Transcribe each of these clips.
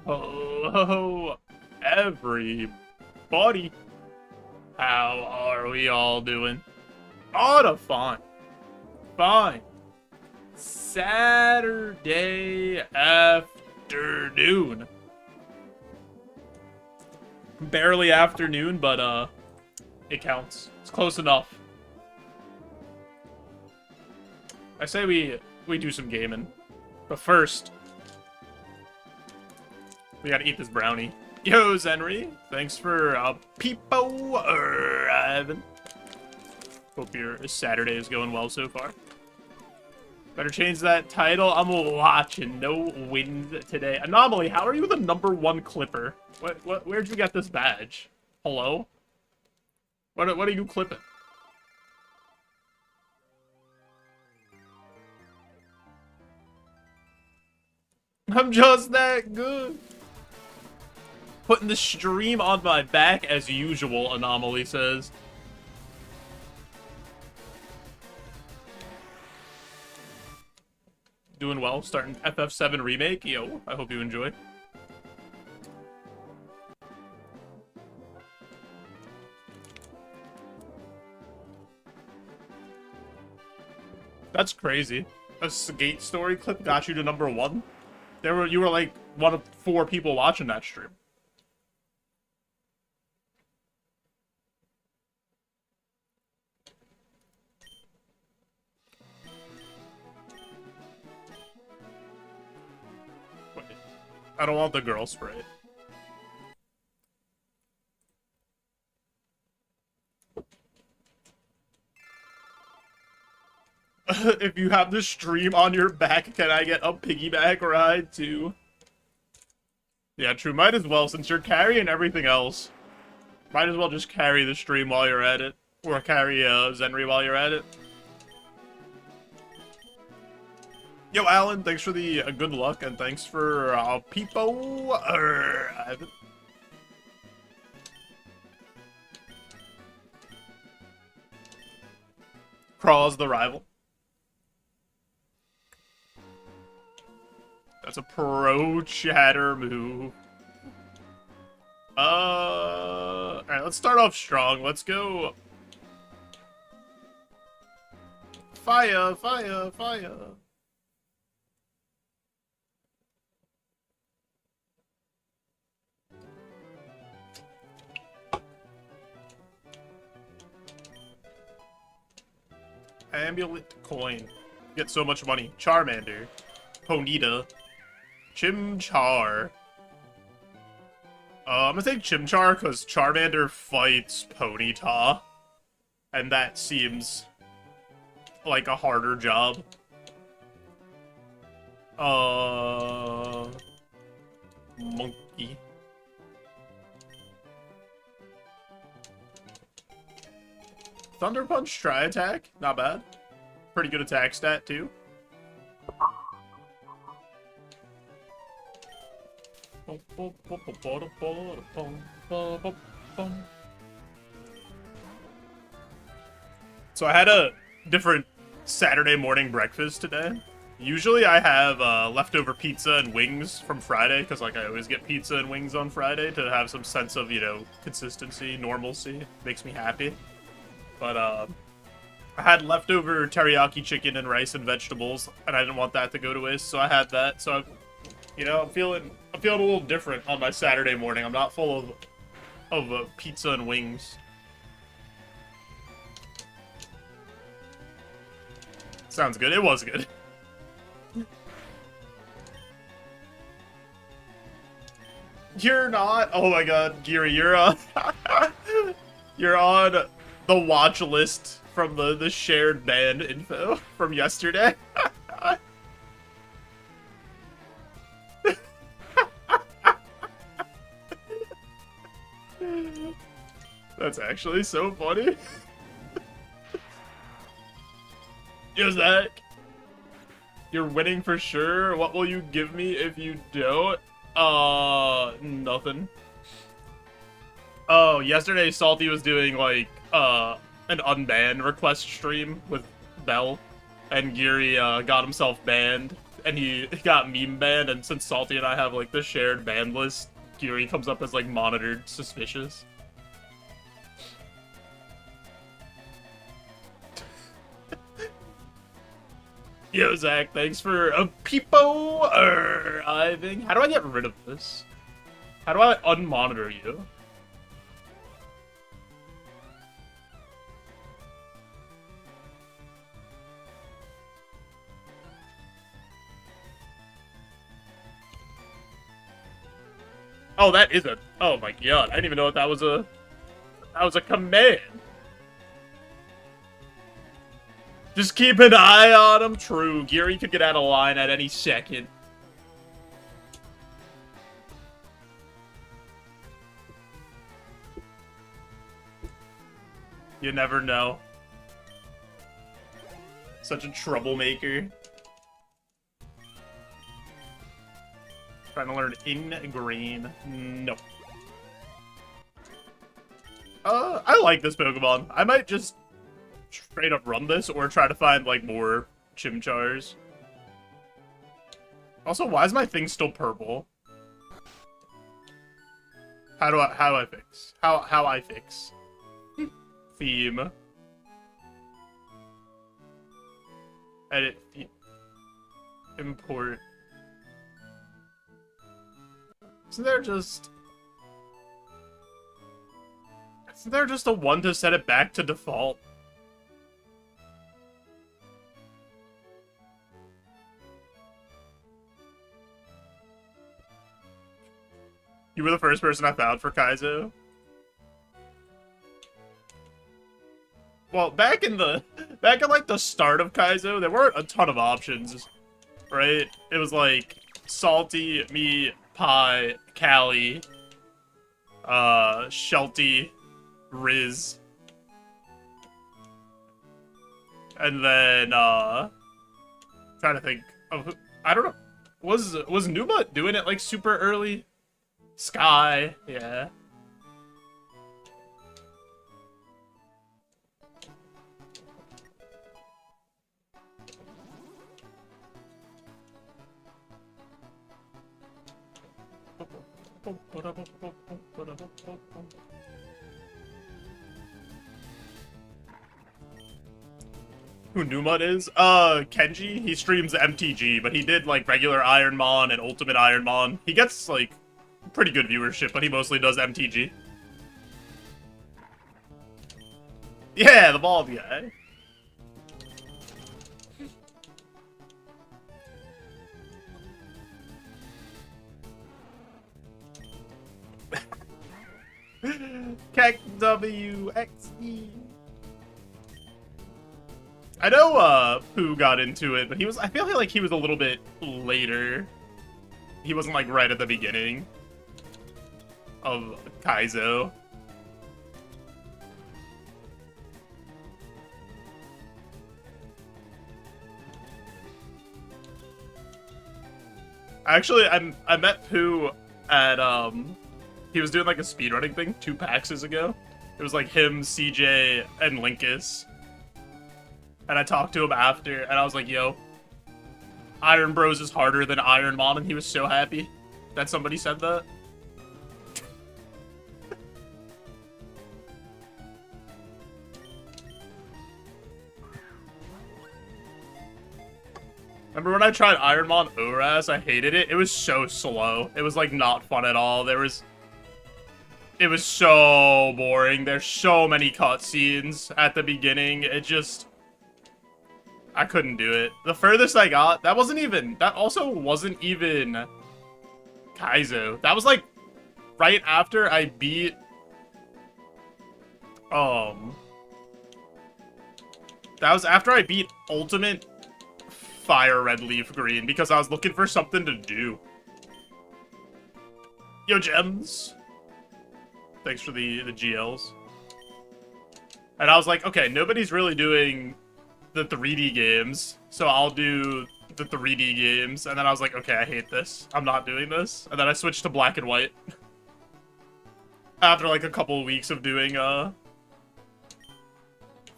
Hello, everybody. How are we all doing? Oh, fine. Fine. Saturday afternoon. Barely afternoon, but, it counts. It's close enough. I say we do some gaming. But first, we gotta eat this brownie. Yo, Zenry, thanks for peepo arriving. Hope your Saturday is going well so far. Better change that title. I'm watching. No wins today. Anomaly, how are you the #1 clipper? Where'd you get this badge? Hello? What are you clipping? I'm just that good. Putting the stream on my back as usual, Anomaly says. Doing well, starting FF7 Remake. Yo, I hope you enjoy. That's crazy. A skate story clip got you to #1? You were like one of 4 people watching that stream. Wait, I don't want the girl spray. If you have the stream on your back, can I get a piggyback ride too? Yeah, true. Might as well, since you're carrying everything else. Might as well just carry the stream while you're at it. Or carry Zenry while you're at it. Yo, Alan, thanks for the good luck, and thanks for peepo arriving. Craw's the rival. That's a pro chatter move. Alright, let's start off strong. Let's go. Fire, fire, fire. Amulet coin. Get so much money. Charmander. Ponyta. Chimchar. I'm gonna take Chimchar because Charmander fights Ponyta. And that seems like a harder job. Monkey. Thunder Punch, try attack. Not bad. Pretty good attack stat, too. So I had a different Saturday morning breakfast today. Usually I have leftover pizza and wings from Friday, because like I always get pizza and wings on Friday to have some sense of, you know, consistency, normalcy. Makes me happy. But I had leftover teriyaki chicken and rice and vegetables, and I didn't want that to go to waste, so I had that. So, you know, I'm feeling a little different on my Saturday morning. I'm not full of pizza and wings. Sounds good. It was good. You're not. Oh my God, Geary, you're on. You're on the watch list from the shared band info from yesterday. That's actually so funny. Yo, Zach. You're winning for sure. What will you give me if you don't? Nothing. Oh, yesterday Salty was doing, like, an unban request stream with Bell, and Geary, got himself banned, and he got meme banned, and since Salty and I have, like, the shared ban list, Geary comes up as, like, monitored suspicious. Yo, Zach, thanks for a peepo arriving. How do I get rid of this? How do I unmonitor you? Oh, that is a... Oh my god, I didn't even know that was a... That was a command. Just keep an eye on him. True, Geary could get out of line at any second. You never know. Such a troublemaker. Trying to learn Ingrain. No. I like this Pokemon. I might just straight up run this or try to find, like, more Chimchars. Also, why is my thing still purple? How do I fix? How I fix? Theme. Edit. Import. Isn't there just a one to set it back to default? You were the first person I found for Kaizo. Well, back in like the start of Kaizo, there weren't a ton of options, right? It was like Salty, me, Pie, Callie, Shelty, Riz, and then trying to think of I don't know. Was Numa doing it like super early? Sky, yeah. Who Numut is? Kenji? He streams MTG, but he did, like, regular Ironmon and Ultimate Ironmon. He gets, like, pretty good viewership, but he mostly does MTG. Yeah, the bald guy. KEKWXE. I know Pooh got into it, but I feel like he was a little bit later. He wasn't like right at the beginning of Kaizo. Actually, I met Pooh at he was doing like a speedrunning thing 2 PAXs ago. It was like him, CJ, and Linkus. And I talked to him after, and I was like, yo, Iron Bros is harder than Ironmon, and he was so happy that somebody said that. Remember when I tried Ironmon ORAS? I hated it. It was so slow. It was, like, not fun at all. It was so boring. There's so many cutscenes at the beginning. It just... I couldn't do it. The furthest I got, that also wasn't even Kaizo. That was, like, right after I beat... That was after I beat Ultimate Fire Red Leaf Green, because I was looking for something to do. Yo, Gems. Thanks for the GLs. And I was like, okay, nobody's really doing the 3D games, so I'll do the 3D games. And then I was like, okay, I hate this. I'm not doing this. And then I switched to black and white. After like a couple of weeks of doing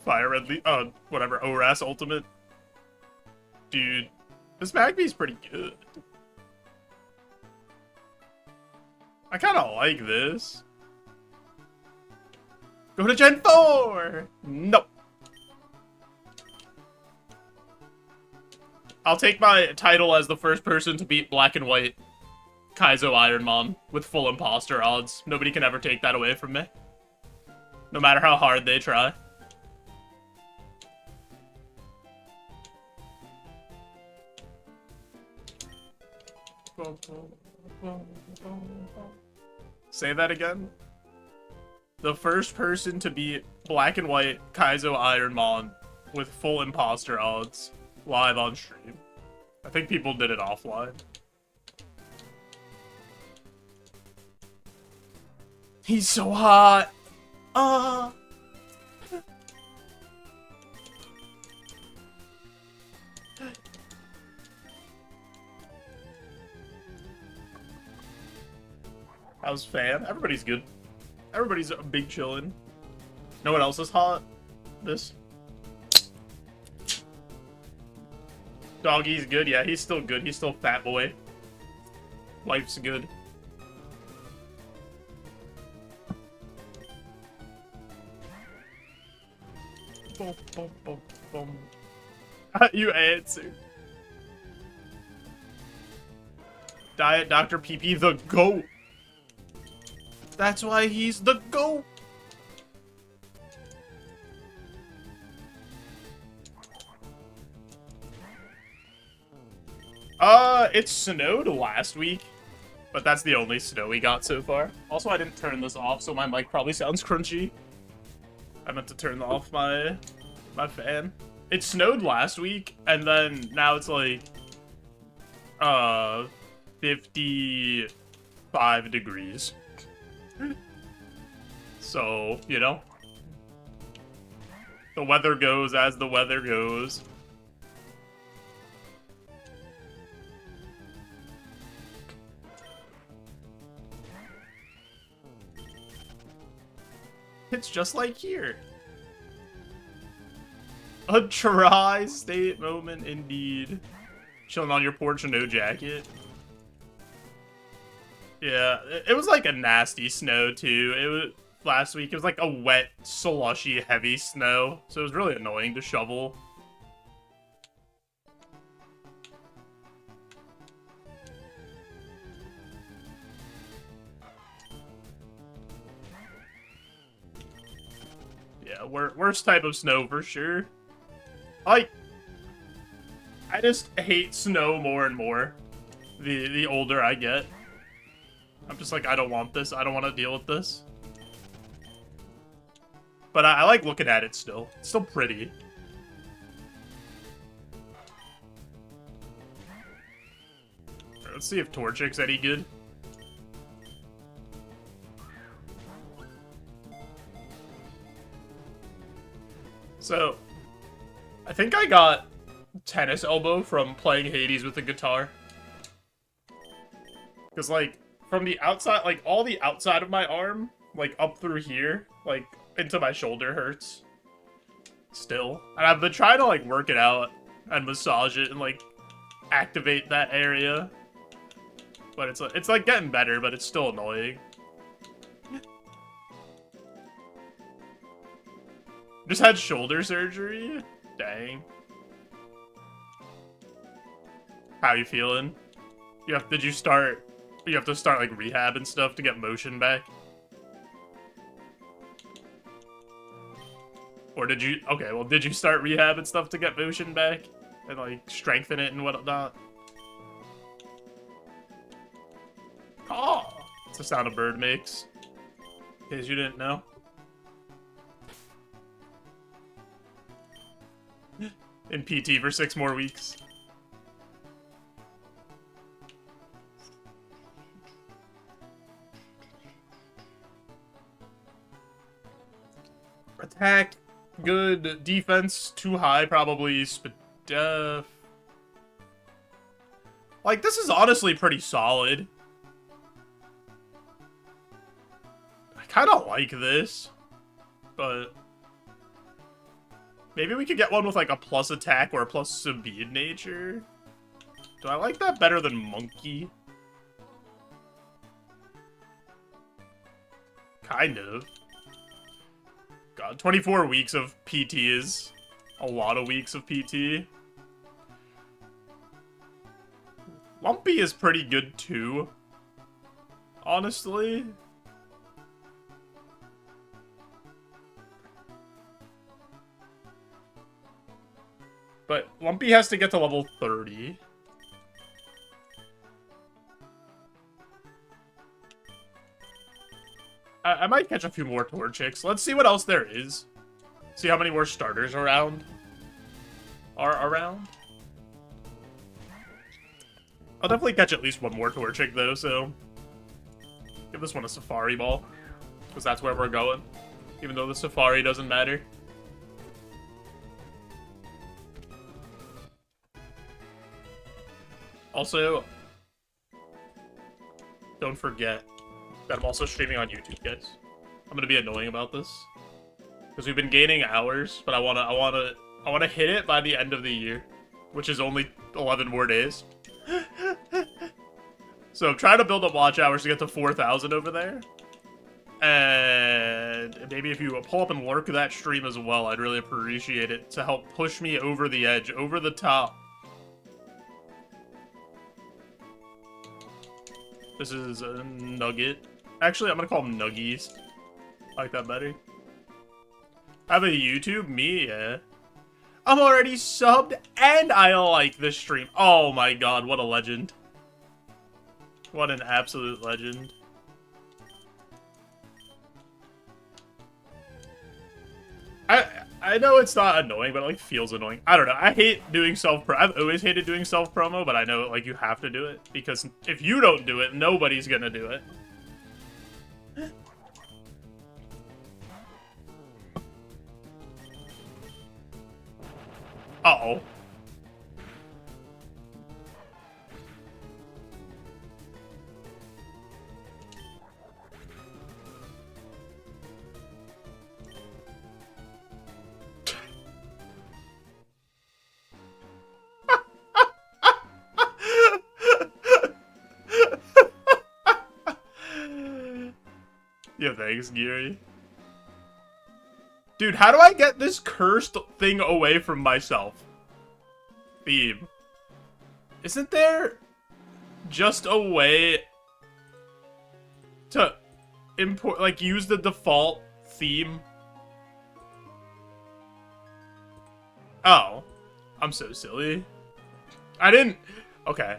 Fire Red Leaf, whatever, ORAS Ultimate. Dude, This Magby's pretty good. I kind of like this. Go to Gen 4! Nope. I'll take my title as the first person to beat Black and White Kaizo Ironmon with full imposter odds. Nobody can ever take that away from me. No matter how hard they try. Say that again. The first person to beat Black and White Kaizo Ironmon with full imposter odds live on stream. I think people did it offline. He's so hot. How's fam? Everybody's good. Everybody's big chillin'. Know what else is hot? This. Doggy's good. Yeah, he's still good. He's still fat boy. Life's good. Boom, boom, boom, boom. You answer. Diet Dr. PP the GOAT. That's why he's the GOAT. It snowed last week, but that's the only snow we got so far. Also, I didn't turn this off, so my mic probably sounds crunchy. I meant to turn off my fan. It snowed last week, and then now it's like 55 degrees. So, you know, the weather goes as the weather goes. It's just like here. A tri-state moment indeed. Chilling on your porch and no jacket. Yeah, it was like a nasty snow too. It was last week. It was like a wet, slushy, heavy snow. So it was really annoying to shovel. Yeah, worst type of snow for sure. I just hate snow more and more the older I get. I'm just like, I don't want this. I don't want to deal with this. But I like looking at it still. It's still pretty. Let's see if Torchic's any good. So, I think I got tennis elbow from playing Hades with the guitar. Because, like, from the outside, like, all the outside of my arm, like, up through here, like, into my shoulder hurts. Still. And I've been trying to, like, work it out and massage it and, like, activate that area. But it's like, getting better, but it's still annoying. Just had shoulder surgery? Dang. How you feeling? You have to start like rehab and stuff to get motion back? Or did you start rehab and stuff to get motion back? And like strengthen it and whatnot? Oh! It's the sound a bird makes. In case you didn't know. In PT for 6 more weeks. Attack, good. Defense, too high, probably. Like, this is honestly pretty solid. I kind of like this, but maybe we could get one with like a plus attack or a plus speed nature. Do I like that better than Monkey? Kind of. God, 24 weeks of PT is a lot of weeks of PT. Lumpy is pretty good too, honestly. But Lumpy has to get to level 30. I might catch a few more Torchics. Let's see what else there is. See how many more starters are around. I'll definitely catch at least one more Torchic though, so give this one a Safari Ball, because that's where we're going, even though the Safari doesn't matter. Also, don't forget that I'm also streaming on YouTube, guys. I'm gonna be annoying about this because we've been gaining hours, but I wanna hit it by the end of the year, which is only 11 more days. So I'm trying to build up watch hours to get to 4,000 over there. And maybe if you pull up and lurk that stream as well, I'd really appreciate it to help push me over the edge, over the top. This is a Nugget. Actually, I'm gonna call them Nuggies. I like that better. Have a YouTube? Me? Yeah. I'm already subbed and I like this stream. Oh my god, what a legend. What an absolute legend. I know it's not annoying, but it like feels annoying. I don't know. I hate doing I've always hated doing self-promo, but I know like you have to do it because if you don't do it, nobody's gonna do it. Uh-oh. Yeah, thanks, Geary. Dude, how do I get this cursed thing away from myself? Theme. Isn't there just a way to import, like, use the default theme? Oh. I'm so silly. I didn't... Okay.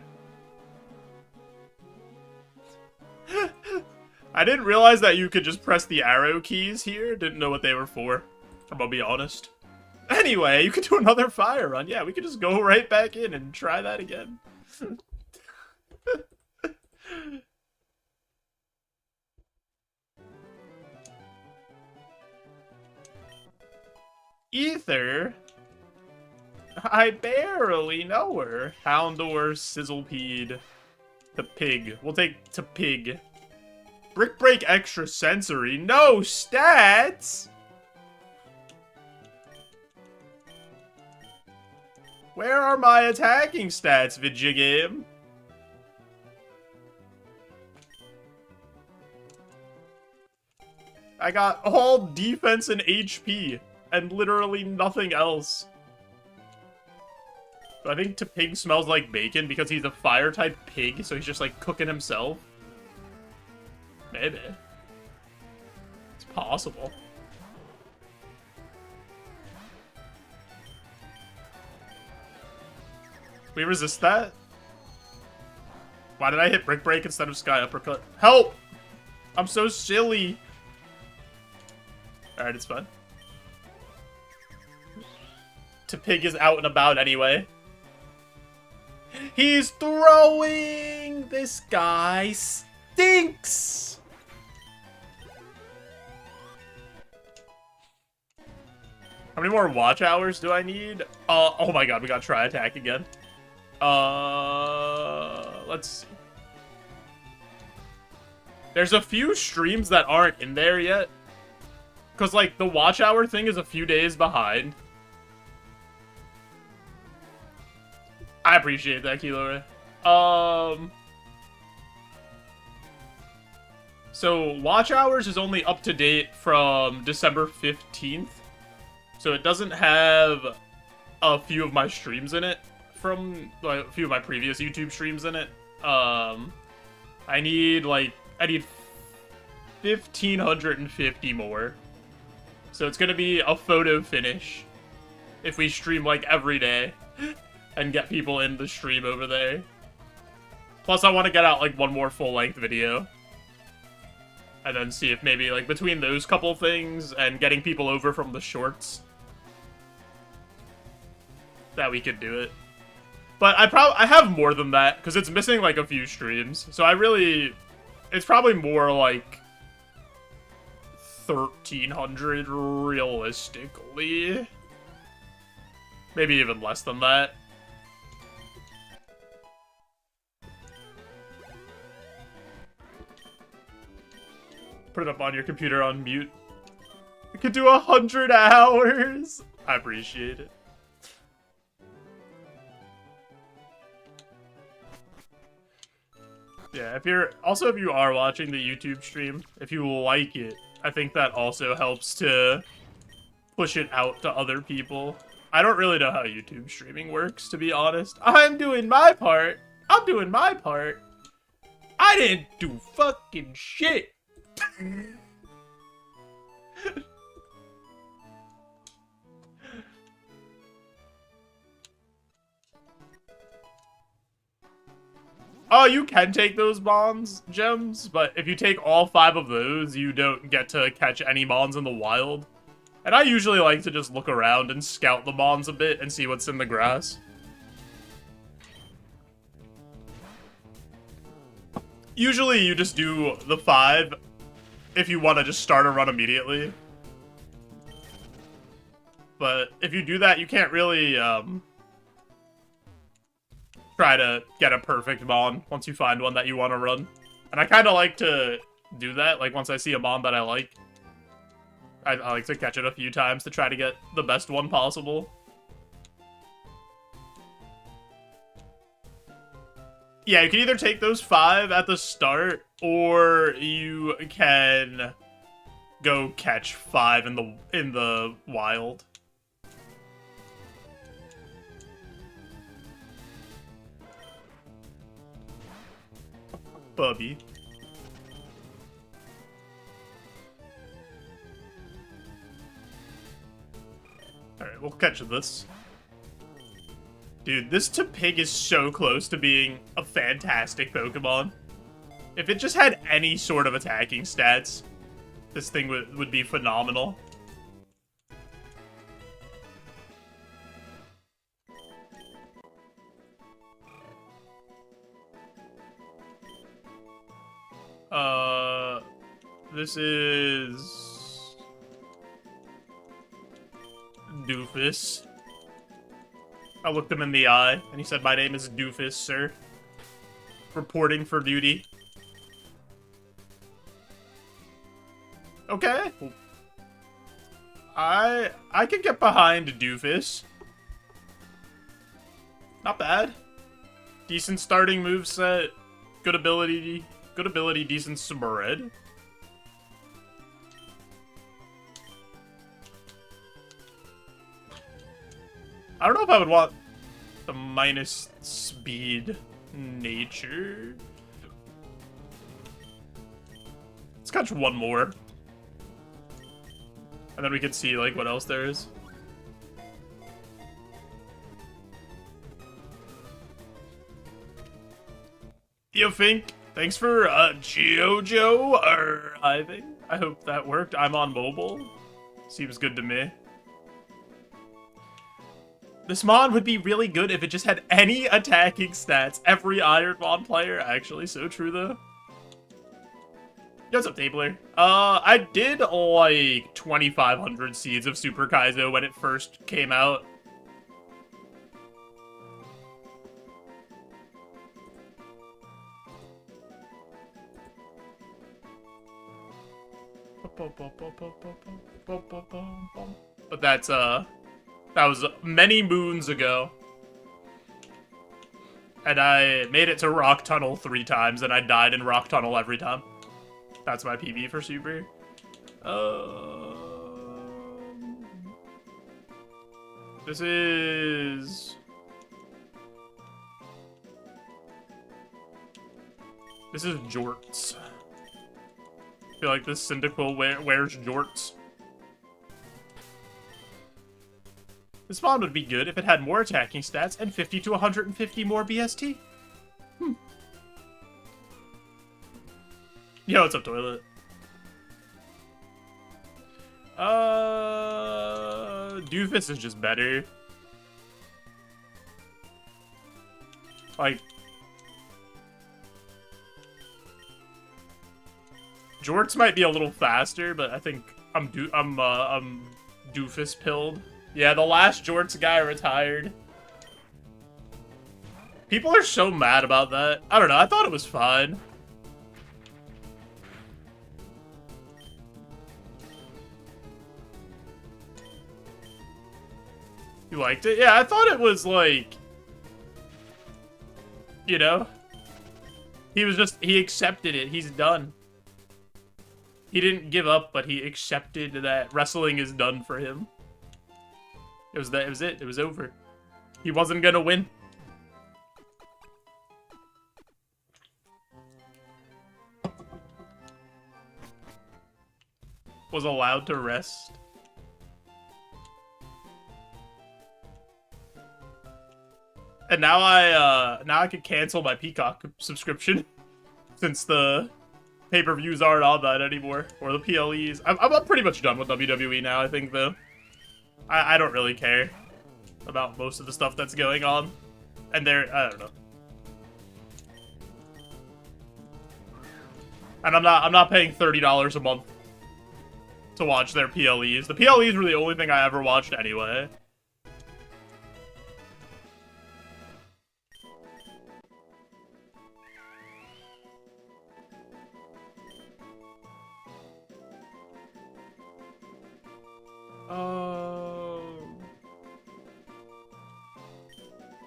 I didn't realize that you could just press the arrow keys here. Didn't know what they were for. I'm gonna be honest. Anyway, you could do another fire run. Yeah, we could just go right back in and try that again. Ether? I barely know her. Houndor, Sizzlepede, to Pig. We'll take to Pig. Brick Break Extra Sensory. No stats! Where are my attacking stats, video game? I got all defense and HP, and literally nothing else. So I think Pig smells like bacon because he's a fire-type pig, so he's just like cooking himself. Maybe. It's possible. We resist that? Why did I hit Brick Break instead of Sky Uppercut? Help! I'm so silly. Alright, it's fine. Pig is out and about anyway. He's throwing! This guy stinks! How many more watch hours do I need? Oh my god, we got try attack again. Let's see. There's a few streams that aren't in there yet. Because, like, the watch hour thing is a few days behind. I appreciate that, Kilo Ray. So watch hours is only up to date from December 15th. So it doesn't have a few of my streams in it from like a few of my previous YouTube streams in it. I need 1,550 more. So it's gonna be a photo finish if we stream like every day and get people in the stream over there. Plus I want to get out like one more full-length video. And then see if maybe like between those couple things and getting people over from the shorts that we could do it. But I have more than that because it's missing like a few streams. So it's probably more like 1,300 realistically. Maybe even less than that. Put it up on your computer on mute. You could do 100 hours. I appreciate it. Yeah, if you are watching the YouTube stream, if you like it, I think that also helps to push it out to other people. I don't really know how YouTube streaming works, to be honest. I'm doing my part. I'm doing my part. I didn't do fucking shit. Oh, you can take those Mons gems, but if you take all 5 of those, you don't get to catch any Mons in the wild. And I usually like to just look around and scout the Mons a bit and see what's in the grass. Usually you just do the 5 if you want to just start a run immediately. But if you do that, you can't really try to get a perfect Mon once you find one that you want to run. And I kind of like to do that, like once I see a Mon that I like. I like to catch it a few times to try to get the best one possible. Yeah, you can either take those 5 at the start, or you can go catch 5 in the wild. Bubby. Alright, we'll catch this. Dude, this Topig is so close to being a fantastic Pokemon. If it just had any sort of attacking stats, this thing would be phenomenal. This is Doofus. I looked him in the eye, and he said, "My name is Doofus, sir. Reporting for duty." Okay. I can get behind Doofus. Not bad. Decent starting moveset. Good ability, decent spread. I don't know if I would want the minus speed nature. Let's catch one more. And then we can see, like, what else there is. Yo, Fink, thanks for JoeJoe arriving. I hope that worked. I'm on mobile. Seems good to me. This Mon would be really good if it just had any attacking stats. Every Ironmon player. Actually, so true, though. Yo, what's up, Tabler? I did, like, 2,500 seeds of Super Kaizo when it first came out. But that was many moons ago. And I made it to Rock Tunnel 3 times, and I died in Rock Tunnel every time. That's my PB for Super. This is jorts. I feel like this Cyndaquil wears jorts. This spawn would be good if it had more attacking stats and 50 to 150 more BST. Yo, what's up, Toilet? Doofus is just better. Like, Jorts might be a little faster, but I think I'm Doofus pilled. Yeah, the last Jorts guy retired. People are so mad about that. I don't know, I thought it was fine. You liked it? Yeah, I thought it was like, you know, he accepted it. He's done. He didn't give up, but he accepted that wrestling is done for him. It was it. It was over. He wasn't gonna win. Was allowed to rest. And now I could cancel my Peacock subscription since the pay-per-views aren't on that anymore, or the PLEs. I'm pretty much done with WWE now, I think, though. I don't really care about most of the stuff that's going on, and I don't know. And I'm not paying $30 a month to watch their PLEs. The PLEs were the only thing I ever watched anyway.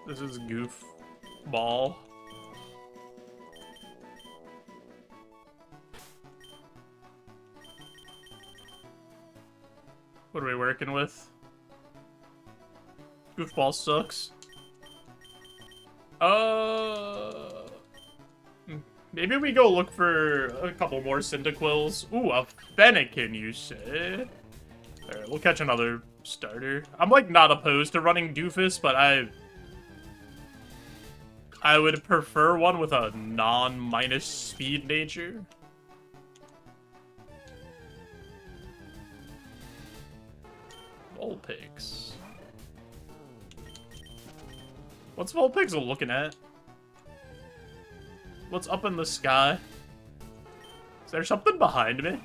This is Goof Ball. What are we working with? Goofball sucks. Maybe we go look for a couple more Cyndaquils. Ooh, a Fennekin, you say? Alright, we'll catch another starter. I'm, like, not opposed to running Doofus, but I would prefer one with a non-minus speed nature. Vulpix. What's Vulpix looking at? What's up in the sky? Is there something behind me?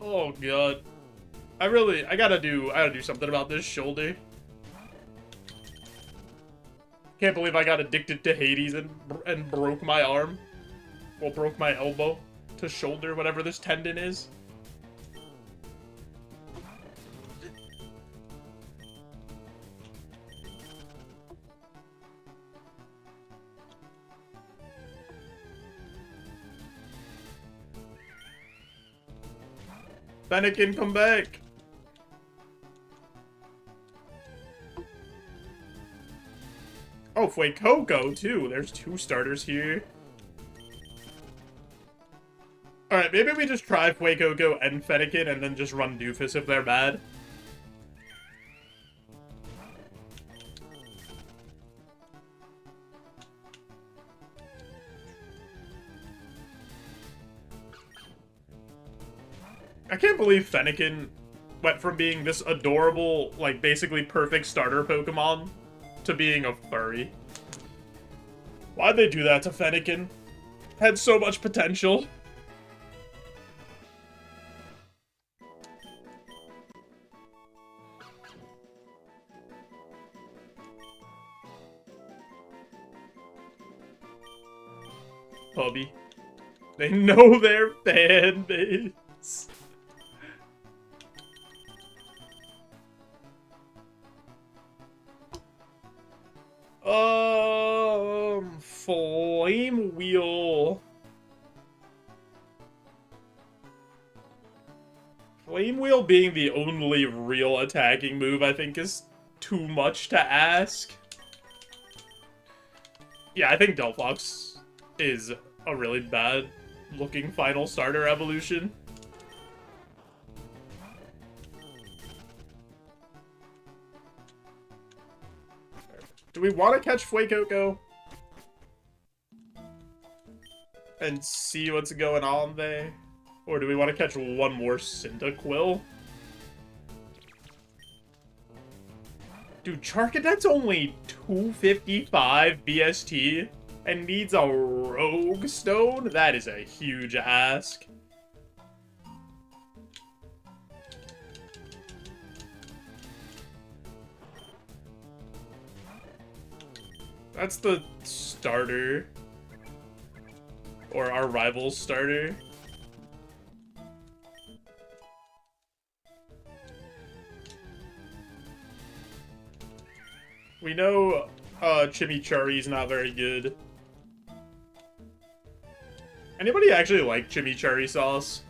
Oh god. I gotta do something about this shoulder. Can't believe I got addicted to Hades and broke my arm. Well, broke my elbow to shoulder, whatever this tendon is. Fennekin, come back! Oh, Fuecoco, too. There's 2 starters here. Alright, maybe we just try Fuecoco and Fennekin and then just run Doofus if they're bad. I can't believe Fennekin went from being this adorable, like, basically perfect starter Pokemon to being a furry. Why'd they do that to Fennekin? Had so much potential. Hubby. They know their fan base. Flame Wheel. Flame Wheel being the only real attacking move, I think, is too much to ask. Yeah, I think Delphox is a really bad looking final starter evolution. Do we want to catch Fuecoco? And see what's going on there? Or do we want to catch one more Cyndaquil? Dude, Charcadet's only 255 BST and needs a Rogue Stone? That is a huge ask. That's the starter. Or our rival's starter. We know Chimichurri's not very good. Anybody actually like chimichurri sauce?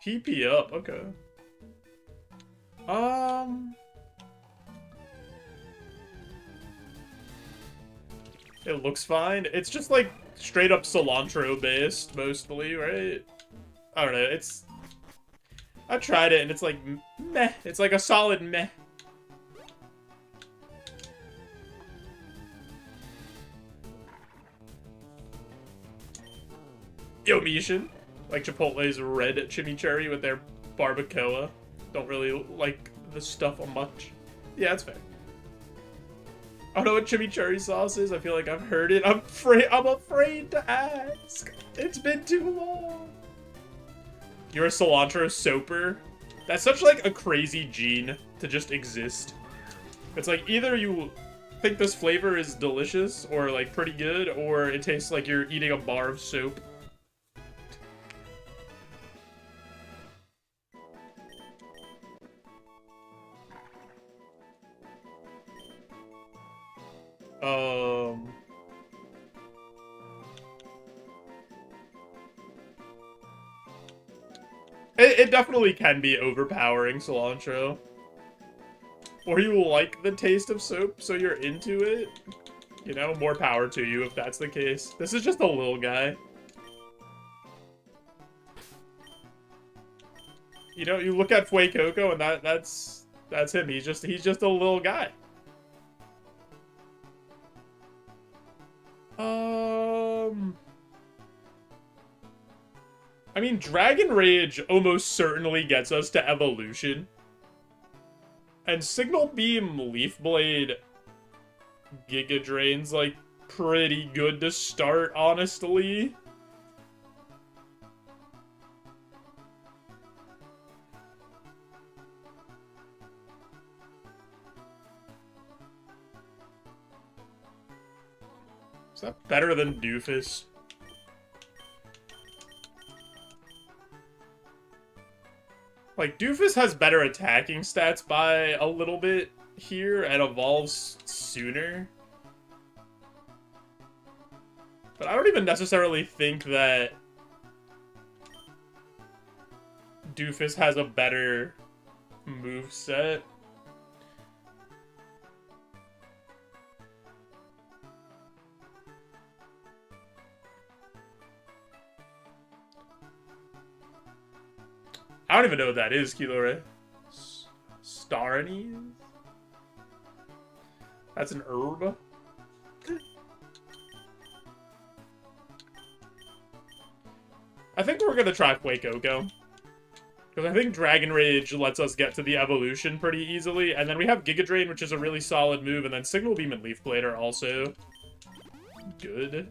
TP up, okay. It looks fine. It's just like straight up cilantro based mostly, right? I don't know, it's... I tried it and it's like meh. It's like a solid meh. Yo, Mishin. Like Chipotle's red chimichurri with their barbacoa. Don't really like the stuff much. Yeah, that's fair. I don't know what chimichurri sauce is. I feel like I've heard it. I'm afraid to ask. It's been too long. You're a cilantro soaper? That's such like a crazy gene to just exist. It's like either you think this flavor is delicious or like pretty good, or it tastes like you're eating a bar of soap. It definitely can be overpowering, cilantro. Or you like the taste of soap, so you're into it. You know, more power to you if that's the case. This is just a little guy. You know, you look at Fuecoco and that's him. He's just a little guy. I mean, Dragon Rage almost certainly gets us to evolution. And Signal Beam Leaf Blade Giga Drain's like pretty good to start, honestly. Is that better than Doofus? Like, Doofus has better attacking stats by a little bit here and evolves sooner. But I don't even necessarily think that Doofus has a better moveset. I don't even know what that is, Kilo Ray. Staranies? That's an herb? I think we're gonna try Fuecoco. Because I think Dragon Rage lets us get to the evolution pretty easily. And then we have Giga Drain, which is a really solid move. And then Signal Beam and Leaf Blade are also good.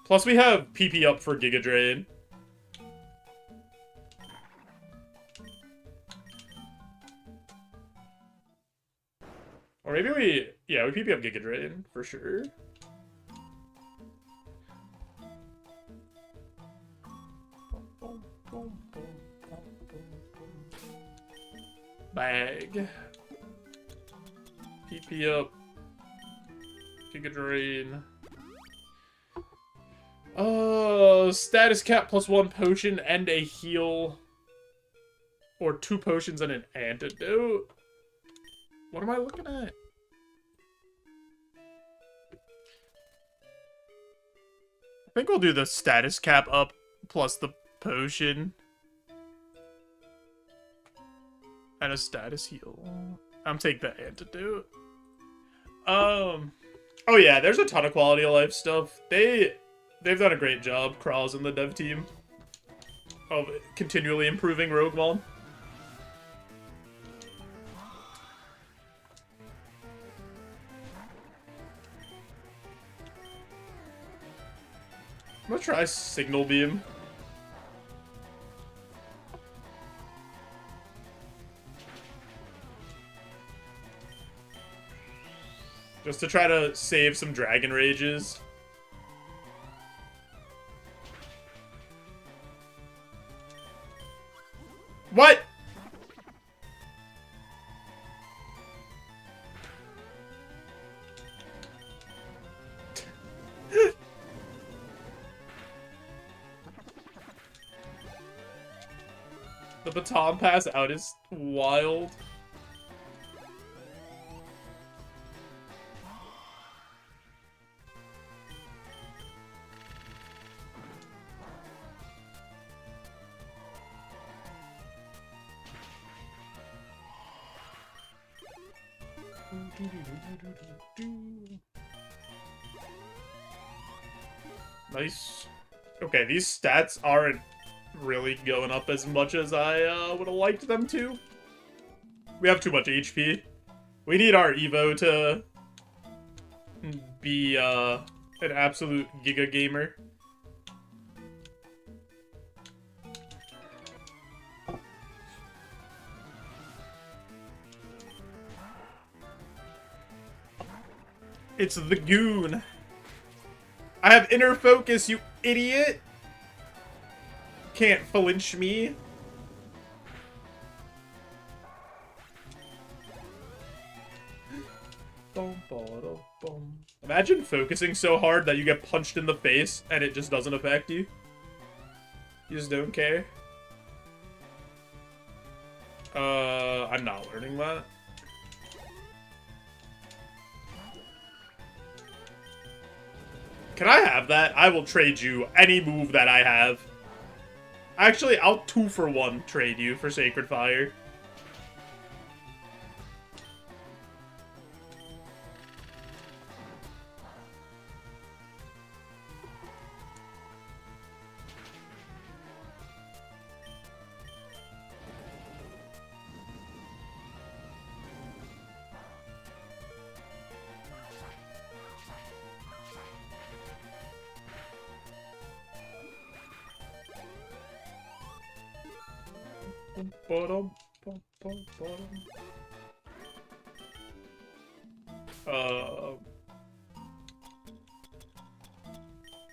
Plus we have PP up for Giga Drain. Or maybe we... Yeah, we PP up Giga Drain, for sure. Bag. PP up. Giga Drain. Status cap +1 potion and a heal. Or 2 potions and an antidote. What am I looking at? I think we'll do the status cap up plus the potion. And a status heal. I'm taking the antidote. Oh yeah, there's a ton of quality of life stuff. They've done a great job, Krawls and the dev team, of continually improving Roguemon. I'm gonna try Signal Beam. Just to try to save some Dragon Rages. What? The baton pass out is wild. Nice. Okay, these stats aren't really going up as much as I would have liked them to. We have too much HP. We need our Evo to be an absolute Giga Gamer. It's the goon. I have inner focus, you idiot. Can't flinch me. Imagine focusing so hard that you get punched in the face and it just doesn't affect you. You just don't care. I'm not learning that. Can I have that? I will trade you any move that I have. Actually, I'll 2-for-1 trade you for Sacred Fire.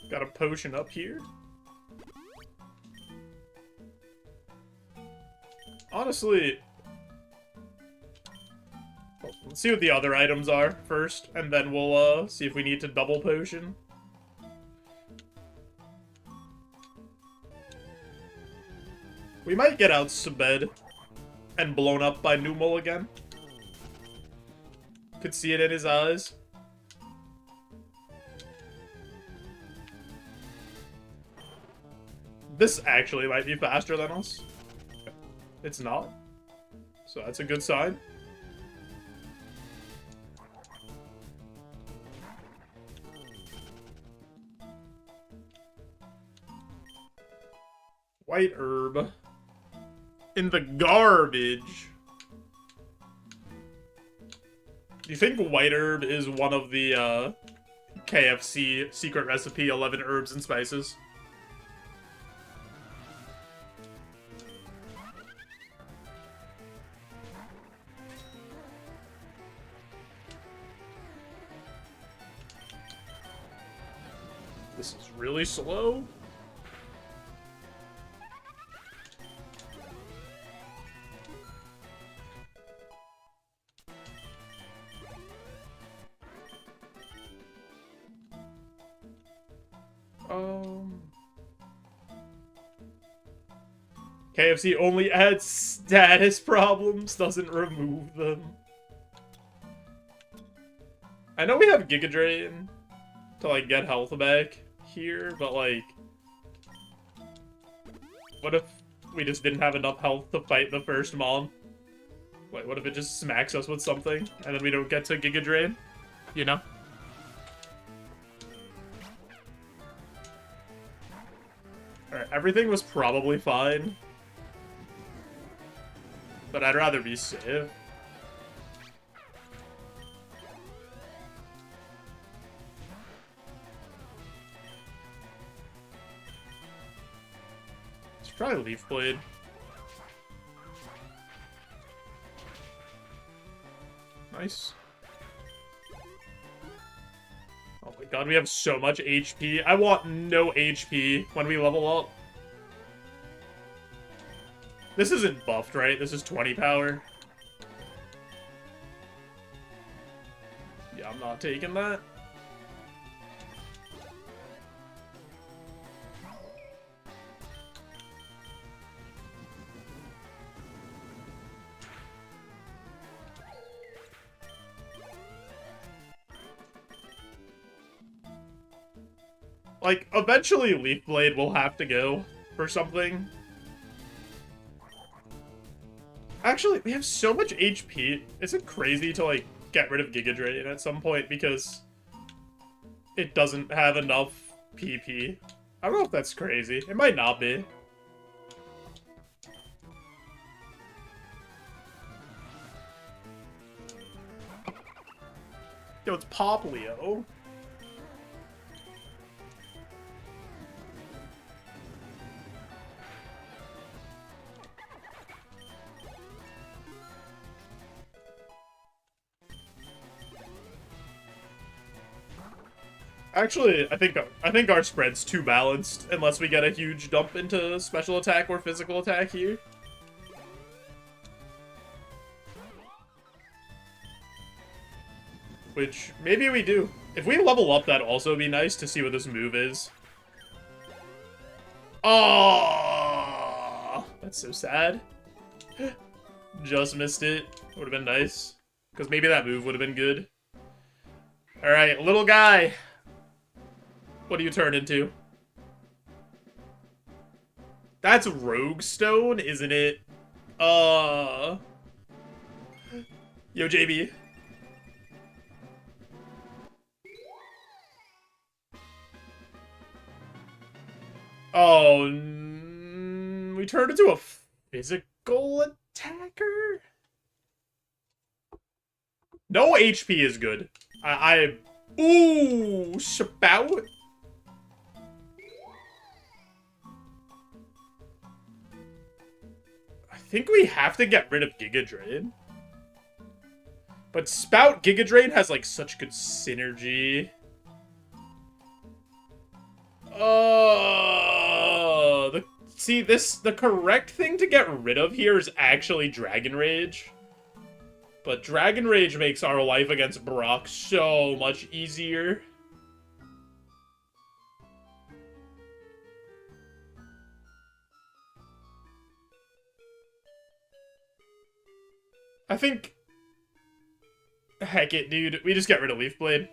Got a potion up here. Honestly, let's see what the other items are first, and then we'll see if we need to double potion. We might get out Subed and blown up by Numel again. Could see it in his eyes. This actually might be faster than us. It's not. So that's a good sign. White herb. In the garbage. Do you think white herb is one of the KFC secret recipe 11 herbs and spices? This is really slow. KFC only adds status problems, doesn't remove them. I know we have Giga Drain to, like, get health back here, but, like, what if we just didn't have enough health to fight the first Mon? Wait, what if it just smacks us with something, and then we don't get to Giga Drain? You know? Alright, everything was probably fine. But I'd rather be safe. Let's try Leaf Blade. Nice. Oh my god, we have so much HP. I want no HP when we level up. This isn't buffed, right? This is 20 power. Yeah, I'm not taking that. Like, eventually Leaf Blade will have to go for something. Actually, we have so much HP. Is it crazy to, like, get rid of Giga Drain at some point because it doesn't have enough PP? I don't know if that's crazy. It might not be. Yo, it's Pop Leo. Actually, I think our spread's too balanced unless we get a huge dump into special attack or physical attack here. Which, maybe we do. If we level up, that'd also be nice to see what this move is. Oh, that's so sad. Just missed it. Would have been nice. Because maybe that move would have been good. Alright, little guy. What do you turn into? That's Rogue Stone, isn't it? Yo, JB. Oh, we turned into a physical attacker? No HP is good. Ooh, Spout. I think we have to get rid of Giga Drain. But Spout Giga Drain has, like, such good synergy. The correct thing to get rid of here is actually Dragon Rage. But Dragon Rage makes our life against Brock so much easier. I think... Heck it, dude. We just get rid of Leaf Blade.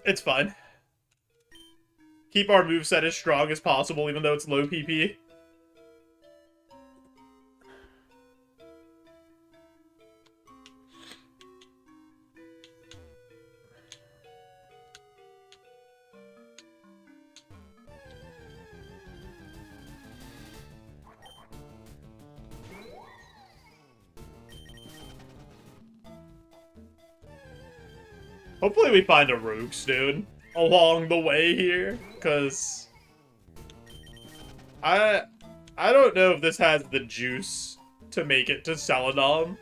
It's fine. Keep our moveset as strong as possible, even though it's low PP. Hopefully we find a Rogue Stone along the way here, because I don't know if this has the juice to make it to Celadon.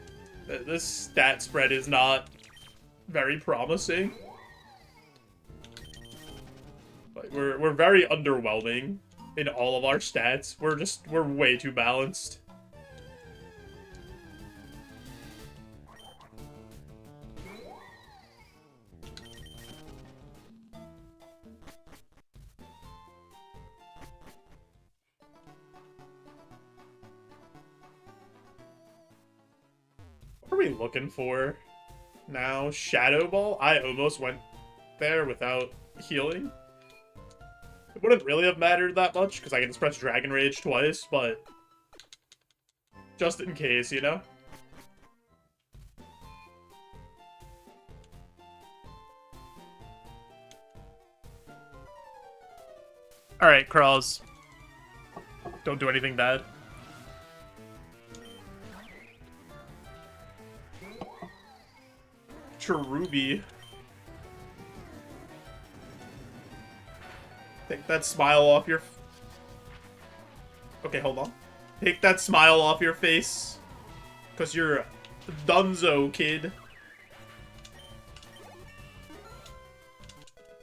This stat spread is not very promising. Like, we're very underwhelming in all of our stats. We're way too balanced. What are we looking for now? Shadow Ball? I almost went there without healing. It wouldn't really have mattered that much, because I can just press Dragon Rage twice, but just in case, you know? Alright, Crawls. Don't do anything bad. Cherubi. Take that smile off your... Okay, hold on. Take that smile off your face. Because you're a dunzo, kid.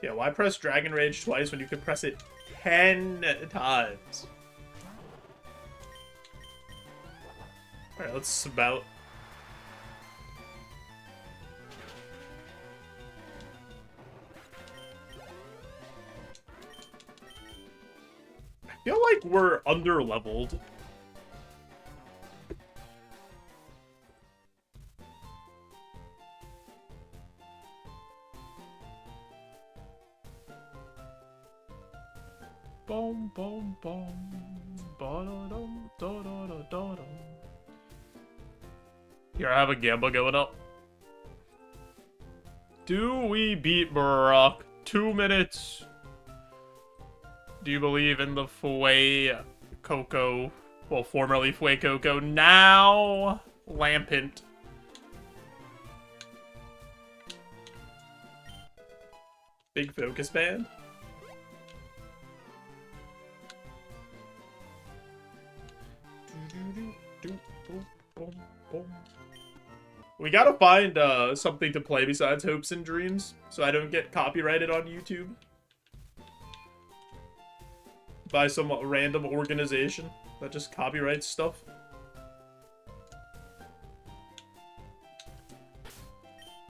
Yeah, why press Dragon Rage twice when you can press it 10 times? Alright, let's spout. I feel like we're under-leveled. Boom, boom, boom. Ba-da-dum, da-da-da-da-dum. Here, I have a gamble going up. Do we beat Brock? 2 minutes. Do you believe in the Fue Coco? Well, formerly Fue Coco, now Lampent. Big focus band. We gotta find something to play besides Hopes and Dreams, so I don't get copyrighted on YouTube by some random organization that just copyrights stuff.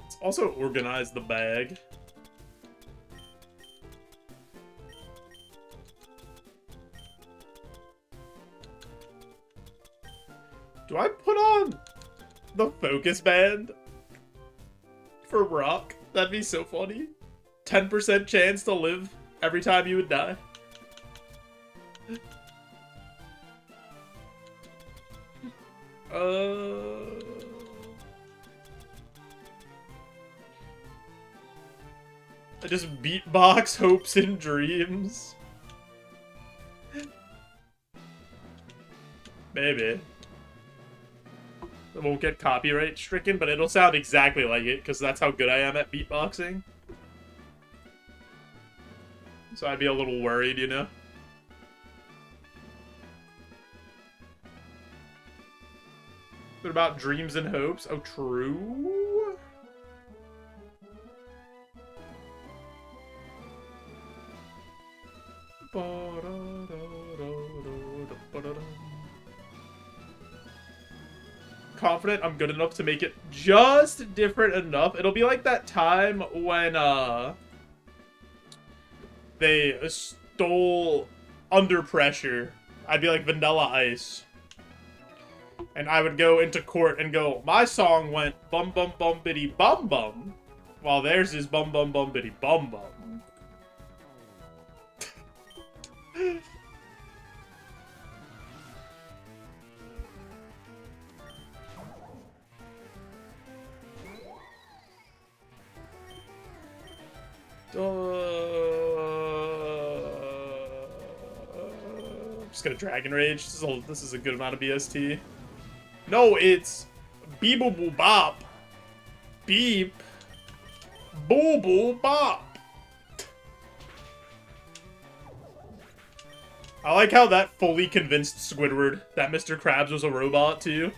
Let's also organize the bag. Do I put on the focus band for Brock? That'd be so funny. 10% chance to live every time you would die. I just beatbox Hopes and Dreams. Maybe. It won't get copyright stricken, but it'll sound exactly like it, because that's how good I am at beatboxing. So I'd be a little worried, you know? What about Dreams and Hopes? Oh, true. Confident I'm good enough to make it just different enough. It'll be like that time when they stole Under Pressure. I'd be like Vanilla Ice. And I would go into court and go, my song went bum bum bum bitty bum bum, while theirs is bum bum bum bitty bum bum. I'm just gonna Dragon Rage. This is a good amount of BST. No, it's beep boo boo bop. Beep. Boo boo bop. I like how that fully convinced Squidward that Mr. Krabs was a robot, too.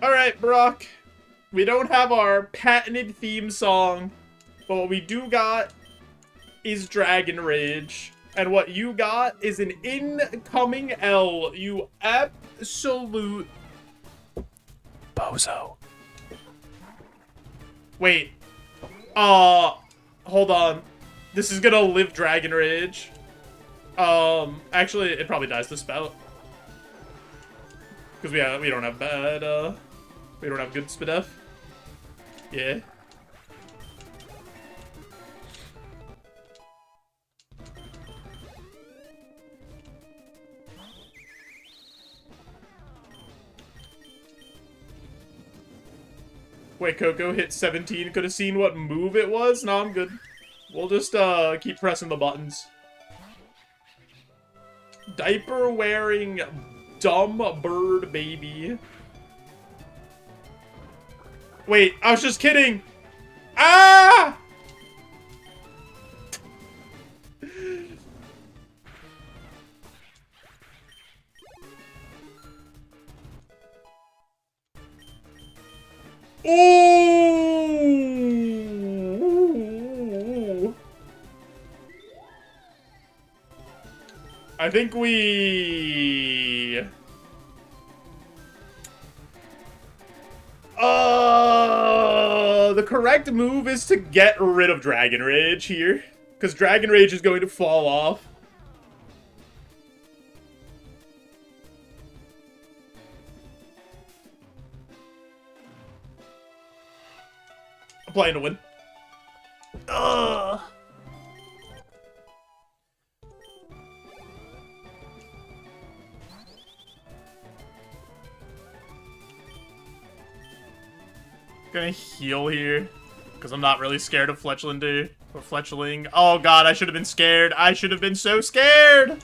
Alright, Brock. We don't have our patented theme song, but what we do got is Dragon Rage. And what you got is an incoming L, you absolute bozo. Wait. Hold on. This is gonna live Dragon Rage. Actually, it probably dies to Spout. Because we don't have bad, we don't have good Spadef. Yeah. Wait, Coco hit 17. Could have seen what move it was? No, I'm good. We'll just, keep pressing the buttons. Diaper-wearing dumb bird baby. Wait, I was just kidding! Ah! Ooh! I think we... the correct move is to get rid of Dragon Rage here. Because Dragon Rage is going to fall off. I'm playing to win. Ugh. Gonna heal here, because I'm not really scared of Fletchling or Fletchling. Oh god, I should have been scared. I should have been so scared.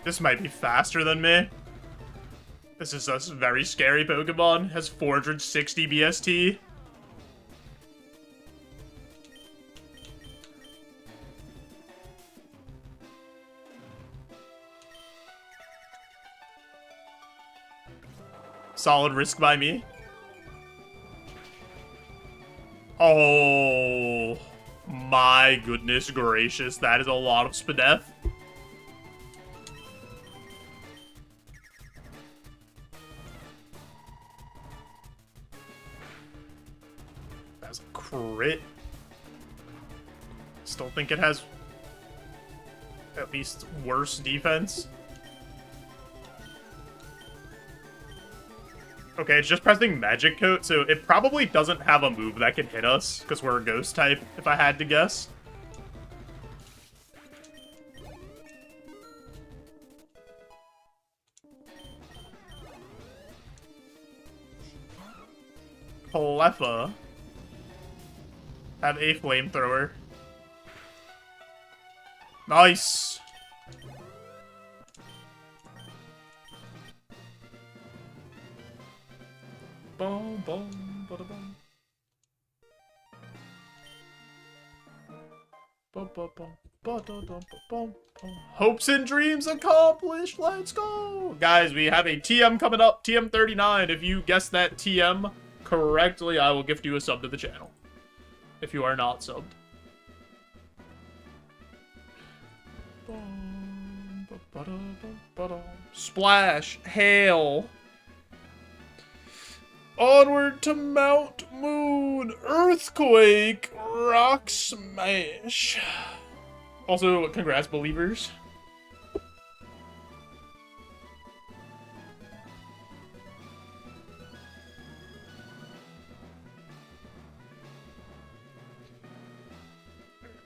This might be faster than me. This is a very scary Pokemon. Has 460 BST. Solid risk by me. Oh my goodness gracious. That is a lot of Spadef. Crit. Still think it has at least worse defense. Okay, it's just pressing Magic Coat, so it probably doesn't have a move that can hit us, because we're a Ghost type, if I had to guess. Cleffa. Have a flamethrower. Nice. Boom, boom, bada boom. Boom, boom, boom, bada boom, boom, boom. Hopes and dreams accomplished. Let's go, guys. We have a TM coming up. TM 39. If you guess that TM correctly, I will gift you a sub to the channel. If you are not subbed. Splash. Hail. Onward to Mount Moon. Earthquake. Rock Smash. Also, congrats, believers.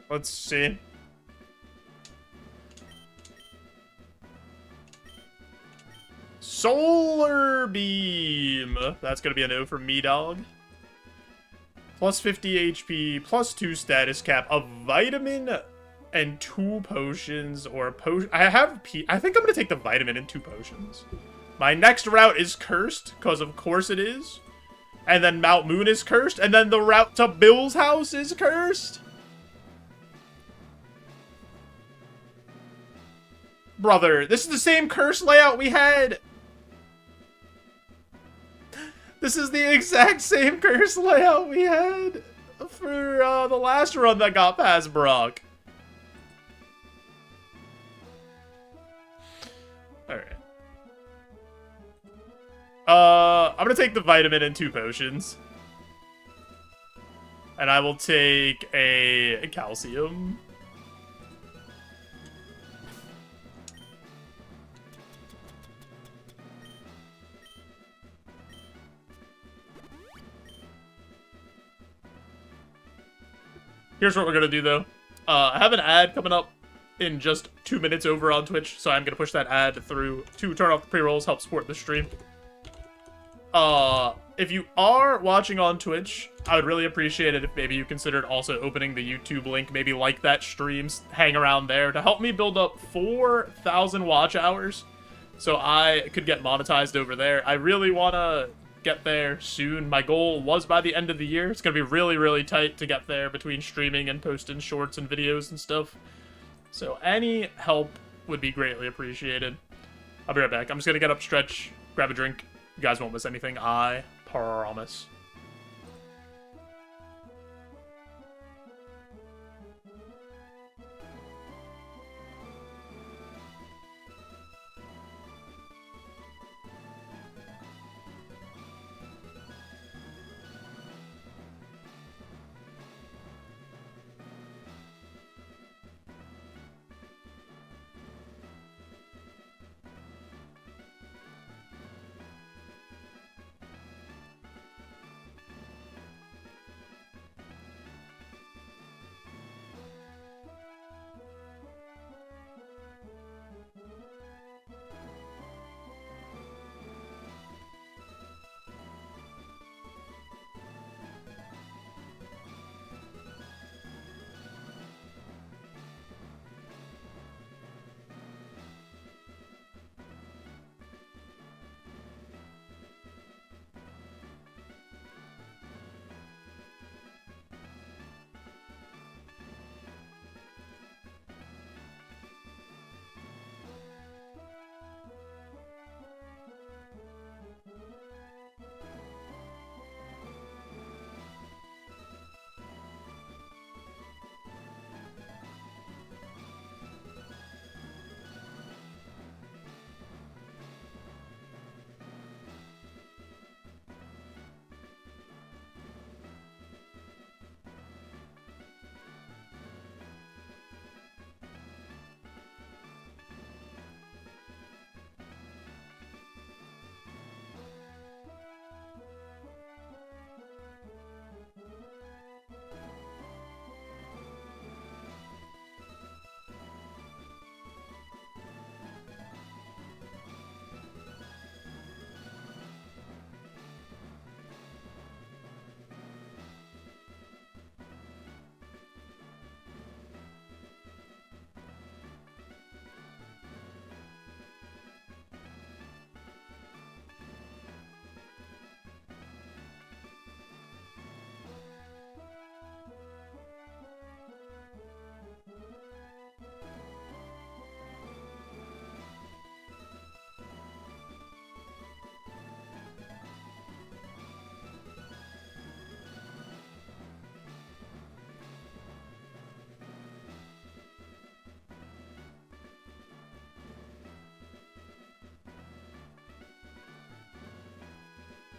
Let's see. Solar Beam. That's gonna be a no from me, dog. Plus 50 HP, plus 2 status cap, a vitamin and 2 potions or a potion. I think I'm going to take the vitamin and 2 potions. My next route is cursed, because of course it is. And then Mount Moon is cursed, and then the route to Bill's house is cursed. Brother, this is the same curse layout we had. This is the exact same curse layout we had for the last run that got past Brock. Alright. I'm gonna take the vitamin and 2 potions. And I will take a calcium. Here's what we're gonna do, though. I have an ad coming up in just 2 minutes over on Twitch, so I'm gonna push that ad through to turn off the pre-rolls, help support the stream. If you are watching on Twitch, I would really appreciate it if maybe you considered also opening the YouTube link, maybe like that stream, hang around there to help me build up 4,000 watch hours so I could get monetized over there. I really want to get there soon. My goal was by the end of the year. It's going to be really, really tight to get there between streaming and posting shorts and videos and stuff. So any help would be greatly appreciated. I'll be right back. I'm just going to get up, stretch, grab a drink. You guys won't miss anything, I promise.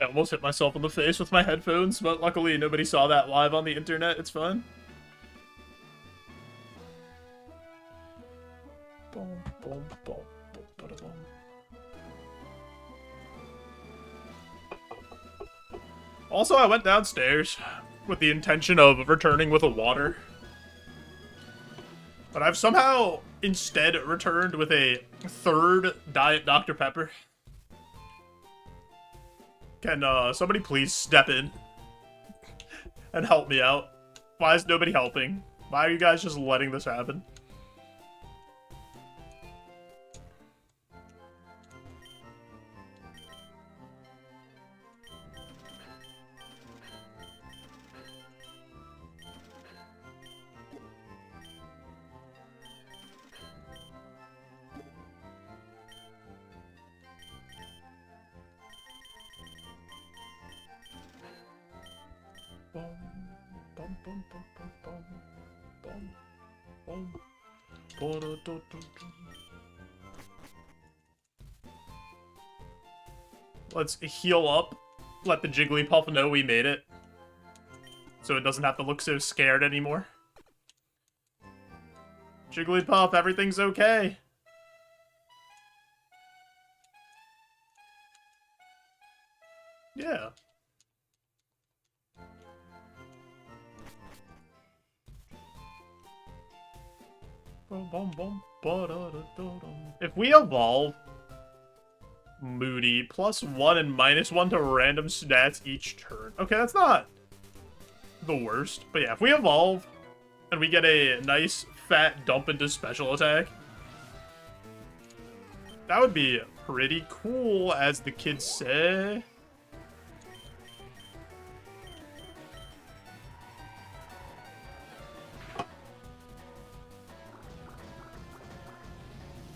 I almost hit myself in the face with my headphones, but luckily nobody saw that live on the internet. It's fine. Also, I went downstairs with the intention of returning with a water. But I've somehow instead returned with a 3rd Diet Dr. Pepper. Can somebody please step in and help me out? Why is nobody helping? Why are you guys just letting this happen? Let's heal up. Let the Jigglypuff know we made it. So it doesn't have to look so scared anymore. Jigglypuff, everything's okay. Yeah. If we evolve Moody, +1 and -1 to random stats each turn. Okay, that's not the worst. But yeah, if we evolve and we get a nice fat dump into special attack, that would be pretty cool, as the kids say.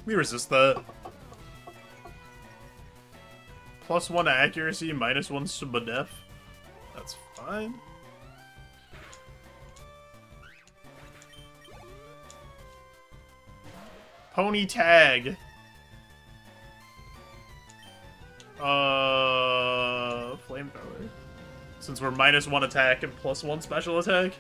We resist that. +1 accuracy, -1 subdef. That's fine. Pony tag. Flamethrower. Since we're -1 attack and +1 special attack.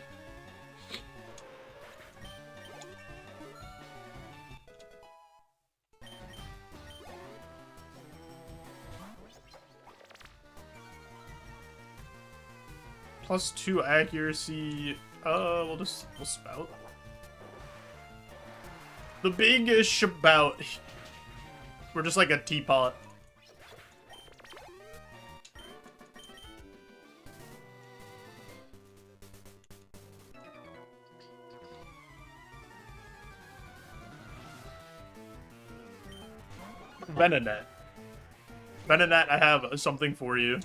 +2 accuracy. We'll spout. The biggest spout. We're just like a teapot. Venonat. Venonat, I have something for you.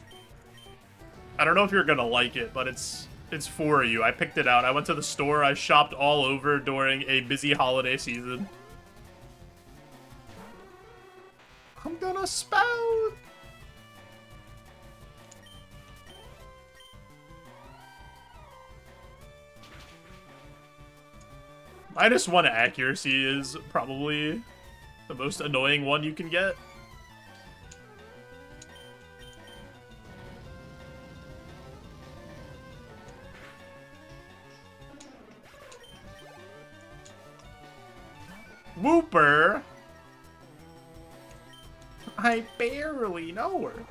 I don't know if you're gonna like it, but it's for you. I picked it out. I went to the store. I shopped all over during a busy holiday season. I'm gonna spout! -1 accuracy is probably the most annoying one you can get. Whooper? I barely know her.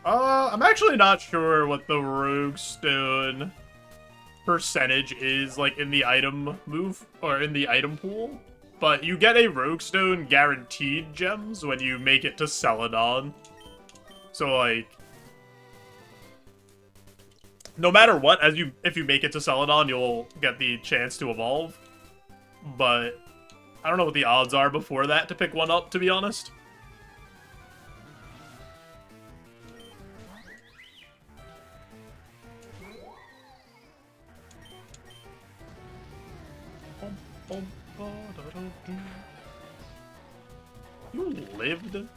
I'm actually not sure what the Rogue Stone percentage is, like, in the item move, or in the item pool. But you get a Rogue Stone guaranteed gems when you make it to Celadon. So, like, no matter what, if you make it to Celadon, you'll get the chance to evolve. But I don't know what the odds are before that to pick one up, to be honest. You lived?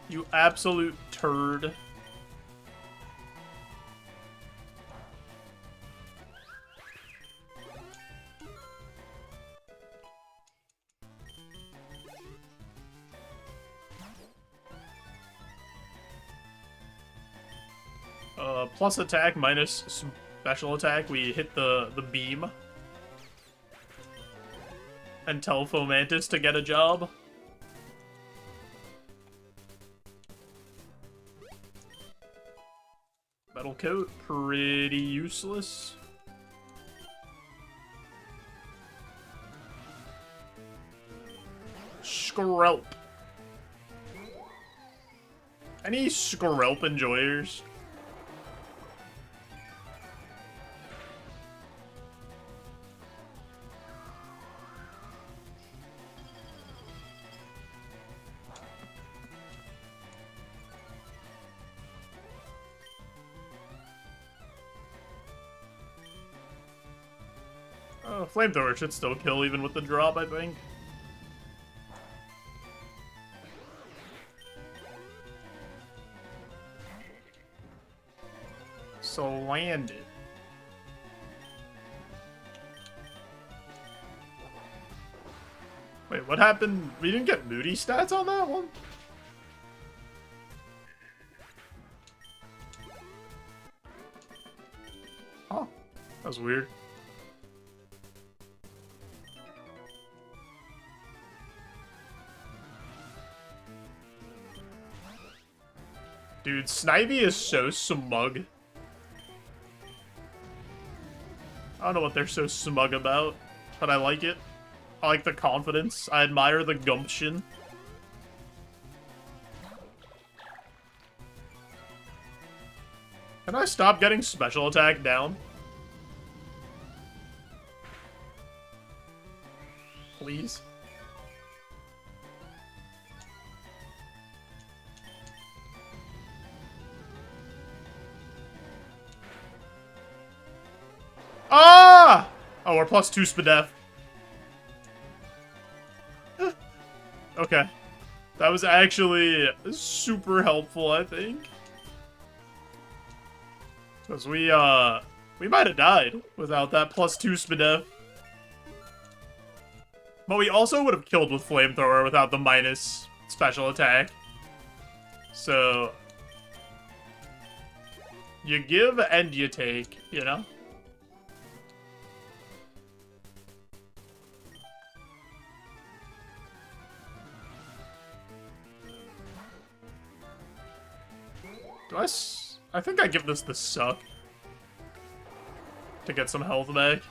You absolute turd. Plus attack, minus special attack. We hit the beam. And tell Fomantis to get a job. Metal coat, pretty useless. Skrelp. Any Skrelp enjoyers? Flamethrower should still kill even with the drop, I think. planned it. Wait, what happened? We didn't get Moody stats on that one? Oh, that was weird. Dude, Snivy is so smug. I don't know what they're so smug about, but I like it. I like the confidence. I admire the gumption. Can I stop getting special attack down? Please? Ah! Oh, we're plus 2 Spadef. Okay. That was actually super helpful, I think. Because we might have died without that plus 2 Spadef. But we also would have killed with Flamethrower without the minus special attack. So... you give and you take, you know? I think I give this the suck to get some health back.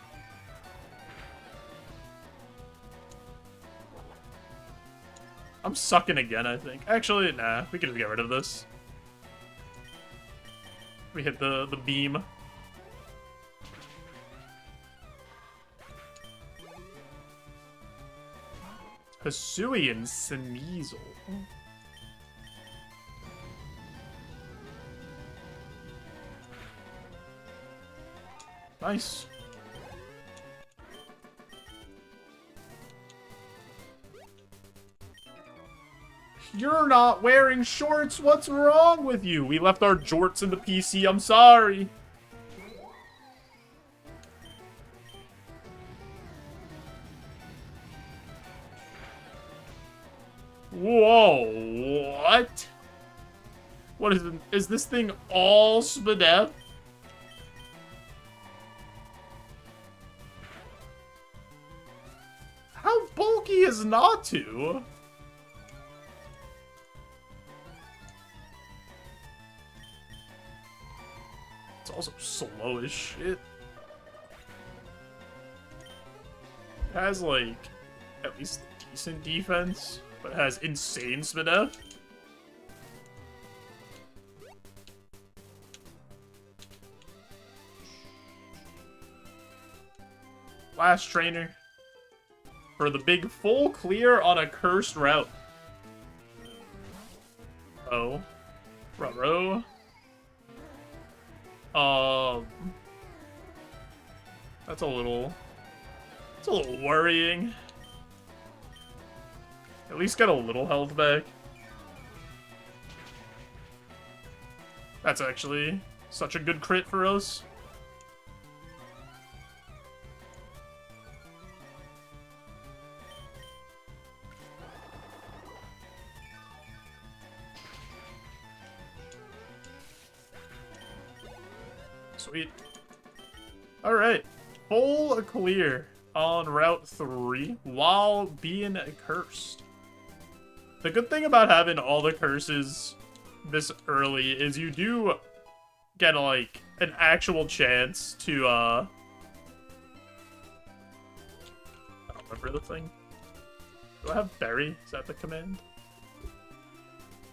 I'm sucking again, I think. Actually, nah, we can just get rid of this. We hit the beam. Hisui and Sneasel. Nice. You're not wearing shorts. What's wrong with you? We left our jorts in the PC. I'm sorry. Whoa, what? What is it? Is this thing all Spadef? How bulky is Natu? It's also slow as shit. It has, like, at least decent defense, but it has insane Spadef. Last trainer. For the big full clear on a cursed route. Oh. Ruh-roh. That's a little worrying. At least get a little health back. That's actually such a good crit for us. Sweet. Alright. Full clear on Route 3 while being cursed. The good thing about having all the curses this early is you do get, like, an actual chance to, I don't remember the thing. Do I have Berry? Is that the command?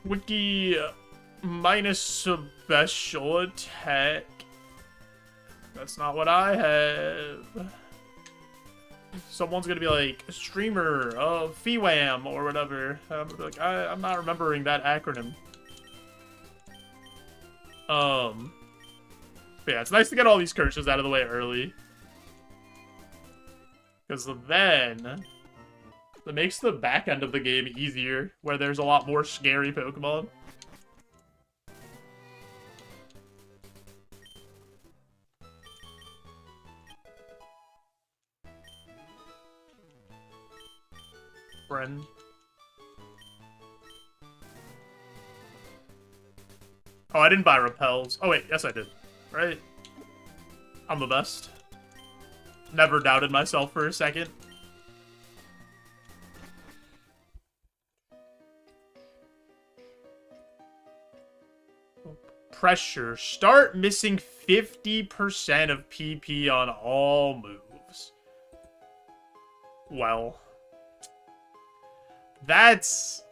Wiki minus special attack. That's not what I have. Someone's gonna be like, streamer of FEWAM or whatever. Like, I'm not remembering that acronym. But yeah, it's nice to get all these curses out of the way early. Because then, it makes the back end of the game easier, where there's a lot more scary Pokemon. friend. Oh, I didn't buy repels. Oh, wait. Yes, I did. Right? I'm the best. Never doubted myself for a second. Pressure. Start missing 50% of PP on all moves. Well, that's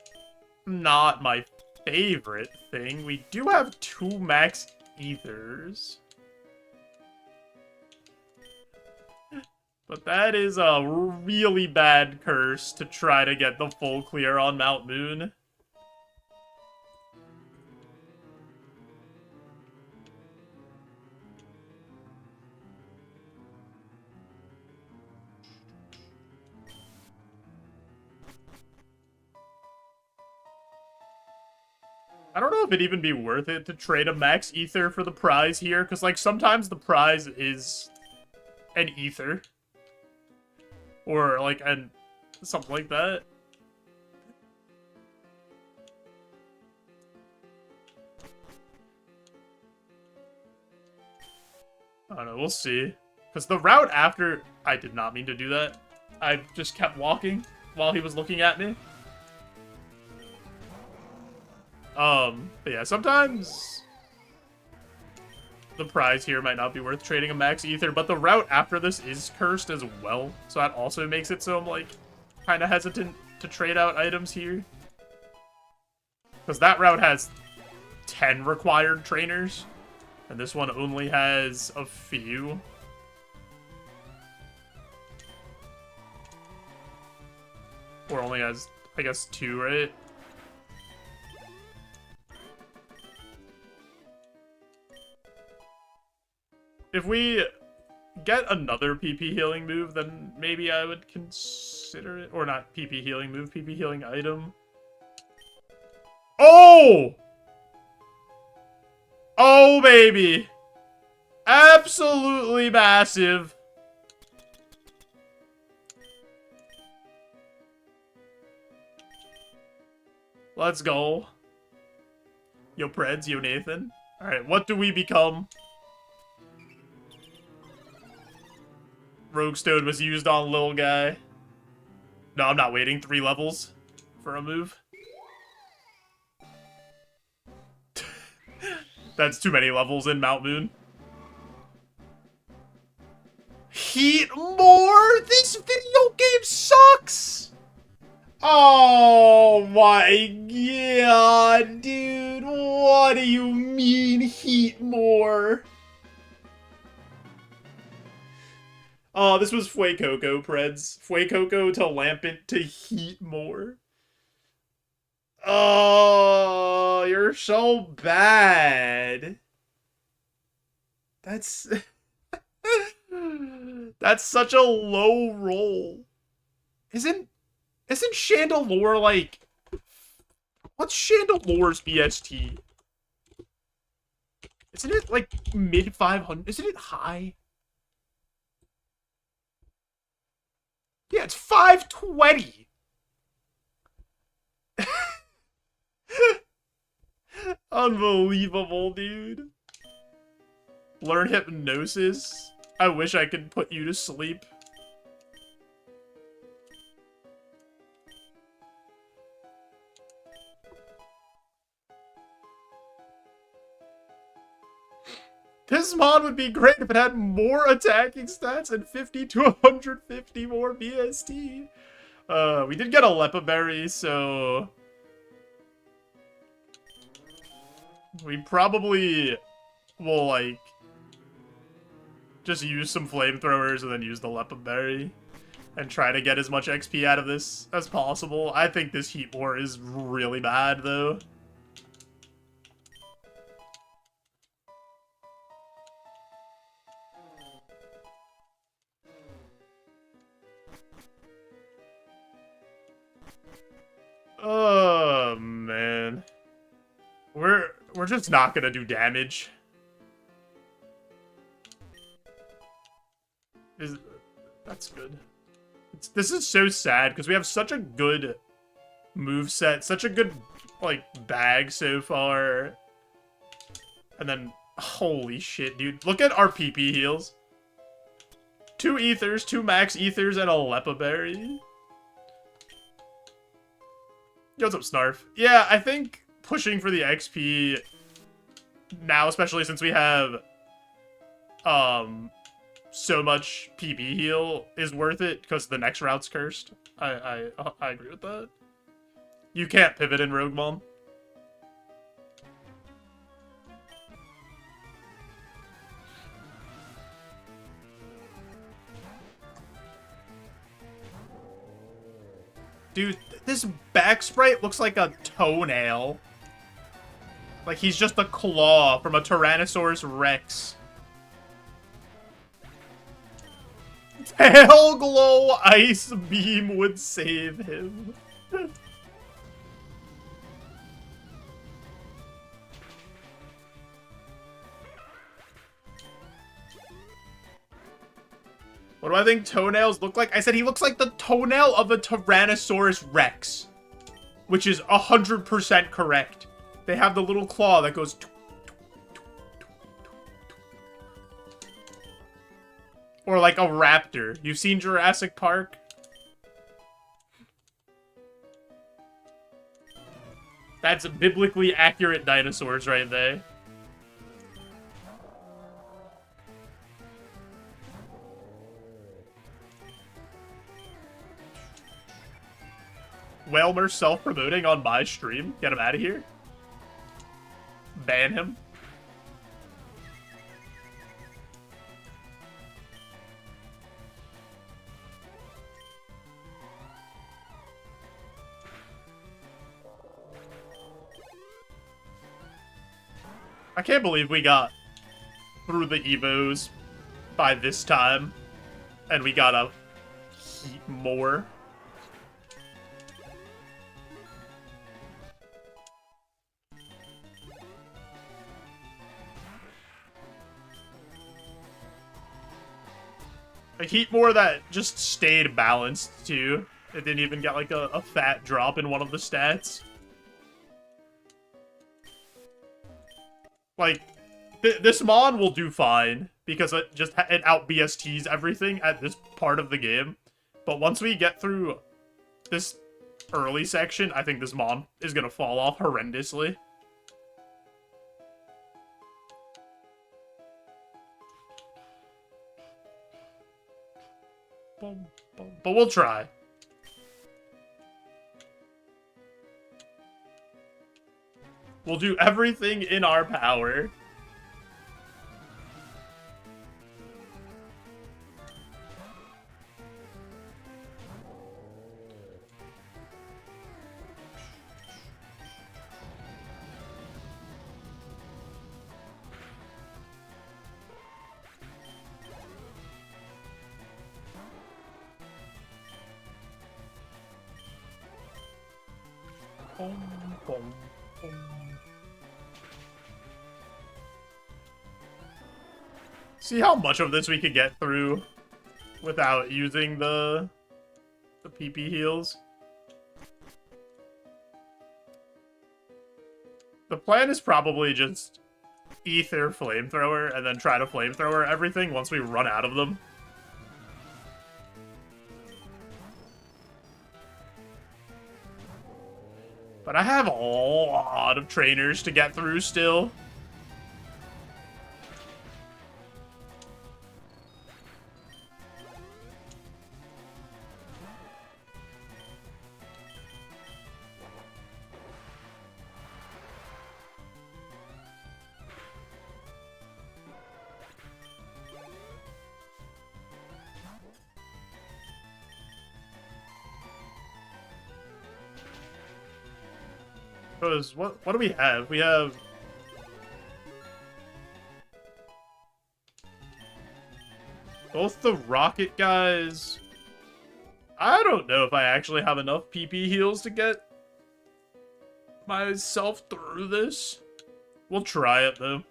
not my favorite thing. We do have 2 max ethers. But that is a really bad curse to try to get the full clear on Mount Moon. I don't know if it'd even be worth it to trade a max ether for the prize here, because, like, sometimes the prize is an ether. Or, like, something like that. I don't know, we'll see. Because the route after... I did not mean to do that. I just kept walking while he was looking at me. But yeah, sometimes the prize here might not be worth trading a max ether, but the route after this is cursed as well, so that also makes it so I'm, like, kind of hesitant to trade out items here. Because that route has 10 required trainers, and this one only has a few. Or only has, I guess, 2, right? If we get another PP healing move, then maybe I would consider it. Or not PP healing move, PP healing item. Oh! Oh, baby! Absolutely massive. Let's go. Yo, Preds, yo, Nathan. Alright, what do we become? Roguestone was used on Lil Guy. No, I'm not waiting 3 levels for a move. That's too many levels in Mount Moon. Heat more? This video game sucks! Oh my god, dude. What do you mean, heat more? Oh, this was Fuecoco, Preds. Fuecoco to Lampent to heat more. Oh, you're so bad. That's... That's such a low roll. Isn't Chandelure, like... What's Chandelure's BST? Isn't it, like, mid-500? Isn't it high? Yeah, it's 520. Unbelievable, dude. Learn hypnosis. I wish I could put you to sleep. This mod would be great if it had more attacking stats and 50 to 150 more BST. We did get a Lepa Berry, so... we probably will, like, just use some flamethrowers and then use the Lepa Berry. And try to get as much XP out of this as possible. I think this Heat War is really bad, though. Oh, man. We're just not gonna do damage. That's good. This is so sad, because we have such a good moveset, such a good, like, bag so far. And then, holy shit, dude. Look at our PP heals. 2 ethers, 2 max ethers, and a Lepa Berry. Yo, what's up, Snarf? Yeah, I think pushing for the XP now, especially since we have so much PB heal, is worth it because the next route's cursed. I agree with that. You can't pivot in Roguemon. Dude, this back sprite looks like a toenail. Like he's just a claw from a Tyrannosaurus Rex. Pale Glow Ice Beam would save him. What do I think toenails look like? I said he looks like the toenail of a Tyrannosaurus Rex. Which is 100% correct. They have the little claw that goes... Or like a raptor. You've seen Jurassic Park? That's biblically accurate dinosaurs right there. Whelmer self-promoting on my stream. Get him out of here. Ban him. I can't believe we got through the Evos by this time. And we got a heat more. A heat more that just stayed balanced, too. It didn't even get, like, a fat drop in one of the stats. Like, this Mon will do fine, because it out BSTs everything at this part of the game. But once we get through this early section, I think this Mon is gonna fall off horrendously. But we'll try. We'll do everything in our power. See how much of this we could get through without using the PP heals? The plan is probably just ether flamethrower and then try to flamethrower everything once we run out of them. But I have a lot of trainers to get through still. Because what do we have? We have both the rocket guys. I don't know if I actually have enough PP heals to get myself through this. We'll try it though.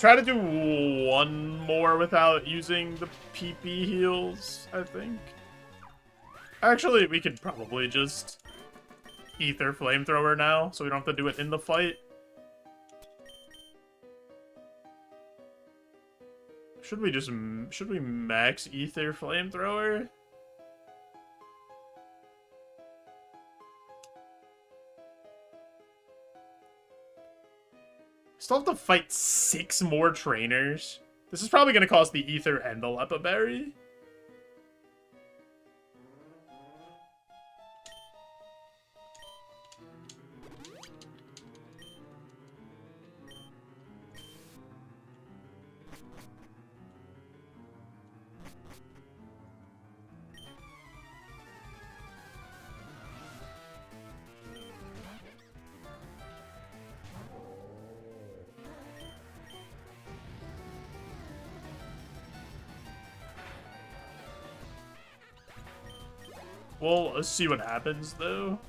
Try to do one more without using the PP heals, I think. Actually, we could probably just Ether Flamethrower now, so we don't have to do it in the fight. Should we max Ether Flamethrower? Still have to fight 6 more trainers. This is probably going to cost the Ether and the Lepa Berry. Well, let's see what happens, though.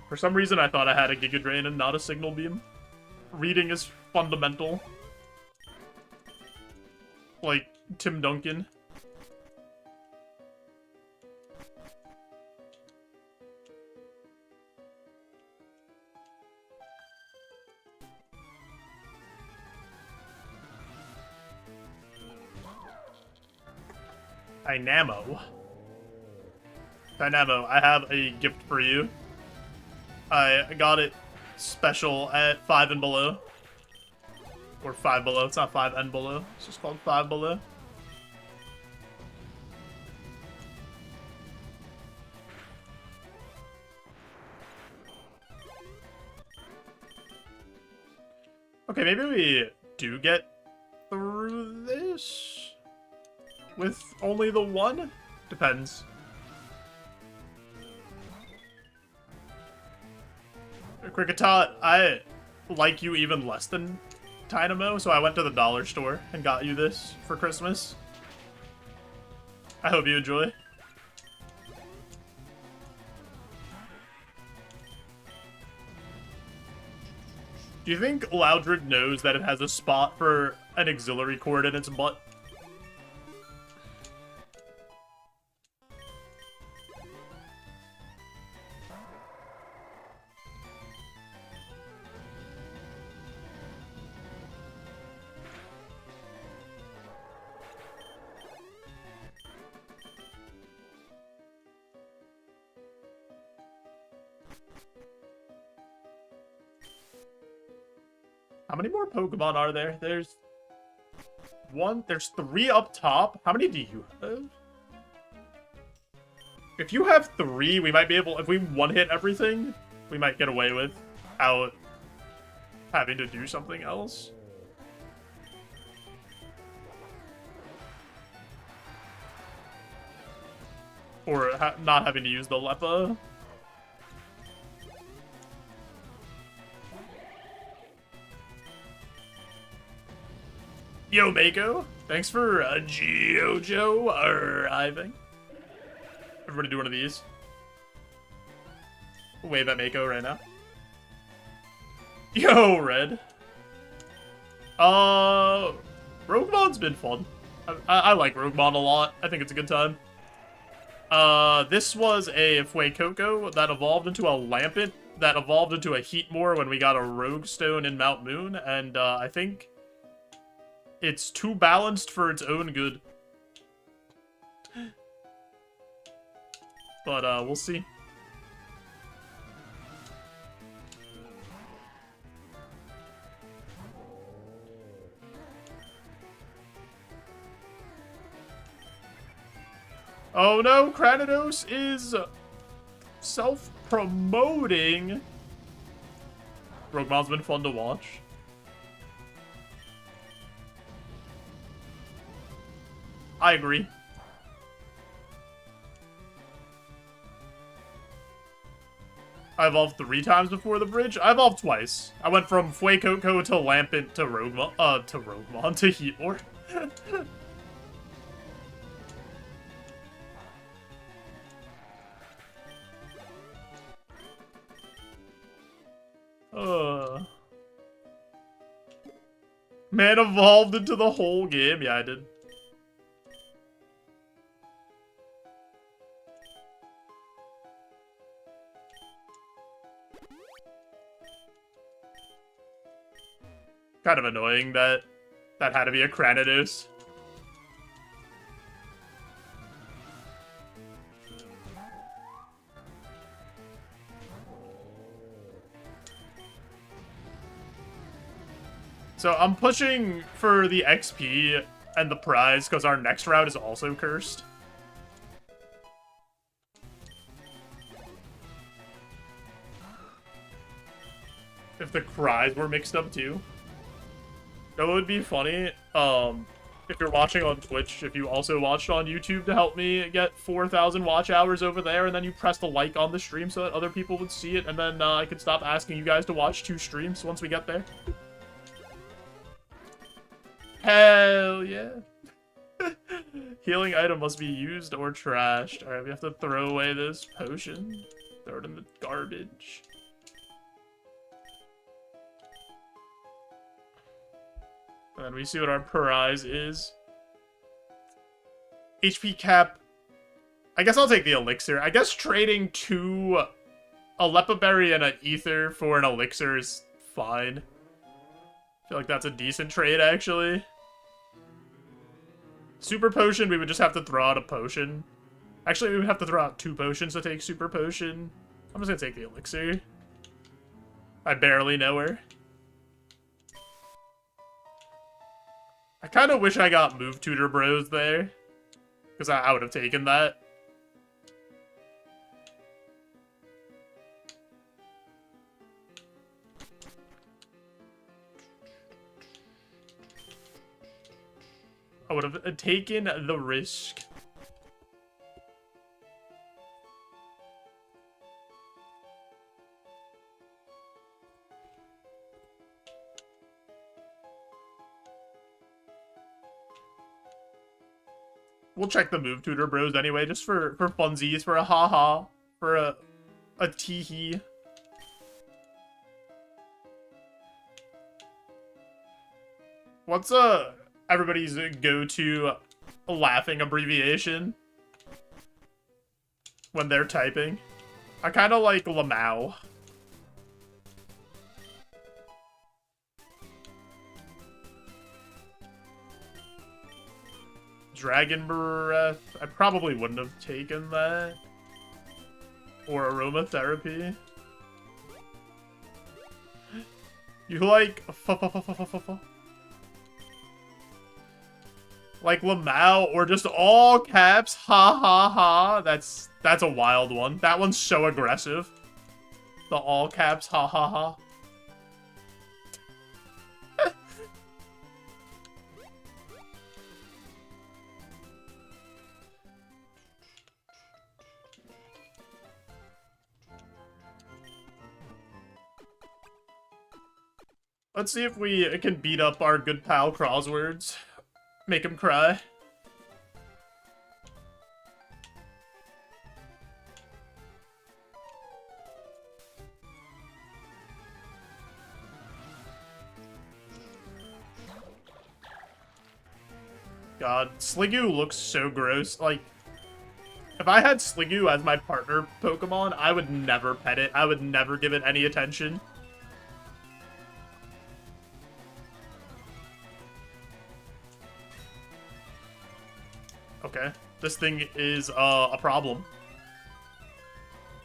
For some reason, I thought I had a Giga Drain and not a Signal Beam. Reading is fundamental. Like Tim Duncan. Dynamo. Dynamo, I have a gift for you. I got it special at 5 and below. Or 5 below. It's not 5 and below. It's just called 5 below. Okay, maybe we do get through this with only the one? Depends. Cricketot, I like you even less than Dynamo, so I went to the dollar store and got you this for Christmas. I hope you enjoy. Do you think Loudred knows that it has a spot for an auxiliary cord in its butt? How many more Pokemon are there? There's 3 up top. How many do you have? If you have 3, we might be able, if we one-hit everything, we might get away without having to do something else. Or not having to use the Lepa. Yo, Mako. Thanks for JoeJoe arriving. Everybody do one of these. Wave at Mako right now. Yo, Red. Roguemon's been fun. I like Roguemon a lot. I think it's a good time. This was a Fuecoco that evolved into a Lampent that evolved into a Heatmore when we got a Rogue Stone in Mount Moon, and I think it's too balanced for its own good. But, we'll see. Oh no, Cranidos is self-promoting. Roguemon's been fun to watch. I agree. I evolved 3 times before the bridge. I evolved twice. I went from Fuecoco to Lampent to Roguemon, to Heatmore. Man evolved into the whole game. Yeah, I did. Kind of annoying that that had to be a Cranidos. So I'm pushing for the XP and the prize because our next round is also cursed. If the cries were mixed up too. That would be funny. If you're watching on Twitch, if you also watched on YouTube to help me get 4,000 watch hours over there, and then you press the like on the stream so that other people would see it, and then I could stop asking you guys to watch 2 streams once we get there. Hell yeah. Healing item must be used or trashed. Alright, we have to throw away this potion. Throw it in the garbage. And then we see what our prize is. HP cap. I guess I'll take the elixir. I guess trading 2 a Lepa Berry and an ether for an elixir is fine. I feel like that's a decent trade, actually. Super potion, we would just have to throw out a potion. Actually, we would have to throw out 2 potions to take super potion. I'm just gonna take the elixir. I barely know her. I kind of wish I got Move Tutor Bros there. Because I would have taken that. I would have taken the risk. We'll check the Move Tutor Bros anyway, just for funsies, for a haha, for a tee-hee. What's everybody's go-to laughing abbreviation when they're typing? I kind of like Lamau. Dragon Breath. I probably wouldn't have taken that. Or Aromatherapy. You like like Lamau, or just all caps, ha ha ha. That's a wild one. That one's so aggressive. The all caps, ha ha ha. Let's see if we can beat up our good pal Crosswords. Make him cry. God, Sliggoo looks so gross. Like, if I had Sliggoo as my partner Pokemon, I would never pet it. I would never give it any attention. Okay, this thing is a problem.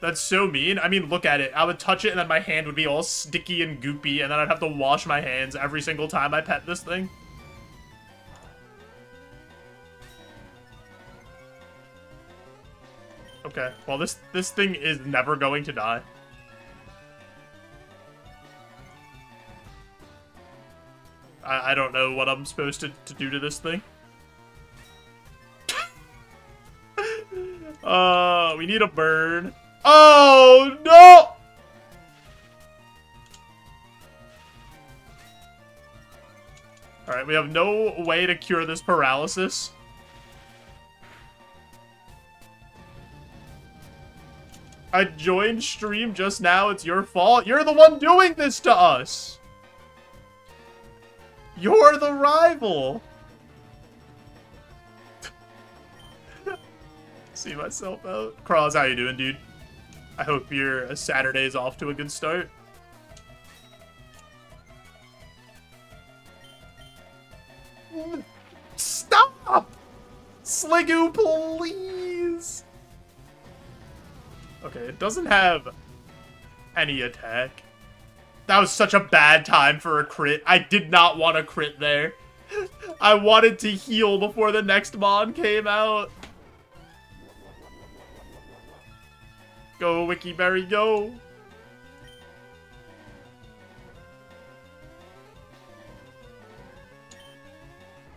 That's so mean. I mean, look at it. I would touch it and then my hand would be all sticky and goopy, and then I'd have to wash my hands every single time I pet this thing. Okay, well this thing is never going to die. I don't know what I'm supposed to do to this thing. We need a burn. Oh, no! Alright, we have no way to cure this paralysis. I joined stream just now. It's your fault. You're the one doing this to us. You're the rival. See myself out. Crawls, how you doing, dude? I hope your Saturday's off to a good start. Stop! Sliggoo, please! Okay, it doesn't have any attack. That was such a bad time for a crit. I did not want a crit there. I wanted to heal before the next Mon came out. Go, Wikiberry, go!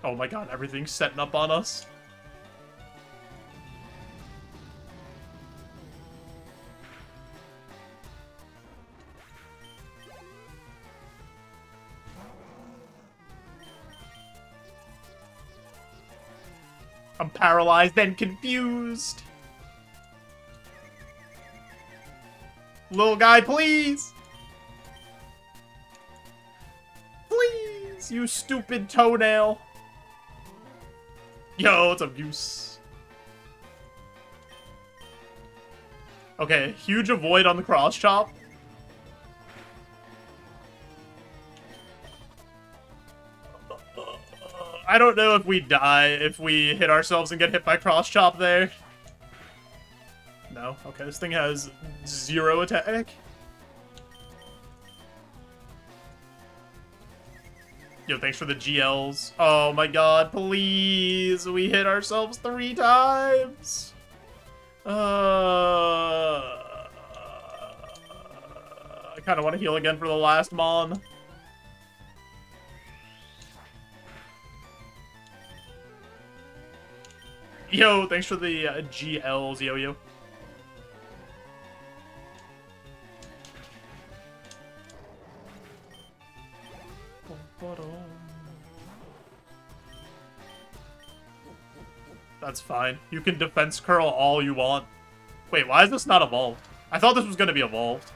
Oh my god, everything's setting up on us. I'm paralyzed and confused. Little guy, please! Please, you stupid toenail. Yo, it's abuse. Okay, huge avoid on the cross chop. I don't know if we die if we hit ourselves and get hit by cross chop there. No? Okay, this thing has 0 attack. Yo, thanks for the GLs. Oh my god, please! We hit ourselves 3 times! I kind of want to heal again for the last Mon. Yo, thanks for the GLs, yo-yo. That's fine. You can defense curl all you want. Wait, why is this not evolved? I thought this was going to be evolved.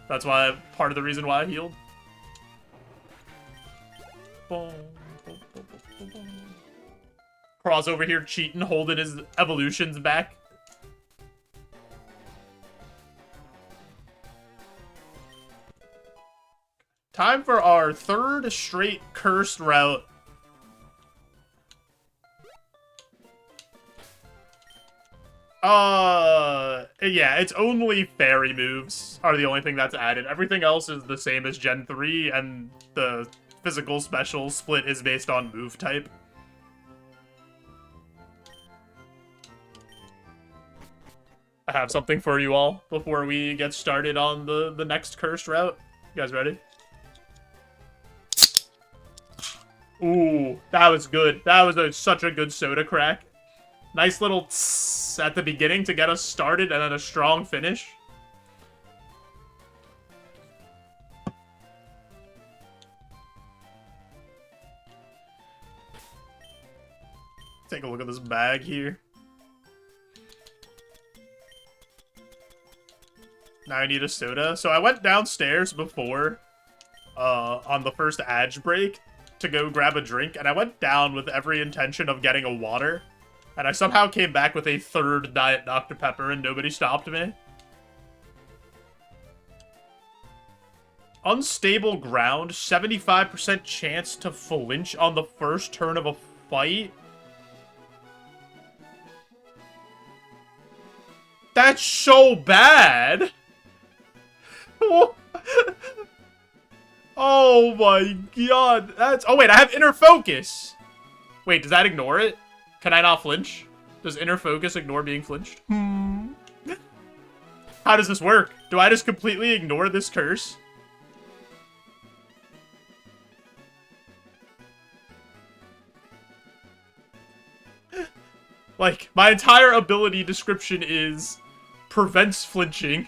That's why part of the reason why I healed. Craw's over here cheating, holding his evolutions back. Time for our 3rd straight cursed route. Yeah, it's only fairy moves are the only thing that's added. Everything else is the same as Gen 3, and the physical special split is based on move type. I have something for you all before we get started on the next cursed route. You guys ready? Ooh, that was good. That was such a good soda crack. Nice little tss at the beginning to get us started, and then a strong finish. Take a look at this bag here. Now I need a soda. So I went downstairs before, on the first adge break, to go grab a drink, and I went down with every intention of getting a water. And I somehow came back with a 3rd Diet Dr. Pepper, and nobody stopped me. Unstable ground, 75% chance to flinch on the first turn of a fight. That's so bad! Oh my god, that's... Oh wait, I have inner focus! Wait, does that ignore it? Can I not flinch? Does inner focus ignore being flinched? How does this work? Do I just completely ignore this curse? Like, my entire ability description is prevents flinching.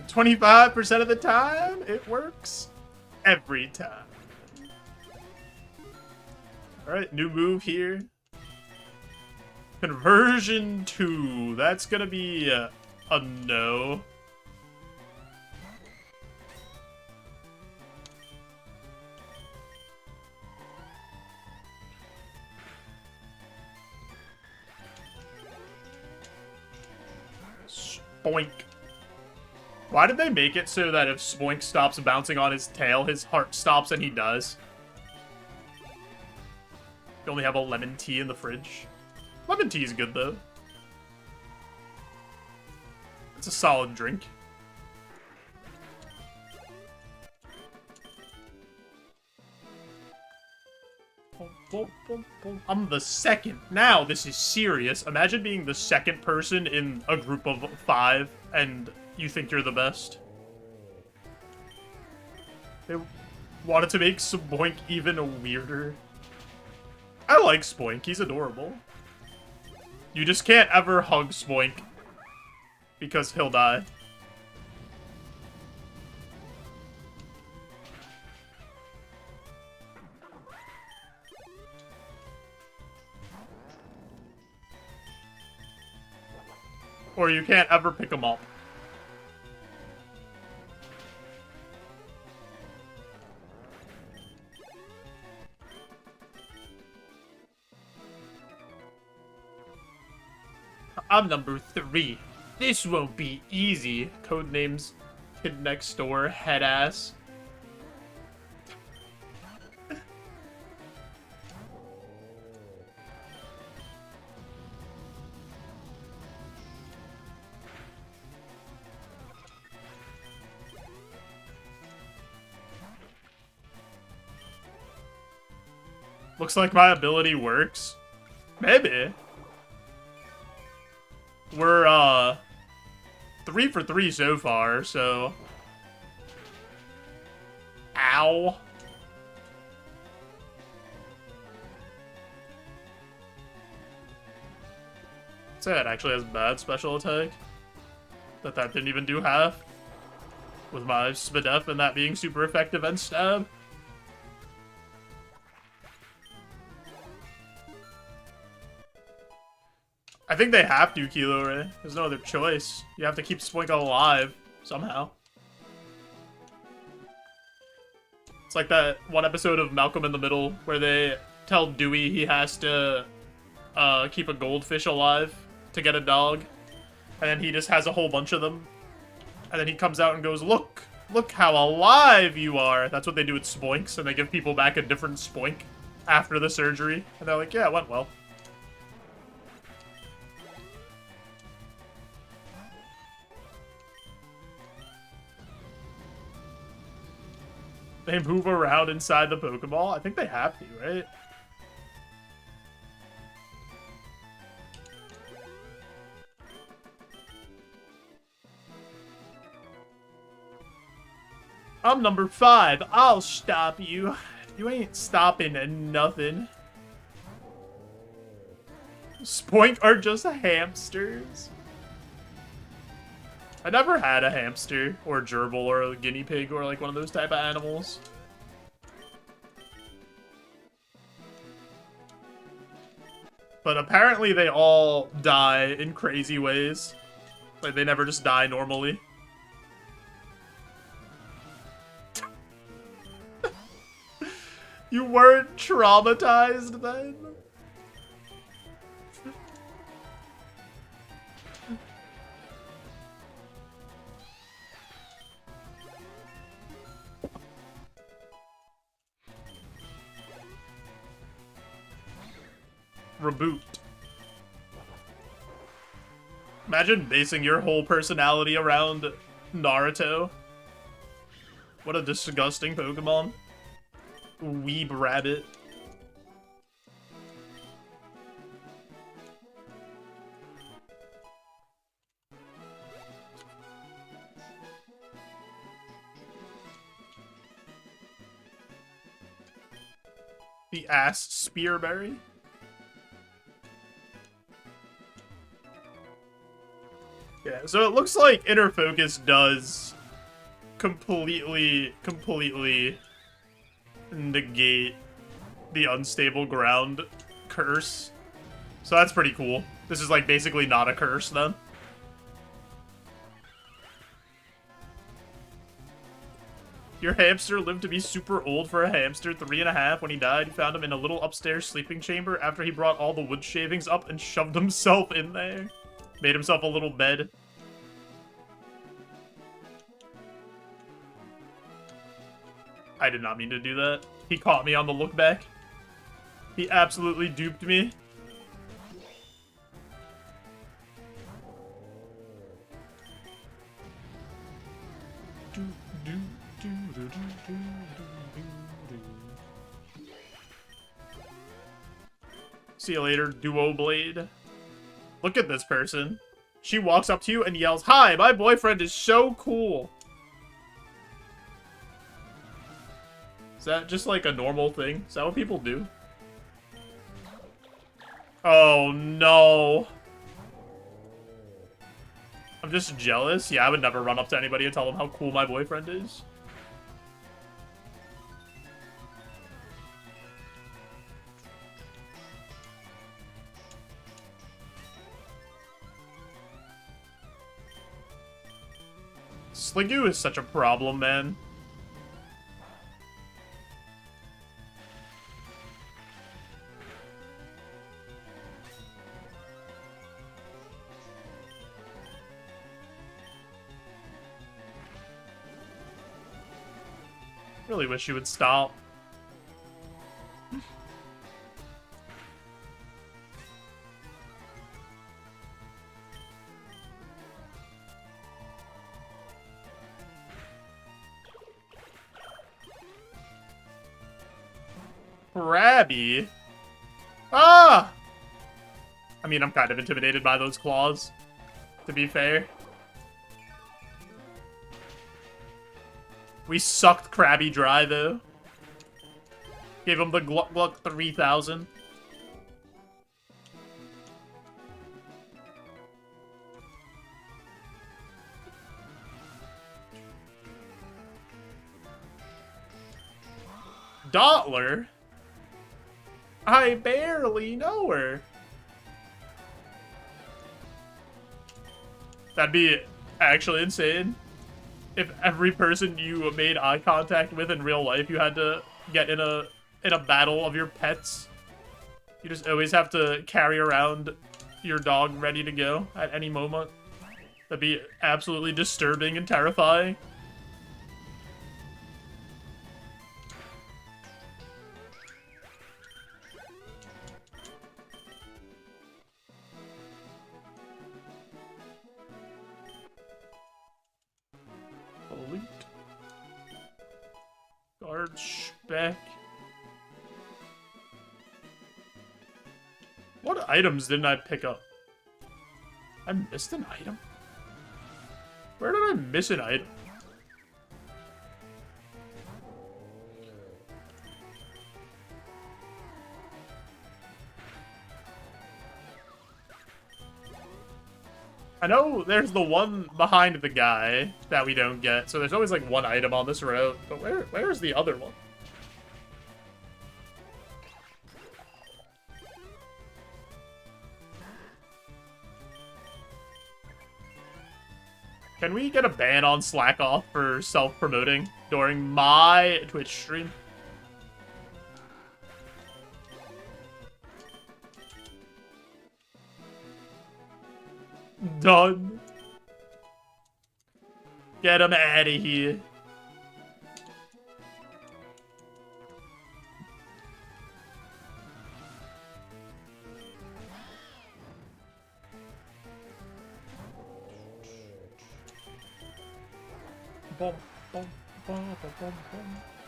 25% of the time, it works every time. Alright, new move here. Conversion 2. That's gonna be a no. Spoink. Why did they make it so that if Spoink stops bouncing on his tail, his heart stops and he does? You only have a lemon tea in the fridge. Lemon tea is good, though. It's a solid drink. I'm the second. Now, this is serious. Imagine being the second person in a group of 5 and you think you're the best. They wanted to make Spoink even weirder. I like Spoink. He's adorable. You just can't ever hug Spoink because he'll die. Or you can't ever pick him up. I'm number 3. This won't be easy. Codenames Kid Next Door, Headass. Looks like my ability works. Maybe. We're, 3 for 3 so far, so... Ow. So it actually has bad special attack. That didn't even do half. With my Spadef and that being super effective and stab. I think they have to, Kilo Ray. There's no other choice. You have to keep Spoink alive, somehow. It's like that one episode of Malcolm in the Middle where they tell Dewey he has to keep a goldfish alive to get a dog. And then he just has a whole bunch of them. And then he comes out and goes, look how alive you are. That's what they do with Spoinks, and they give people back a different Spoink after the surgery. And they're like, yeah, it went well. They move around inside the Pokeball? I think they have to, right? I'm number 5. I'll stop you. You ain't stopping nothing. Spoink are just hamsters. I never had a hamster, or a gerbil, or a guinea pig, or like one of those type of animals. But apparently they all die in crazy ways. Like, they never just die normally. You weren't traumatized then? Reboot. Imagine basing your whole personality around Naruto. What a disgusting Pokemon. Weeb Rabbit. The Ass Spearberry. Yeah, so it looks like Inner Focus does completely negate the unstable ground curse. So that's pretty cool. This is like basically not a curse then. Your hamster lived to be super old for a hamster, 3.5. When he died, you found him in a little upstairs sleeping chamber after he brought all the wood shavings up and shoved himself in there. Made himself a little bed. I did not mean to do that. He caught me on the look back. He absolutely duped me. See you later, Duo Blade. Look at this person. She walks up to you and yells, "Hi, my boyfriend is so cool." Is that just like a normal thing? Is that what people do? Oh no. I'm just jealous. Yeah, I would never run up to anybody and tell them how cool my boyfriend is. Sligoo is such a problem, man. Really wish you would stop. Krabby? Ah! I mean, I'm kind of intimidated by those claws, to be fair. We sucked Krabby dry, though. Gave him the Gluck Gluck 3000. Dottler? I barely know her. That'd be actually insane. If every person you made eye contact with in real life, you had to get in a battle of your pets. You just always have to carry around your dog ready to go at any moment. That'd be absolutely disturbing and terrifying. Elite. Guard spec. What items didn't I pick up? I missed an item? Where did I miss an item? I know there's the one behind the guy that we don't get, so there's always like one item on this route, but where's the other one? Can we get a ban on Slack Off for self-promoting during my Twitch stream? Done. Get him out of here. Bum, bum, bum, bum,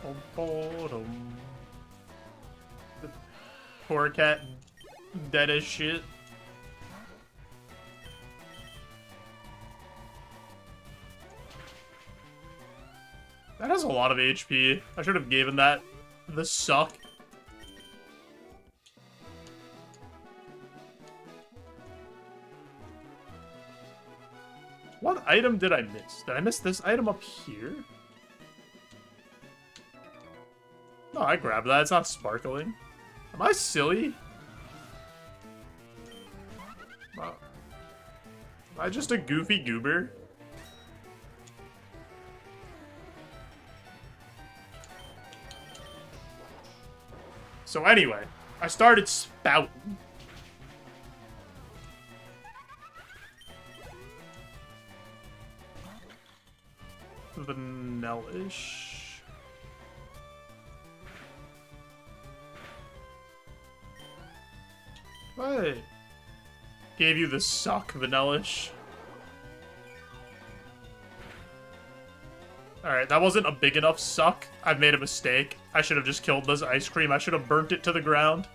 bum, bum, bum. The poor cat dead as shit. That has a lot of HP. I should have given that the suck. What item did I miss? Did I miss this item up here? No, I grabbed that. It's not sparkling. Am I silly? Wow. Am I just a goofy goober? So anyway, I started spouting. Vanilla-ish. What? Gave you the suck, Vanilla-ish. Alright, that wasn't a big enough suck. I've made a mistake. I should have just killed this ice cream. I should have burnt it to the ground.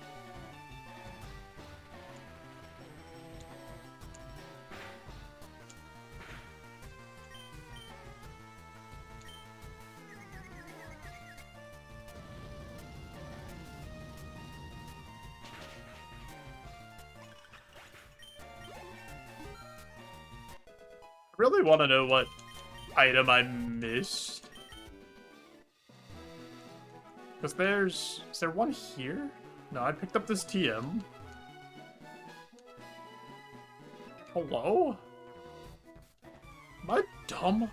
I really want to know what item I missed. Because there's... Is there one here? No, I picked up this TM. Hello? Am I dumb?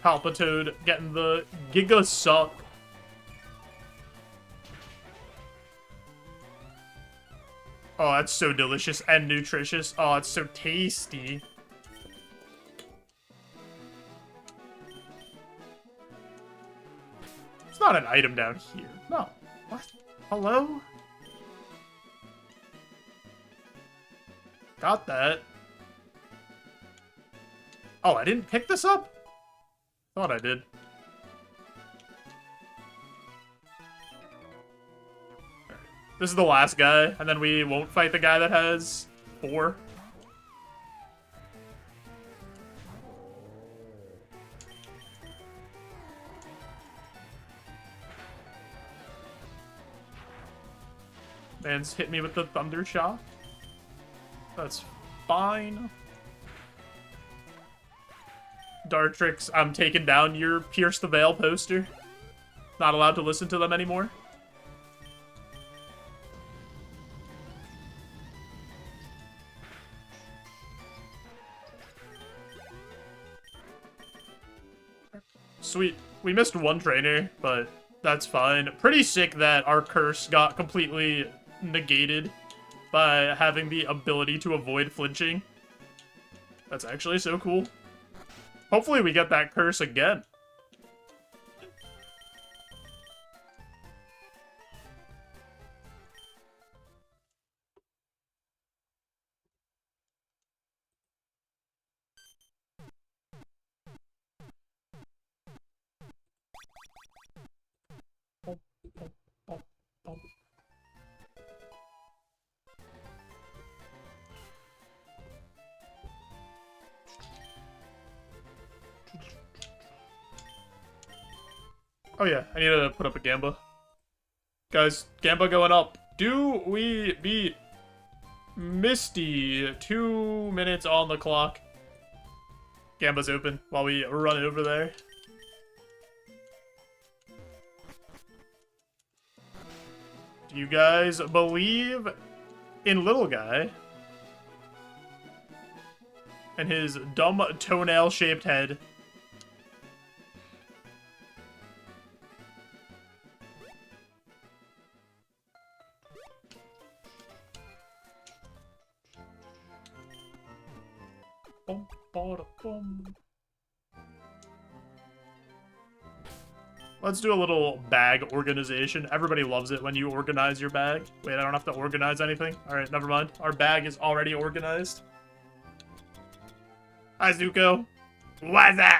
Palpitoad getting the Giga Suck. Oh, that's so delicious and nutritious. Oh, it's so tasty. It's not an item down here. No. What? Hello? Got that. Oh, I didn't pick this up? Thought I did. This is the last guy, and then we won't fight the guy that has 4. Man's hit me with the Thunder Shock. That's fine. Dartrix, I'm taking down your Pierce the Veil poster. Not allowed to listen to them anymore. Sweet. We missed one trainer, but that's fine. Pretty sick that our curse got completely negated by having the ability to avoid flinching. That's actually so cool. Hopefully we get that curse again. Oh yeah, I need to put up a Gamba. Guys, Gamba going up. Do we beat Misty? 2 minutes on the clock. Gamba's open while we run it over there. Do you guys believe in Little Guy and his dumb toenail-shaped head? Let's do a little bag organization. Everybody loves it when you organize your bag. Wait, I don't have to organize anything? Alright, never mind. Our bag is already organized. Hi, Zuko. What's up?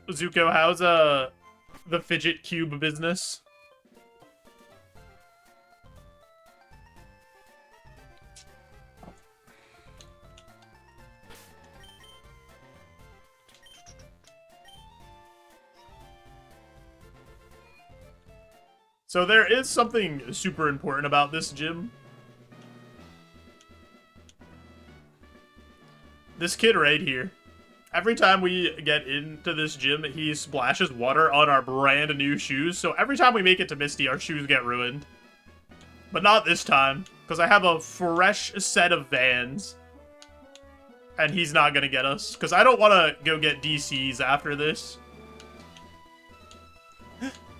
Zuko, how's the fidget cube business? So there is something super important about this gym. This kid right here. Every time we get into this gym, he splashes water on our brand new shoes. So every time we make it to Misty, our shoes get ruined. But not this time, because I have a fresh set of Vans. And he's not gonna get us, because I don't want to go get DCs after this.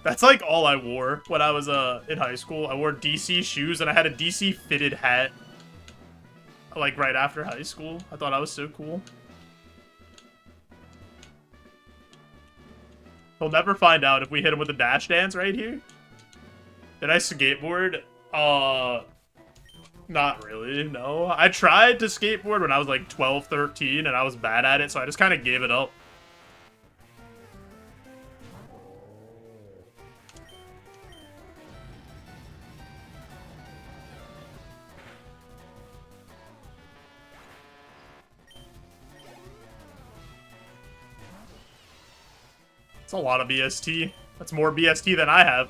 That's like all I wore when I was in high school. I wore DC shoes, and I had a DC fitted hat. Like right after high school. I thought I was so cool. He'll never find out if we hit him with a dash dance right here. Did I skateboard? Not really, no. I tried to skateboard when I was like 12, 13, and I was bad at it, so I just kind of gave it up. It's a lot of BST. That's more BST than I have.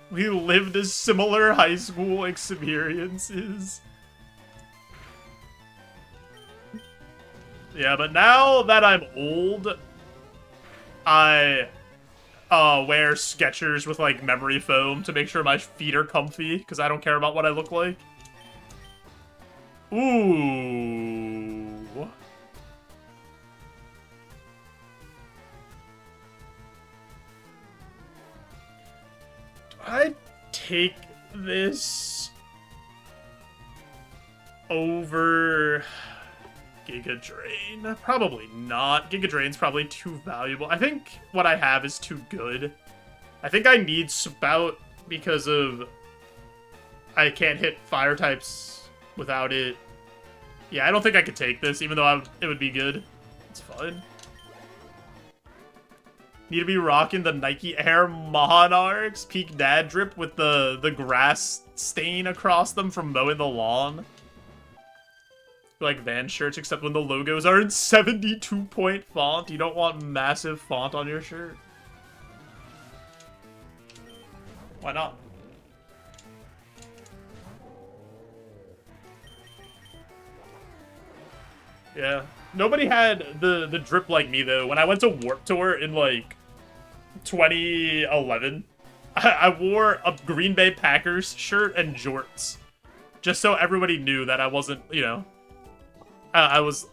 We lived a similar high school experiences. Yeah, but now that I'm old, I wear Skechers with like memory foam to make sure my feet are comfy, because I don't care about what I look like. Ooh. I'd take this over Giga Drain. Probably not. Giga Drain's probably too valuable. I think what I have is too good. I think I need Spout because of I can't hit fire types without it. Yeah, I don't think I could take this, even though it would be good. It's fine. Need to be rocking the Nike Air Monarchs Peak Dad Drip with the grass stain across them from mowing the lawn. Like Vans shirts, except when the logos are in 72-point font. You don't want massive font on your shirt. Why not? Yeah. Nobody had the drip like me, though. When I went to Warped Tour in, like, 2011, I wore a Green Bay Packers shirt and jorts. Just so everybody knew that I wasn't, you know... I was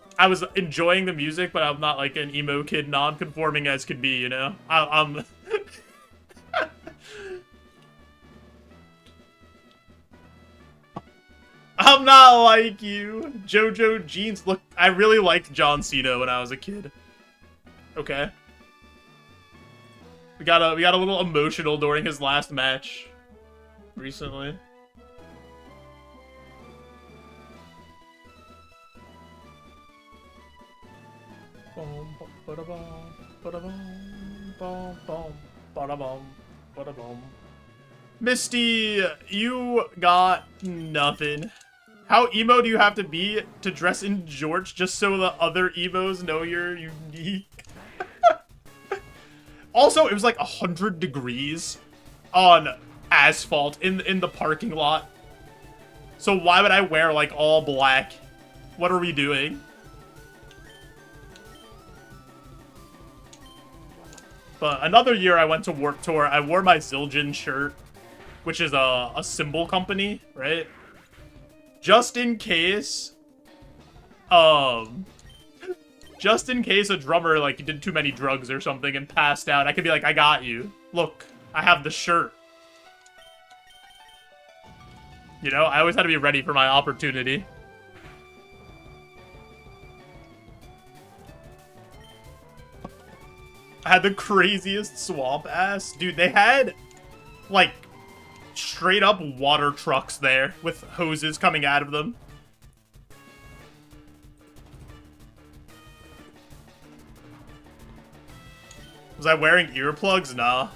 enjoying the music, but I'm not, like, an emo kid, non-conforming as could be, you know? I'm... I'm not like you. JoeJoeBeans. Look, I really liked John Cena when I was a kid. Okay. We got a little emotional during his last match recently. Misty, you got nothing. How emo do you have to be to dress in jorts just so the other emos know you're unique? Also, it was like 100 degrees on asphalt in the parking lot. So why would I wear like all black? What are we doing? But another year I went to Warped Tour, I wore my Zildjian shirt, which is a symbol company, right? Just in case, just in case a drummer, like, did too many drugs or something and passed out, I could be like, I got you. Look, I have the shirt. You know, I always had to be ready for my opportunity. I had the craziest swamp ass. Dude, they had, like, straight up water trucks there with hoses coming out of them. Was I wearing earplugs? Nah.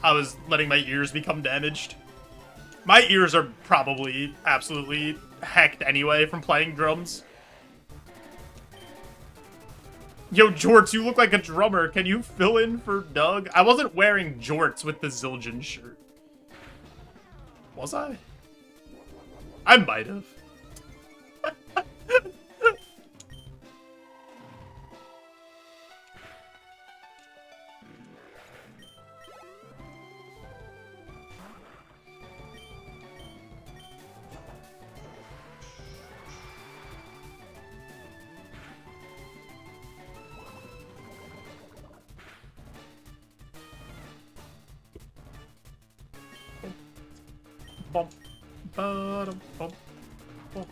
I was letting my ears become damaged. My ears are probably absolutely hecked anyway from playing drums. Yo, Jorts, you look like a drummer. Can you fill in for Doug? I wasn't wearing jorts with the Zildjian shirt. Was I? I might have. Bump, bum, bump, bump.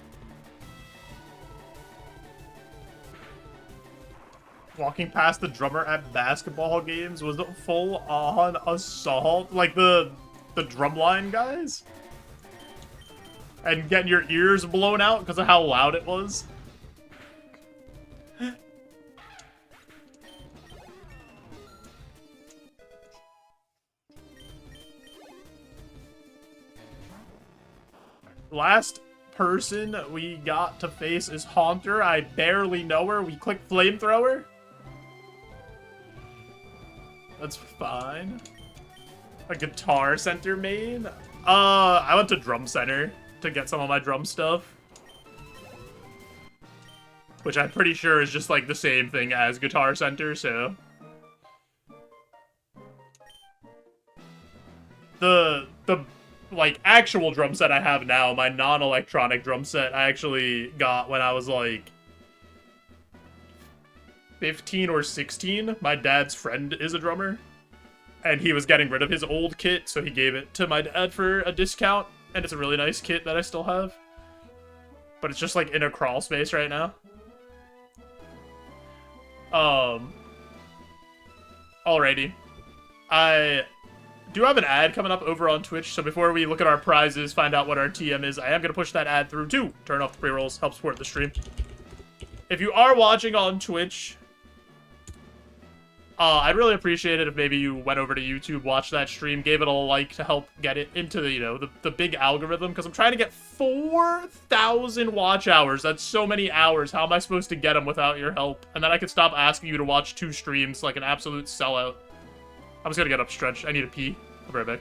Walking past the drummer at basketball games was a full-on assault, like the drumline guys, and getting your ears blown out because of how loud it was. Last person we got to face is Haunter. I barely know her. We click Flamethrower. That's fine. A Guitar Center main? I went to Drum Center to get some of my drum stuff. Which I'm pretty sure is just like the same thing as Guitar Center, so... The like, actual drum set I have now, my non-electronic drum set, I actually got when I was, like, 15 or 16. My dad's friend is a drummer, and he was getting rid of his old kit, so he gave it to my dad for a discount, and it's a really nice kit that I still have. But it's just, like, in a crawl space right now. Alrighty. I do have an ad coming up over on Twitch, so before we look at our prizes, find out what our TM is, I am going to push that ad through too. Turn off the pre-rolls, help support the stream. If you are watching on Twitch, I'd really appreciate it if maybe you went over to YouTube, watched that stream, gave it a like to help get it into the, you know, the big algorithm, because I'm trying to get 4,000 watch hours. That's so many hours. How am I supposed to get them without your help? And then I could stop asking you to watch 2 streams like an absolute sellout. I'm just gonna get upstretched. I need to pee. I'll be right back.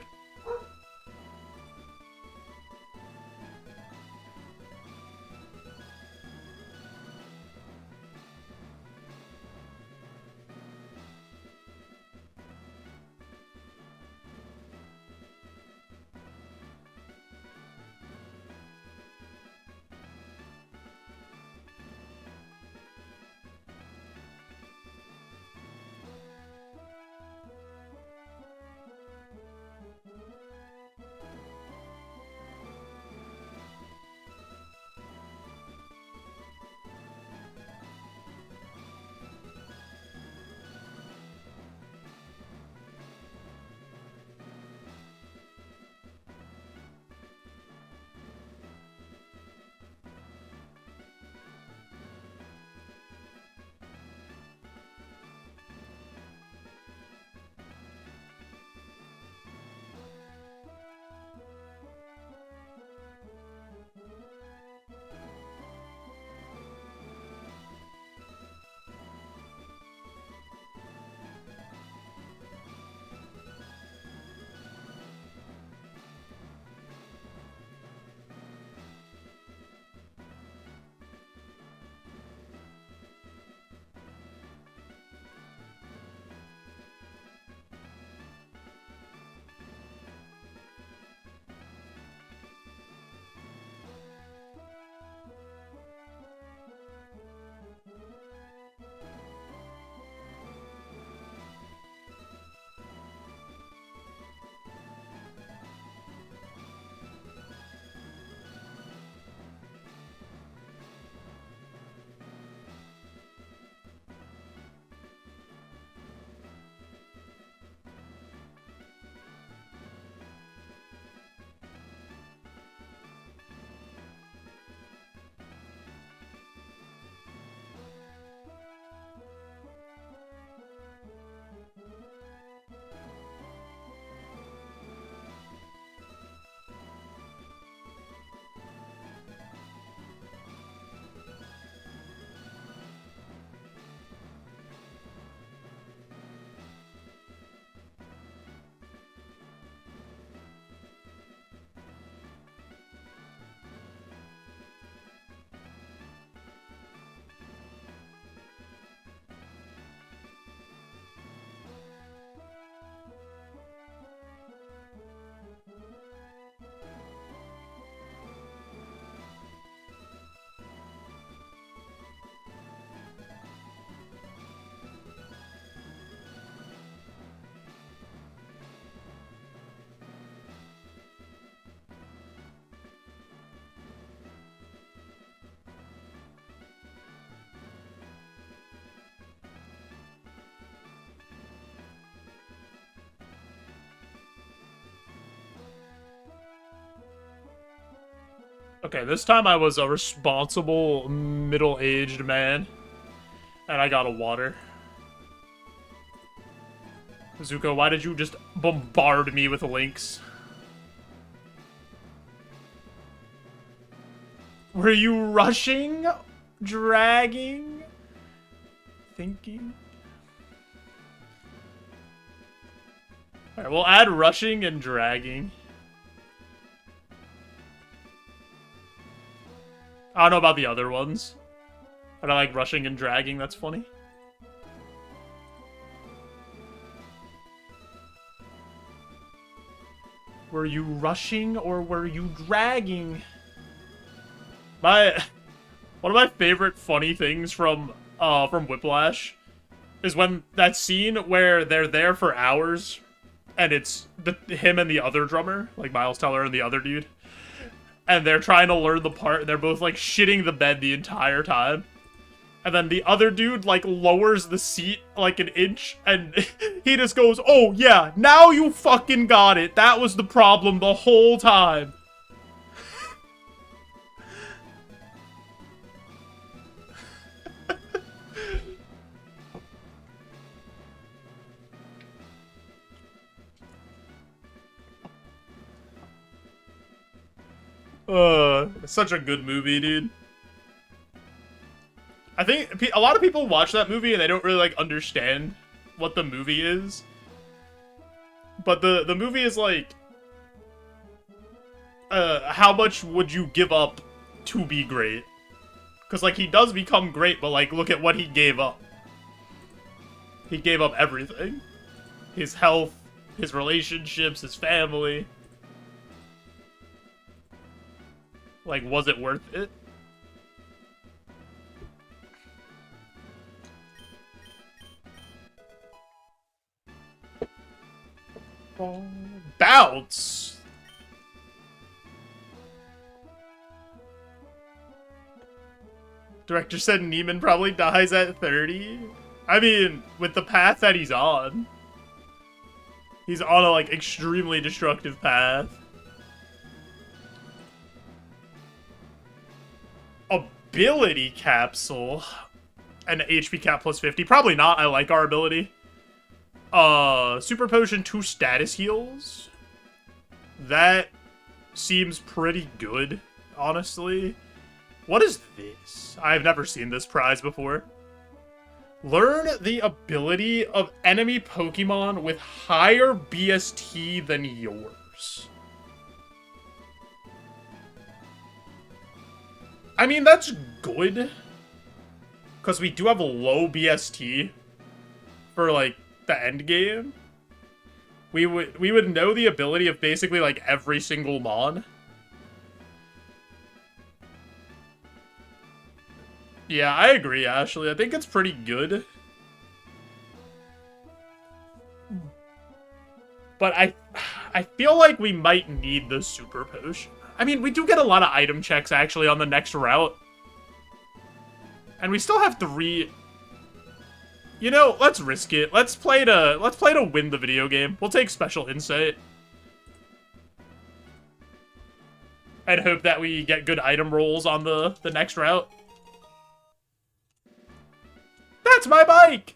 Okay, this time I was a responsible, middle-aged man. And I got a water. Zuko, why did you just bombard me with links? Were you rushing? Dragging? Thinking? Alright, we'll add rushing and dragging. I don't know about the other ones. But I like rushing and dragging, that's funny. Were you rushing or were you dragging? One of my favorite funny things from Whiplash is when that scene where they're there for hours and it's him and the other drummer, like Miles Teller and the other dude, and they're trying to learn the part, and they're both like shitting the bed the entire time. And then the other dude, like, lowers the seat, like, an inch, and he just goes, "Oh, yeah, now you fucking got it. That was the problem the whole time." It's such a good movie, dude. I think a lot of people watch that movie and they don't really, like, understand what the movie is. But the movie is, like, how much would you give up to be great? Because, like, he does become great, but, like, look at what he gave up. He gave up everything. His health, his relationships, his family. Like, was it worth it? Bounce! Director said Neiman probably dies at 30. I mean, with the path that he's on. He's on a, like, extremely destructive path. Ability capsule. An HP cap plus 50. Probably not. I like our ability. Super potion 2 status heals. That seems pretty good, honestly. What is this? I've never seen this prize before. Learn the ability of enemy Pokemon with higher BST than yours. I mean, that's good. Because we do have a low BST for, like, the end game. We would know the ability of basically, like, every single Mon. Yeah, I agree, Ashley. I think it's pretty good. But I feel like we might need the Super Potion. I mean, we do get a lot of item checks, actually, on the next route. And we still have 3... You know, let's risk it. Let's play to win the video game. We'll take Special Insight. And hope that we get good item rolls on the next route. That's my bike!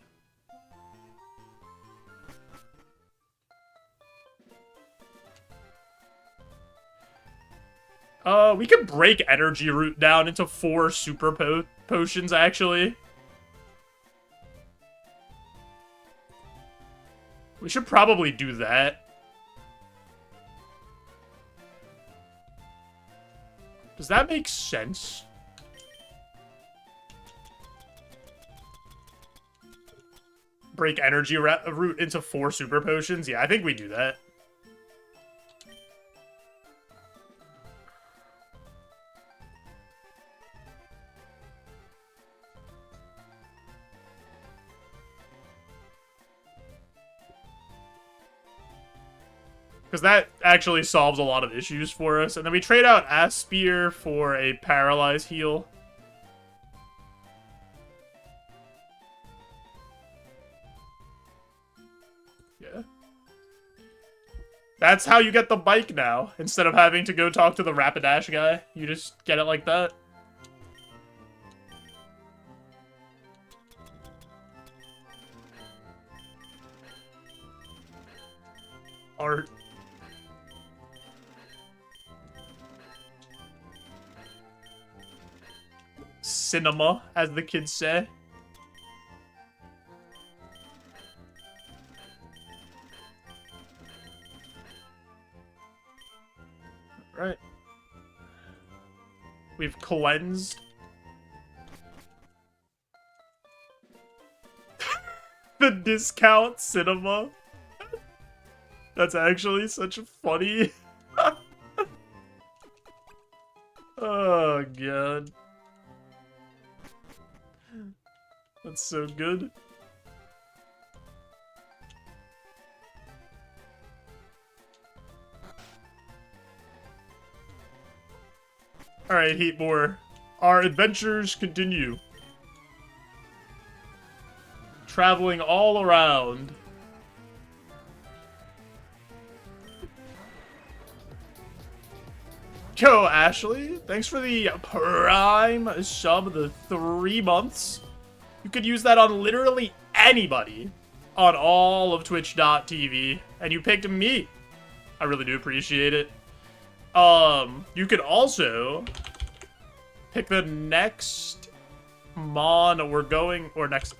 We could break Energy Root down into 4 Super Potions, actually. We should probably do that. Does that make sense? Break Energy Root into 4 Super Potions? Yeah, I think we do that. Because that actually solves a lot of issues for us. And then we trade out Aspire for a Paralyze heal. Yeah. That's how you get the bike now. Instead of having to go talk to the Rapidash guy, you just get it like that. Art. Cinema, as the kids say. Right. We've cleansed. The discount cinema. That's actually such a funny... Oh, God. That's so good. Alright, Heatmore. Our adventures continue. Traveling all around. Yo, Ashley, thanks for the Prime sub, the 3 months. You could use that on literally anybody on all of Twitch.tv, and you picked me. I really do appreciate it. You could also pick the next mon we're going, or next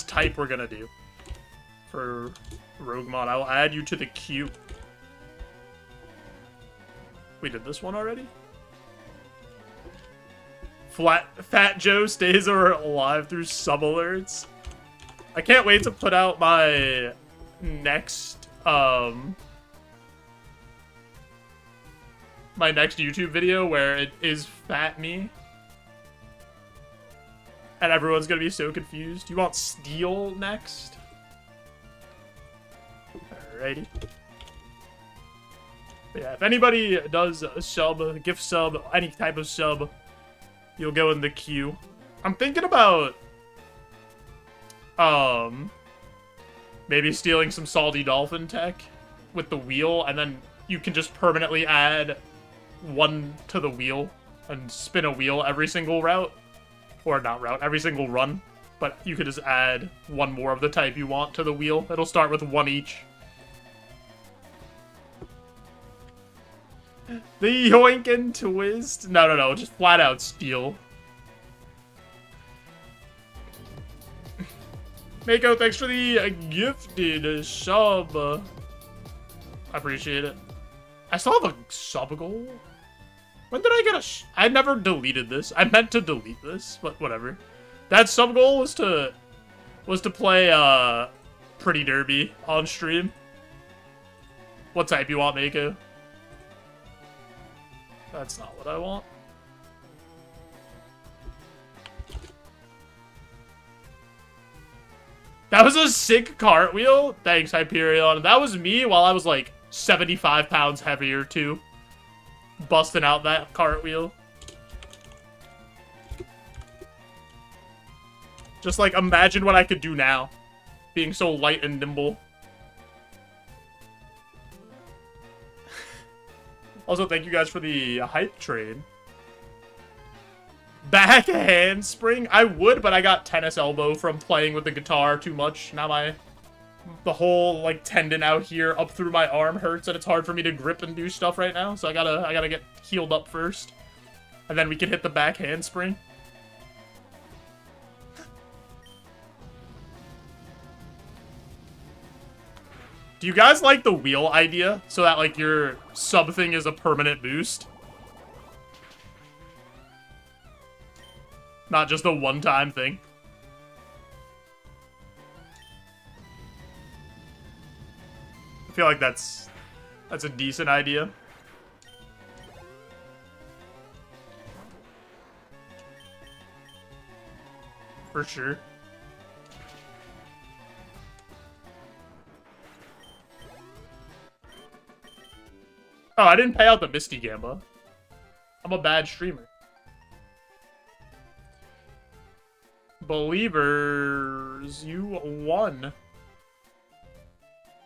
type we're gonna do for Roguemon. I will add you to the queue. We did this one already? Fat Joe stays alive through sub alerts. I can't wait to put out my next, my next YouTube video where it is Fat Me. And everyone's gonna be so confused. You want Steel next? Alrighty. But yeah, if anybody does a sub, a gift sub, any type of sub, you'll go in the queue. I'm thinking about, maybe stealing some Salty Dolphin tech with the wheel, and then you can just permanently add one to the wheel and spin a wheel every single route. Or not route, every single run. But you could just add one more of the type you want to the wheel. It'll start with one each. The yoink and twist? No, just flat out steal. Mako, thanks for the gifted sub. I appreciate it. I still have a sub goal? When did I get I never deleted this. I meant to delete this, but whatever. That sub goal was to play Pretty Derby on stream. What type you want, Mako? That's not what I want. That was a sick cartwheel. Thanks, Hyperion. That was me while I was like 75 pounds heavier too. Busting out that cartwheel. Just like imagine what I could do now. Being so light and nimble. Also, thank you guys for the hype train. Back handspring? I would, but I got tennis elbow from playing with the guitar too much. Now the whole like tendon out here up through my arm hurts, and it's hard for me to grip and do stuff right now. So I gotta get healed up first, and then we can hit the back handspring. Do you guys like the wheel idea? So that like your sub thing is a permanent boost? Not just a one-time thing. I feel like that's a decent idea. For sure. Oh, I didn't pay out the Misty Gamba. I'm a bad streamer. Believers, you won.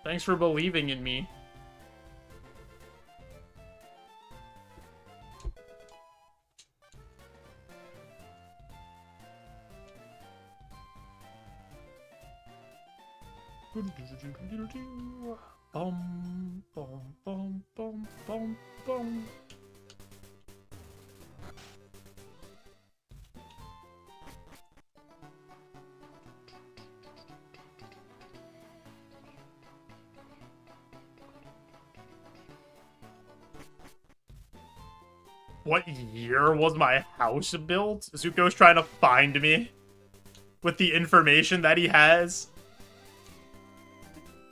Thanks for believing in me. Bum, bum, bum, bum, bum, bum. What year was my house built? Zuko's trying to find me with the information that he has.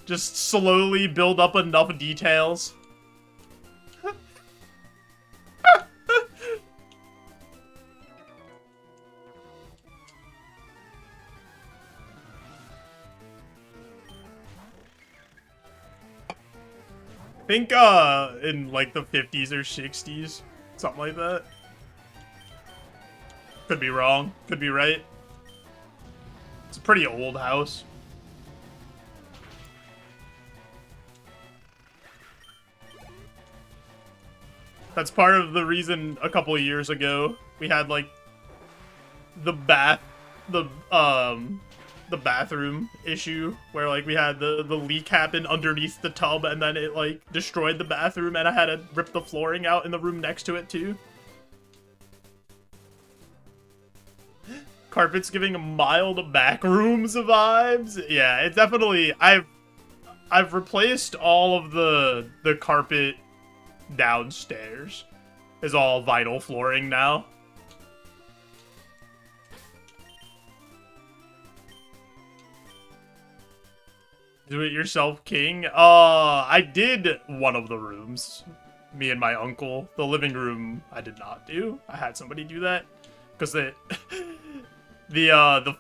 Just slowly build up enough details. I think in like the 50s or 60s, something like that. Could be wrong, could be right. It's a pretty old house. That's part of the reason a couple of years ago we had like the bathroom issue where like we had the leak happen underneath the tub and then it like destroyed the bathroom and I had to rip the flooring out in the room next to it too. Carpet's giving mild backrooms vibes. Yeah, it's definitely I've replaced all of the carpet downstairs. Is all vinyl flooring now. Do it yourself, King. I did one of the rooms. Me and my uncle. The living room I did not do. I had somebody do that because the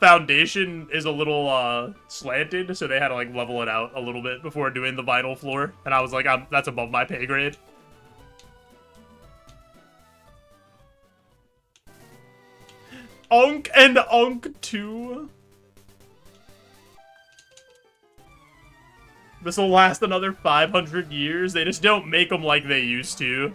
foundation is a little slanted, so they had to like level it out a little bit before doing the vinyl floor. And I was like, that's above my pay grade. Unk and Unk 2. This will last another 500 years. They just don't make them like they used to.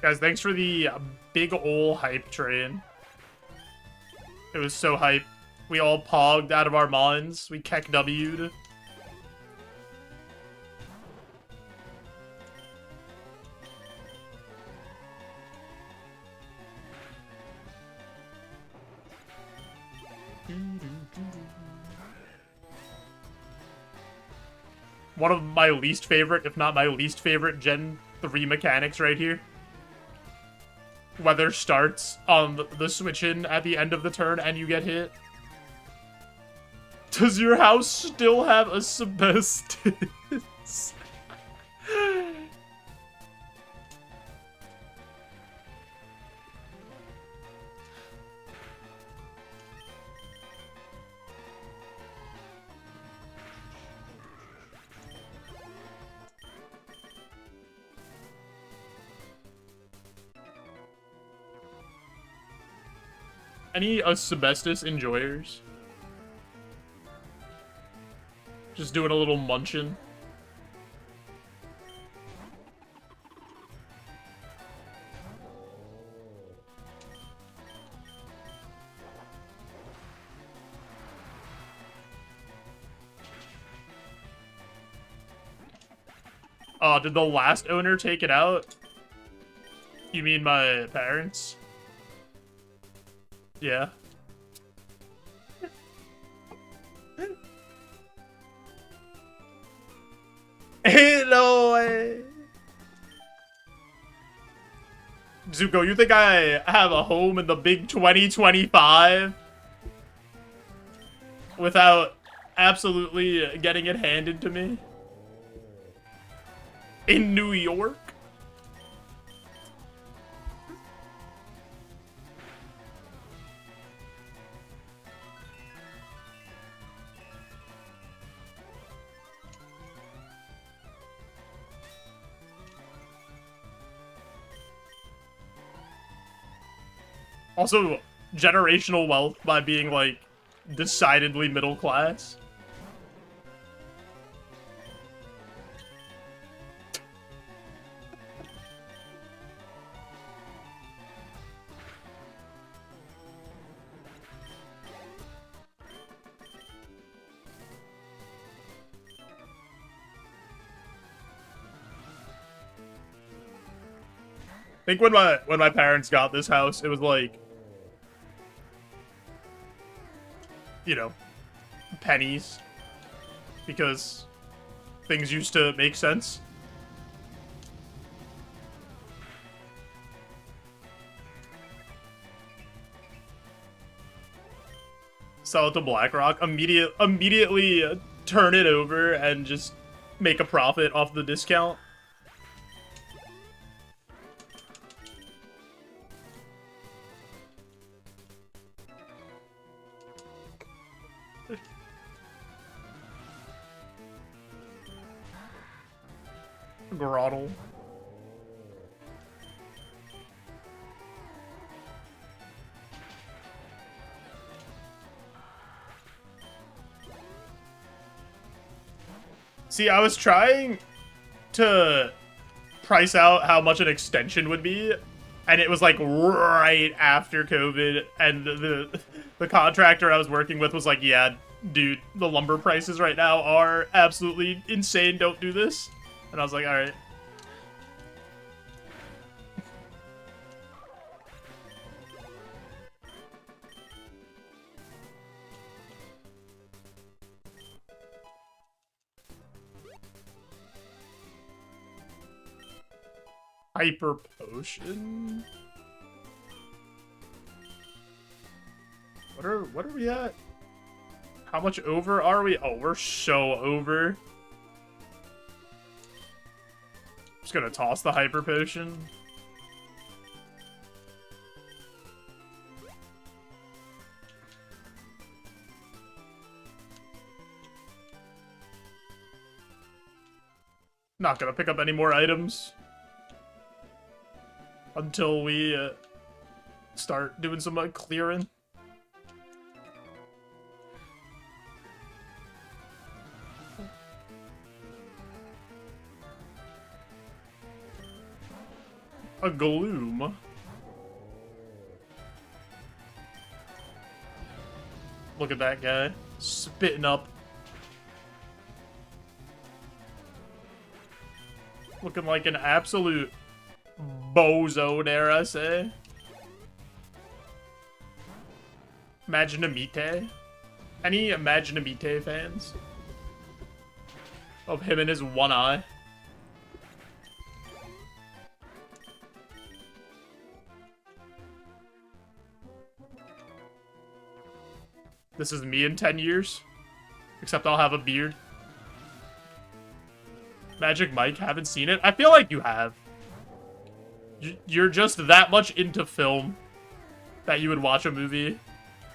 Guys, thanks for the big ol' hype train. It was so hype. We all pogged out of our minds. We keck W'd. One of my least favorite, if not my least favorite, Gen 3 mechanics right here. Weather starts on the switch-in at the end of the turn and you get hit. Does your house still have asbestos? Any asbestos enjoyers? Just doing a little munchin'. Oh, did the last owner take it out? You mean my parents? Yeah. Ain't no way. Zuko, you think I have a home in the big 2025? Without absolutely getting it handed to me? In New York? Also, generational wealth by being, like, decidedly middle class. I think when my parents got this house, it was like, you know, pennies, because things used to make sense. Sell it to BlackRock, immediately turn it over and just make a profit off the discount. Grottle. See, I was trying to price out how much an extension would be, and it was like right after COVID, and the contractor I was working with was like, yeah, dude, the lumber prices right now are absolutely insane, don't do this. And I was like, alright. Hyper potion? What are we at? How much over are we? Oh, we're so over. Just gonna toss the hyper potion. Not gonna pick up any more items until we start doing some clearing. A gloom. Look at that guy spitting up. Looking like an absolute bozo, dare I say. Imaginamite? Any Imaginamite fans? Of him and his one eye? This is me in 10 years. Except I'll have a beard. Magic Mike, haven't seen it? I feel like you have. You're just that much into film that you would watch a movie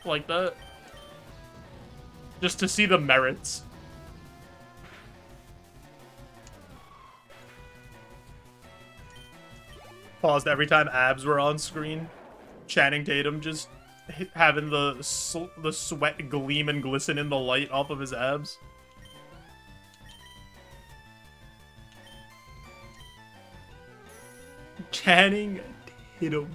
like that. Just to see the merits. Paused every time abs were on screen. Channing Tatum just having the sweat gleam and glisten in the light off of his abs. Channing Tatum.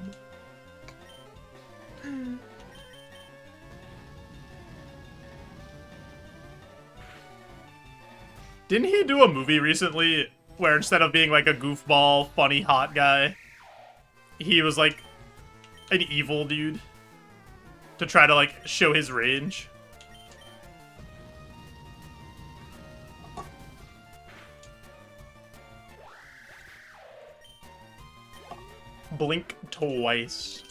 Didn't he do a movie recently where instead of being like a goofball, funny, hot guy, he was like an evil dude to try to like show his range? Blink Twice.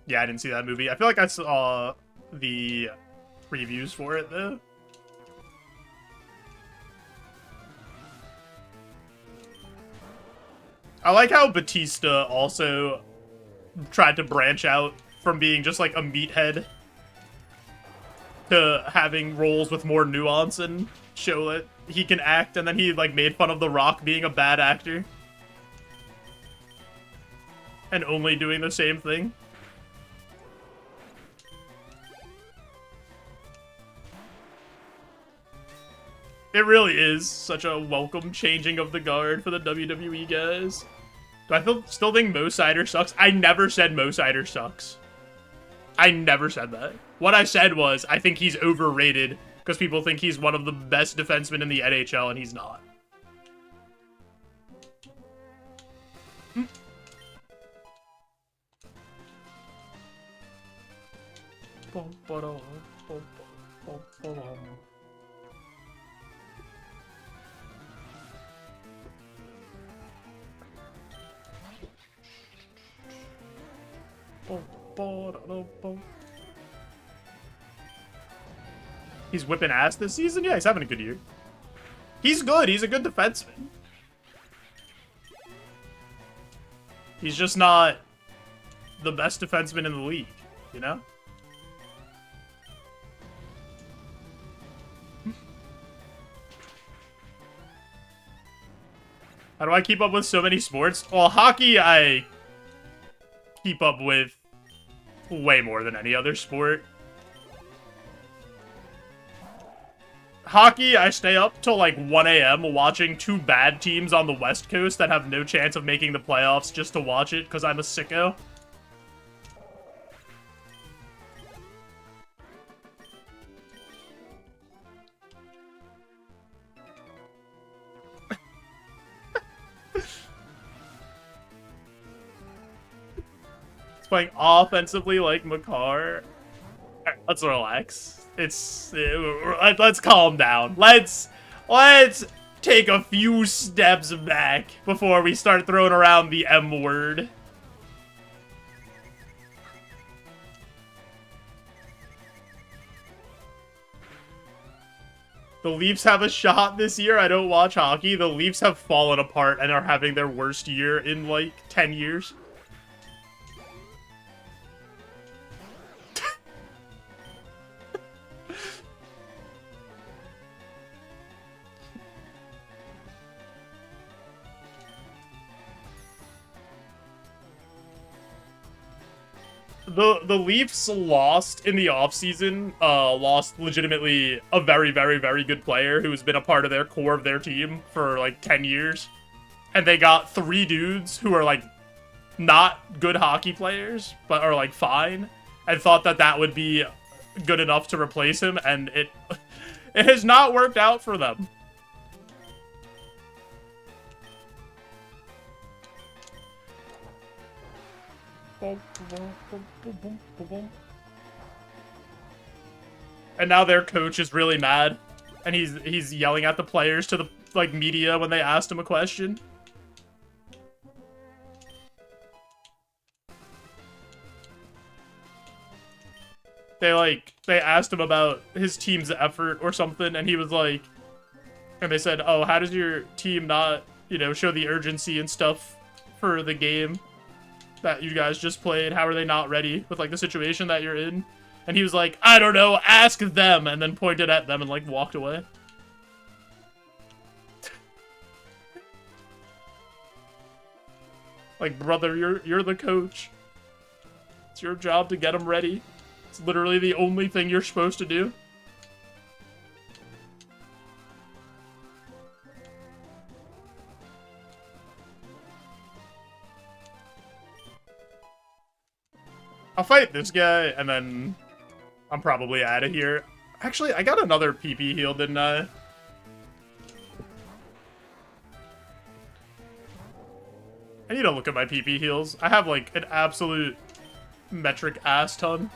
Yeah, I didn't see that movie. I feel like I saw the previews for it though. I like how Batista also tried to branch out from being just like a meathead to having roles with more nuance and show that he can act, and then he like made fun of The Rock being a bad actor and only doing the same thing. It really is such a welcome changing of the guard for the WWE guys. Do I still think Mo Sider sucks? I never said Mo Sider sucks. I never said that. What I said was, I think he's overrated because people think he's one of the best defensemen in the NHL, and he's not. He's whipping ass this season? Yeah, he's having a good year. He's good. He's a good defenseman. He's just not the best defenseman in the league, you know? How do I keep up with so many sports? Well, hockey, I keep up with way more than any other sport. Hockey, I stay up till like 1 a.m. watching two bad teams on the West Coast that have no chance of making the playoffs just to watch it because I'm a sicko. It's playing offensively like Makar. Right, let's relax. Let's calm down. Let's take a few steps back before we start throwing around the M word. The Leafs have a shot this year. I don't watch hockey. The Leafs have fallen apart and are having their worst year in like 10 years. The Leafs lost in the offseason, lost legitimately a very, very, very good player who has been a part of their core of their team for like 10 years. And they got 3 dudes who are like not good hockey players, but are like fine, and thought that that would be good enough to replace him, and it has not worked out for them. And now their coach is really mad, and he's yelling at the players to the like media when they asked him a question. They asked him about his team's effort or something, and he was like, and they said, "Oh, how does your team not, you know, show the urgency and stuff for the game that you guys just played? How are they not ready with like the situation that you're in?" And he was like, "I don't know, ask them," and then pointed at them and like walked away. Like, brother, you're the coach. It's your job to get them ready. It's literally the only thing you're supposed to do. I'll fight this guy, and then I'm probably out of here. Actually, I got another PP heal, didn't I? I need to look at my PP heals. I have, like, an absolute metric ass ton.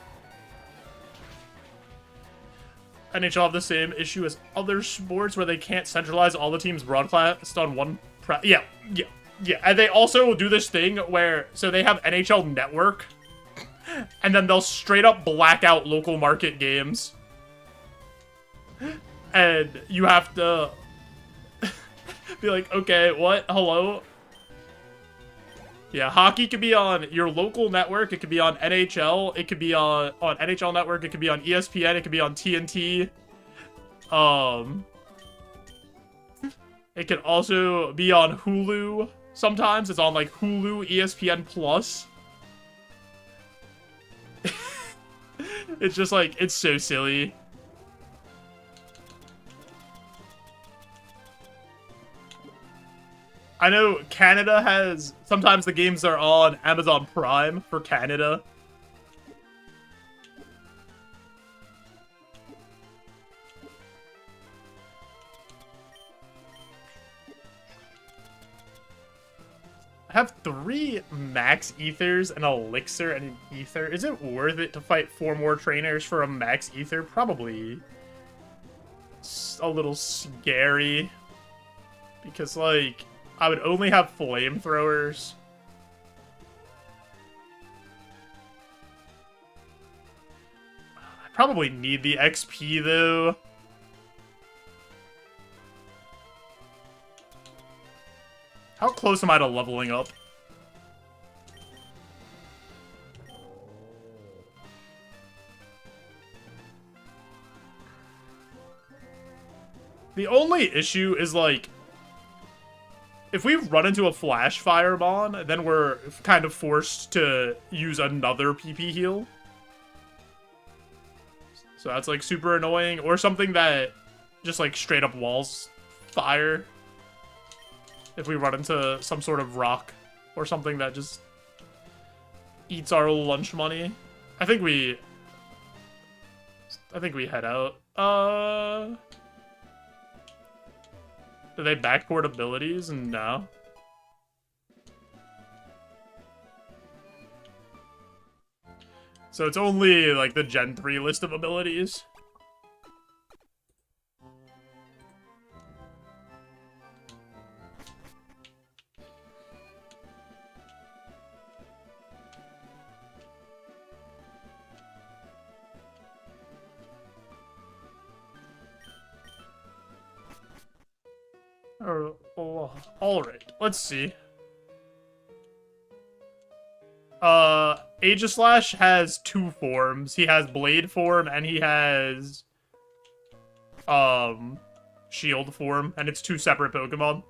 NHL have the same issue as other sports where they can't centralize all the teams broadcast on one... Yeah. And they also will do this thing where... So they have NHL Network... And then they'll straight up black out local market games. And you have to be like, okay, what? Hello? Yeah, hockey could be on your local network. It could be on NHL. It could be on NHL Network. It could be on ESPN. It could be on TNT. It could also be on Hulu. Sometimes it's on like Hulu, ESPN Plus. It's just like, it's so silly. I know Canada has... Sometimes the games are on Amazon Prime for Canada. I have 3 max ethers, an elixir, and an ether. Is it worth it to fight 4 more trainers for a max ether? Probably. It's a little scary. Because, like, I would only have flamethrowers. I probably need the XP, though. How close am I to leveling up? The only issue is, like, if we run into a Flash Firebomb, then we're kind of forced to use another PP heal. So that's, like, super annoying. Or something that just, like, straight up walls fire. If we run into some sort of rock or something that just eats our lunch money. I think we head out. Do they backport abilities? No. So it's only like the Gen 3 list of abilities. Alright, let's see. Aegislash has 2 forms. He has Blade form and he has Shield form, and it's 2 separate Pokemon.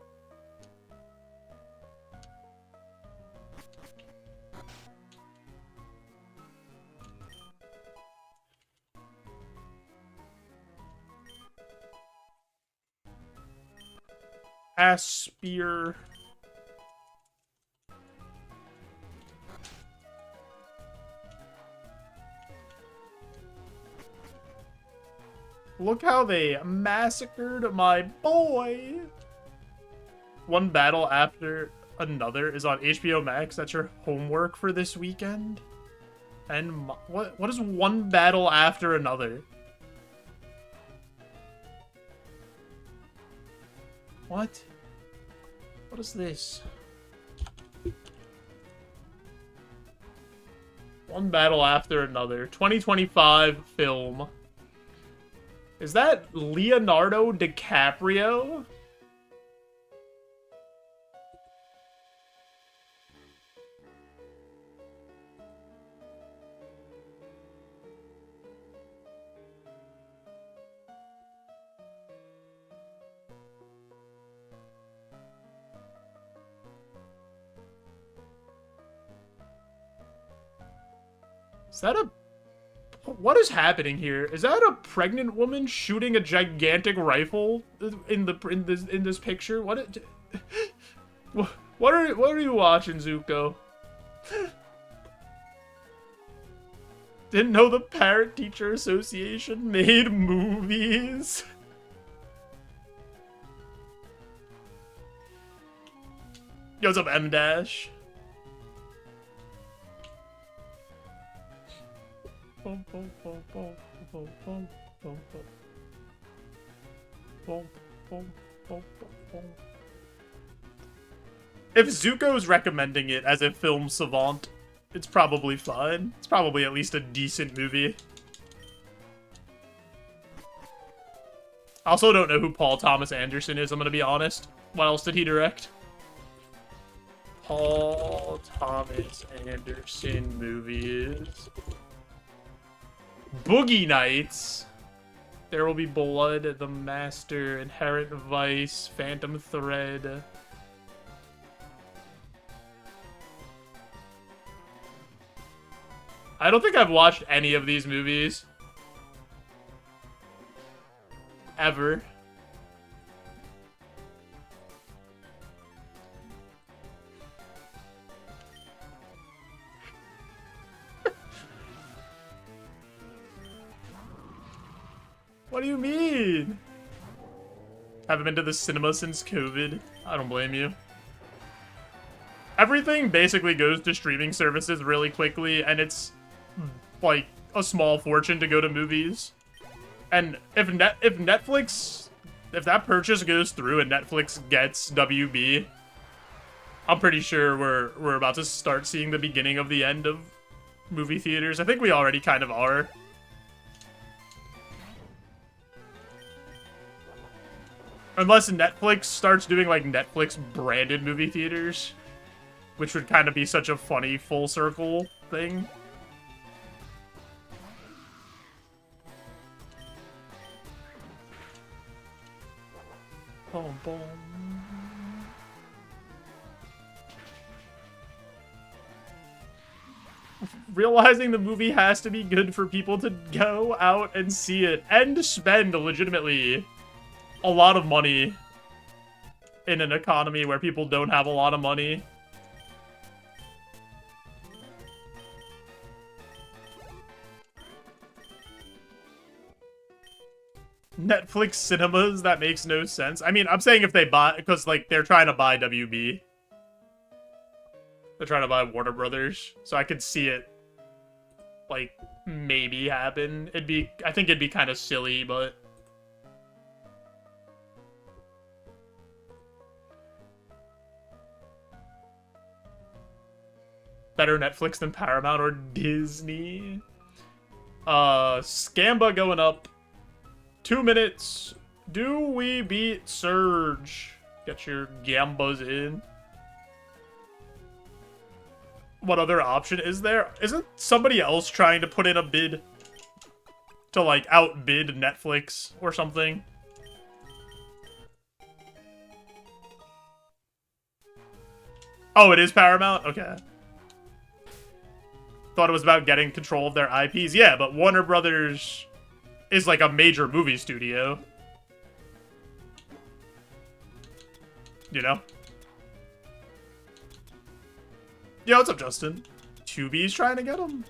Spear. Look how they massacred my boy. One battle after another is on HBO Max. That's your homework for this weekend. And what is one battle after another? What? What is this? One battle after another. 2025 film. Is that Leonardo DiCaprio? Is that a... What is happening here? Is that a pregnant woman shooting a gigantic rifle in this picture? What are you watching, Zuko? Didn't know the Parent Teacher Association made movies. Yo, what's up, M Dash? If Zuko's recommending it as a film savant, it's probably fine. It's probably at least a decent movie. I also don't know who Paul Thomas Anderson is, I'm gonna be honest. What else did he direct? Paul Thomas Anderson movies. Boogie Nights. There Will Be Blood, The Master, Inherent Vice, Phantom Thread. I don't think I've watched any of these movies. Ever. What do you mean? Haven't been to the cinema since COVID. I don't blame you. Everything basically goes to streaming services really quickly, and it's like a small fortune to go to movies. And if Netflix, if that purchase goes through and Netflix gets WB, I'm pretty sure we're about to start seeing the beginning of the end of movie theaters. I think we already kind of are. Unless Netflix starts doing like Netflix branded movie theaters, which would kind of be such a funny full circle thing. Boom, boom. Realizing the movie has to be good for people to go out and see it and spend legitimately a lot of money in an economy where people don't have a lot of money. Netflix cinemas, that makes no sense. I mean, I'm saying if they buy, because like they're trying to buy WB. They're trying to buy Warner Brothers, so I could see it like maybe happen. I think it'd be kind of silly, but better Netflix than Paramount or Disney. Scamba going up. 2 minutes. Do we beat Surge? Get your Gambas in. What other option is there? Isn't somebody else trying to put in a bid to like outbid Netflix or something? Oh, it is Paramount? Okay. Thought it was about getting control of their IPs. Yeah, but Warner Brothers is like a major movie studio. You know? Yo, what's up, Justin? Tubi's trying to get him?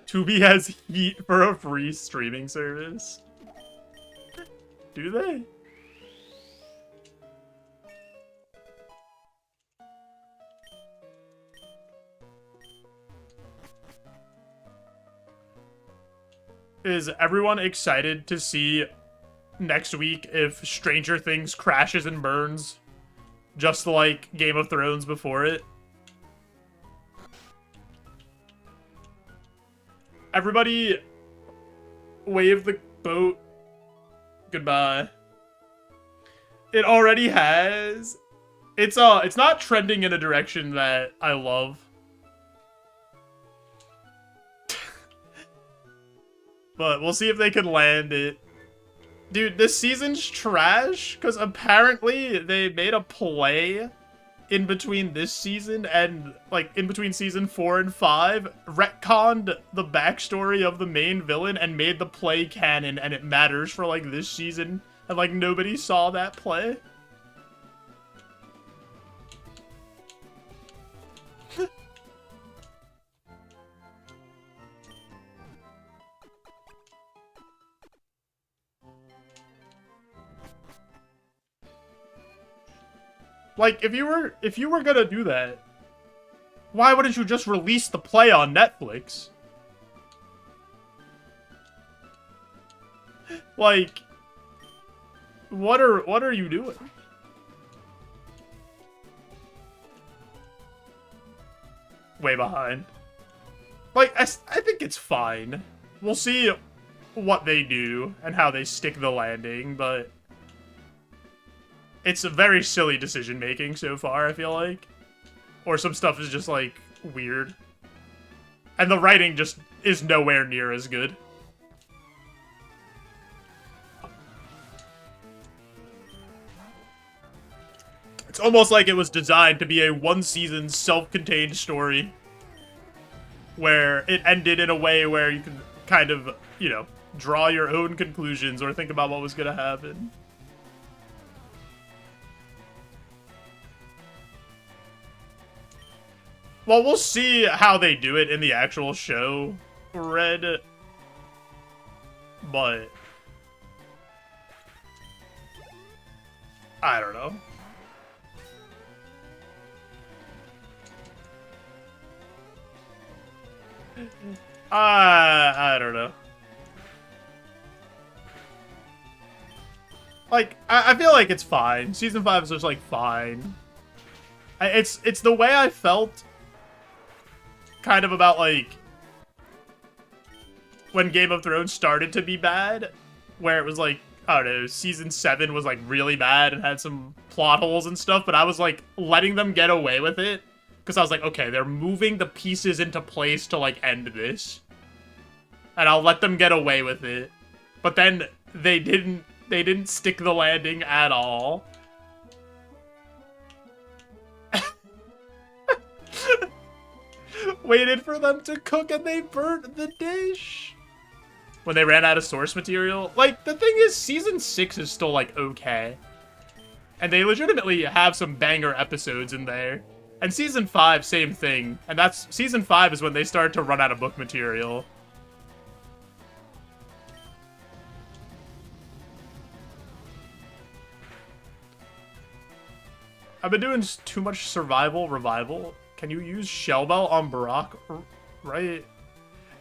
Tubi has heat for a free streaming service. Do they? Is everyone excited to see next week if Stranger Things crashes and burns just like Game of Thrones before it? Everybody wave the boat goodbye. It already has. It's not trending in a direction that I love. But we'll see if they can land it. Dude, this season's trash, because apparently they made a play in between this season and, like, in between season 4 and 5, retconned the backstory of the main villain and made the play canon, and it matters for, like, this season, and, like, nobody saw that play. Like, if you were gonna do that, why wouldn't you just release the play on Netflix? Like, what are you doing? Way behind. Like, I think it's fine. We'll see what they do and how they stick the landing, but it's a very silly decision-making so far, I feel like. Or some stuff is just, like, weird. And the writing just is nowhere near as good. It's almost like it was designed to be a one-season, self-contained story. Where it ended in a way where you can kind of, you know, draw your own conclusions or think about what was gonna happen. Well, we'll see how they do it in the actual show, Red. But I don't know. I don't know. Like, I feel like it's fine. Season 5 is just, like, fine. It's the way I felt kind of about, like, when Game of Thrones started to be bad, where it was, like, I don't know, Season 7 was, like, really bad and had some plot holes and stuff, but I was, like, letting them get away with it, because I was like, okay, they're moving the pieces into place to, like, end this. And I'll let them get away with it. But then they didn't stick the landing at all. Waited for them to cook and they burnt the dish. When they ran out of source material. Like, the thing is, Season 6 is still, like, okay. And they legitimately have some banger episodes in there. And Season 5, same thing. And that's, Season 5 is when they start to run out of book material. I've been doing too much survival revival. Can you use Shell Bell on Brock? Right?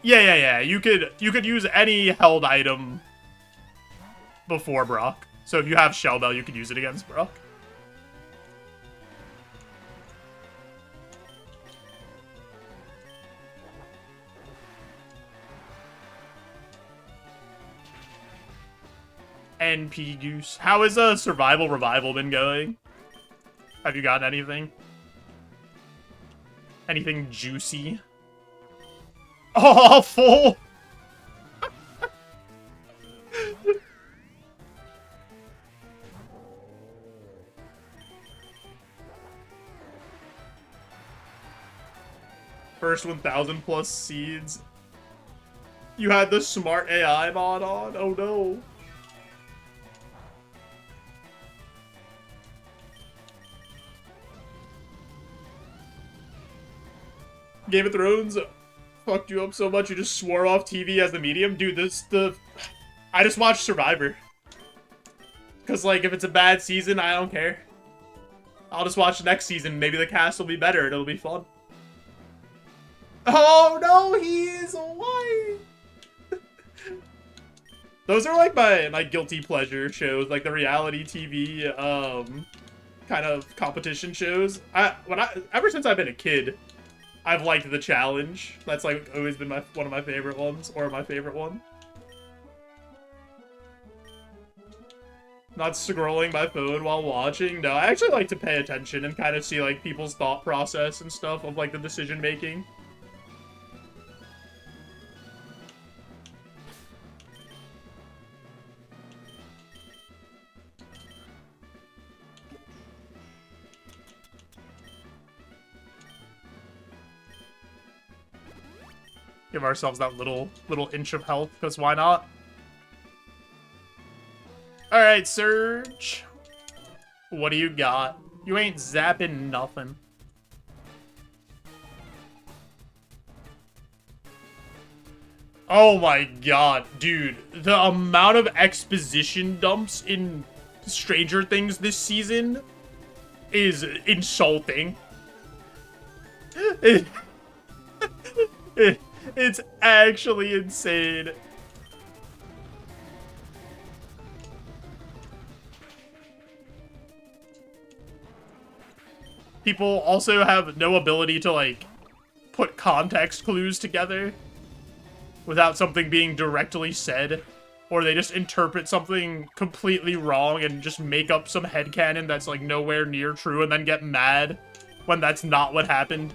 Yeah. You could use any held item before Brock. So if you have Shell Bell, you could use it against Brock. NP Goose. How has a survival revival been going? Have you gotten anything? Anything juicy? Awful! First 1,000 plus seeds. You had the smart AI mod on? Oh no. Game of Thrones fucked you up so much you just swore off TV as the medium? Dude, I just watched Survivor. Because, like, if it's a bad season, I don't care. I'll just watch next season. Maybe the cast will be better and it'll be fun. Oh, no, he is white! Those are, like, my guilty pleasure shows. Like, the reality TV, kind of competition shows. Ever since I've been a kid, I've liked the challenge. That's, like, always been one of my favorite ones, or my favorite one. Not scrolling my phone while watching. No, I actually like to pay attention and kind of see, like, people's thought process and stuff of, like, the decision-making. Give ourselves that little inch of health, because why not? Alright, Surge. What do you got? You ain't zapping nothing. Oh my god, dude. The amount of exposition dumps in Stranger Things this season is insulting. It's actually insane. People also have no ability to, like, put context clues together without something being directly said. Or they just interpret something completely wrong and just make up some headcanon that's, like, nowhere near true and then get mad when that's not what happened.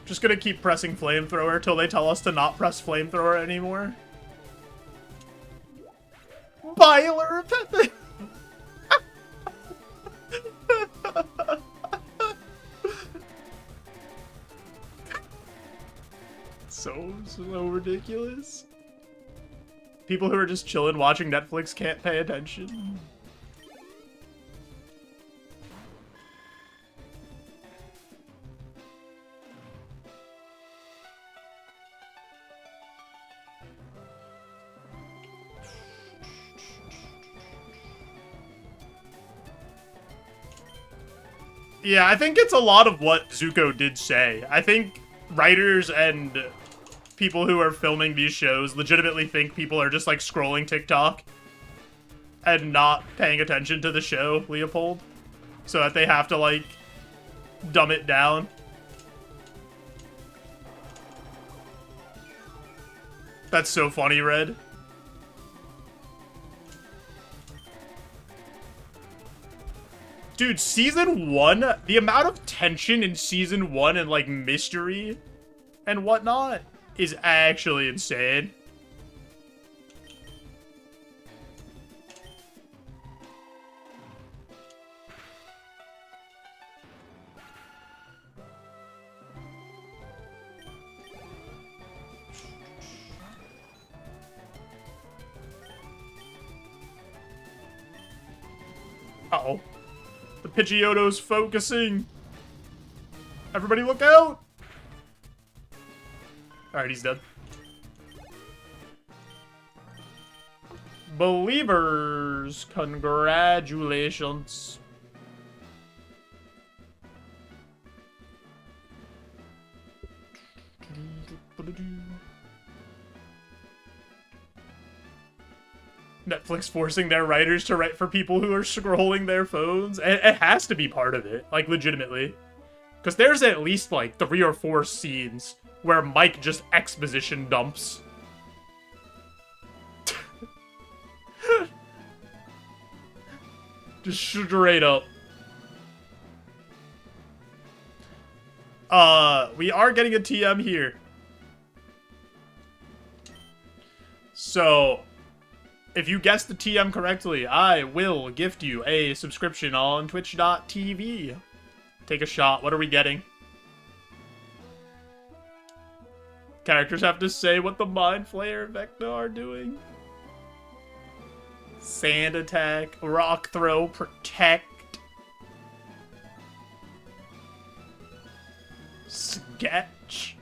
Just gonna keep pressing flamethrower till they tell us to not press flamethrower anymore. Byler Pepe. So ridiculous. People who are just chilling watching Netflix can't pay attention. Yeah, I think it's a lot of what Zuko did say. I think writers and people who are filming these shows legitimately think people are just, like, scrolling TikTok and not paying attention to the show, Leopold. So that they have to, like, dumb it down. That's so funny, Red. Dude, season 1, the amount of tension in season 1 and, like, mystery and whatnot is actually insane. Uh-oh. The Pidgeotto's focusing. Everybody look out! Alright, he's dead. Believers, congratulations. Netflix forcing their writers to write for people who are scrolling their phones. It has to be part of it, like, legitimately. Because there's at least, like, 3 or 4 scenes where Mike just exposition dumps. Just straight up. We are getting a TM here. So, if you guessed the TM correctly, I will gift you a subscription on twitch.tv. Take a shot. What are we getting? Characters have to say what the Mind Flayer and Vecna are doing. Sand attack, rock throw, protect. Sketch.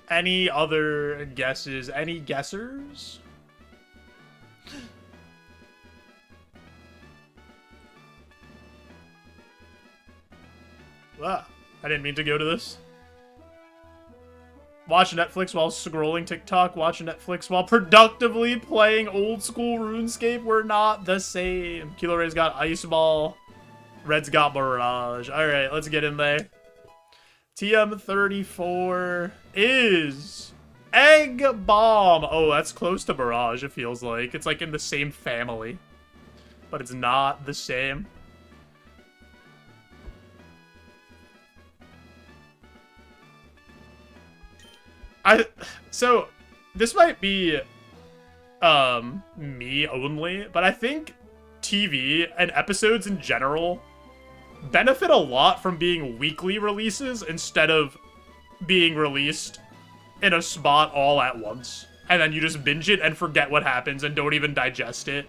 Any other guesses? Any guessers? Ah, I didn't mean to go to this. Watch Netflix while scrolling TikTok. Watch Netflix while productively playing old school RuneScape. We're not the same. Kilo Ray's got Ice Ball. Red's got Barrage. Alright, let's get in there. TM34 is Egg Bomb. Oh, that's close to Barrage, it feels like. It's like in the same family. But it's not the same. So, this might be, me only, but I think TV and episodes in general benefit a lot from being weekly releases instead of being released in a spot all at once. And then you just binge it and forget what happens and don't even digest it.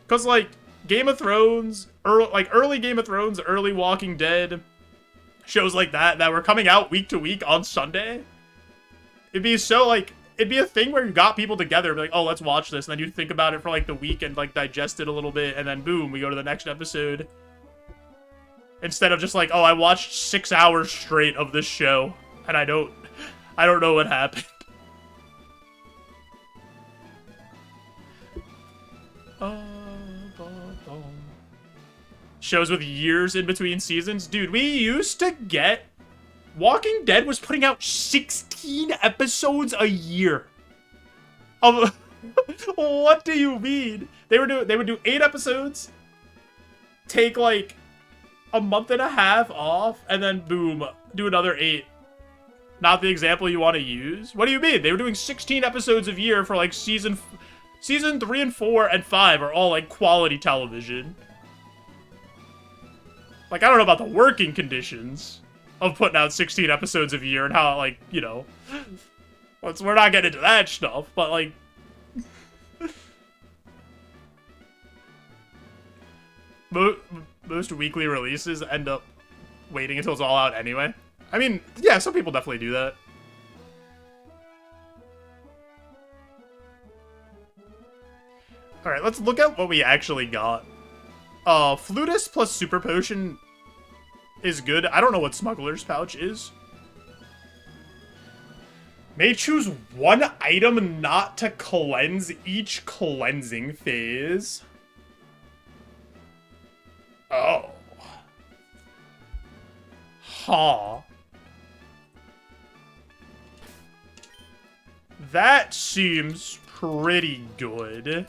Because, like, Game of Thrones, early Game of Thrones, early Walking Dead, shows like that were coming out week to week on Sunday. It'd be so, like, it'd be a thing where you got people together, be like, oh, let's watch this, and then you think about it for, like, the week and, like, digest it a little bit, and then boom, we go to the next episode. Instead of just like, oh, I watched 6 hours straight of this show, and I don't know what happened. Shows with years in between seasons. Dude, we used to get... Walking Dead was putting out 16 episodes a year. What do you mean? They would do 8 episodes, take like a month and a half off, and then boom, do another 8. Not the example you want to use. What do you mean? They were doing 16 episodes a year for like season 3 and 4 and 5 are all like quality television. Like, I don't know about the working conditions of putting out 16 episodes a year and how, like, you know, we're not getting into that stuff, but, like, most weekly releases end up waiting until it's all out anyway. I mean, yeah, some people definitely do that. Alright, let's look at what we actually got. Flutist plus Super Potion is good. I don't know what Smuggler's Pouch is. May choose one item not to cleanse each cleansing phase. Oh. Huh. That seems pretty good.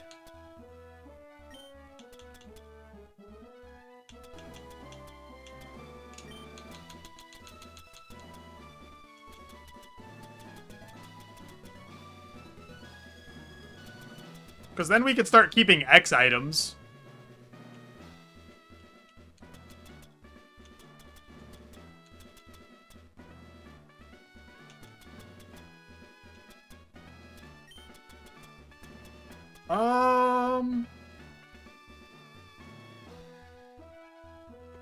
Because then we could start keeping X items.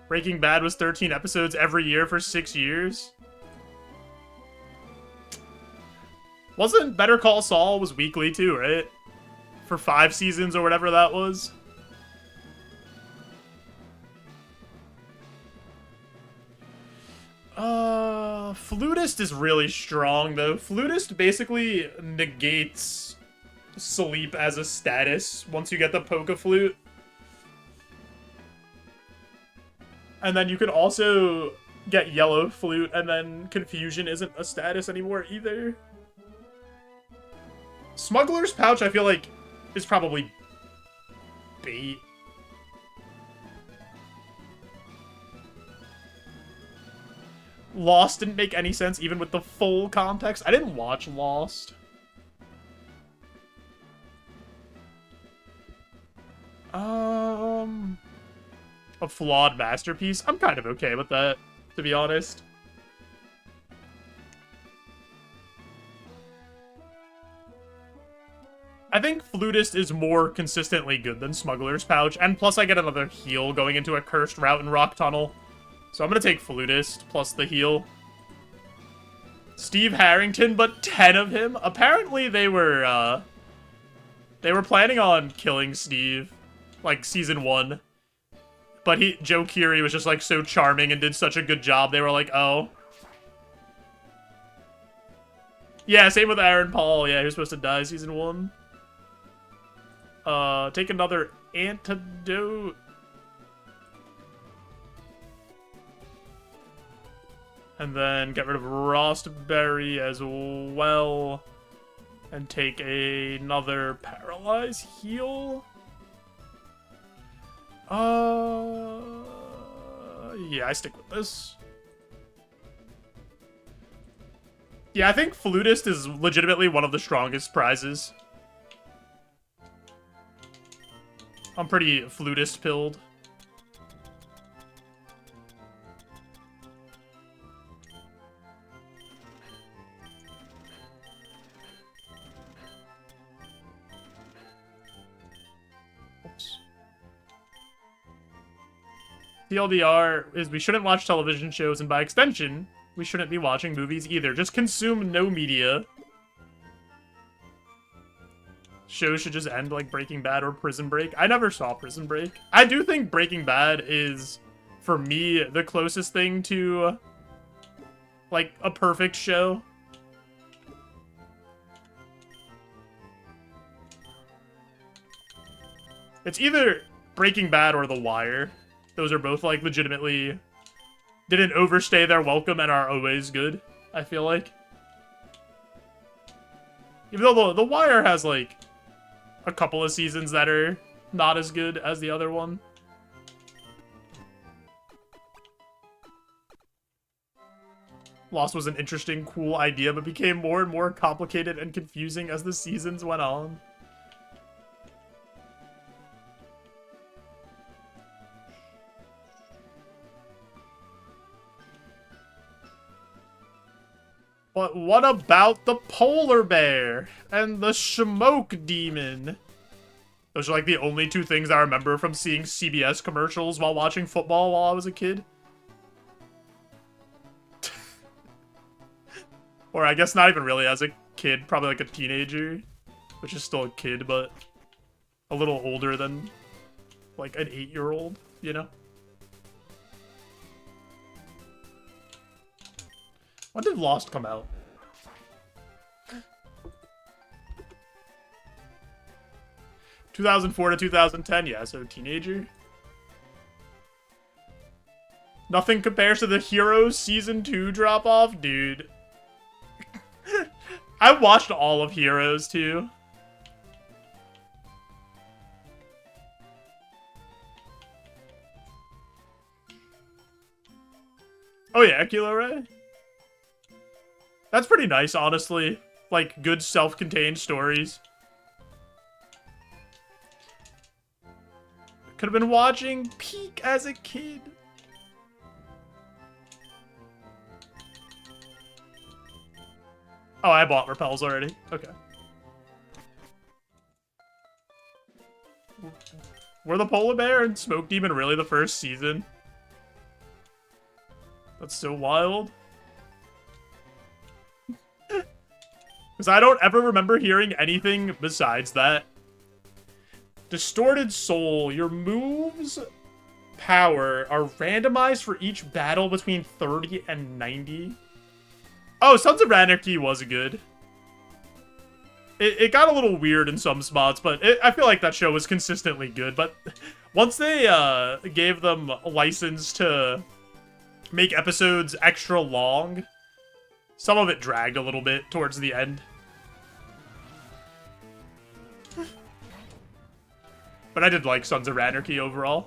Breaking Bad was 13 episodes every year for 6 years. Wasn't Better Call Saul was weekly too, right? For 5 seasons or whatever that was. Flutist is really strong though. Flutist basically negates sleep as a status once you get the Poke Flute. And then you can also get Yellow Flute, and then Confusion isn't a status anymore either. Smuggler's Pouch, I feel like, is probably bait. Lost didn't make any sense, even with the full context. I didn't watch Lost. A flawed masterpiece? I'm kind of okay with that, to be honest. I think Flutist is more consistently good than Smuggler's Pouch, and plus I get another heal going into a cursed route in Rock Tunnel. So I'm gonna take Flutist plus the heal. Steve Harrington, but 10 of him? Apparently they were planning on killing Steve, like, season 1. But Joe Keery was just, like, so charming and did such a good job, they were like, oh. Yeah, same with Aaron Paul. Yeah, he was supposed to die season 1. Take another antidote. And then get rid of Rostberry as well. And take another Paralyze heal. Yeah, I stick with this. Yeah, I think Flutist is legitimately one of the strongest prizes. I'm pretty Flutist pilled. Oops. TLDR is we shouldn't watch television shows, and by extension, we shouldn't be watching movies either. Just consume no media. Shows should just end like Breaking Bad or Prison Break. I never saw Prison Break. I do think Breaking Bad is, for me, the closest thing to, like, a perfect show. It's either Breaking Bad or The Wire. Those are both, like, legitimately didn't overstay their welcome and are always good, I feel like. Even though The Wire has, like, a couple of seasons that are not as good as the other one. Lost was an interesting, cool idea, but became more and more complicated and confusing as the seasons went on. But what about the polar bear and the smoke demon? Those are like the only two things I remember from seeing CBS commercials while watching football while I was a kid. Or I guess not even really as a kid, probably like a teenager, which is still a kid, but a little older than like an 8-year-old, you know? When did Lost come out? (2004 to 2010), yeah, so teenager. Nothing compares to the Heroes Season 2 drop-off? Dude. I watched all of Heroes, too. Oh yeah, Kilo Ray? That's pretty nice, honestly. Like, good self-contained stories. Could have been watching Peak as a kid. Oh, I bought repels already. Okay. Were the Polar Bear and Smoke Demon really the first season? That's so wild. Because I don't ever remember hearing anything besides that. Distorted Soul. Your moves power are randomized for each battle between 30 and 90. Oh, Sons of Anarchy was good. It got a little weird in some spots, but I feel like that show was consistently good. But once they gave them a license to make episodes extra long, some of it dragged a little bit towards the end. But I did like Sons of Anarchy overall.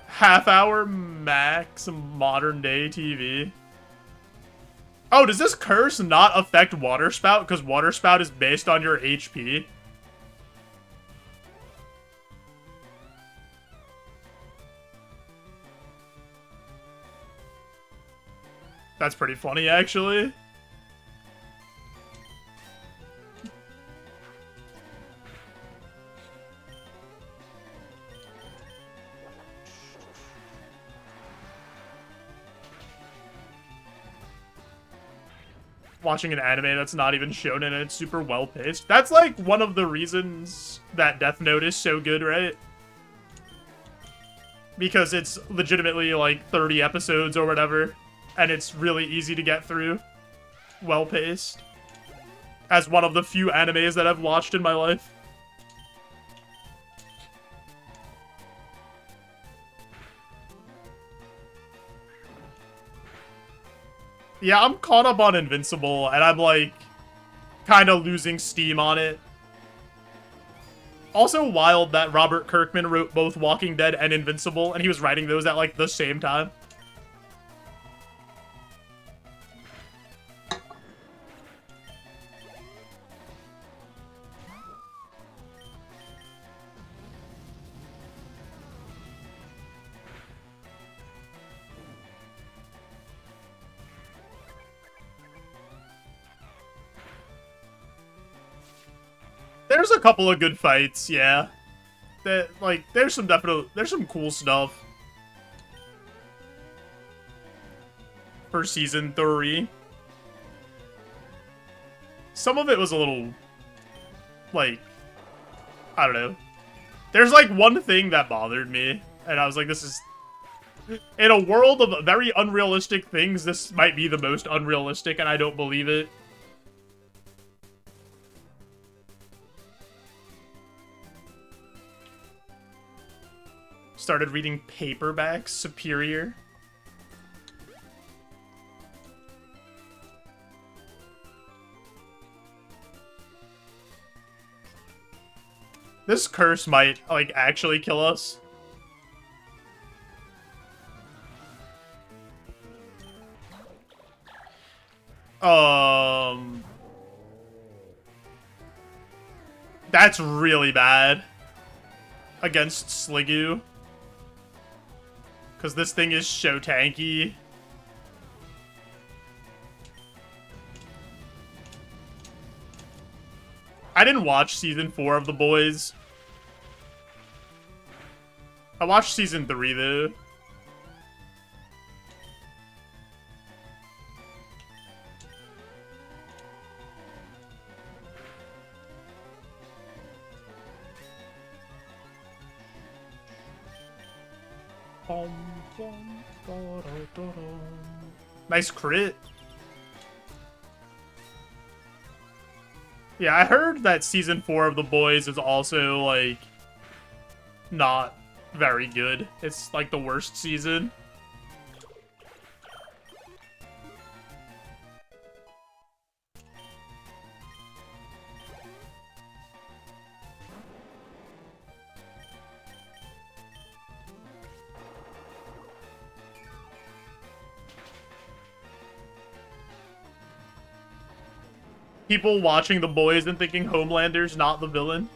Half-hour max modern-day TV. Oh, does this curse not affect Water Spout? Because Water Spout is based on your HP. That's pretty funny, actually. Watching an anime that's not even shown and it's super well paced. That's like one of the reasons that Death Note is so good, right? Because it's legitimately like 30 episodes or whatever, and it's really easy to get through. Well paced. As one of the few animes that I've watched in my life. Yeah, I'm caught up on Invincible, and I'm, like, kind of losing steam on it. Also wild that Robert Kirkman wrote both Walking Dead and Invincible, and he was writing those at, like, the same time. There's a couple of good fights, yeah. That, like, there's some cool stuff. For Season 3. Some of it was a little, like, I don't know. There's, like, one thing that bothered me, and I was like, this is... In a world of very unrealistic things, this might be the most unrealistic, and I don't believe it. Started reading paperbacks. Superior. This curse might, like, actually kill us. That's really bad. Against Sliggoo. Because this thing is so tanky. I didn't watch season 4 of The Boys. I watched season 3, though. Nice crit. Yeah, I heard that season 4 of The Boys is also, like, not very good. It's, like, the worst season. People watching The Boys and thinking Homelander's not the villain.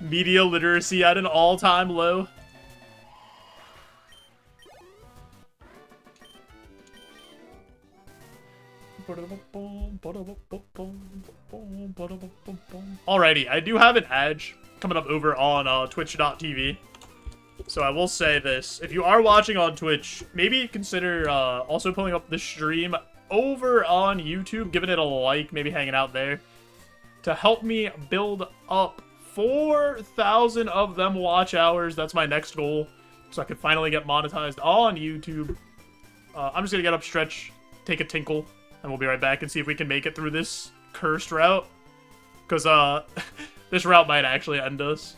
Media literacy at an all-time low. Alrighty, I do have an edge coming up over on twitch.tv. So I will say this. If you are watching on Twitch, maybe consider also pulling up the stream over on YouTube, giving it a like, maybe hanging out there, to help me build up 4,000 of them watch hours. That's my next goal, so I could finally get monetized on YouTube. I'm just going to get up, stretch, take a tinkle, and we'll be right back and see if we can make it through this cursed route. Because this route might actually end us.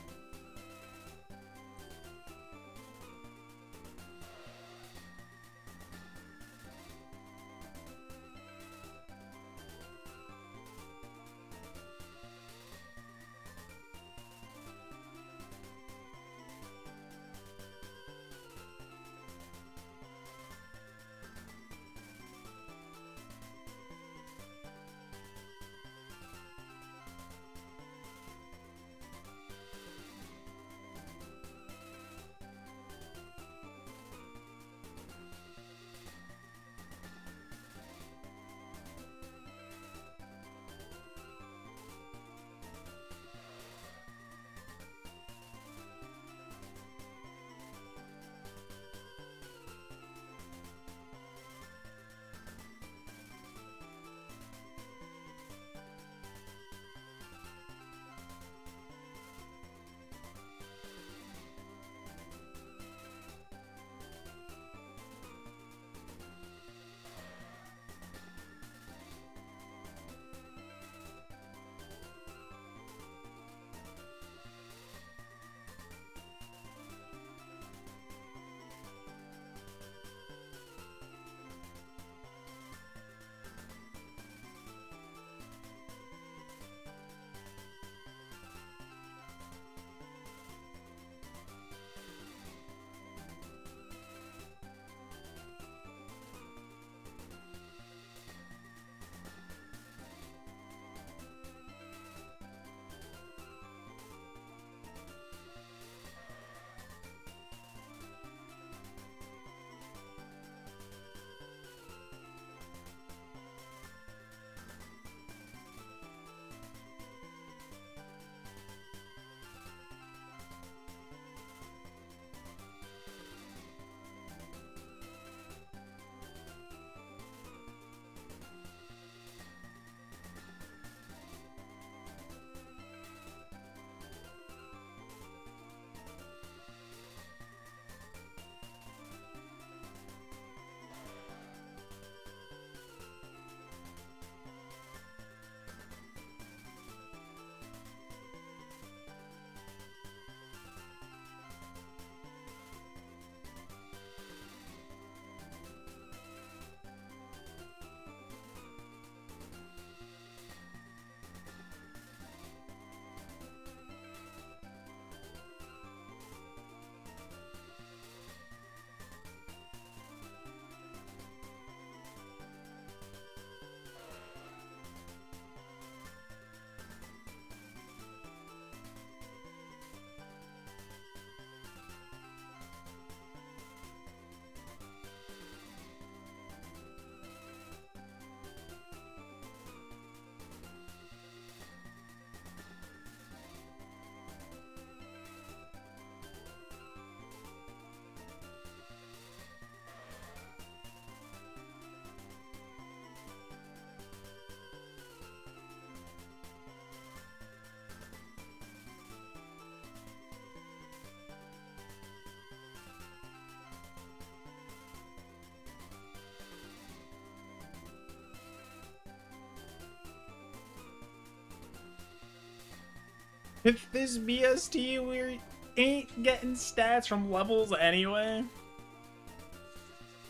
With this BST, we ain't getting stats from levels anyway.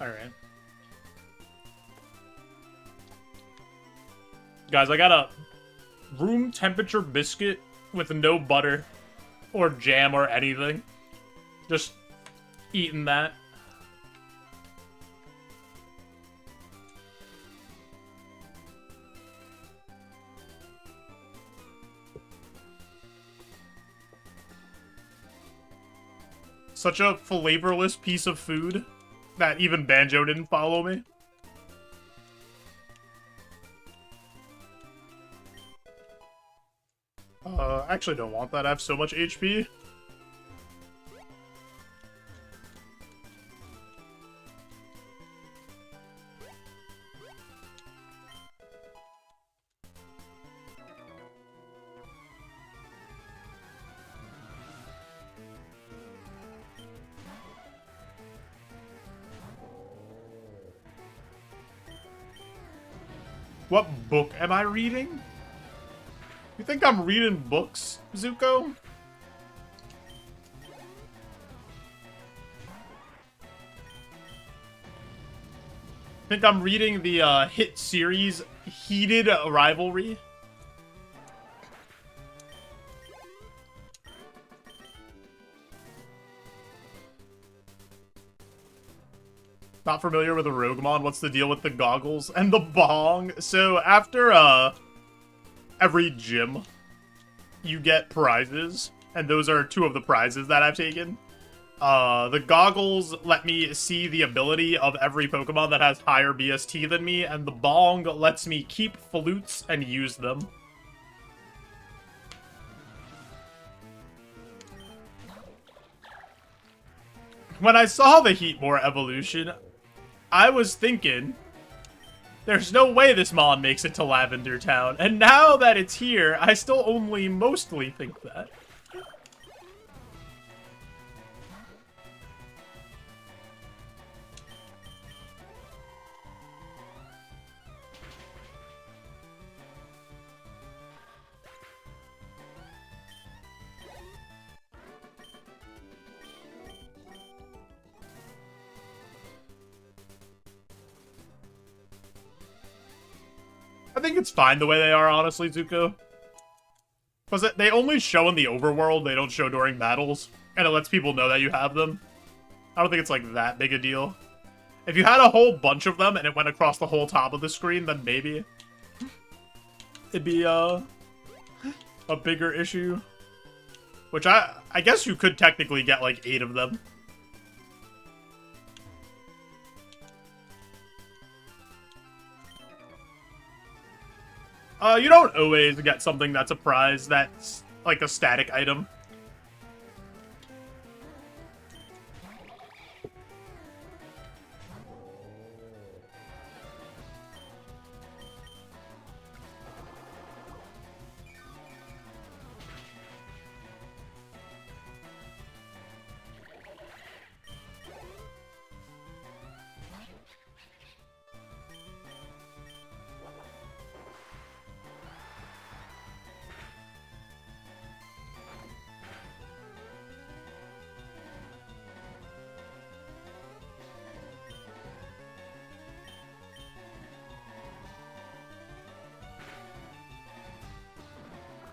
Alright. Guys, I got a room temperature biscuit with no butter or jam or anything. Just eating that. Such a flavorless piece of food that even Banjo didn't follow me. I actually don't want that. I have so much HP. What book am I reading? You think I'm reading books, Zuko? Think I'm reading the hit series Heated Rivalry? Not familiar with the Roguemon? What's the deal with the goggles and the bong? So after every gym, you get prizes, and those are 2 of the prizes that I've taken. The goggles let me see the ability of every Pokemon that has higher BST than me, and the bong lets me keep flutes and use them. When I saw the Heatmore evolution, I was thinking, there's no way this Mon makes it to Lavender Town. And now that it's here, I still only mostly think that. I think it's fine the way they are, honestly, Zuko. Because they only show in the overworld, they don't show during battles. And it lets people know that you have them. I don't think it's, like, that big a deal. If you had a whole bunch of them and it went across the whole top of the screen, then maybe it'd be, a bigger issue. Which I guess you could technically get, like, 8 of them. You don't always get something that's a prize that's, like, a static item.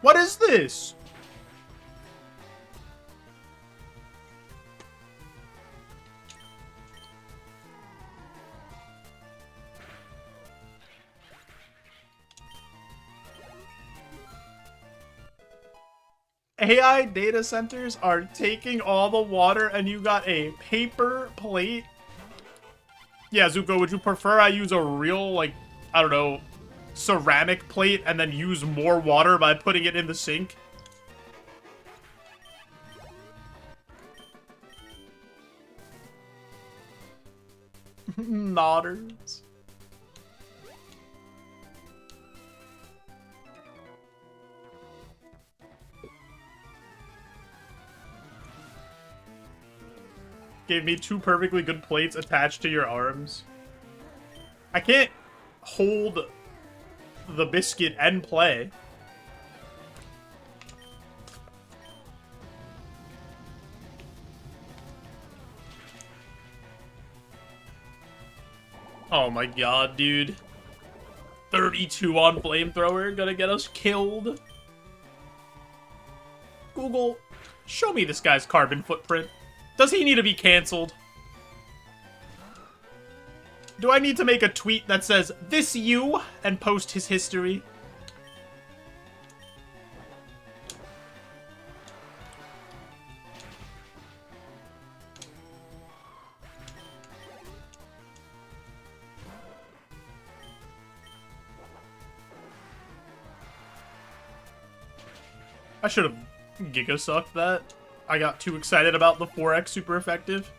What is this? AI data centers are taking all the water and you got a paper plate? Yeah, Zuko, would you prefer I use a real, like, I don't know, ceramic plate and then use more water by putting it in the sink? Nodders. Gave me 2 perfectly good plates attached to your arms. I can't hold the biscuit and play. Oh my god, dude. 32 on flamethrower, gonna get us killed. Google, show me this guy's carbon footprint. Does he need to be canceled? Do I need to make a tweet that says, "This you," and post his history? I should have giga-sucked that. I got too excited about the 4x super effective.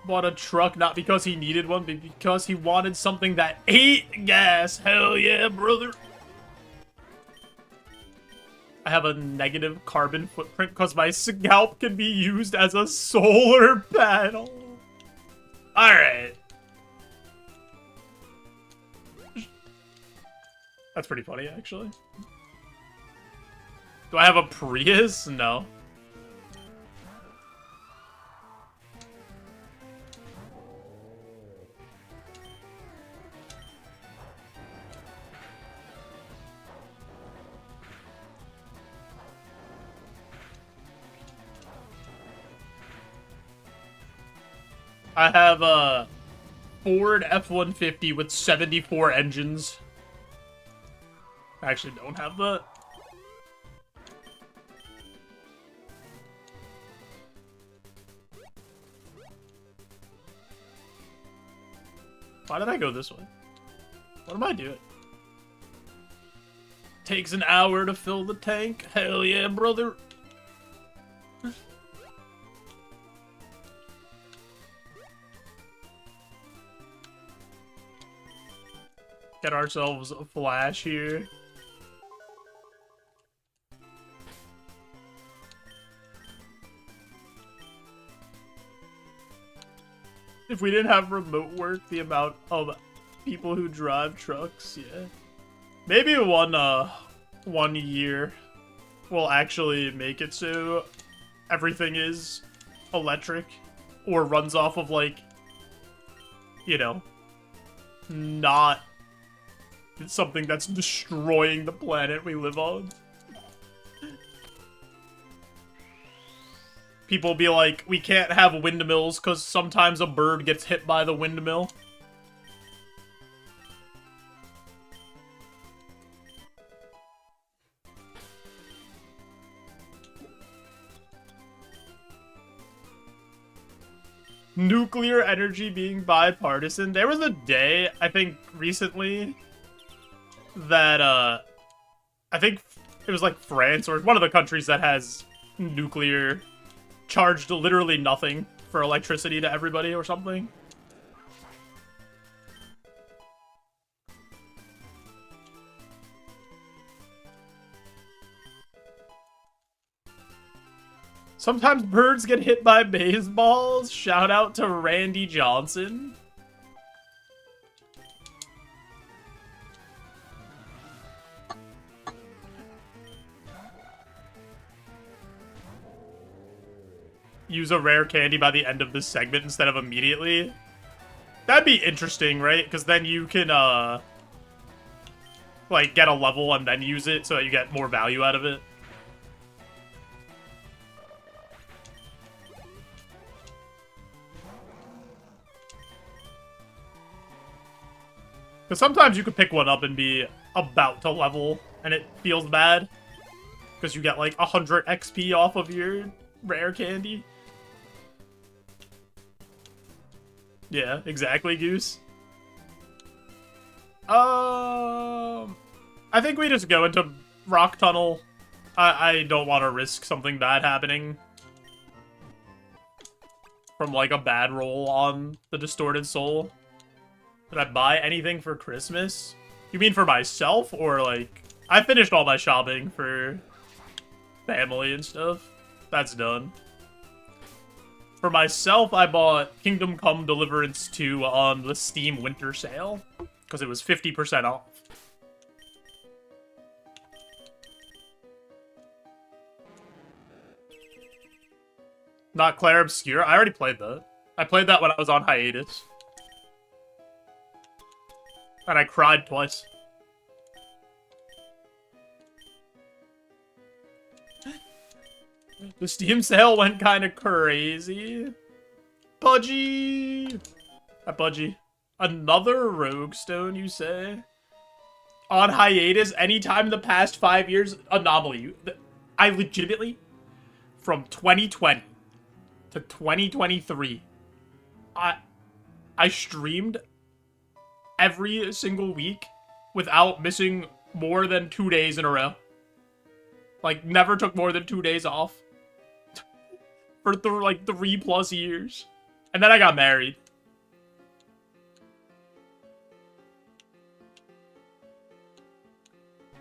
Bought a truck not because he needed one, but because he wanted something that ate gas. Hell yeah, brother. I have a negative carbon footprint because my scalp can be used as a solar panel. Alright. That's pretty funny, actually. Do I have a Prius? No. I have a Ford F-150 with 74 engines. I actually don't have that. Why did I go this way? What am I doing? Takes an hour to fill the tank. Hell yeah, brother. Get ourselves a flash here. If we didn't have remote work, the amount of people who drive trucks, yeah. Maybe one year will actually make it so everything is electric or runs off of, like, you know, not something that's destroying the planet we live on. People be like, we can't have windmills because sometimes a bird gets hit by the windmill. Nuclear energy being bipartisan. There was a day, I think, recently that, I think it was like France or one of the countries that has nuclear charged literally nothing for electricity to everybody or something. Sometimes birds get hit by baseballs. Shout out to Randy Johnson. Use a rare candy by the end of this segment instead of immediately. That'd be interesting, right? Because then you can, like, get a level and then use it so that you get more value out of it. Because sometimes you could pick one up and be about to level, and it feels bad. Because you get, like, 100 XP off of your rare candy. Yeah, exactly, Goose. I think we just go into Rock Tunnel. I don't want to risk something bad happening. From, like, a bad roll on the Distorted Soul. Did I buy anything for Christmas? You mean for myself, or, like... I finished all my shopping for family and stuff. That's done. For myself, I bought Kingdom Come Deliverance 2 on the Steam Winter Sale. Because it was 50% off. Not Claire Obscure? I already played that. I played that when I was on hiatus. And I cried twice. The Steam sale went kind of crazy. Pudgy! Pudgy. Another Rogue Stone, you say? On hiatus, anytime in the past 5 years? Anomaly. I legitimately, from 2020 to 2023, I streamed every single week without missing more than 2 days in a row. Like, never took more than 2 days off. For like 3+ years. And then I got married.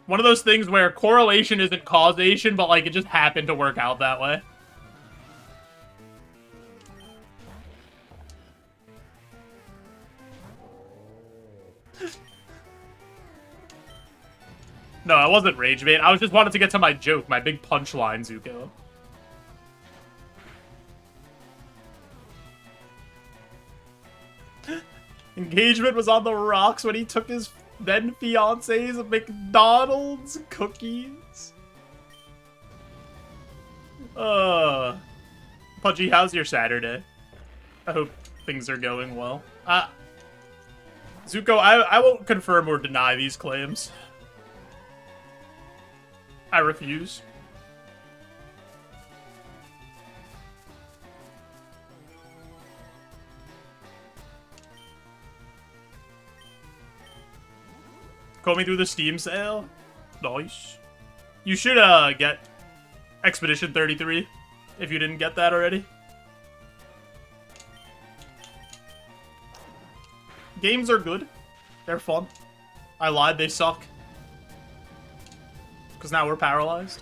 One of those things where correlation isn't causation, but like it just happened to work out that way. No, I wasn't rage bait. I was just wanted to get to my joke, my big punchline, Zuko. Engagement was on the rocks when he took his then fiance's McDonald's cookies. Pudgy, how's your Saturday? I hope things are going well. Zuko, I won't confirm or deny these claims. I refuse. Call me through the Steam sale. Nice. You should get Expedition 33 if you didn't get that already. Games are good. They're fun. I lied, they suck. Because now we're paralyzed.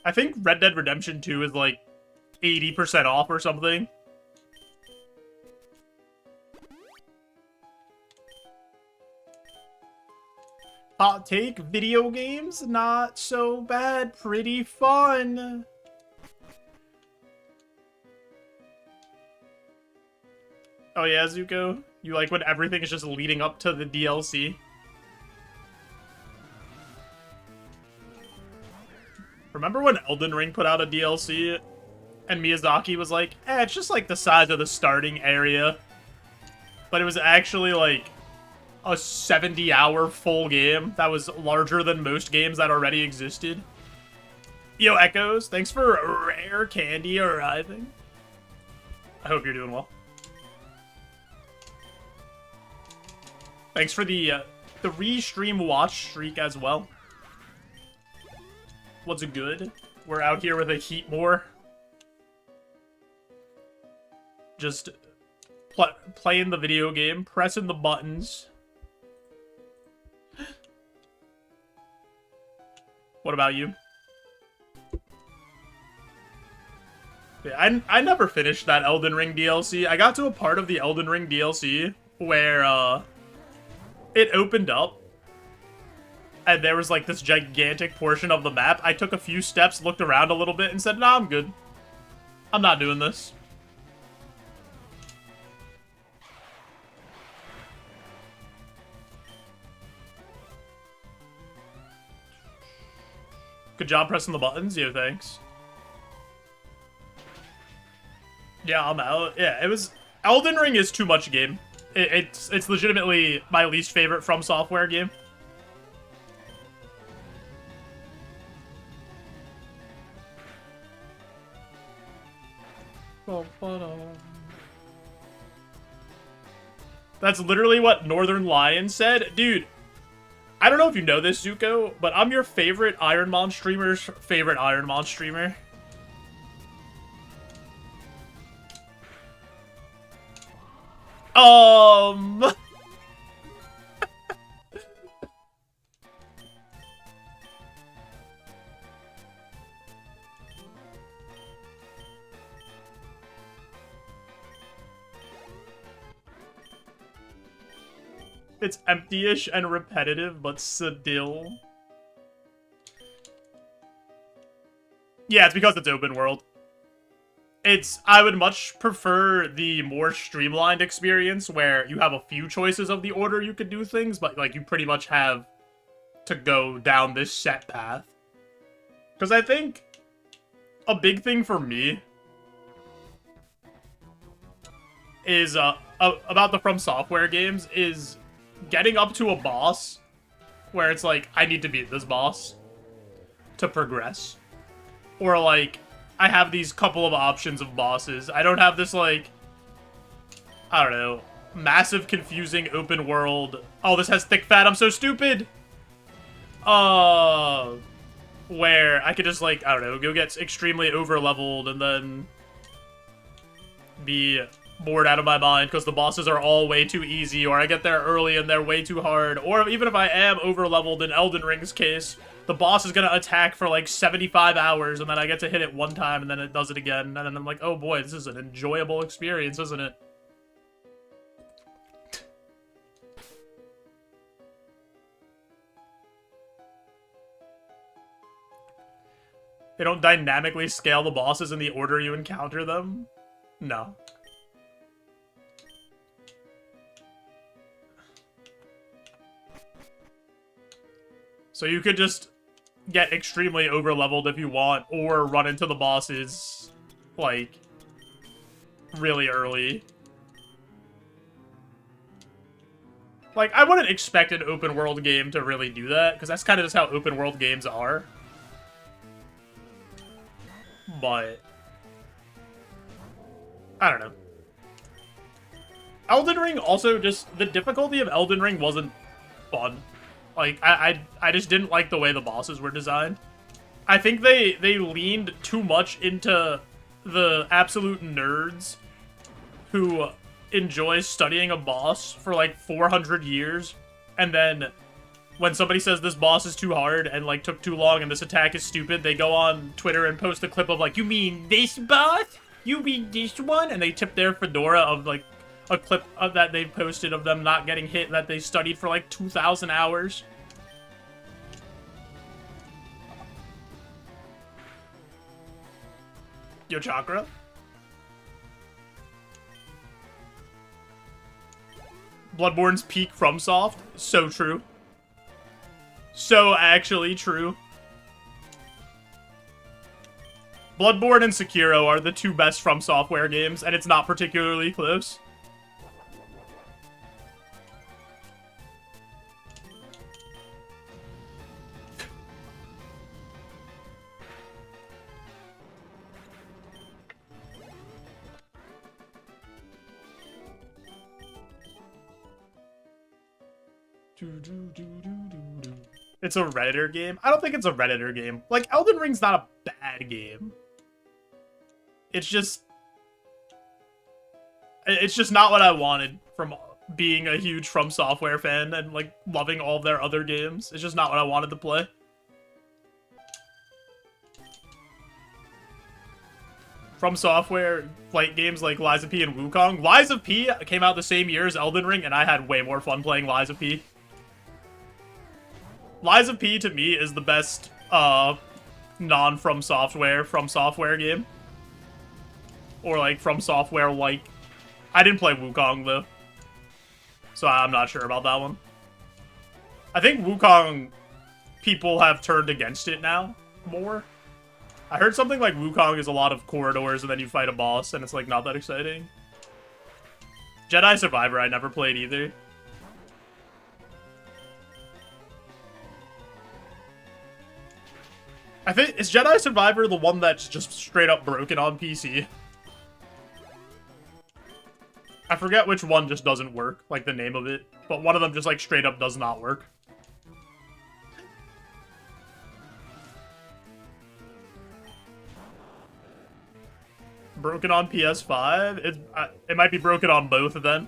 I think Red Dead Redemption 2 is like 80% off or something. Hot take, video games, not so bad, pretty fun. Oh yeah, Zuko? You like when everything is just leading up to the DLC? Remember when Elden Ring put out a DLC and Miyazaki was like, it's just like the size of the starting area. But it was actually like a 70-hour full game that was larger than most games that already existed. Yo, Echoes, thanks for rare candy arriving. I hope you're doing well. Thanks for the restream watch streak as well. What's good? We're out here with a heat more. Just playing the video game, pressing the buttons. What about you? Yeah, I never finished that Elden Ring DLC. I got to a part of the Elden Ring DLC where it opened up and there was like this gigantic portion of the map. I took a few steps, looked around a little bit, and said, nah, I'm good. I'm not doing this. Good job pressing the buttons. Yo, thanks. Yeah, I'm out. Yeah, it was... Elden Ring is too much game. It's legitimately my least favorite From Software game. That's literally what Northern Lion said. Dude, I don't know if you know this, Zuko, but I'm your favorite Ironmon streamer's favorite Ironmon streamer. It's empty-ish and repetitive, but still. Yeah, it's because it's open world. I would much prefer the more streamlined experience where you have a few choices of the order you could do things, but like you pretty much have to go down this set path. Because I think a big thing for me is about the From Software games is getting up to a boss where it's like, I need to beat this boss to progress. Or like, I have these couple of options of bosses. I don't have this like, I don't know, massive confusing open world. Oh, this has thick fat, I'm so stupid! Where I could just like, I don't know, go get extremely over leveled and then be bored out of my mind because the bosses are all way too easy, or I get there early and they're way too hard, or even if I am over-leveled in Elden Ring's case, the boss is gonna attack for like 75 hours, and then I get to hit it one time, and then it does it again, and then I'm like, oh boy, this is an enjoyable experience, isn't it? They don't dynamically scale the bosses in the order you encounter them? No. So you could just get extremely over-leveled if you want, or run into the bosses, like, really early. Like, I wouldn't expect an open-world game to really do that, because that's kind of just how open-world games are. But I don't know. Elden Ring also just, the difficulty of Elden Ring wasn't fun. Like, I just didn't like the way the bosses were designed. I think they leaned too much into the absolute nerds who enjoy studying a boss for like 400 years, and then when somebody says this boss is too hard and like took too long and this attack is stupid, they go on Twitter and post a clip of like, you mean this boss? You mean this one? And they tip their fedora of like a clip of that they've posted of them not getting hit that they studied for like 2,000 hours. Yo, Chakra? Bloodborne's peak FromSoft? So true. So actually true. Bloodborne and Sekiro are the two best From Software games, and it's not particularly close. It's a Redditor game? I don't think it's a Redditor game. Like, Elden Ring's not a bad game. It's just not what I wanted from being a huge From Software fan and, like, loving all of their other games. It's just not what I wanted to play. From Software, like, games like Lies of P and Wukong. Lies of P came out the same year as Elden Ring, and I had way more fun playing Lies of P. Lies of P, to me, is the best, non-From Software game. Or, like, From Software-like. I didn't play Wukong, though. So I'm not sure about that one. I think Wukong, people have turned against it now, more. I heard something like Wukong is a lot of corridors and then you fight a boss, and it's, like, not that exciting. Jedi Survivor I never played either. I think, is Jedi Survivor the one that's just straight up broken on PC? I forget which one just doesn't work, like the name of it, but one of them just like straight up does not work. Broken on PS5? It might be broken on both then.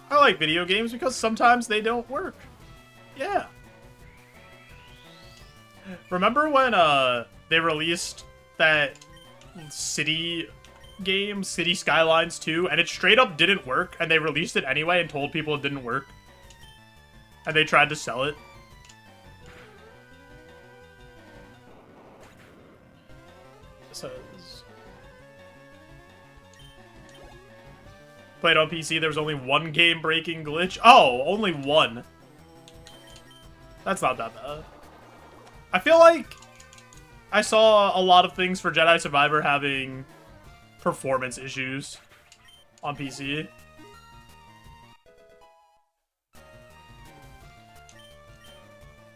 I like video games because sometimes they don't work. Yeah. Remember when they released that city game, City Skylines 2, and it straight up didn't work, and they released it anyway and told people it didn't work. And they tried to sell it. It says... Played on PC, there was only one game-breaking glitch. Oh, only one. That's not that bad. I feel like I saw a lot of things for Jedi Survivor having performance issues on PC.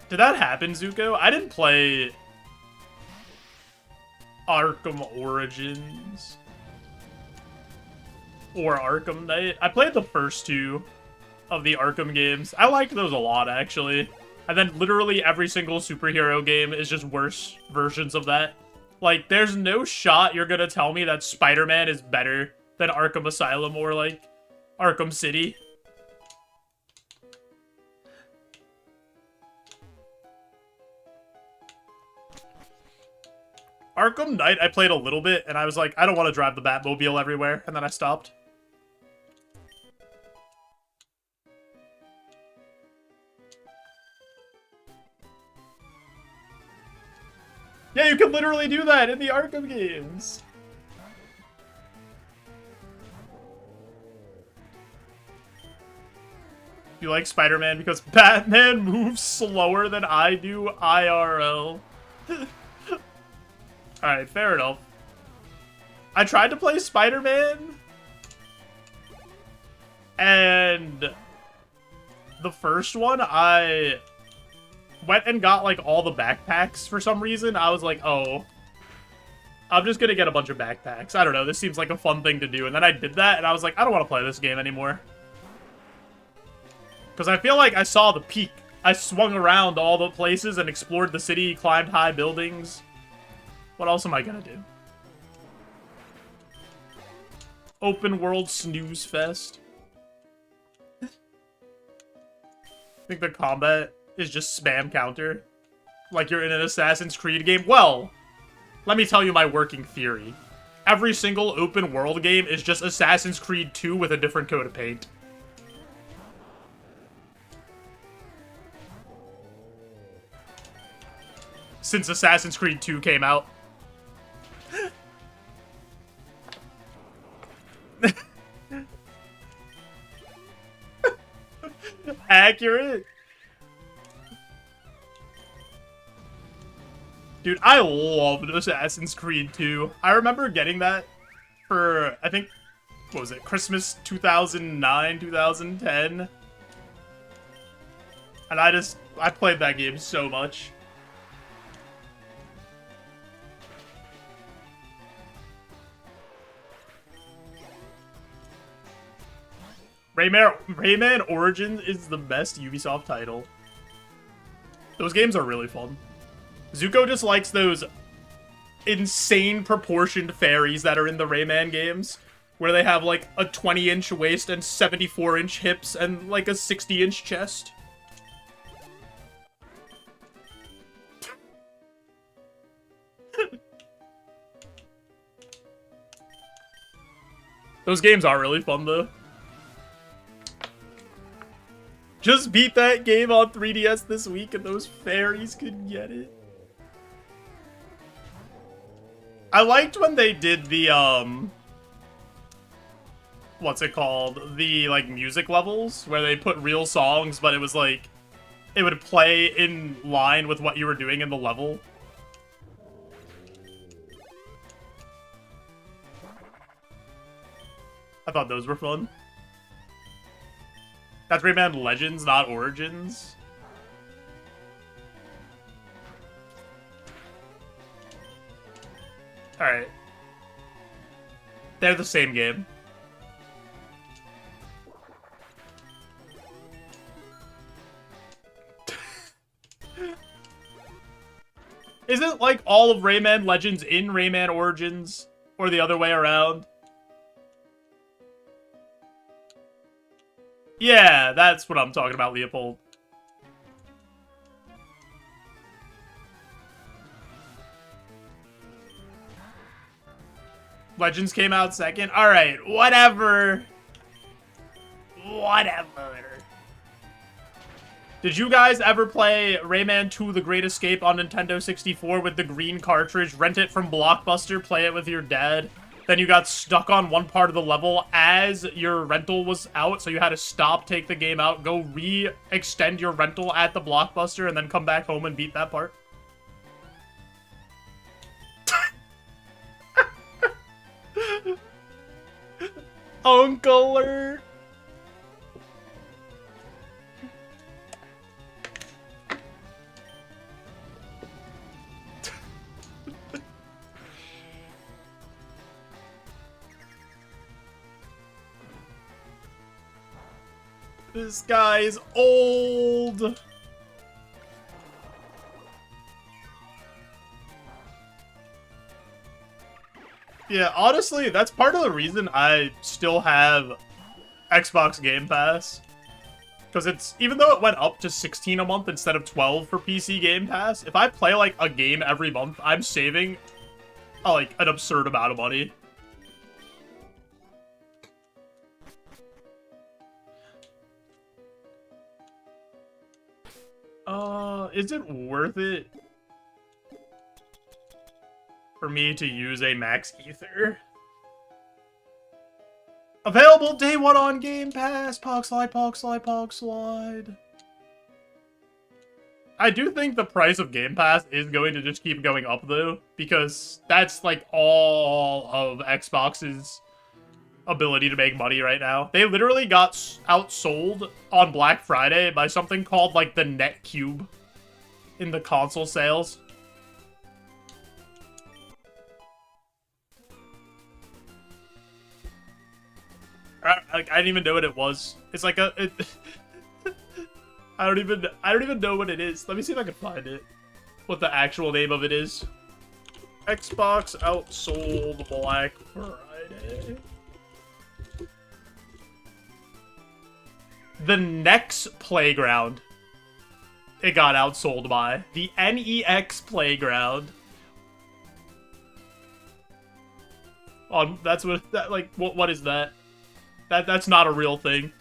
Did that happen, Zuko? I didn't play Arkham Origins or Arkham Knight. I played the first two of the Arkham games. I liked those a lot, actually. And then literally every single superhero game is just worse versions of that. Like, there's no shot you're gonna tell me that Spider-Man is better than Arkham Asylum or, like, Arkham City. Arkham Knight, I played a little bit, and I was like, I don't want to drive the Batmobile everywhere, and then I stopped. Yeah, you can literally do that in the Arkham games. You like Spider-Man because Batman moves slower than I do IRL. Alright, fair enough. I tried to play Spider-Man, and the first one, I went and got, like, all the backpacks for some reason. I was like, oh, I'm just gonna get a bunch of backpacks. I don't know, this seems like a fun thing to do. And then I did that, and I was like, I don't want to play this game anymore. Because I feel like I saw the peak. I swung around all the places and explored the city, climbed high buildings. What else am I gonna do? Open world snooze fest. I think the combat is just spam counter. Like you're in an Assassin's Creed game. Well, let me tell you my working theory. Every single open world game is just Assassin's Creed 2 with a different coat of paint. Since Assassin's Creed 2 came out. Accurate. Dude, I loved Assassin's Creed 2. I remember getting that for, I think, what was it, Christmas 2009, 2010? And I played that game so much. Rayman Origins is the best Ubisoft title. Those games are really fun. Zuko just likes those insane proportioned fairies that are in the Rayman games, where they have like a 20-inch waist and 74-inch hips and like a 60-inch chest. Those games are really fun though. Just beat that game on 3DS this week and those fairies could get it. I liked when they did the, what's it called? The, like, music levels, where they put real songs, but it was, like, it would play in line with what you were doing in the level. I thought those were fun. That's Rayman Legends, not Origins. Alright. They're the same game. Isn't, like, all of Rayman Legends in Rayman Origins? Or the other way around? Yeah, that's what I'm talking about, Leopold. Legends came out second? Alright, whatever. Whatever. Did you guys ever play Rayman 2 The Great Escape on Nintendo 64 with the green cartridge? Rent it from Blockbuster, play it with your dad. Then you got stuck on one part of the level as your rental was out, so you had to stop, take the game out, go re-extend your rental at the Blockbuster, and then come back home and beat that part? Uncle. This guy's old. Yeah, honestly, that's part of the reason I still have Xbox Game Pass. Because it's, even though it went up to 16 a month instead of 12 for PC Game Pass, if I play, like, a game every month, I'm saving, like, an absurd amount of money. Is it worth it for me to use a Max Ether? Available day one on Game Pass. Pog slide, pog slide, pog slide. I do think the price of Game Pass is going to just keep going up, though, because that's, like, all of Xbox's ability to make money right now. They literally got outsold on Black Friday by something called, like, the Net Cube in the console sales. I didn't even know what it was. It's like a... I don't even know what it is. Let me see if I can find it. What the actual name of it is. Xbox outsold Black Friday. The Next Playground. It got outsold by. The NEX Playground. Oh, that's what that, like, what is that? That's not a real thing.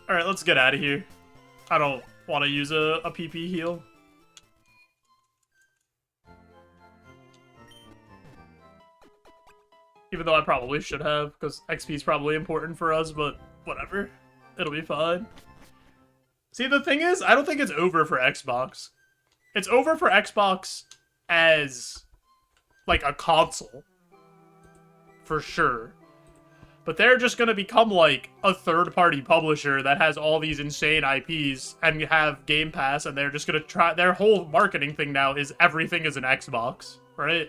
Alright, let's get out of here. I don't want to use a PP heal. Even though I probably should have, because XP is probably important for us, but whatever. It'll be fine. See, the thing is, I don't think it's over for Xbox. It's over for Xbox as, like, a console. For sure. But they're just gonna become, like, a third-party publisher that has all these insane IPs and have Game Pass, and they're just gonna try... Their whole marketing thing now is everything is an Xbox, right?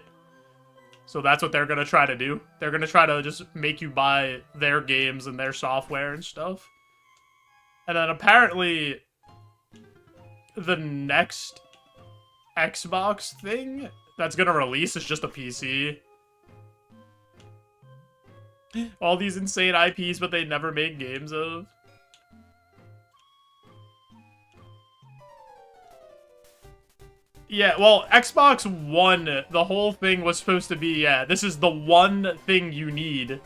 So that's what they're gonna try to do. They're gonna try to just make you buy their games and their software and stuff. And then apparently, the next Xbox thing that's gonna release is just a PC. All these insane IPs, but they never make games of. Yeah, well, Xbox One, the whole thing was supposed to be, yeah, this is the one thing you need.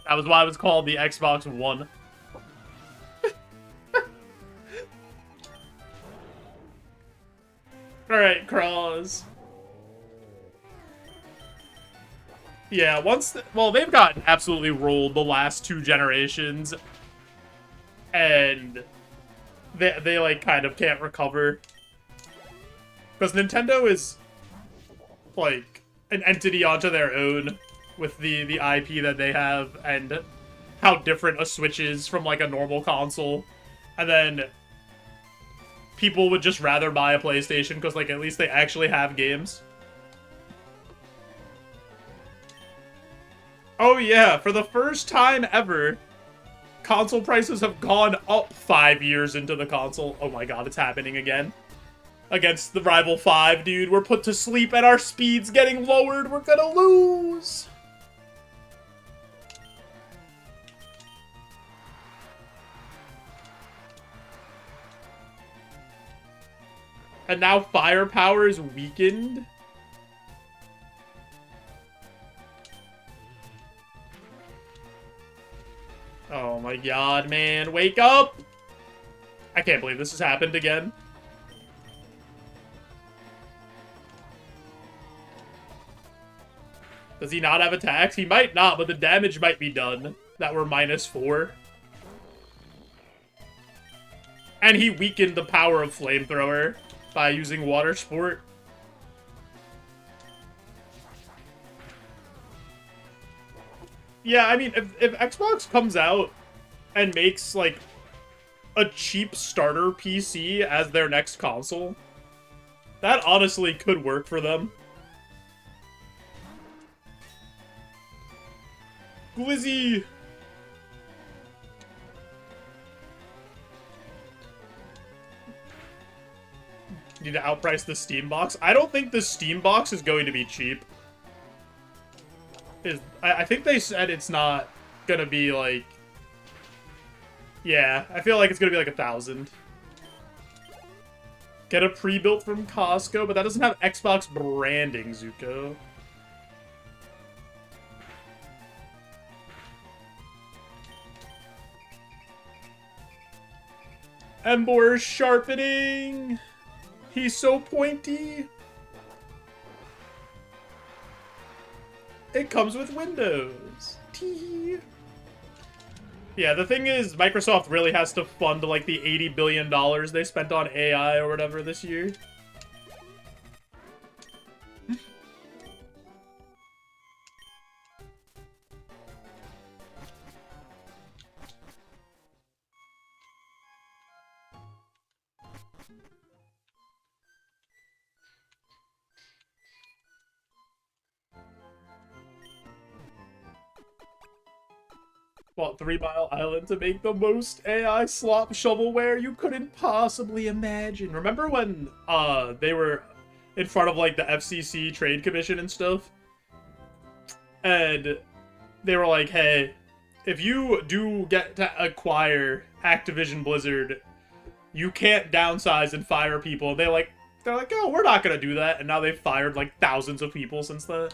That was why it was called the Xbox One. Alright, Cross. Yeah, well, they've gotten absolutely rolled the last 2 generations. And they like, kind of can't recover. Because Nintendo is, like, an entity onto their own with the IP that they have and how different a Switch is from, like, a normal console. And then people would just rather buy a PlayStation because, like, at least they actually have games. Oh yeah, for the first time ever, console prices have gone up 5 years into the console. Oh my god, it's happening again. Against the Rival 5, dude. We're put to sleep and our speed's getting lowered. We're gonna lose. And now firepower is weakened? Oh my god, man. Wake up! I can't believe this has happened again. Does he not have attacks? He might not, but the damage might be done. That were -4. And he weakened the power of Flamethrower by using Water Sport. Yeah, I mean, if Xbox comes out and makes, like, a cheap starter PC as their next console, that honestly could work for them. Glizzy! Need to outprice the Steam box? I don't think the Steam box is going to be cheap. I think they said it's not gonna be, like... Yeah, I feel like it's gonna be like 1,000. Get a pre-built from Costco, but that doesn't have Xbox branding, Zuko. Embor sharpening! He's so pointy! It comes with Windows. Tee. Yeah, the thing is, Microsoft really has to fund, like, the $80 billion they spent on AI or whatever this year. Bought 3 Mile Island to make the most AI slop shovelware you couldn't possibly imagine. Remember when they were in front of, like, the FCC Trade Commission and stuff? And they were like, hey, if you do get to acquire Activision Blizzard, you can't downsize and fire people. And they're like, oh, we're not gonna do that. And now they've fired, like, thousands of people since then.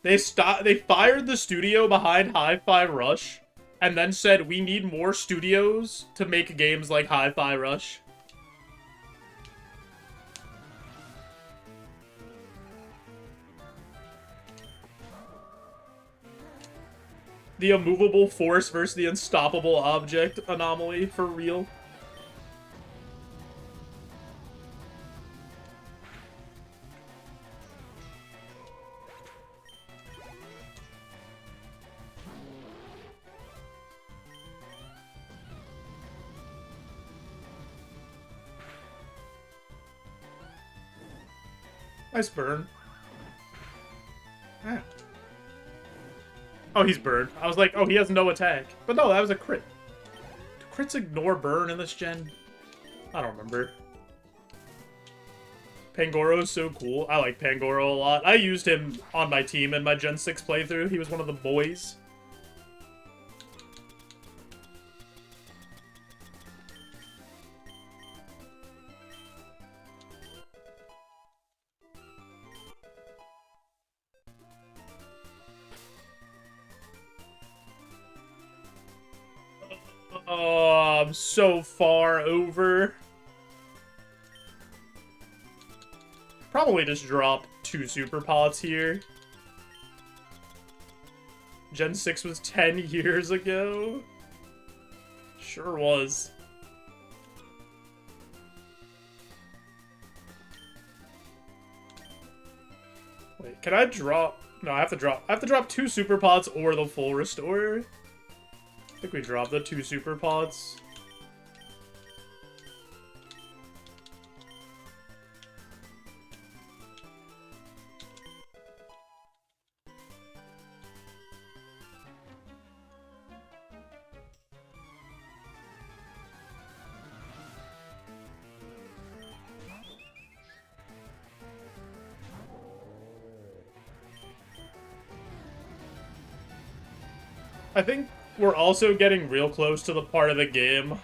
They fired the studio behind Hi-Fi Rush, and then said, we need more studios to make games like Hi-Fi Rush. The immovable force versus the unstoppable object anomaly, for real. Nice burn. Ah. Oh, he's burned. I was like, oh, he has no attack. But no, that was a crit. Do crits ignore burn in this gen? I don't remember. Pangoro is so cool. I like Pangoro a lot. I used him on my team in my Gen 6 playthrough. He was one of the boys. Oh, I'm so far over. Probably just drop 2 super pots here. Gen 6 was 10 years ago. Sure was. Wait, can I drop? No, I have to drop 2 super pots or the full restore. I think we dropped the 2 super pots. I think we're also getting real close to the part of the game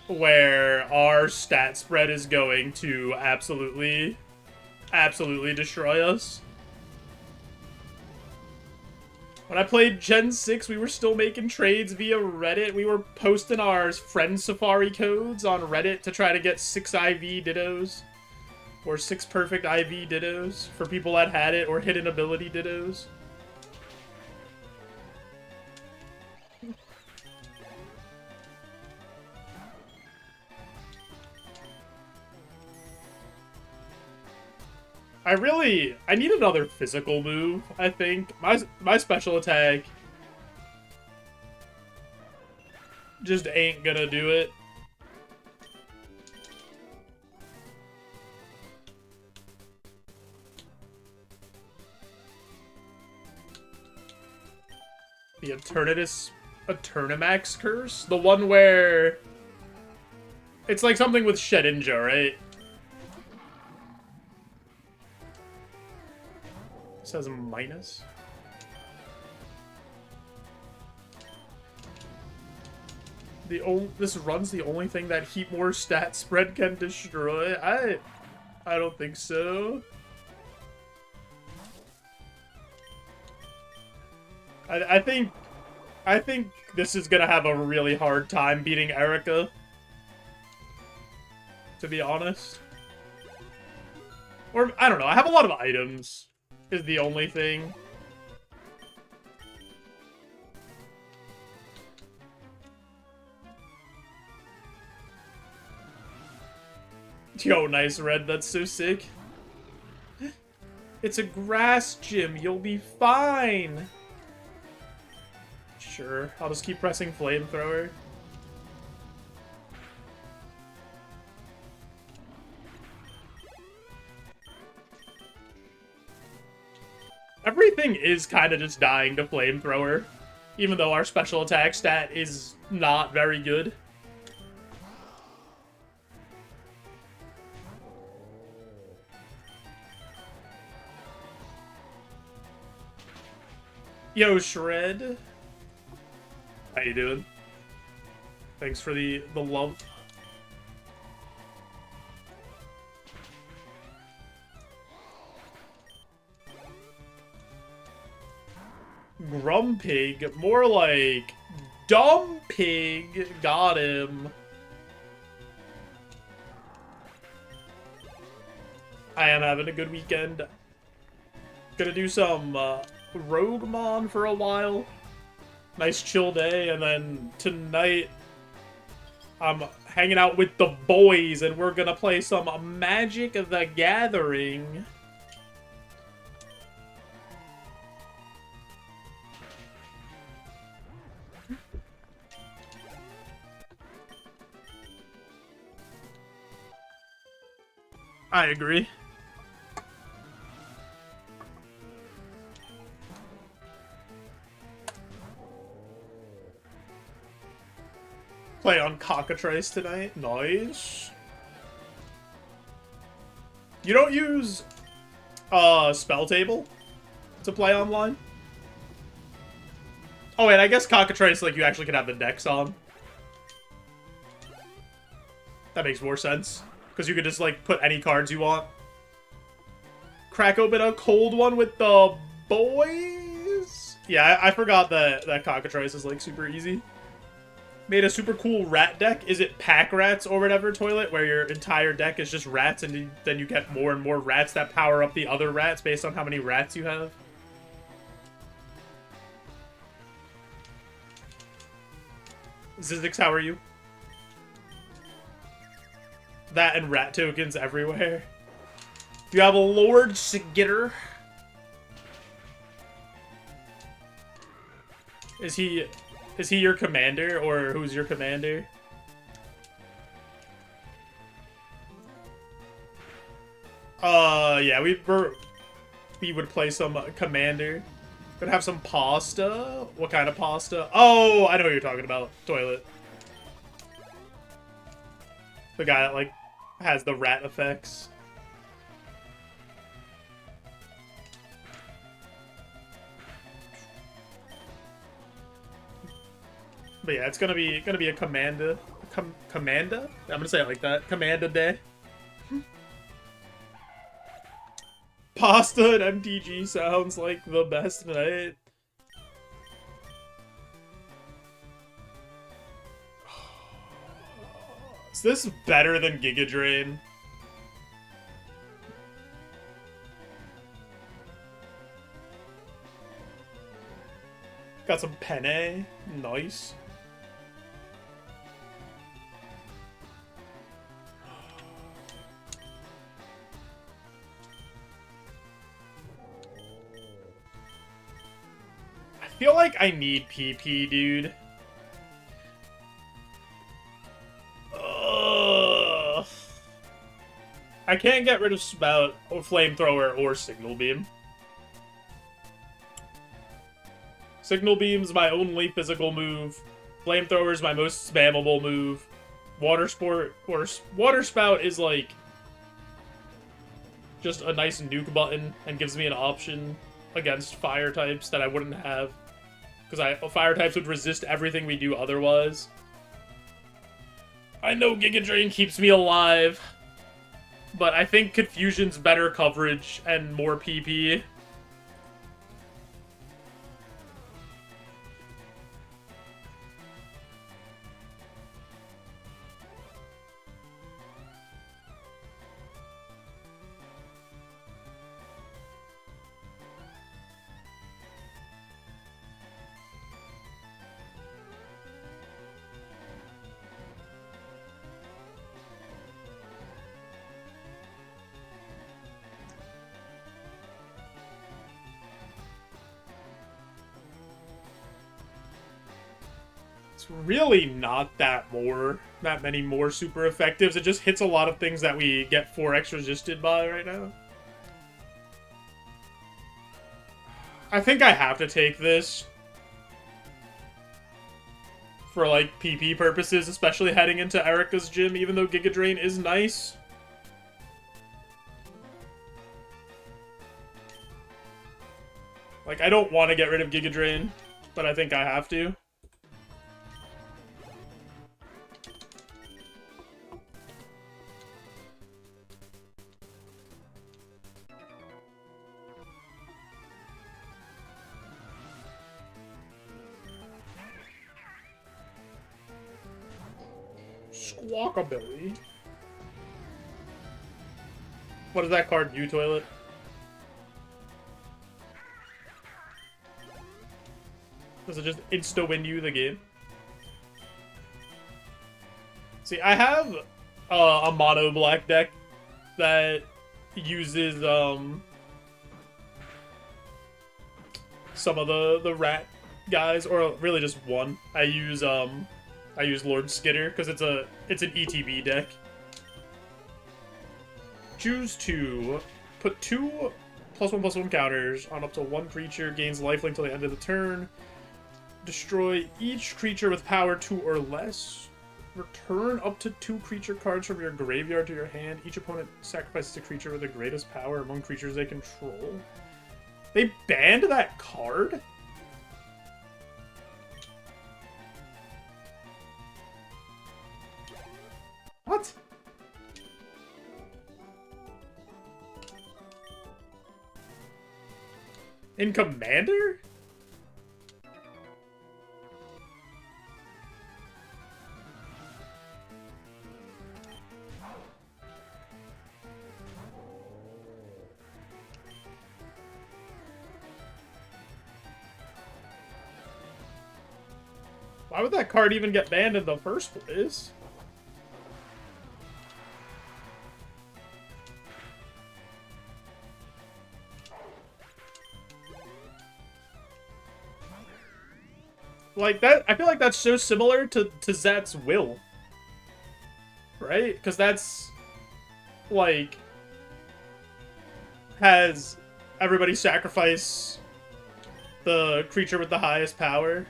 where our stat spread is going to absolutely destroy us. When I played Gen 6, we were still making trades via Reddit. We were posting our friend Safari codes on Reddit to try to get 6 IV Dittos. Or 6 perfect IV Dittos for people that had it, or hidden ability Dittos. I need another physical move, I think. My special attack just ain't gonna do it. The Eternamax curse? The one where it's like something with Shedinja, right? Says minus. This run's the only thing that Heatmore stat spread can destroy. I don't think so. I think this is gonna have a really hard time beating Erica, to be honest. Or I don't know. I have a lot of items. Is the only thing. Yo, nice red. That's so sick. It's a grass gym. You'll be fine. Sure. I'll just keep pressing flamethrower. Everything is kind of just dying to flamethrower, even though our special attack stat is not very good. Yo, Shred. How you doing? Thanks for the love. Grumpig, more like Dumb Pig. Got him. I am having a good weekend. Gonna do some Roguemon for a while. Nice chill day, and then tonight I'm hanging out with the boys, and we're gonna play some Magic the Gathering. I agree. Play on Cockatrice tonight. Nice. You don't use Spell Table to play online? Oh wait, I guess Cockatrice, like, you actually could have the decks on. That makes more sense. Because you could just, like, put any cards you want. Crack open a cold one with the boys? Yeah, I forgot that Cockatrice is, like, super easy. Made a super cool rat deck. Is it pack rats or whatever, Toilet? Where your entire deck is just rats, and then you get more and more rats that power up the other rats based on how many rats you have? Zizix, how are you? That and rat tokens everywhere. You have a Lord Sigitter. Is he your commander, or who's your commander? Yeah, we would play some commander. Gonna have some pasta. What kind of pasta? Oh, I know what you're talking about. Toilet. The guy that, like, has the rat effects. But yeah, it's gonna be a Commanda. Commanda? I'm gonna say it like that. Commanda day. Pasta and MTG sounds like the best night. Is this better than Giga Drain? Got some penne. Nice. I feel like I need PP, dude. Ugh. I can't get rid of Spout, or Flamethrower, or Signal Beam. Signal Beam's my only physical move. Flamethrower's my most spammable move. Water Spout is like just a nice nuke button and gives me an option against fire types that I wouldn't have. Because fire types would resist everything we do otherwise. I know Giga Drain keeps me alive, but I think Confusion's better coverage and more PP. It's really not that many more super effectives. It just hits a lot of things that we get 4x resisted by right now. I think I have to take this for, like, PP purposes, especially heading into Erica's gym, even though Giga Drain is nice. Like, I don't want to get rid of Giga Drain, but I think I have to. Squawkabilly. What does that card do, Toilet? Does it just insta-win you the game? See, I have a mono black deck that uses some of the rat guys, or really just one. I use Lord Skitter because it's an ETB deck. Choose to put 2 +1/+1 counters on up to 1 creature, gains lifelink till the end of the turn. Destroy each creature with power 2 or less. Return up to 2 creature cards from your graveyard to your hand. Each opponent sacrifices a creature with the greatest power among creatures they control. They banned that card? What? In Commander? Why would that card even get banned in the first place? Like, that, I feel like that's so similar to Zat's will. Right? Because that's, like, has everybody sacrifice the creature with the highest power.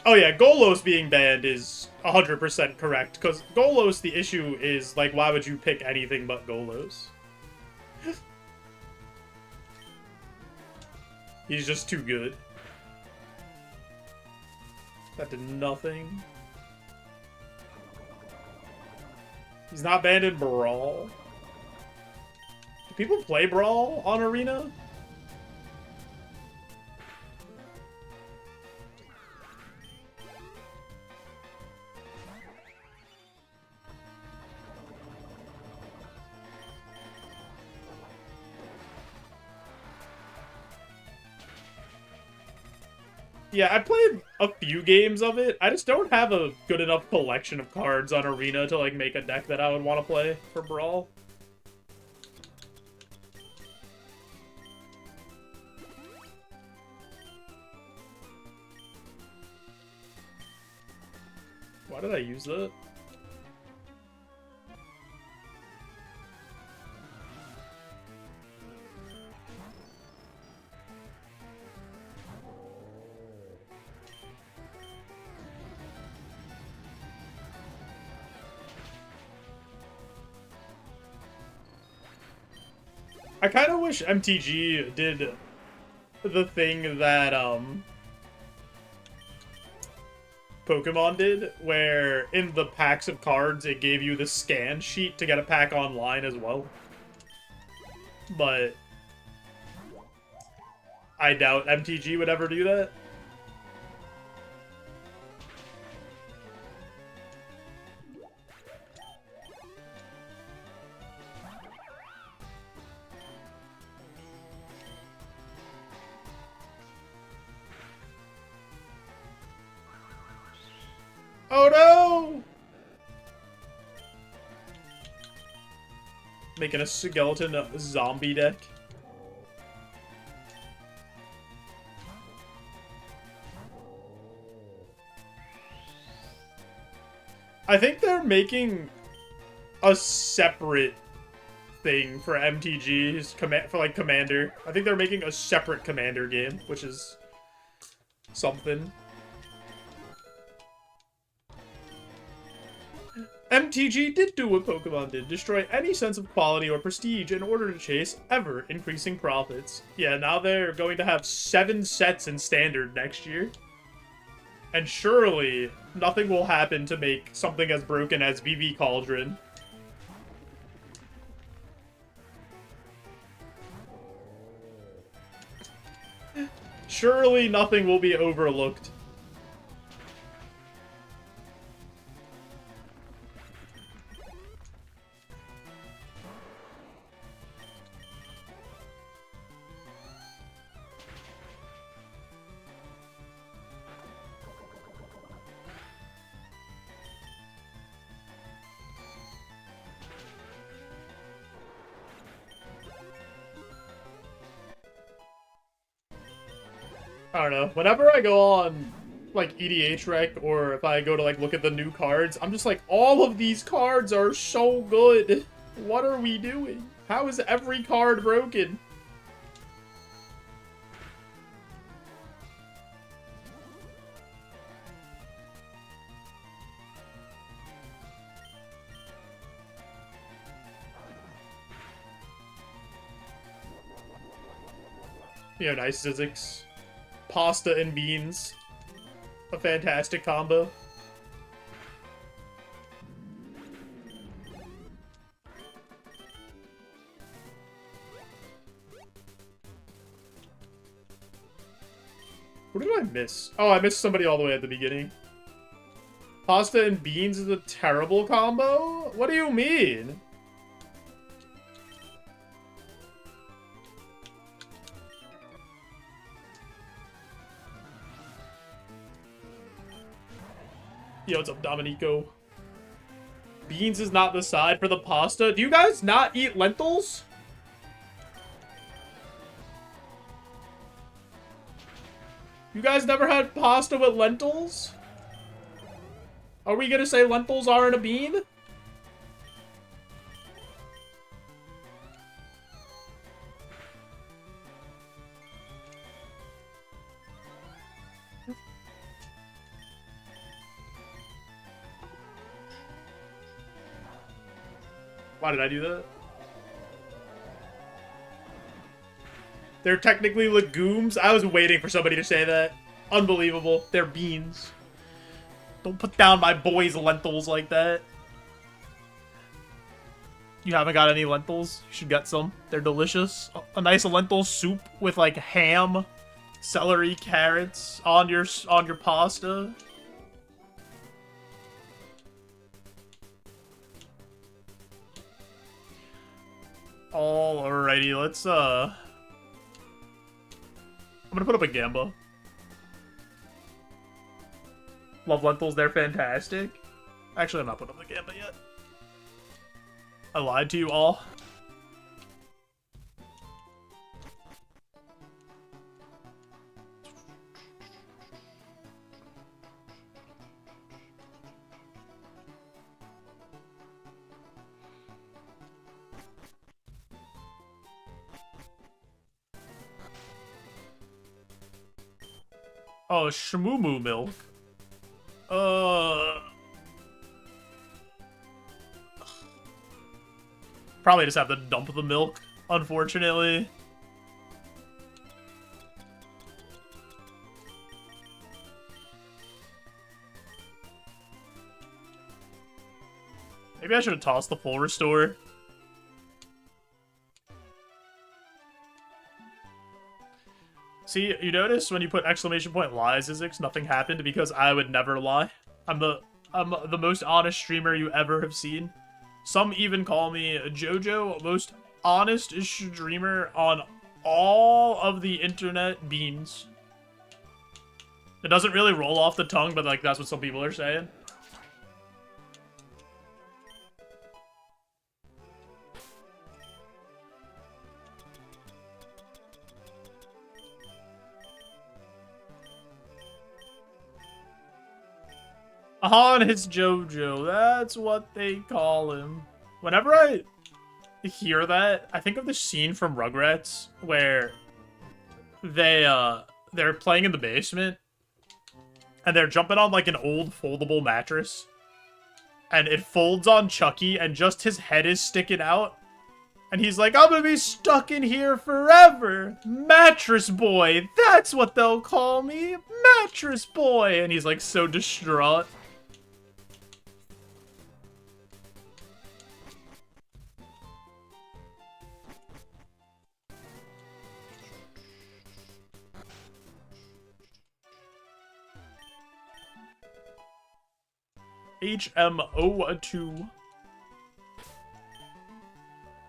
Oh yeah, Golos being banned is 100% correct, because Golos, the issue is, like, why would you pick anything but Golos? He's just too good. That did nothing. He's not banned in Brawl. Do people play Brawl on Arena? Yeah, I played a few games of it. I just don't have a good enough collection of cards on Arena to, like, make a deck that I would want to play for Brawl. Why did I use that? I kind of wish MTG did the thing that, Pokemon did, where in the packs of cards, it gave you the scan sheet to get a pack online as well. But I doubt MTG would ever do that. Oh no! Making a skeleton zombie deck. I think they're making a separate thing for MTG's for like Commander. I think they're making a separate Commander game, which is something. MTG did do what Pokemon did, destroy any sense of quality or prestige in order to chase ever-increasing profits. Yeah, now they're going to have 7 sets in Standard next year. And surely, nothing will happen to make something as broken as VV Cauldron. Surely nothing will be overlooked. I don't know. Whenever I go on, like, EDH Rec, or if I go to, like, look at the new cards, I'm just like, all of these cards are so good. What are we doing? How is every card broken? You know, nice Zizix. Pasta and beans. A fantastic combo. What did I miss? Oh, I missed somebody all the way at the beginning. Pasta and beans is a terrible combo? What do you mean? Yo, what's up, Dominico? Beans is not the side for the pasta. Do you guys not eat lentils? You guys never had pasta with lentils? Are we gonna say lentils aren't a bean? Why did I do that? They're technically legumes? I was waiting for somebody to say that. Unbelievable. They're beans. Don't put down my boy's lentils like that. You haven't got any lentils? You should get some. They're delicious. A nice lentil soup with like ham, celery, carrots on your pasta. Alrighty, let's I'm gonna put up a Gamba. Love lentils, they're fantastic. Actually, I'm not putting up the Gamba yet. I lied to you all. Oh, shmoo milk. Probably just have to dump the milk, unfortunately. Maybe I should have tossed the full restore. See, you notice when you put exclamation point lies, Izix, nothing happened because I would never lie. I'm the most honest streamer you ever have seen. Some even call me JoeJoe, most honest streamer on all of the internet beans. It doesn't really roll off the tongue, but like that's what some people are saying. On his JoeJoe, that's what they call him. Whenever I hear that, I think of the scene from Rugrats where they're playing in the basement and they're jumping on like an old foldable mattress and it folds on Chucky and just his head is sticking out and he's like, I'm gonna be stuck in here forever. Mattress boy, that's what they'll call me. Mattress boy. And he's like so distraught. HMO2.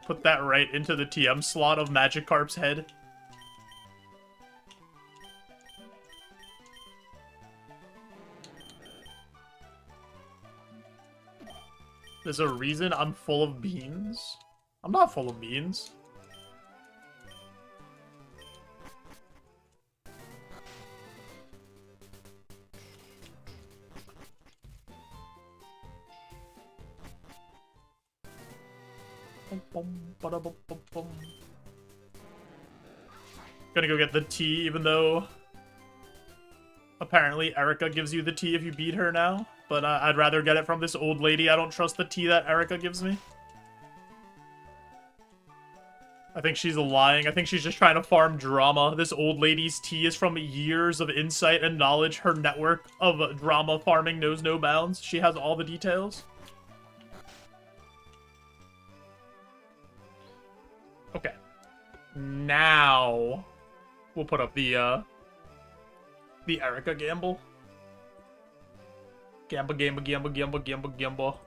Put that right into the TM slot of Magikarp's head. There's a reason I'm full of beans. I'm not full of beans. Gonna go get the tea, even though apparently Erica gives you the tea if you beat her now. But I'd rather get it from this old lady. I don't trust the tea that Erica gives me. I think she's lying. I think she's just trying to farm drama. This old lady's tea is from years of insight and knowledge. Her network of drama farming knows no bounds. She has all the details. Okay. Now we'll put up the Erica gamble. Gamble.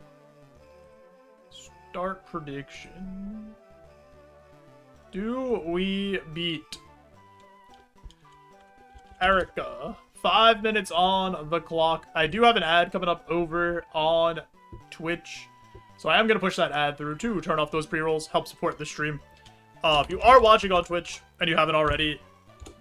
Start prediction. Do we beat Erica? 5 minutes on the clock. I do have an ad coming up over on Twitch, so I am going to push that ad through to turn off those pre-rolls, help support the stream. If you are watching on Twitch and you haven't already,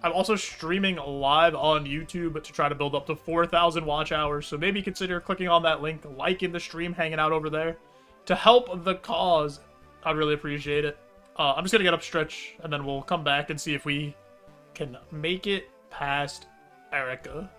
I'm also streaming live on YouTube to try to build up to 4,000 watch hours, so maybe consider clicking on that link, liking the stream, hanging out over there to help the cause. I'd really appreciate it. I'm just going to get up stretch, and then we'll come back and see if we can make it past Erica.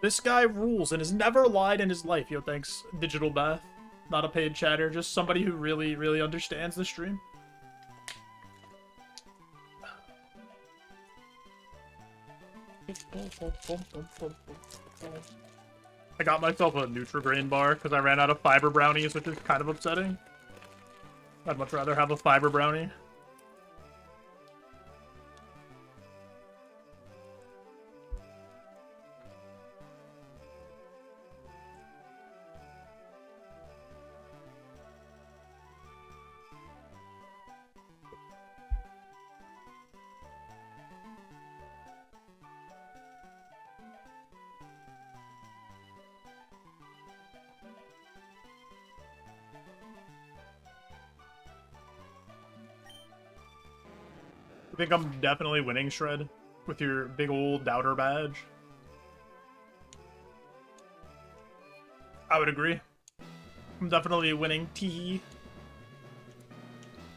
This guy rules and has never lied in his life. Yo, thanks, Digital Bath. Not a paid chatter, just somebody who really, really understands the stream. I got myself a Nutrigrain bar because I ran out of fiber brownies, which is kind of upsetting. I'd much rather have a fiber brownie. I think I'm definitely winning, Shred, with your big old doubter badge. I would agree. I'm definitely winning. Tee.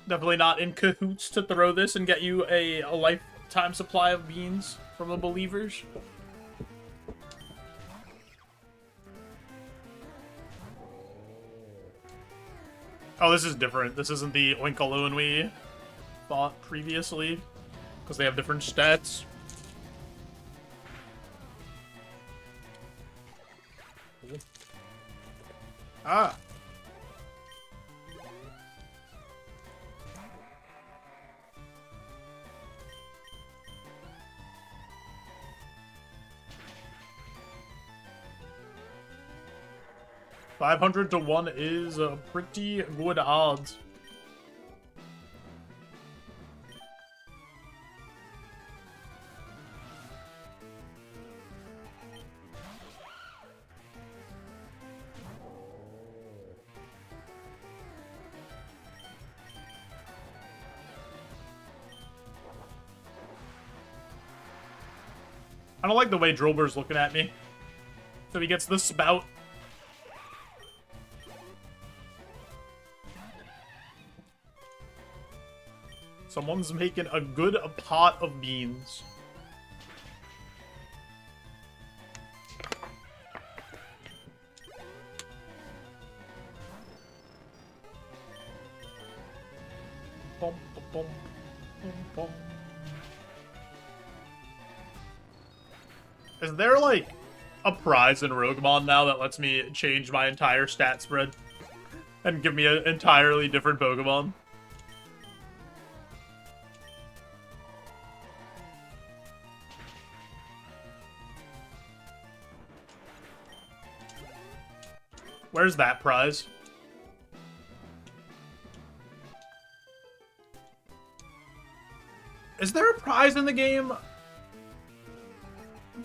Definitely not in cahoots to throw this and get you a lifetime supply of beans from the believers. Oh, this is different. This isn't the Oinkaloon we thought previously, because they have different stats. Ah. $500 to 1 is a pretty good odds. I don't like the way Drillbur's looking at me. So he gets the spout. Someone's making a good pot of beans. Bum, bum, bum, bum. Is there, like, a prize in Roguemon now that lets me change my entire stat spread and give me an entirely different Pokemon? Where's that prize? Is there a prize in the game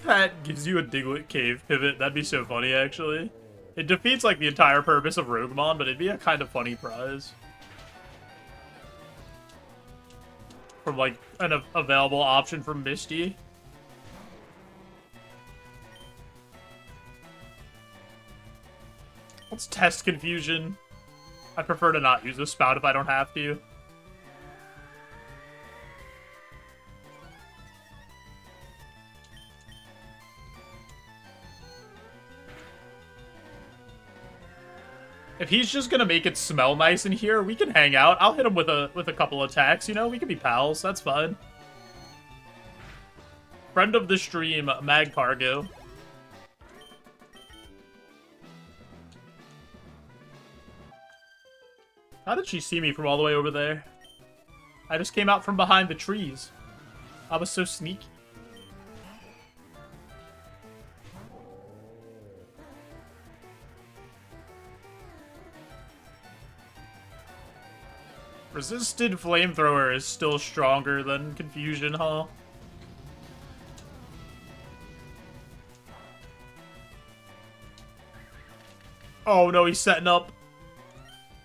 that gives you a Diglett Cave pivot? That'd be so funny, actually. It defeats, like, the entire purpose of Roguemon, but it'd be a kind of funny prize. From, like, an available option from Misty. Let's test Confusion. I'd prefer to not use a spout if I don't have to. If he's just gonna make it smell nice in here, we can hang out. I'll hit him with a couple attacks, you know? We can be pals, that's fine. Friend of the stream, Mag Cargo. How did she see me from all the way over there? I just came out from behind the trees. I was so sneaky. Resisted Flamethrower is still stronger than Confusion, huh? Oh no, he's setting up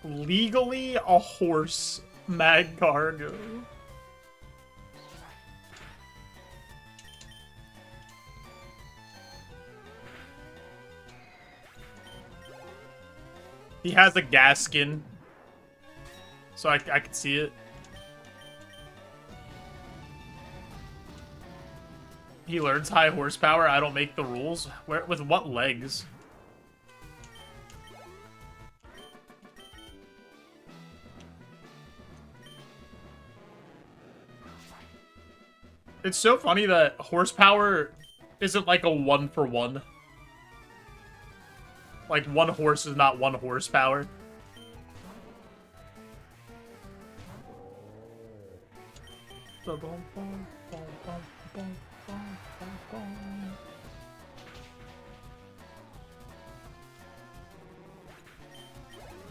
legally a horse Mag Cargo. He has a Gaskin. So I can see it. He learns high horsepower. I don't make the rules. Where, with what legs? It's so funny that horsepower isn't like a 1-for-1. Like, one horse is not 1 horsepower.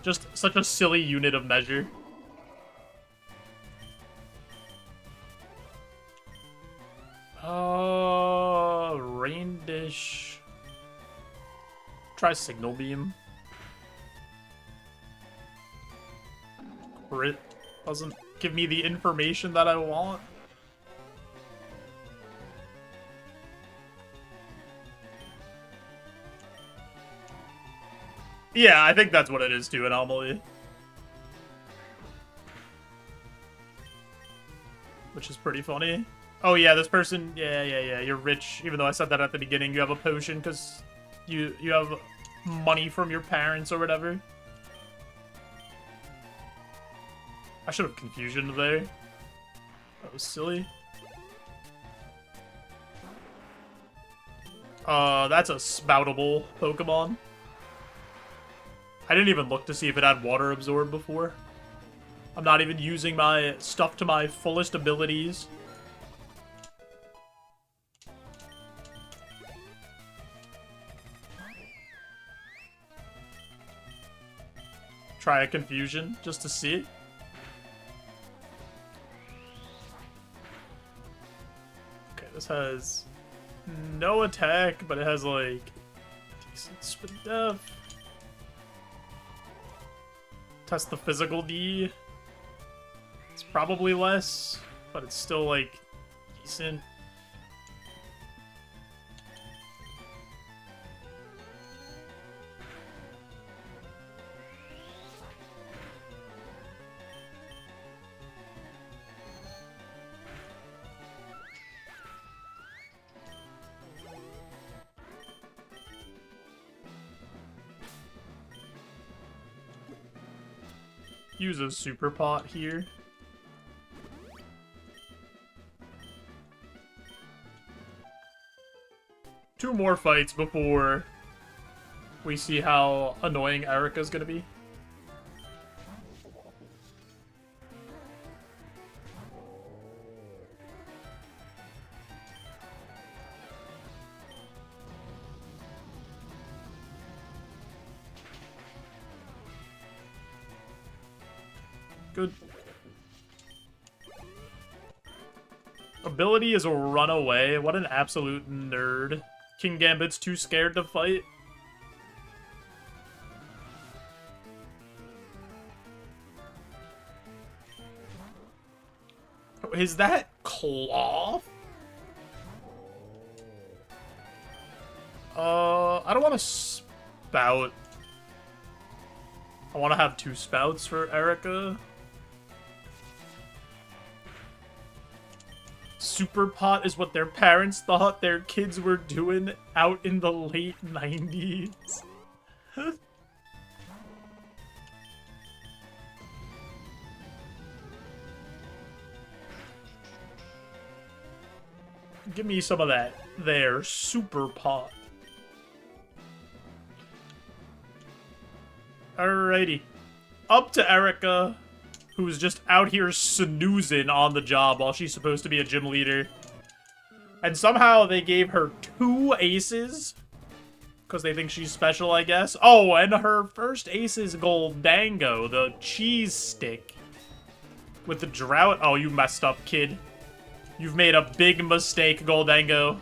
Just such a silly unit of measure. Rain dish. Try signal beam. Crit doesn't give me the information that I want. Yeah, I think that's what it is too, Anomaly. Which is pretty funny. Oh yeah, this person, yeah, you're rich. Even though I said that at the beginning, you have a potion because you have money from your parents or whatever. I should have confusion there. That was silly. That's a spoutable Pokemon. I didn't even look to see if it had water absorb before. I'm not even using my stuff to my fullest abilities. Try a confusion just to see. Okay, this has no attack, but it has like decent spin def. Test the physical D. It's probably less, but it's still like decent. Use a super pot here. Two more fights before we see how annoying Erica's gonna be. Good. Ability is a runaway. What an absolute nerd. King Gambit's too scared to fight. Is that cloth? I don't want to spout. I want to have 2 spouts for Erica. Super pot is what their parents thought their kids were doing out in the late 90s. Give me some of that there, super pot. Alrighty. Up to Erica, who's just out here snoozing on the job while she's supposed to be a gym leader. And somehow they gave her 2 aces. Because they think she's special, I guess. Oh, and her first ace is Goldango, the cheese stick. With the drought. Oh, you messed up, kid. You've made a big mistake, Goldango.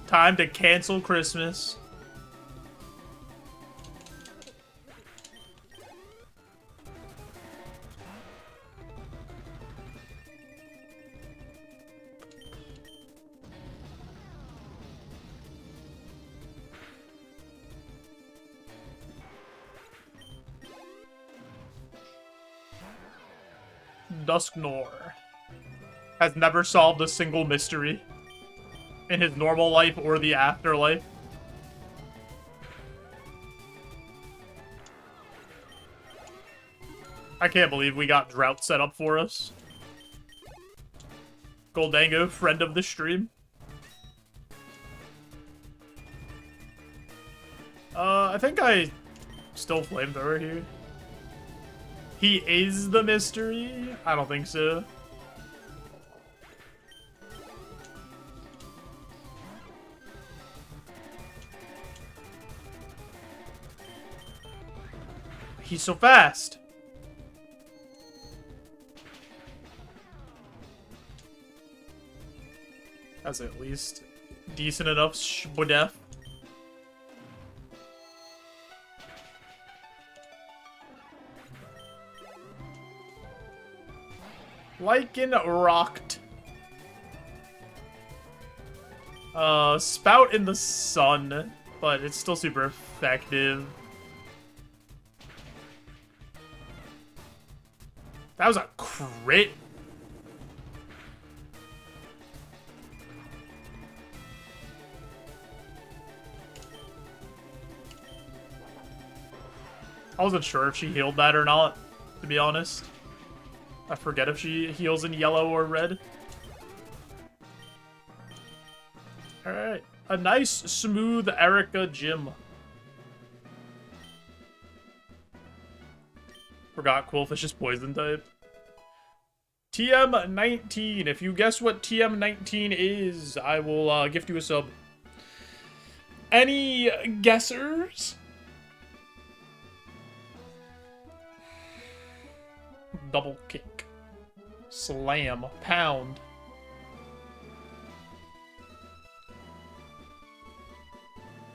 Time to cancel Christmas. Dusknor. has never solved a single mystery in his normal life or the afterlife. I can't believe we got Drought set up for us. Goldango, friend of the stream. I think I still Flamethrower here. He is the mystery? I don't think so. He's so fast. That's at least decent enough shbodef. Lycan rocked. Spout in the sun, but it's still super effective. That was a crit. I wasn't sure if she healed that or not, to be honest. I forget if she heals in yellow or red. Alright. A nice, smooth Erica gym. Forgot Quillfish is poison type. TM19. If you guess what TM19 is, I will gift you a sub. Any guessers? Double kick. Slam. Pound.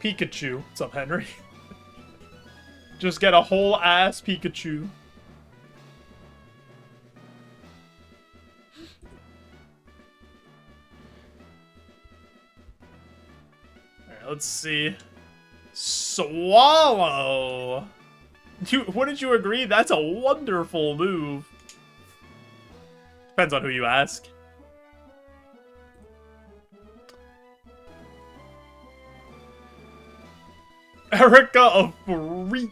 Pikachu. What's up, Henry? Just get a whole ass Pikachu. Alright, let's see. Swallow! Wouldn't you agree? That's a wonderful move. Depends on who you ask. Erica, a freak.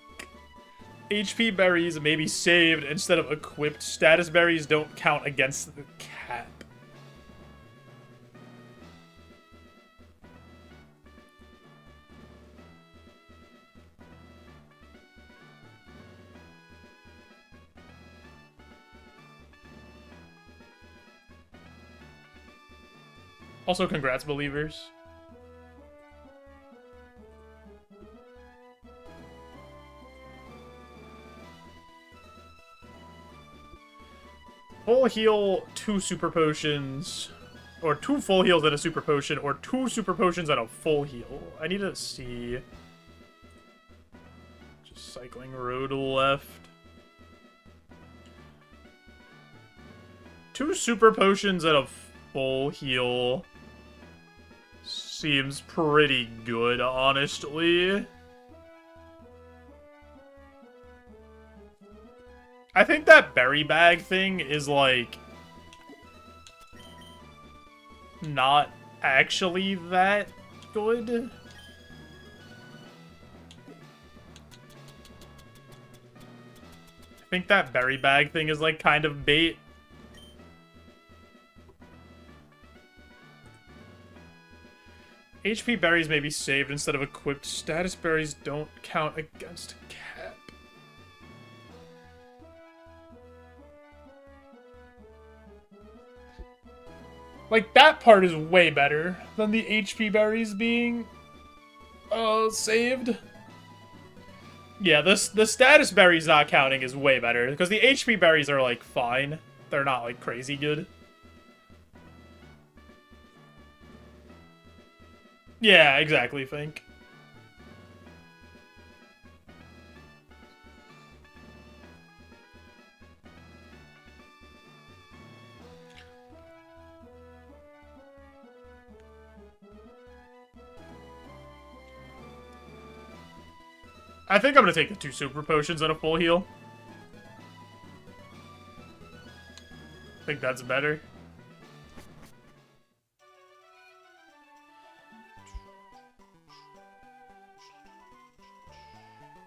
HP berries may be saved instead of equipped. Status berries don't count against the cap. Also, congrats, believers. Full heal, 2 super potions. Or 2 full heals and a super potion, or 2 super potions and a full heal. I need to see. Just cycling road left. 2 super potions and a full heal. Seems pretty good, honestly. I think that berry bag thing is, like, not actually that good. I think that berry bag thing is, like, kind of bait. HP berries may be saved instead of equipped. Status berries don't count against cap. Like, that part is way better than the HP berries being saved. Yeah, the status berries not counting is way better, because the HP berries are, like, fine. They're not, like, crazy good. Yeah, exactly, Fink. I think I'm gonna take the 2 super potions and a full heal. I think that's better.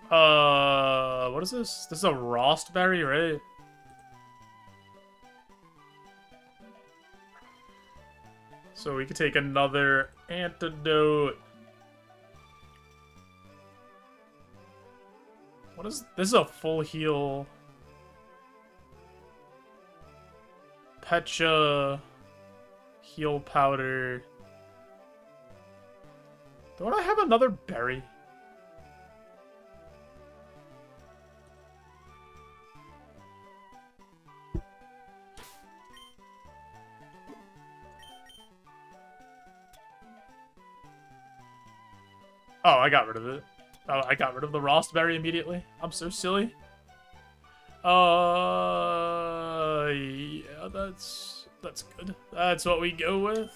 What is this? This is a Rostberry, right? So we could take another antidote. What is this? Is a full heal. Pecha. Heal powder. Don't I have another berry? Oh, I got rid of it. Oh, I got rid of the Rostberry immediately. I'm so silly. Yeah, that's good. That's what we go with.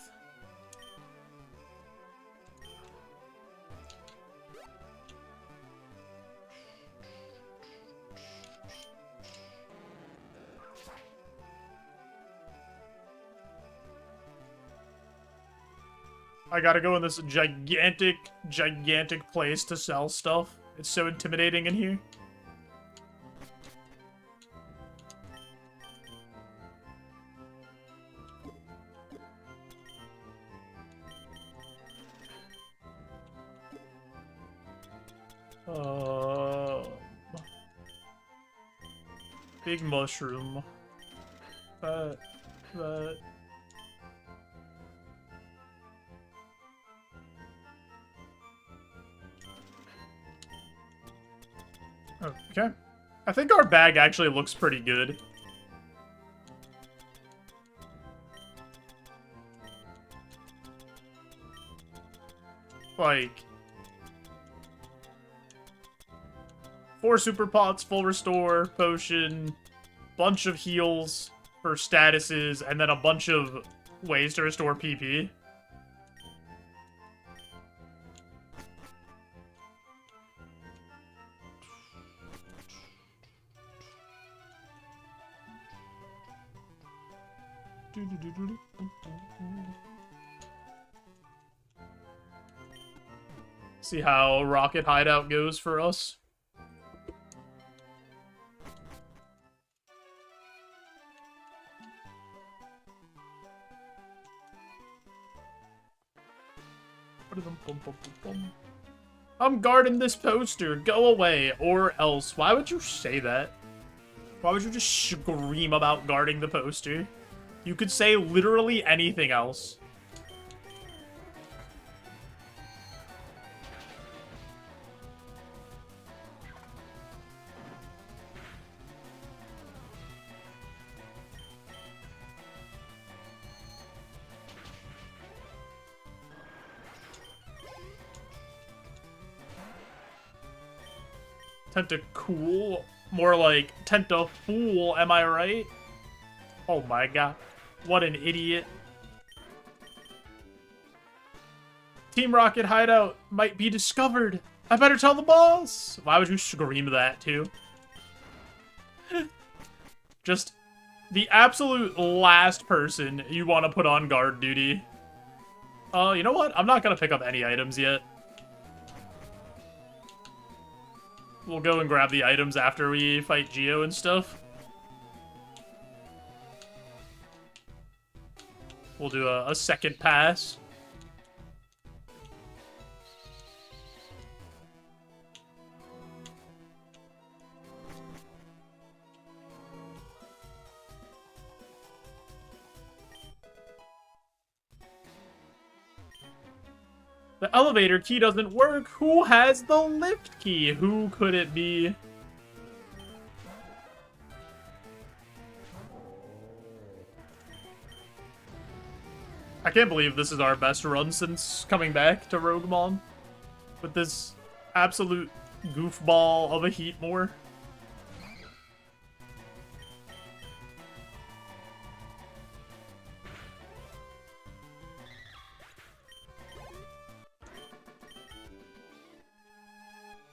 I gotta go in this gigantic place to sell stuff. It's so intimidating in here. Big mushroom. That. Okay. I think our bag actually looks pretty good. Like, 4 super pots, full restore, potion, bunch of heals for statuses, and then a bunch of ways to restore PP. See how Rocket Hideout goes for us. I'm guarding this poster. Go away, or else. Why would you say that? Why would you just scream about guarding the poster? You could say literally anything else. Tentacool? More like Tentafool, am I right? Oh my god. What an idiot. Team Rocket Hideout might be discovered. I better tell the boss. Why would you scream that too? Just the absolute last person you want to put on guard duty. You know what? I'm not going to pick up any items yet. We'll go and grab the items after we fight Geo and stuff. We'll do a second pass. The elevator key doesn't work. Who has the lift key? Who could it be? I can't believe this is our best run since coming back to Roguemon. With this absolute goofball of a Heatmore.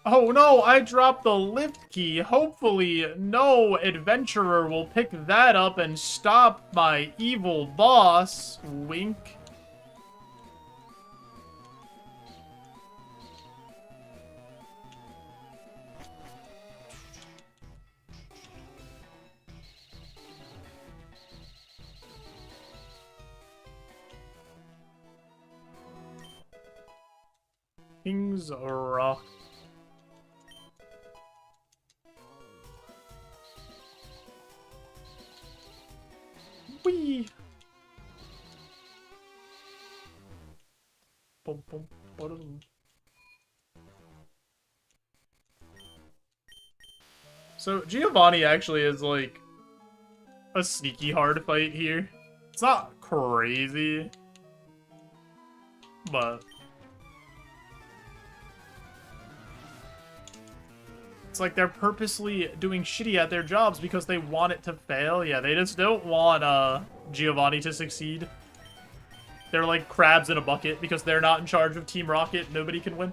Oh no, I dropped the lift key. Hopefully no adventurer will pick that up and stop my evil boss. Wink. King's Rock. Whee! Bum, bum, ba-dum. So Giovanni actually is like a sneaky hard fight here. It's not crazy, but it's like they're purposely doing shitty at their jobs because they want it to fail. Yeah, they just don't want Giovanni to succeed. They're like crabs in a bucket because they're not in charge of Team Rocket. Nobody can win.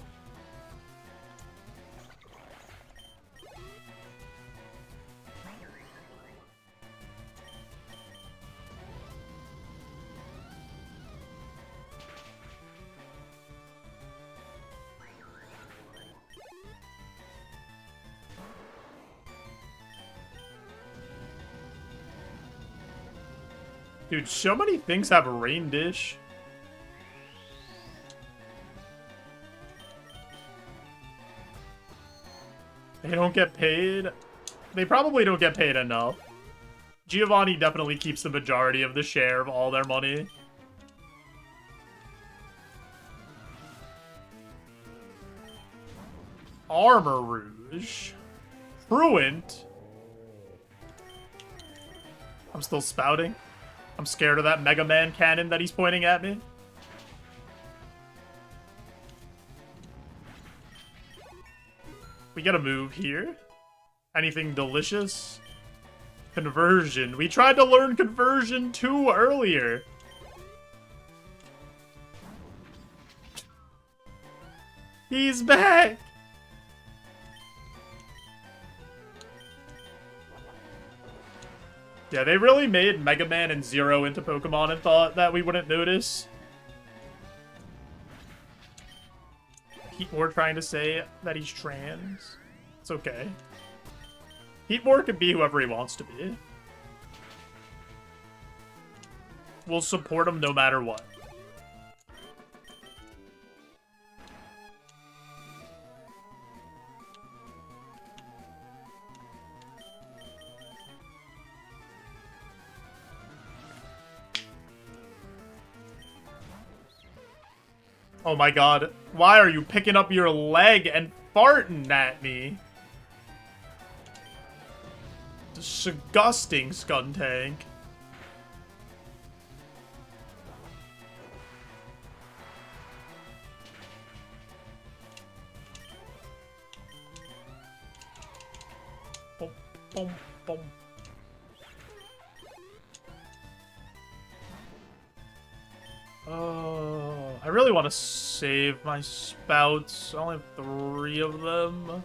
Dude, so many things have Rain Dish. They don't get paid. They probably don't get paid enough. Giovanni definitely keeps the majority of the share of all their money. Armor Rouge. Truant. I'm still spouting. I'm scared of that Mega Man cannon that he's pointing at me. We gotta move here. Anything delicious? Conversion. We tried to learn Conversion 2 earlier. He's back! Yeah, they really made Mega Man and Zero into Pokemon and thought that we wouldn't notice. Heatmore trying to say that he's trans. It's okay. Heatmore can be whoever he wants to be. We'll support him no matter what. Oh my god. Why are you picking up your leg and farting at me? Disgusting, Skuntank. Boom, boom, boom. I really want to save my spouts. I only have 3 of them.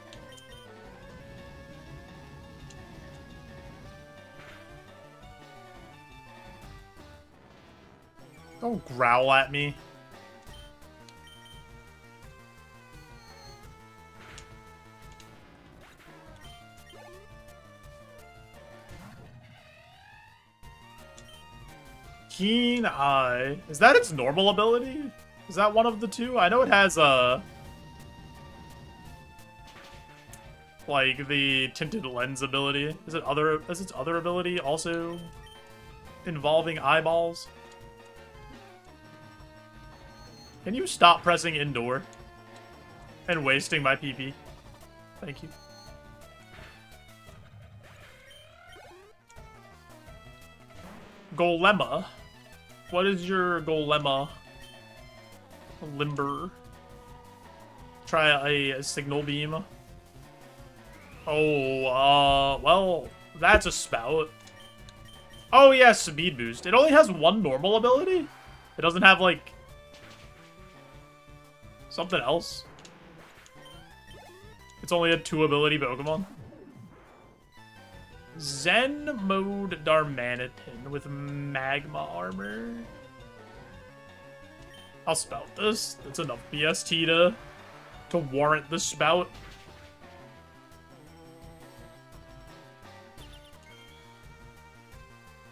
Don't growl at me. Keen Eye. Is that its normal ability? Is that one of the 2? I know it has like the tinted lens ability. Is its other ability also involving eyeballs? Can you stop pressing indoor and wasting my PP? Thank you. Golema. What is your Golema? Limber. Try a signal beam. Oh, well, that's a spout. Oh, yeah, speed boost. It only has 1 normal ability? It doesn't have, like, something else? It's only a 2 ability Pokemon? Zen Mode Darmanitan with Magma Armor. I'll spout this. That's enough BST to warrant the spout.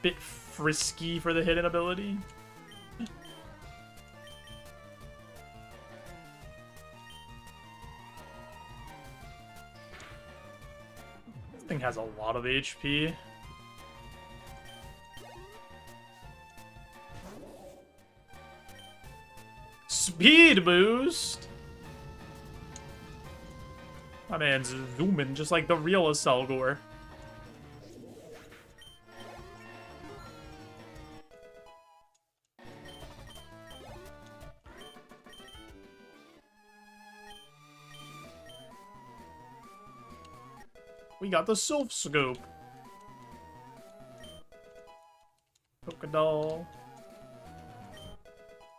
Bit frisky for the hidden ability. Thing has a lot of HP. Speed boost! My man's zooming just like the real Aselgor. We got the Sylph Scope. Pokédoll.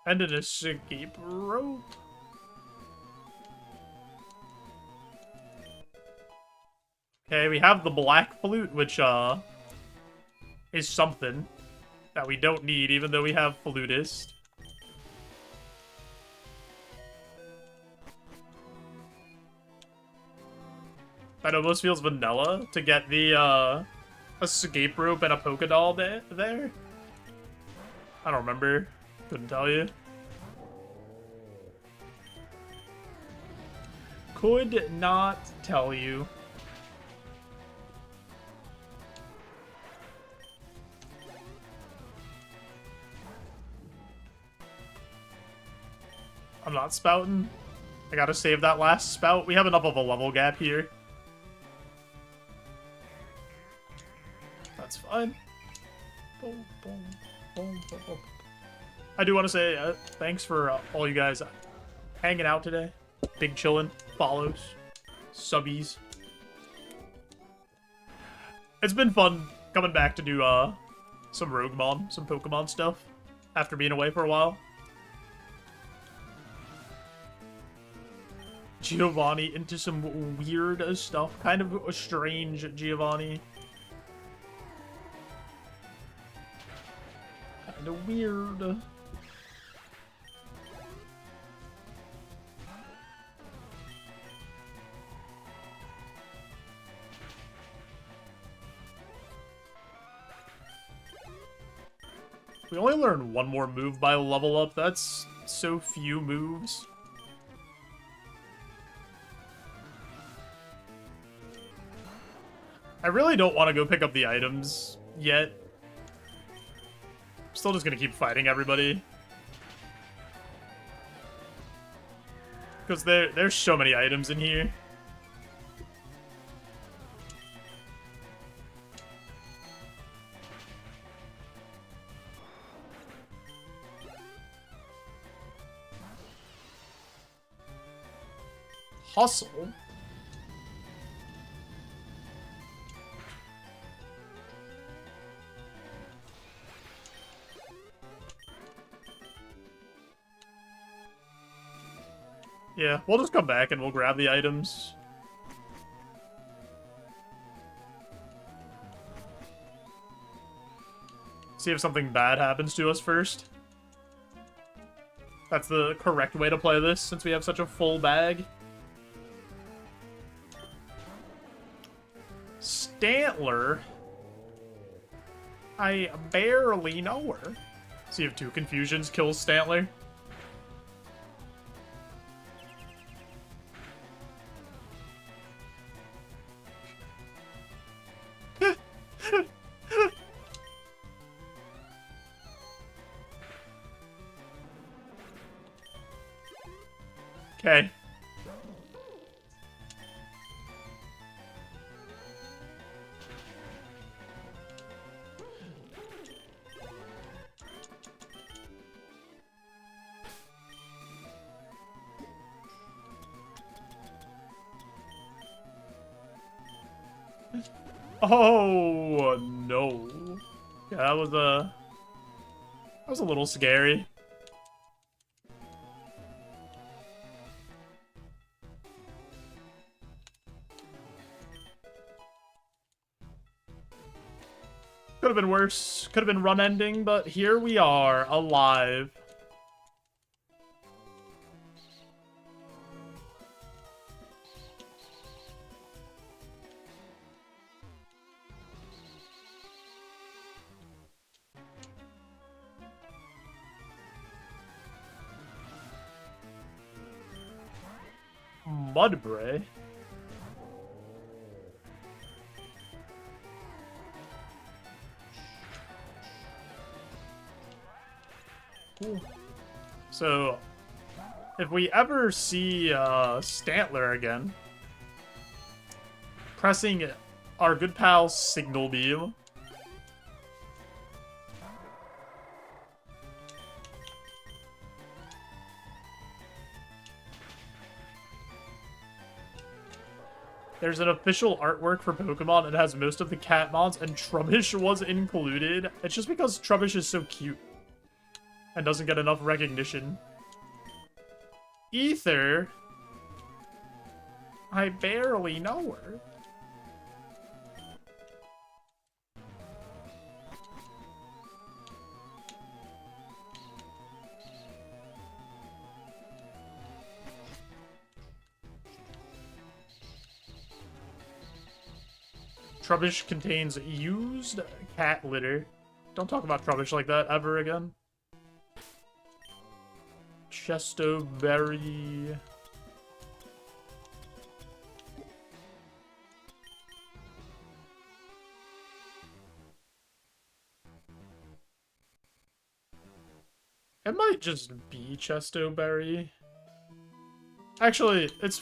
And an escape rope. Okay, we have the Black Flute, which, is something that we don't need, even though we have Flutist. That almost feels vanilla to get the, escape rope and a Pokédoll there. I don't remember. Couldn't tell you. Could not tell you. I'm not spouting. I gotta save that last spout. We have enough of a level gap here. That's fine. Boom, boom, boom, boom, boom. I do want to say thanks for all you guys hanging out today. Big chillin', follows, subbies. It's been fun coming back to do some Roguemon, some Pokemon stuff after being away for a while. Giovanni into some weird stuff. Kind of a strange Giovanni. Kinda weird. We only learned one more move by level up. That's so few moves. I really don't want to go pick up the items yet. I'm still just gonna keep fighting everybody. Because there's so many items in here. Hustle? Yeah, we'll just come back and we'll grab the items. See if something bad happens to us first. That's the correct way to play this, since we have such a full bag. Stantler? I barely know her. See if 2 confusions kills Stantler. Okay. Oh no. Yeah, that was a little scary. Could have been worse. Could have been run ending, but here we are, alive. Mudbray. Ooh. So, if we ever see Stantler again, pressing our good pal Signal Beam. There's an official artwork for Pokemon. It has most of the Catmons, and Trubbish was included. It's just because Trubbish is so cute and doesn't get enough recognition. Ether? I barely know her. Trubbish contains used cat litter. Don't talk about Trubbish like that ever again. Chestoberry. It might just be Chestoberry. Actually, it's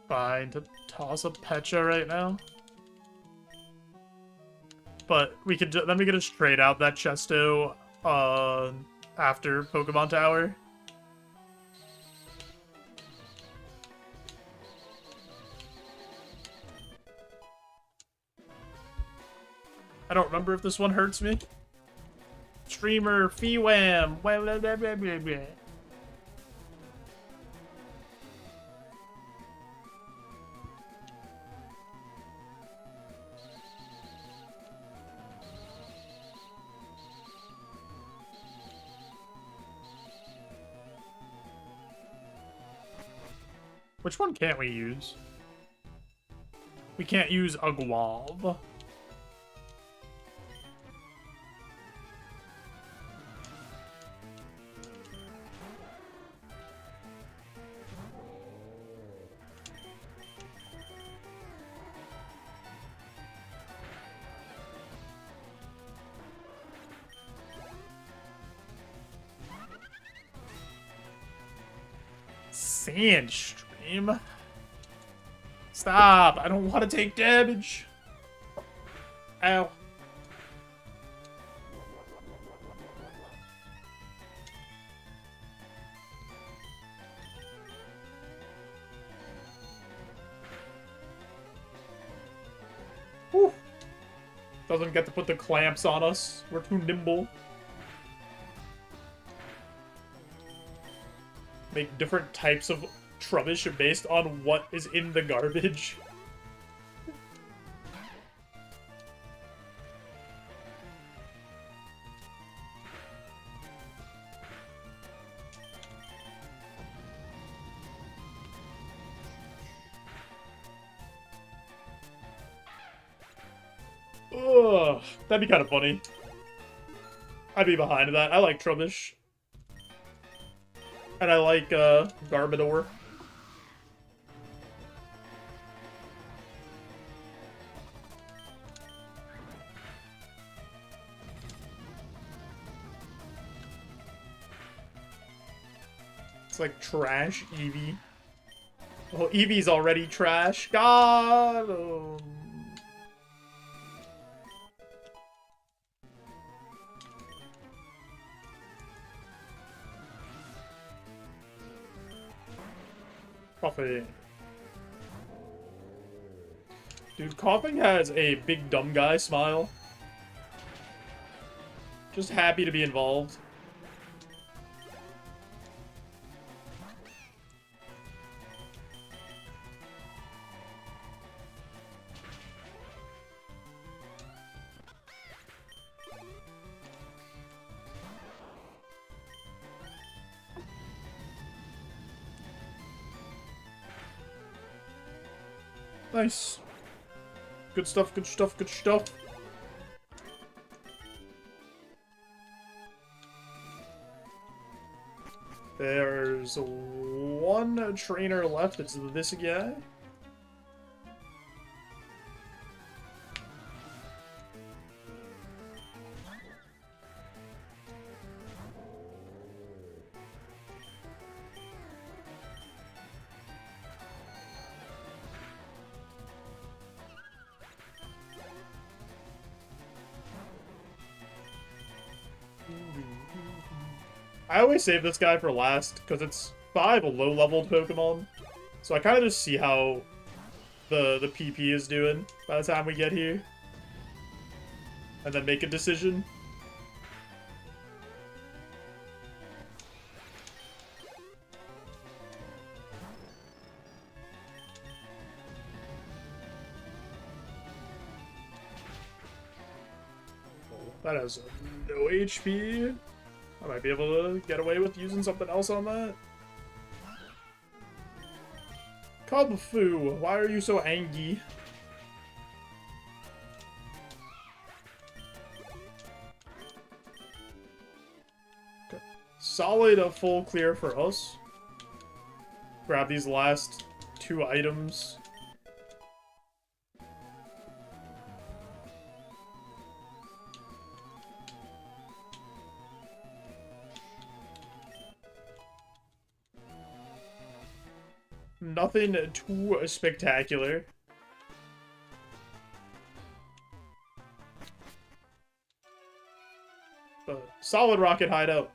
fine to toss a Pecha right now. But we could then we could just trade out that Chesto after Pokemon Tower. I don't remember if this one hurts me. Streamer Fee-Wham. Which one can't we use? We can't use a Guave. Sandstream? Stop! I don't want to take damage! Ow. Whew. Doesn't get to put the clamps on us. We're too nimble. Make different types of Trubbish based on what is in the garbage. Ugh, that'd be kind of funny. I'd be behind that. I like Trubbish. And I like, Garbodor. It's like trash Eevee. Oh, Eevee's already trash. God! Coughing. Dude, Coughing has a big dumb guy smile. Just happy to be involved. Nice. Good stuff, good stuff, good stuff. There's one trainer left. It's this guy. I always save this guy for last, because it's 5 low-leveled Pokemon. So I kind of just see how the PP is doing by the time we get here. And then make a decision. That has no HP. I might be able to get away with using something else on that. Kung Fu, why are you so angry? Okay. Solid a full clear for us. Grab these last 2 items. Nothing too spectacular. But solid rocket hideout.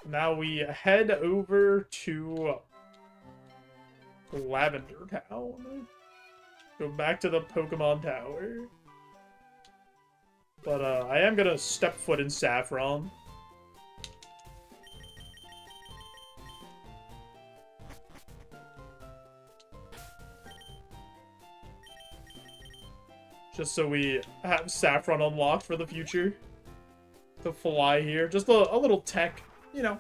Now we head over to Lavender Town. Go back to the Pokemon Tower. But I am gonna step foot in Saffron. Just so we have Saffron unlocked for the future. To fly here. Just a little tech, you know.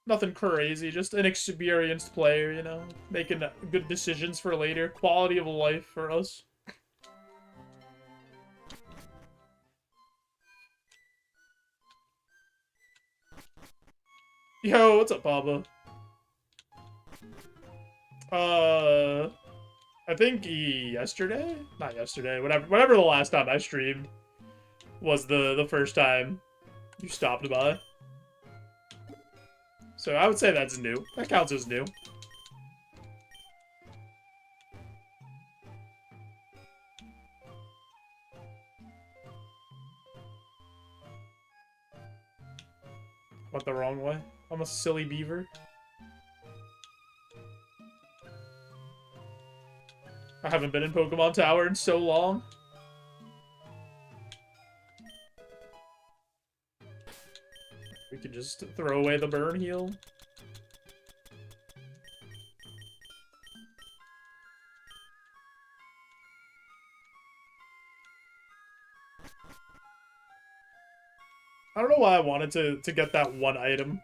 Nothing crazy, just an experienced player, you know. Making good decisions for later. Quality of life for us. Yo, what's up, Baba? I think yesterday? Not yesterday, whatever the last time I streamed was the first time you stopped by. So I would say that's new. That counts as new. Went the wrong way. I'm a silly beaver. I haven't been in Pokemon Tower in so long. We could just throw away the burn heal. I don't know why I wanted to get that one item.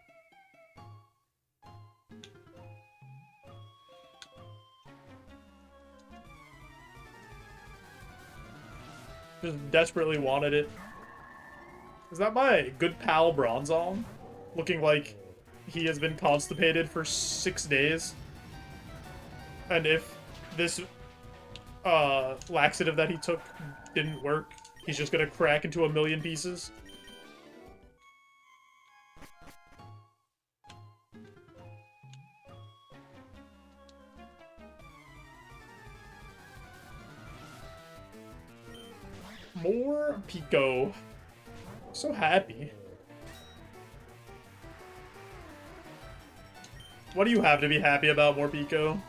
Just desperately wanted it. Is that my good pal Bronzong? Looking like he has been constipated for 6 days. And if this laxative that he took didn't work, he's just gonna crack into a million pieces. More Pico. So happy. What do you have to be happy about, more Pico?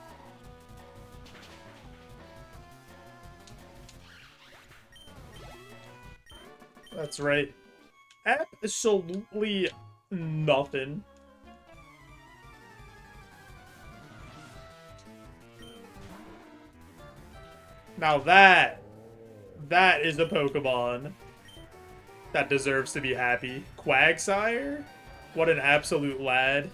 That's right. Absolutely nothing. Now that is a Pokemon that deserves to be happy. Quagsire? What an absolute lad.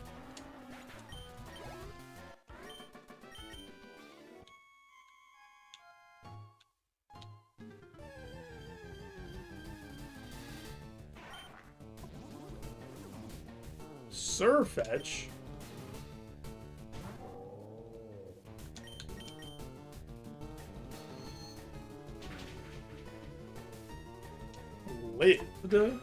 Surfetch? Wait, the...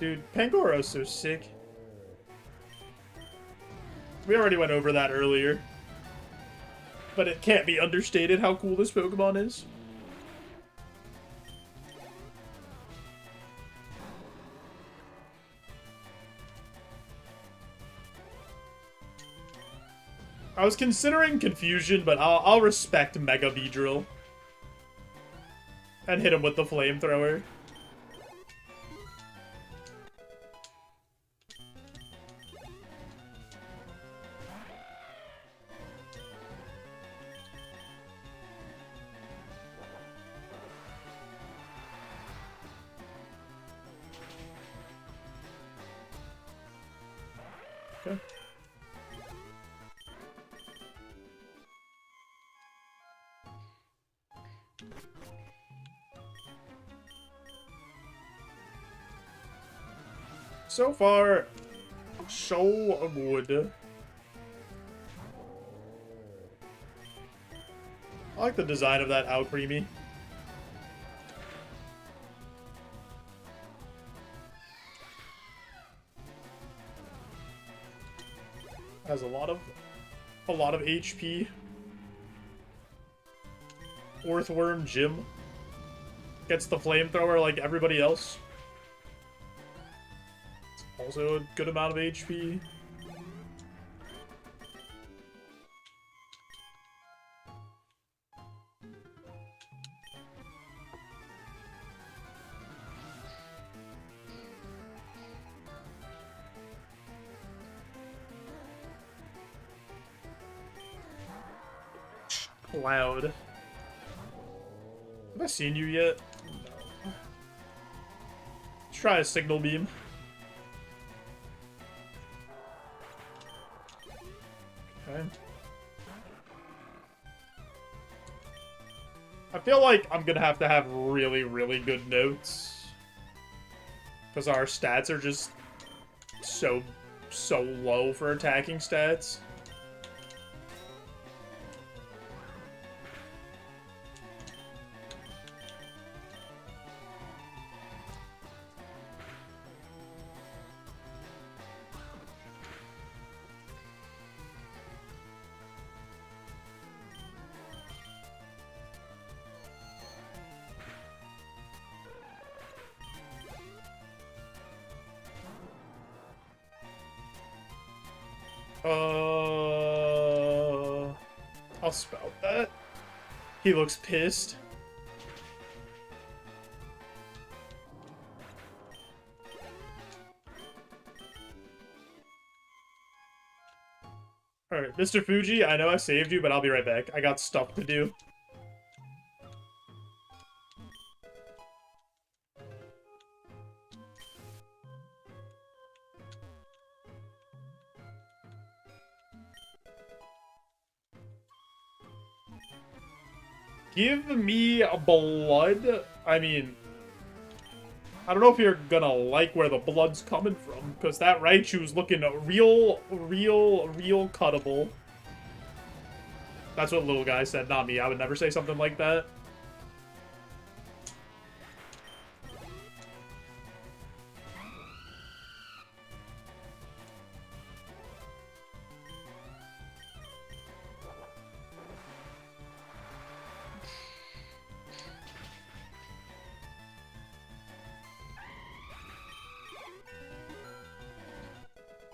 Dude, Pangoro's so sick. We already went over that earlier. But it can't be understated how cool this Pokemon is. I was considering Confusion, but I'll respect Mega Beedrill. And hit him with the Flamethrower. Okay. So far, so good. I like the design of that Alcremie. Has a lot of HP. Earthworm Jim gets the flamethrower like everybody else. It's also a good amount of HP. Loud. Have I seen you yet? No. Let's try a Signal Beam. Okay. I feel like I'm gonna have to have really, really good notes. Because our stats are just so low for attacking stats. I'll spout that. He looks pissed. Alright, Mr. Fuji, I know I saved you, but I'll be right back. I got stuff to do. Give me a blood. I mean, I don't know if you're gonna like where the blood's coming from, because that Raichu's looking real cuttable. That's what little guy said, not me. I would never say something like that.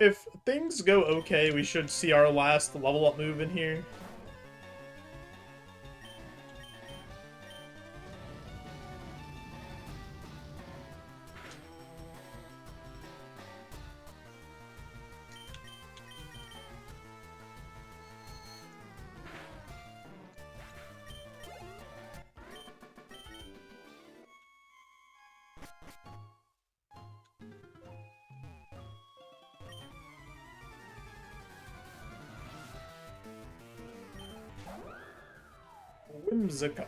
If things go okay, we should see our last level up move in here. Whimsicott.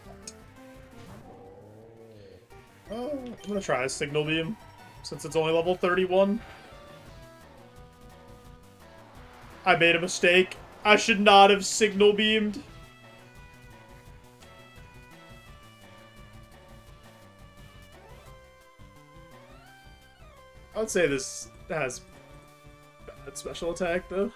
Oh, I'm gonna try a Signal Beam, since it's only level 31. I made a mistake. I should not have Signal Beamed. I'd say this has bad special attack, though.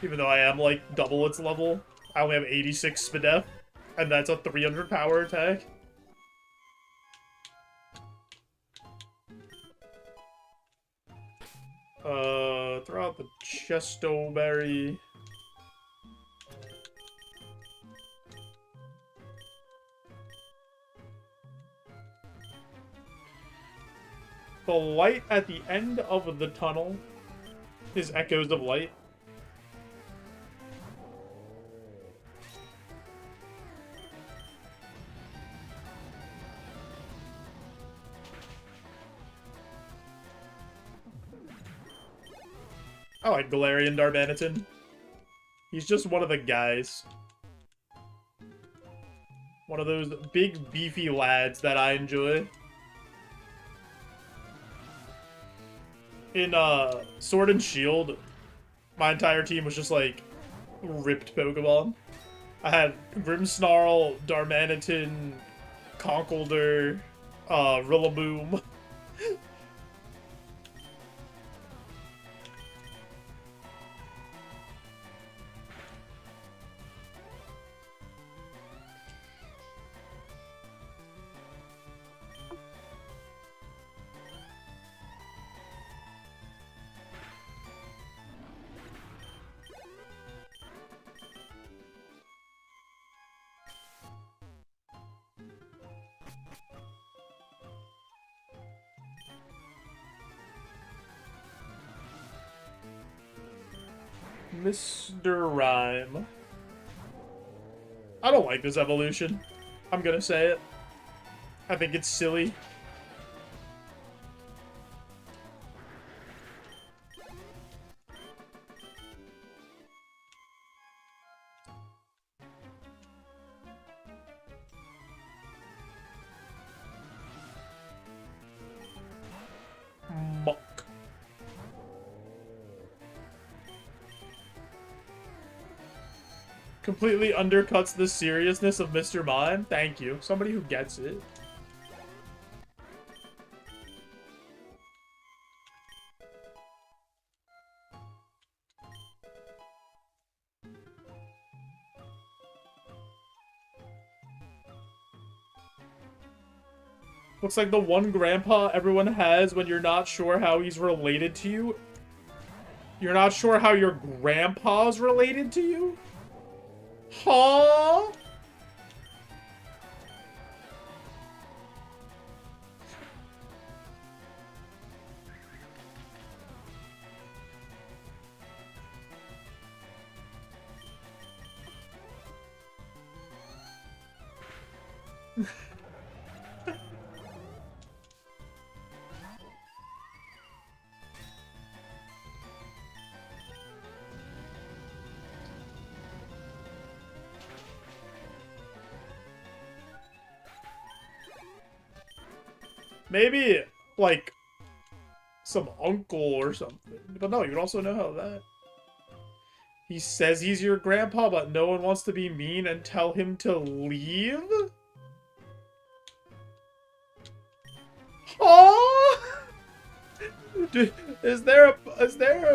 Even though I am, like, double its level. I only have 86 Spadef, and that's a 300 power attack. Throw out the Chesto Berry. The light at the end of the tunnel is echoes of light. I like Galarian Darmanitan. He's just one of the guys. One of those big, beefy lads that I enjoy. In Sword and Shield, my entire team was just like ripped Pokemon. I had Grimmsnarl, Darmanitan, Conkeldurr, Rillaboom. Mr. Rhyme. I don't like this evolution. I'm gonna say it. I think it's silly. Muck. Completely undercuts the seriousness of Mr. Mime. Thank you. Somebody who gets it. Looks like the one grandpa everyone has when you're not sure how he's related to you. You're not sure how your grandpa's related to you? Huh? Maybe, like, some uncle or something. But no, you would also know how that... He says he's your grandpa, but no one wants to be mean and tell him to leave? Huh? Is there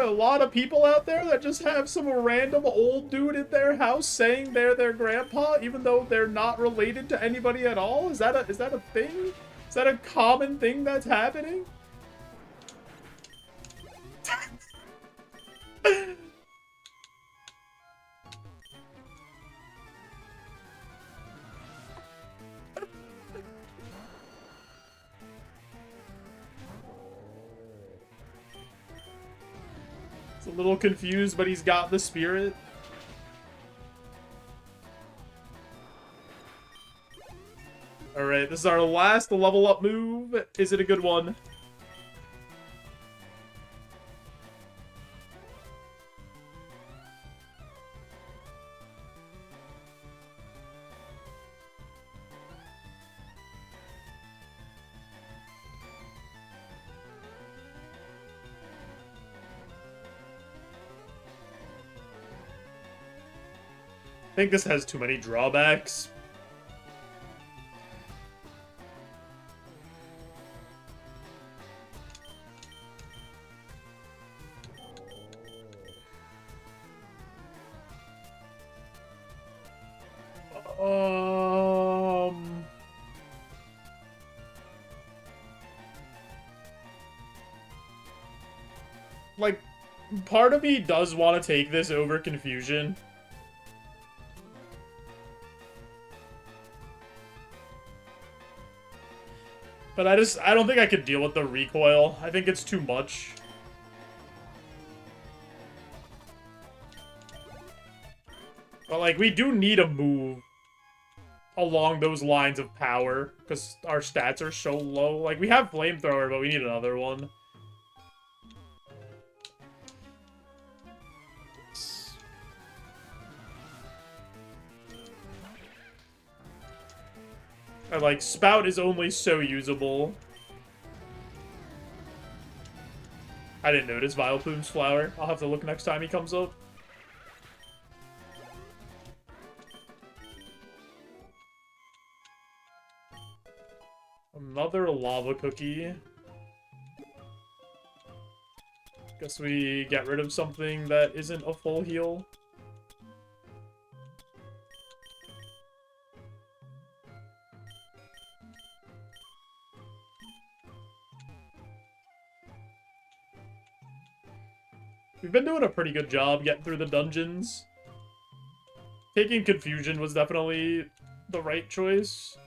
a lot of people out there that just have some random old dude in their house saying they're their grandpa, even though they're not related to anybody at all? Is that a thing? Is that a common thing that's happening? He's a little confused, but he's got the spirit. Alright, this is our last level up move. Is it a good one? I think this has too many drawbacks. like, part of me does want to take this over Confusion. But I don't think I could deal with the recoil. I think it's too much. But, like, we do need a move along those lines of power, because our stats are so low. Like, we have Flamethrower, but we need another one. And, like, Spout is only so usable. I didn't notice Vileplume's flower. I'll have to look next time he comes up. Another lava cookie. Guess we get rid of something that isn't a full heal. We've been doing a pretty good job getting through the dungeons. Taking Confusion was definitely the right choice.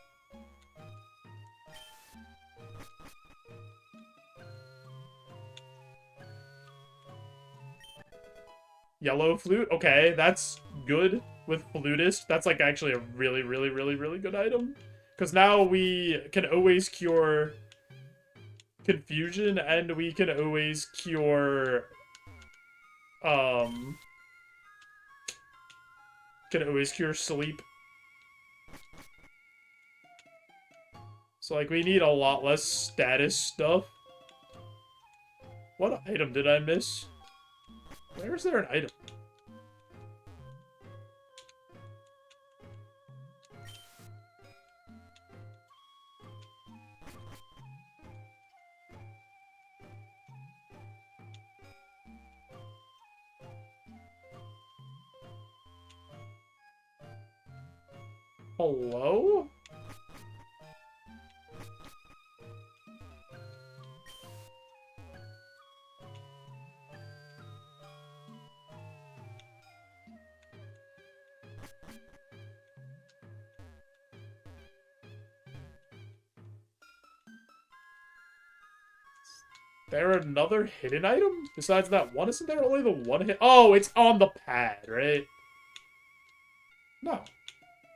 Yellow Flute? Okay, that's good with Flutist. That's, like, actually a really, really, really, really good item. Because now we can always cure Confusion, and we can always cure... can always cure Sleep. So, like, we need a lot less status stuff. What item did I miss? Where is there an item? Hello? There another hidden item? Besides that one, isn't there only the one hit? Oh, it's on the pad, right? No.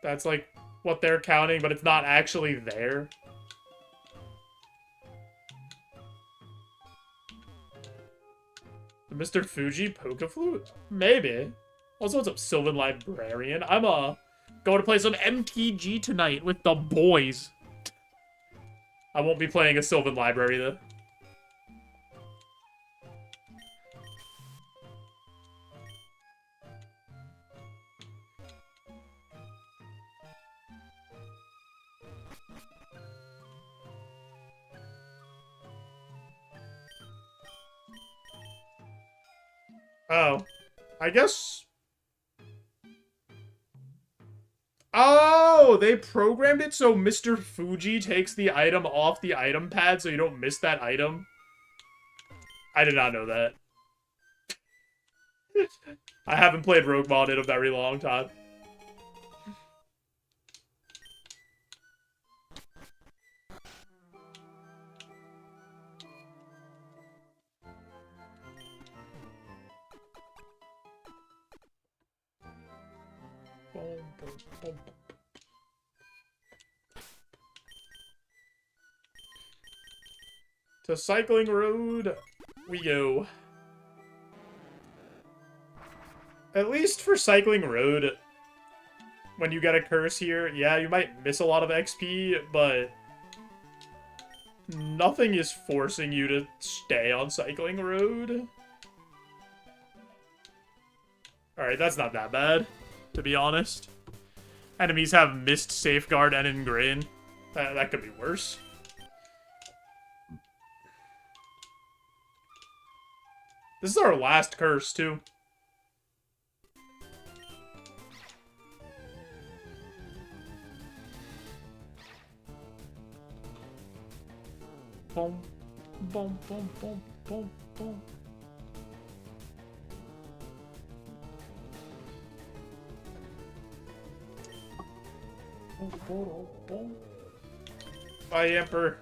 That's like what they're counting, but it's not actually there. The Mr. Fuji Pokeflute? Maybe. Also, what's up, Sylvan Librarian? I'm going to play some MTG tonight with the boys. I won't be playing a Sylvan Library, though. Oh. I guess... Oh, they programmed it so Mr. Fuji takes the item off the item pad so you don't miss that item. I did not know that. I haven't played Roguemon in a very long time. To Cycling Road we go. At least for Cycling Road, when you get a curse here, yeah, you might miss a lot of XP, but nothing is forcing you to stay on Cycling Road. Alright, that's not that bad, to be honest. Enemies have Mist, Safeguard, and Ingrain. That could be worse. This is our last curse, too. Boom, boom, boom, boom, boom, boom. Bye, Emperor.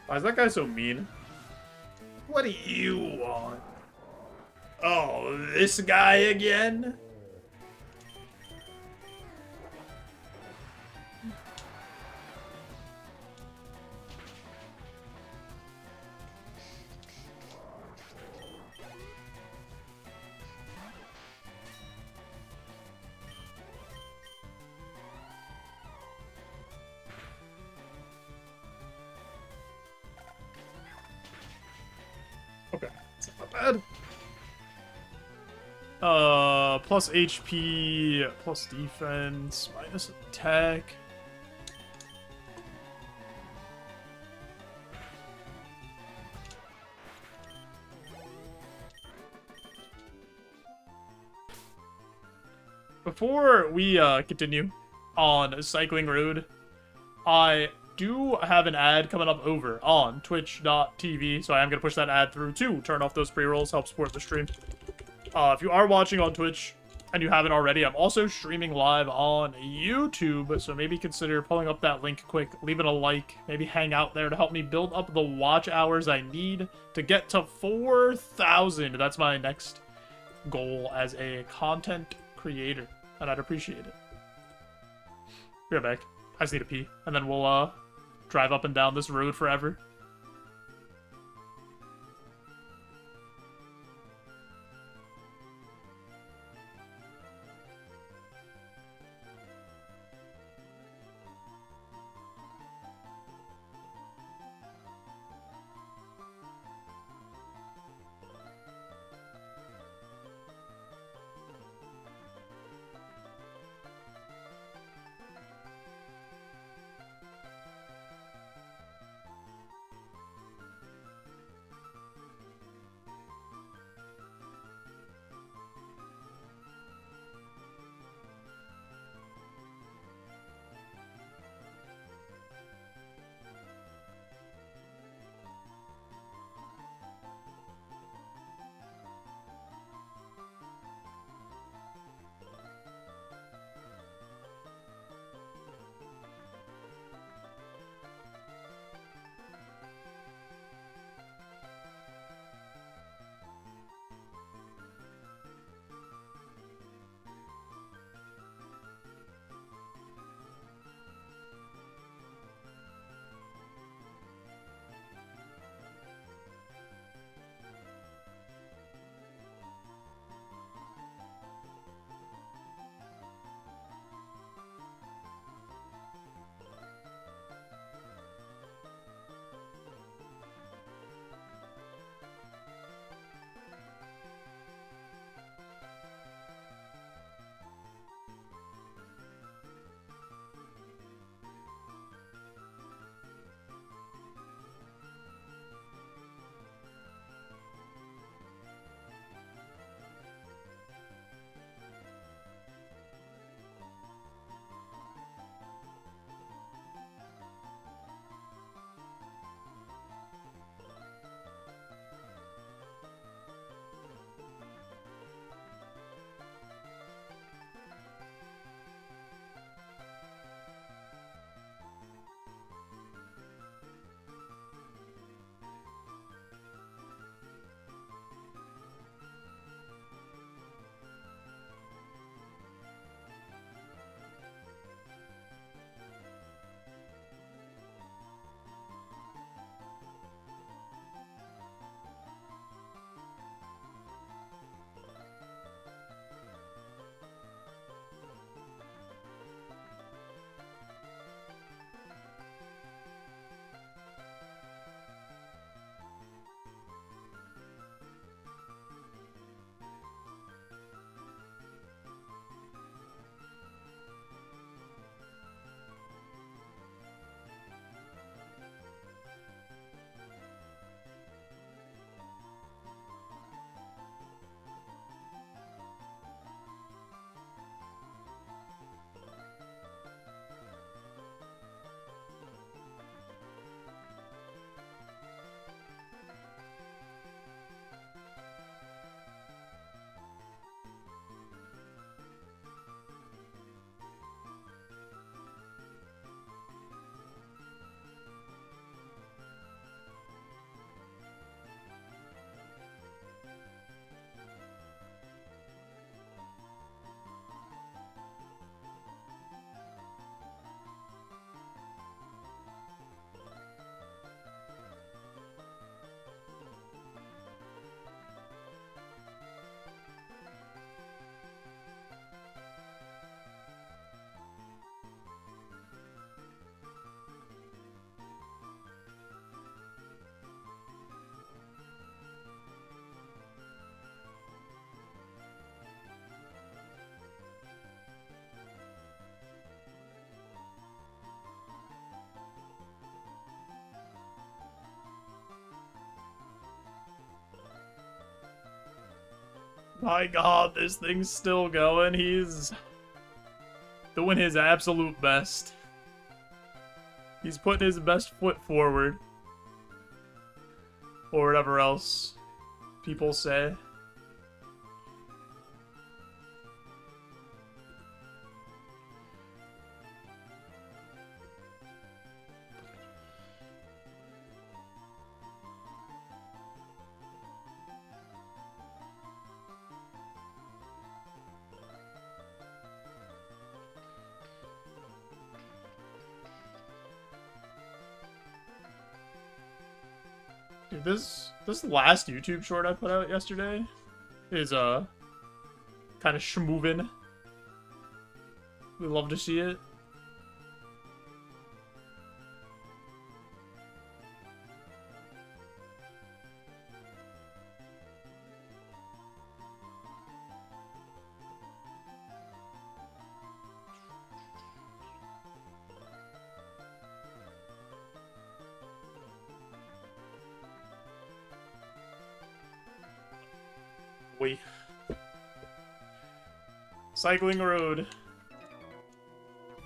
Why is that guy so mean? What do you want? Oh, this guy again? Okay, that's not bad. Plus HP, plus defense, minus attack. Before we continue on Cycling Road, I do have an ad coming up over on twitch.tv, so I am going to push that ad through to turn off those pre-rolls, help support the stream. If you are watching on Twitch and you haven't already, I'm also streaming live on YouTube, so maybe consider pulling up that link quick, leaving a like, maybe hang out there to help me build up the watch hours I need to get to 4,000. That's my next goal as a content creator, and I'd appreciate it. Be right back. I just need to pee, and then we'll drive up and down this road forever. My god, this thing's still going. He's doing his absolute best. He's putting his best foot forward. Or whatever else people say. Dude, this last YouTube short I put out yesterday is kind of schmoovin'. We love to see it. Cycling road.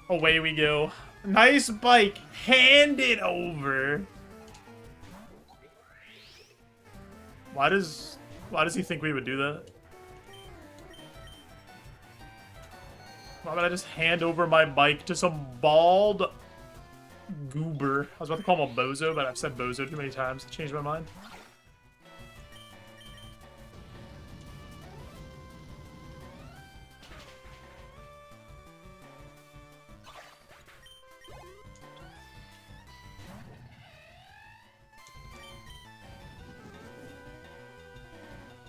Away we go. Nice bike. Hand it over. Why does he think we would do that? Why would I just hand over my bike to some bald goober? I was about to call him a bozo, but I've said bozo too many times to change my mind.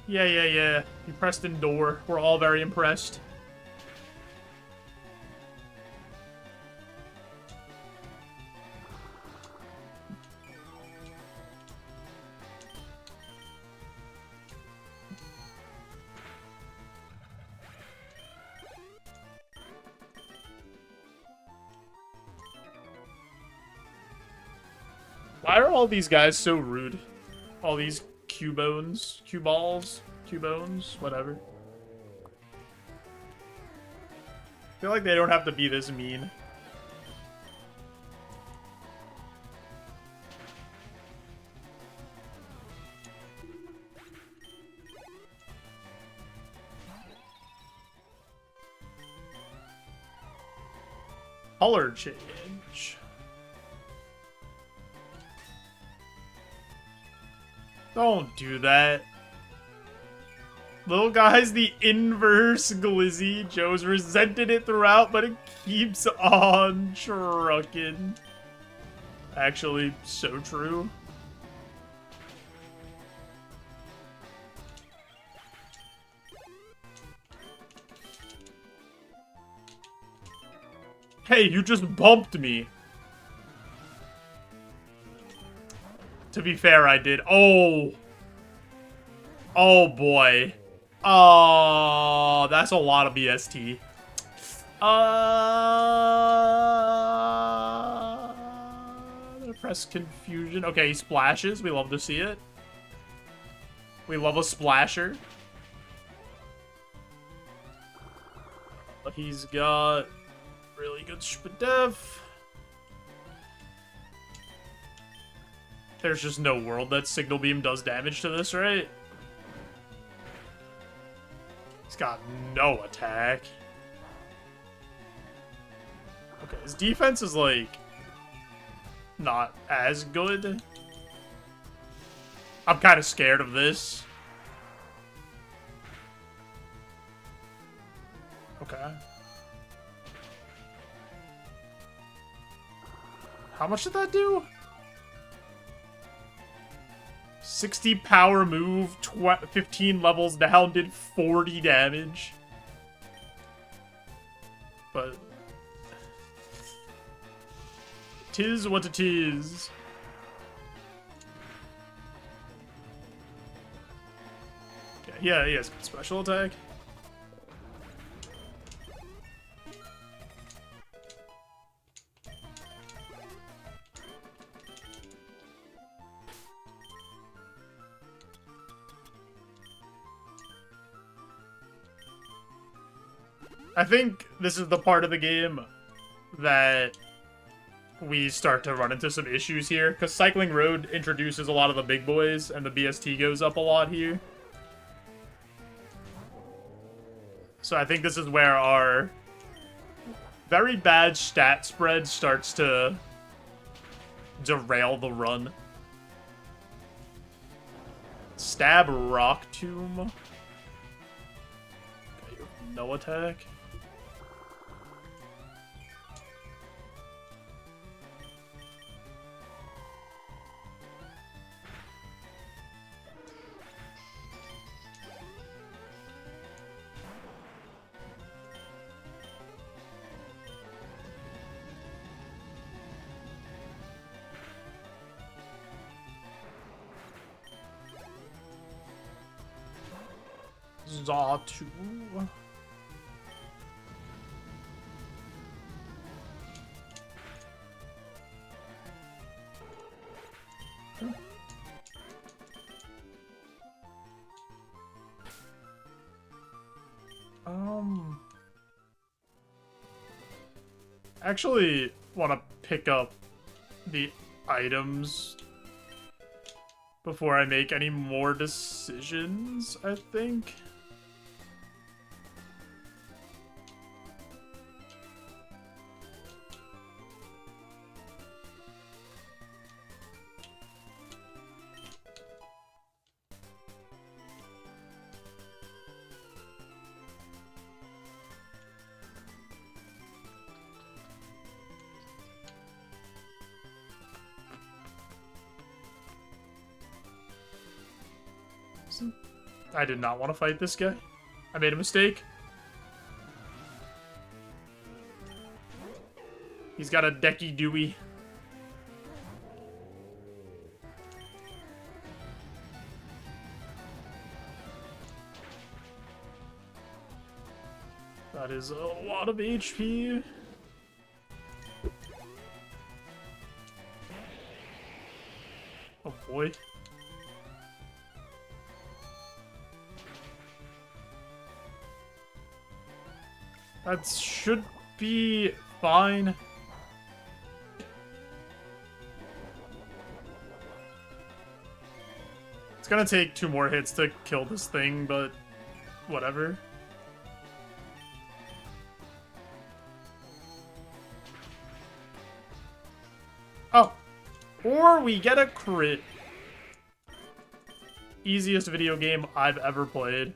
Yeah. You pressed in door. We're all very impressed. Why are all these guys so rude? All these Cubones, Cuballs, Cubones, whatever. I feel like they don't have to be this mean. Color change. Don't do that. Little guy's the inverse glizzy. Joe's resented it throughout, but it keeps on trucking. Actually, so true. Hey, you just bumped me. To be fair, I did. Oh. Oh, boy. Oh, that's a lot of EST. Press confusion. Okay, he splashes. We love to see it. We love a splasher. But he's got really good Spadef. There's just no world that Signal Beam does damage to this, right? He's got no attack. Okay, his defense is, like, not as good. I'm kind of scared of this. Okay. How much did that do? 60 power move, 15 levels down, did 40 damage. But tis what it is. Yeah, he has special attack. I think this is the part of the game that we start to run into some issues here, because Cycling Road introduces a lot of the big boys, and the BST goes up a lot here. So I think this is where our very bad stat spread starts to derail the run. Stab Rock Tomb. Okay, no attack. Zatu. Actually want to pick up the items before I make any more decisions, I think. I did not want to fight this guy. I made a mistake. He's got a Decky Dewey. That is a lot of HP. Oh boy. That should be fine. It's gonna take 2 more hits to kill this thing, but whatever. Oh. Or we get a crit. Easiest video game I've ever played.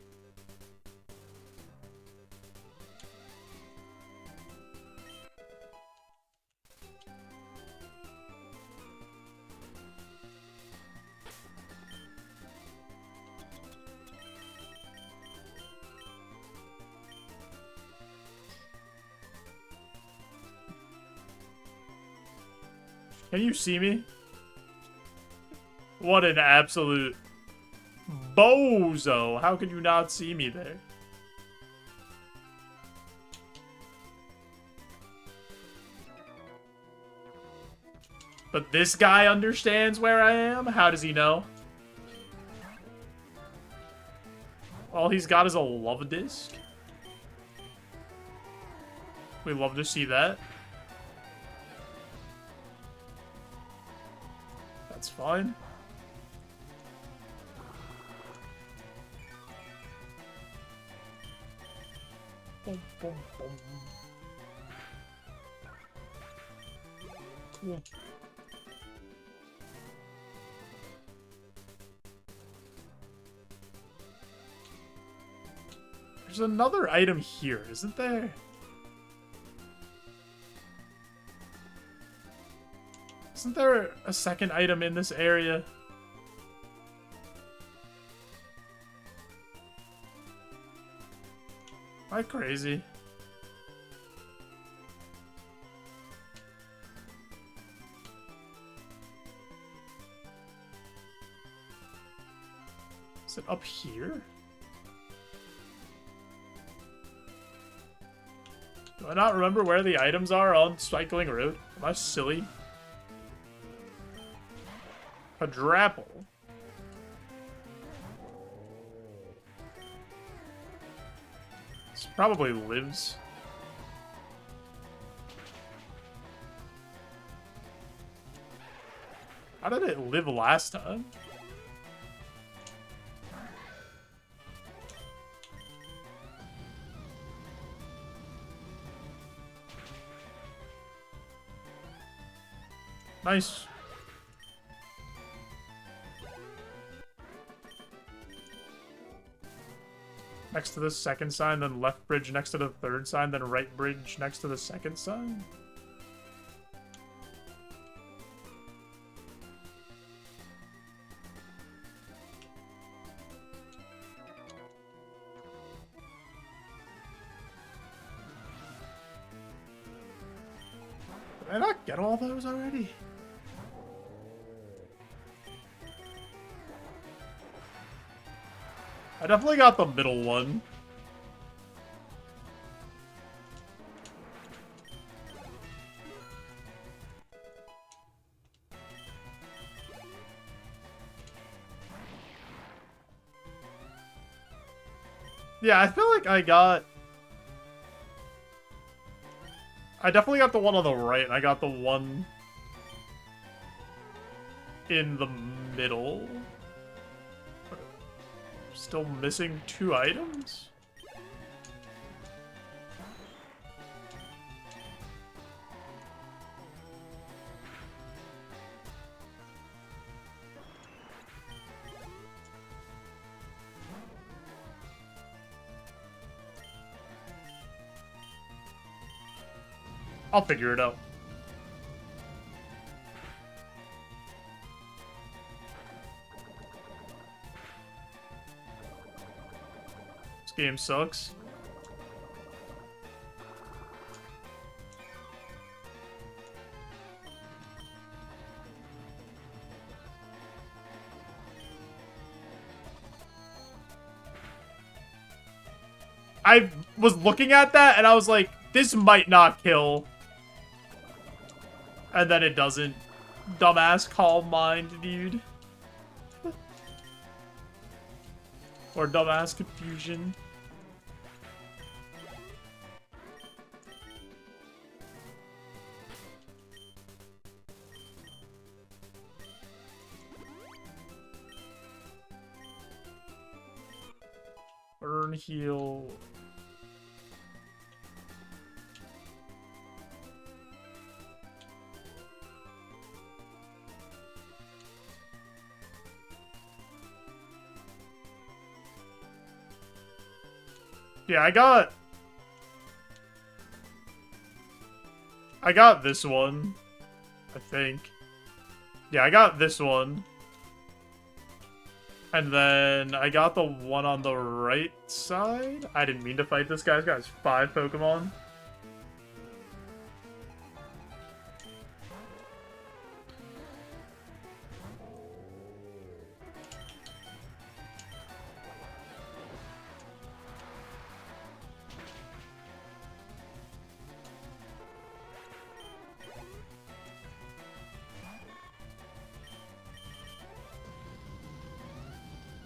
Can you see me? What an absolute bozo. How could you not see me there? But this guy understands where I am? How does he know? All he's got is a love disc. We love to see that. That's fine. Boom, boom, boom. Cool. There's another item here, isn't there? Isn't there a second item in this area? Am I crazy? Is it up here? Do I not remember where the items are on Cycling Road? Am I silly? A Drapple. This probably lives How did it live last time? Nice. Next to the second sign, then left bridge next to the third sign, then right bridge next to the second sign. Did I not get all those already? I definitely got the middle one. Yeah, I feel like I definitely got the one on the right, and I got the one in the middle. Still missing 2 items? I'll figure it out. This game sucks. I was looking at that and I was like, this might not kill. And then it doesn't. Dumbass calm mind, dude. Or dumbass confusion. Burn, heal. Yeah, I got this one, I think. Yeah, I got this one. And then I got the one on the right side. I didn't mean to fight this guy. This guy's 5 Pokemon.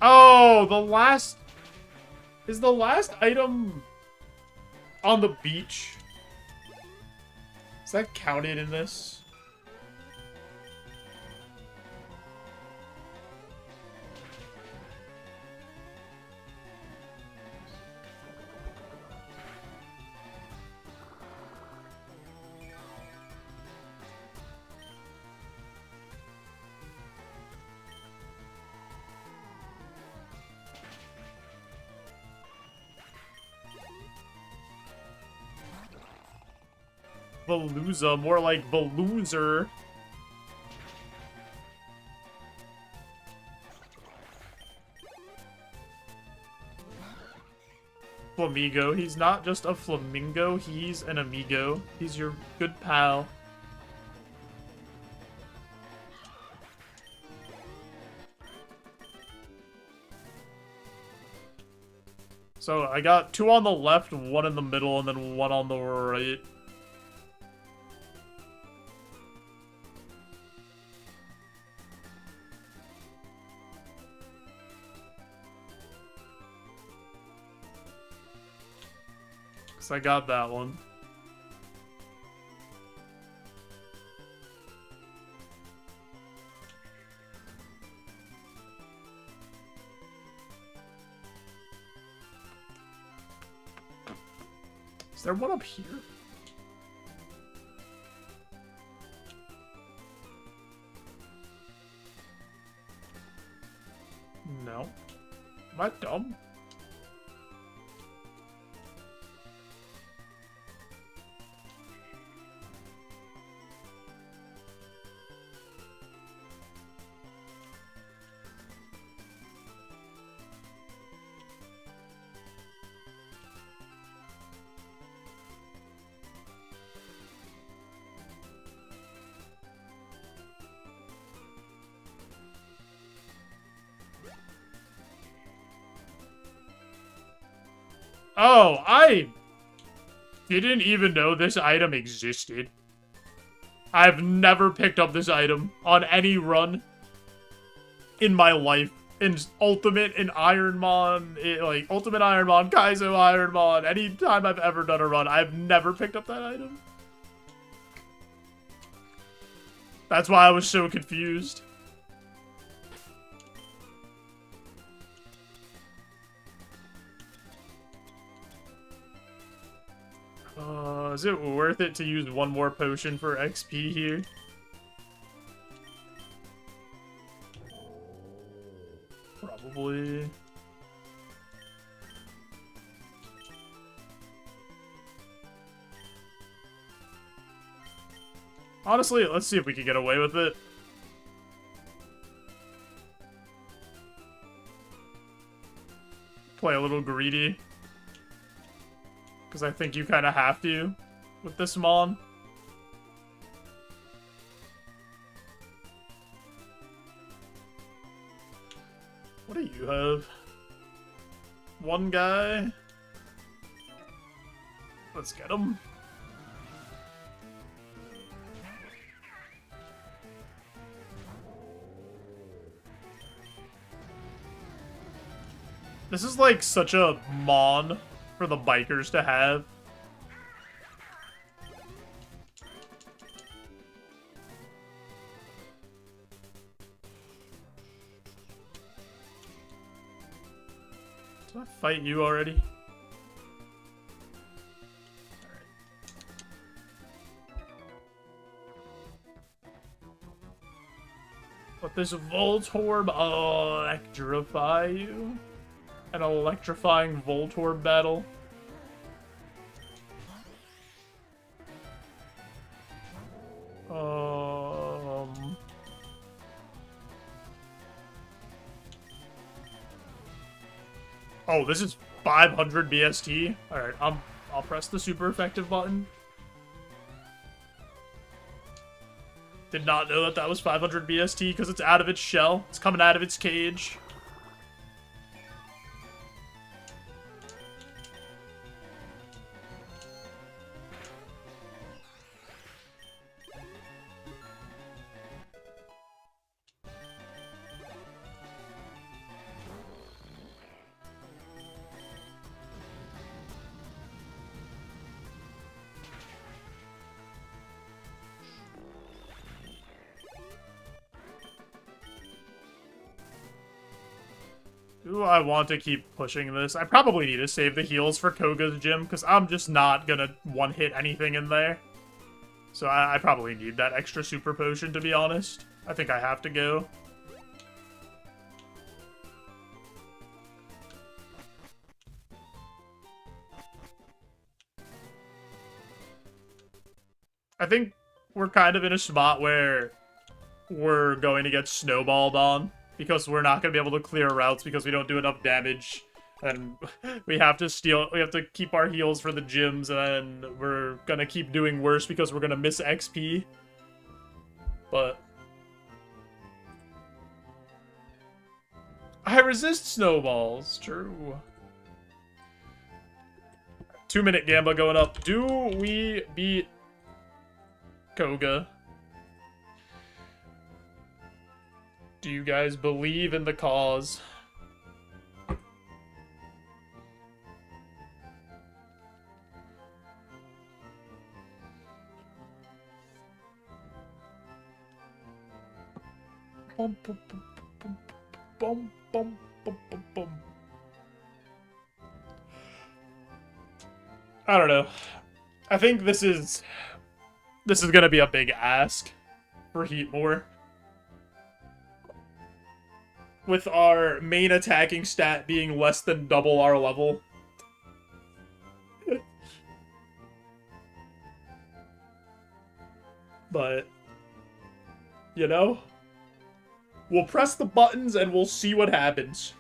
Oh, is the last item on the beach? Is that counted in this? Veluza, more like Veluzer. Flamigo. He's not just a flamingo, he's an amigo. He's your good pal. So I got 2 on the left, 1 in the middle, and then 1 on the right. I got that one. Is there one up here? No. Am I dumb? Oh, I didn't even know this item existed. I've never picked up this item on any run in my life. In Ultimate, in Ironmon, like Ultimate Ironmon, Kaizo Ironmon, any time I've ever done a run, I've never picked up that item. That's why I was so confused. Is it worth it to use one more potion for XP here? Probably. Honestly, let's see if we can get away with it. Play a little greedy. Because I think you kind of have to with this Mon. What do you have? One guy. Let's get him. This is like such a Mon for the bikers to have. Did I fight you already? Alright. Let this Voltorb electrify you. An electrifying Voltorb battle. Oh, this is 500 BST. All right, I'll press the super effective button. Did not know that that was 500 BST because it's out of its shell. It's coming out of its cage. Do I want to keep pushing this? I probably need to save the heals for Koga's gym, because I'm just not gonna one-hit anything in there. So I probably need that extra super potion, to be honest. I think I have to go. I think we're kind of in a spot where we're going to get snowballed on. Because we're not going to be able to clear routes because we don't do enough damage. And we have to keep our heals for the gyms, and we're going to keep doing worse because we're going to miss XP. But I resist snowballs, true. 2-minute Gamba going up. Do we beat Koga? Do you guys believe in the cause? Bum, bum, bum, bum, bum, bum, bum, bum, bum. I don't know. I think this is gonna be a big ask for Heatmore. With our main attacking stat being less than double our level. But, you know, we'll press the buttons and we'll see what happens.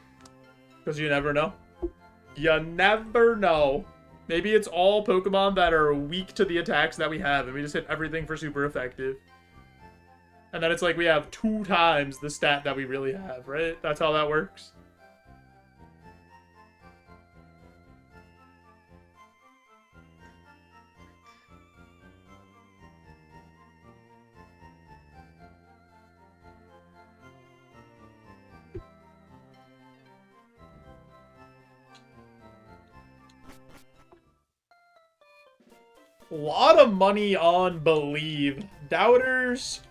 Because you never know. You never know. Maybe it's all Pokemon that are weak to the attacks that we have, and we just hit everything for super effective. And then it's like we have 2 times the stat that we really have, right? That's how that works. A lot of money on Believe. Doubters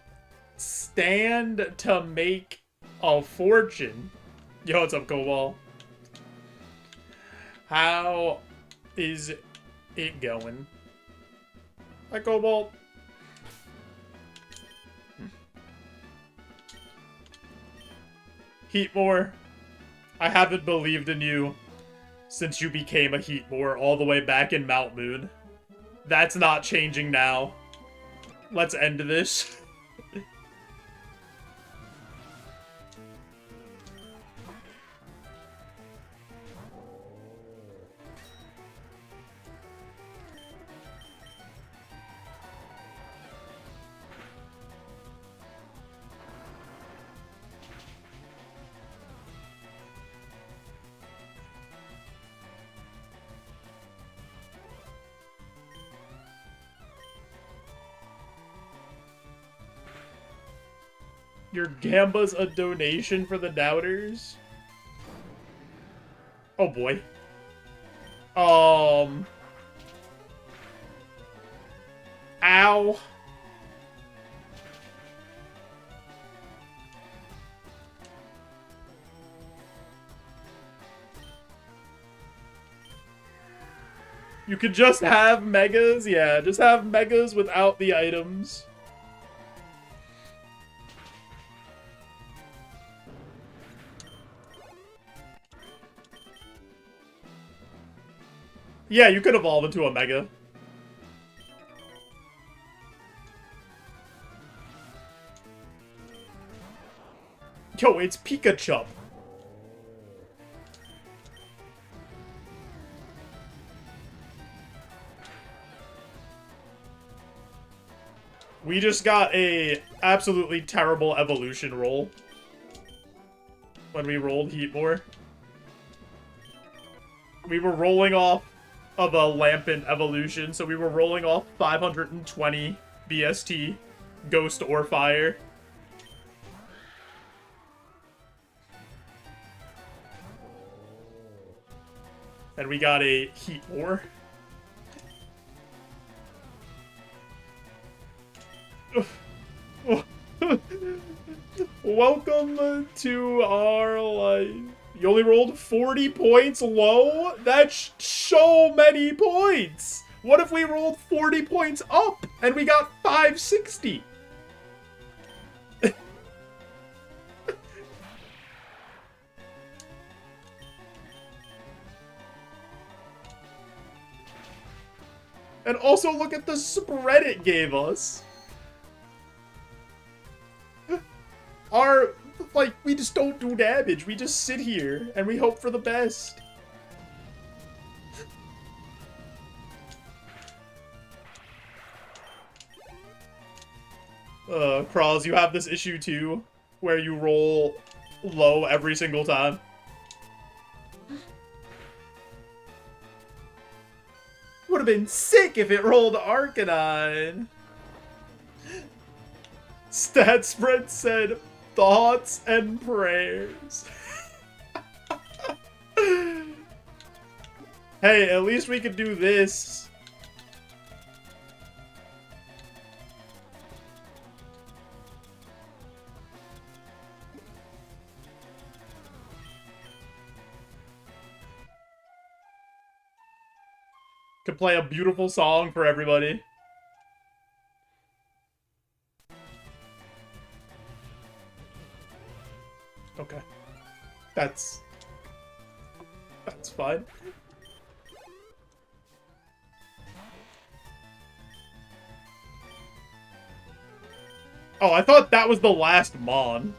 stand to make a fortune. Yo, what's up, Cobalt? How is it going? Hi, Cobalt. Heatmore, I haven't believed in you since you became a Heatmore all the way back in Mount Moon. That's not changing now. Let's end this. Your Gamba's a donation for the doubters? Oh boy. Ow. You could just have megas? Yeah, just have megas without the items. Yeah, you could evolve into a Mega. Yo, it's Pikachu. We just got a absolutely terrible evolution roll when we rolled Heatmore. We were rolling off of a Lampent evolution, so we were rolling off 520 BST, Ghost or Fire. And we got a Heatmore. Welcome to our life. You only rolled 40 points low? That's so many points! What if we rolled 40 points up and we got 560? And also look at the spread it gave us. Like, we just don't do damage. We just sit here and we hope for the best. Krawls, you have this issue too, where you roll low every single time. Would have been sick if it rolled Arcanine. Stat spread said, thoughts and prayers. Hey, at least we could do this. Could play a beautiful song for everybody. Okay. That's fine. Oh, I thought that was the last Mon.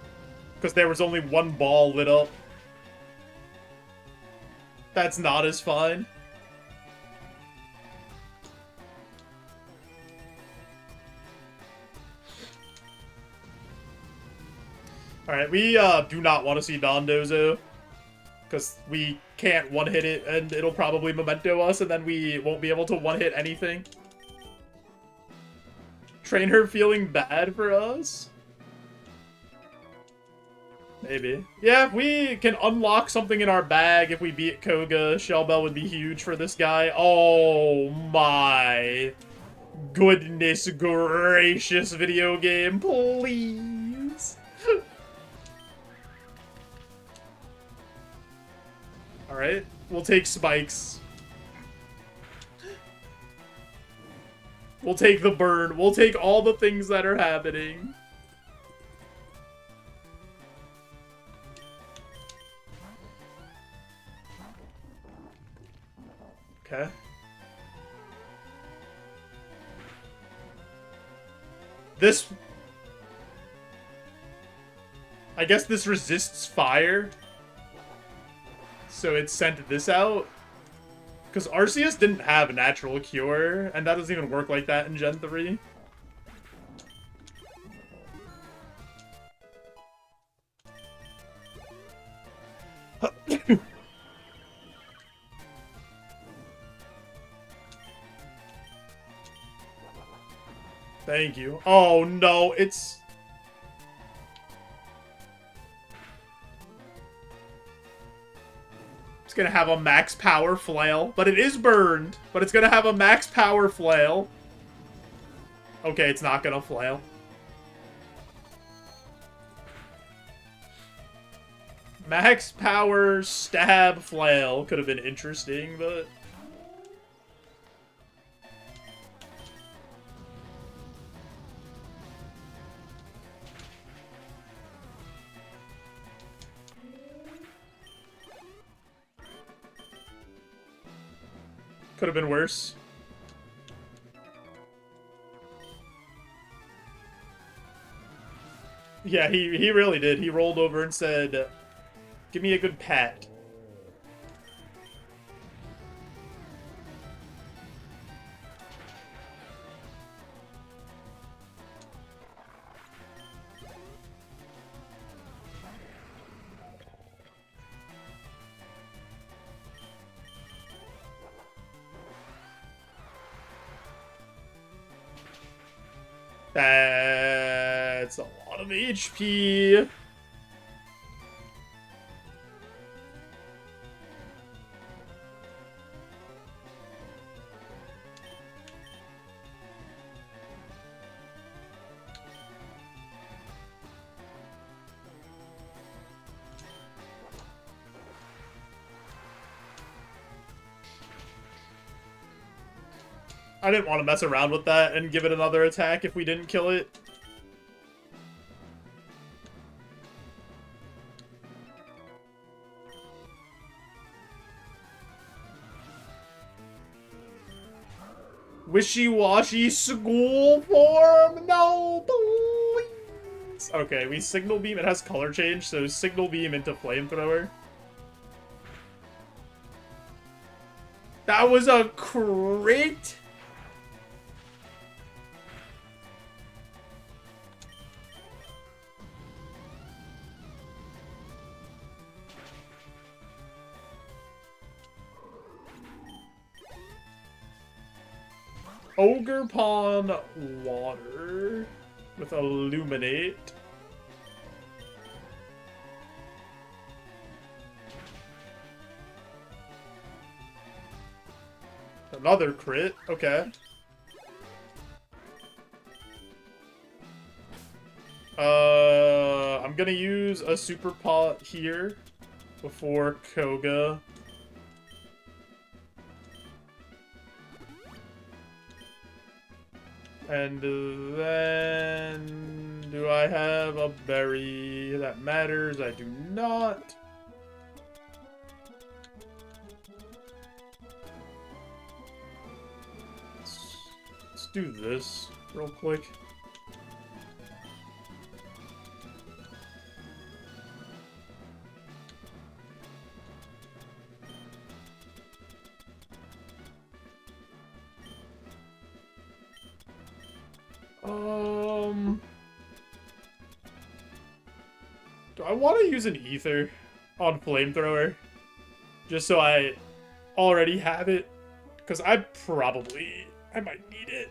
Because there was only one ball lit up. That's not as fine. Alright, we do not want to see Dondozo. Because we can't one-hit it, and it'll probably memento us, and then we won't be able to one-hit anything. Trainer feeling bad for us? Maybe. Yeah, if we can unlock something in our bag if we beat Koga, Shellbell would be huge for this guy. Oh my goodness gracious, video game, please. Alright, we'll take spikes. We'll take the burn. We'll take all the things that are happening. Okay. This... I guess this resists fire. So it sent this out. Because Arceus didn't have a natural cure, and that doesn't even work like that in Gen 3. Thank you. Oh no, it's... It's gonna have a max power flail, but it is burned. But it's gonna have a max power flail. Okay, it's not gonna flail. Max power stab flail could have been interesting, but... Could have been worse. Yeah, he really did. He rolled over and said, "Give me a good pat." That's a lot of HP. I didn't want to mess around with that and give it another attack if we didn't kill it. Wishy-washy school form? No, please. Okay, we Signal Beam. It has color change, so Signal Beam into Flamethrower. That was a crit? Ogre Pond Water with Illuminate. Another crit, okay. I'm gonna use a Super Pot here before Koga. And then... do I have a berry that matters? I do not. Let's do this real quick. Do I want to use an ether on flamethrower? Just so I already have it? Because I might need it.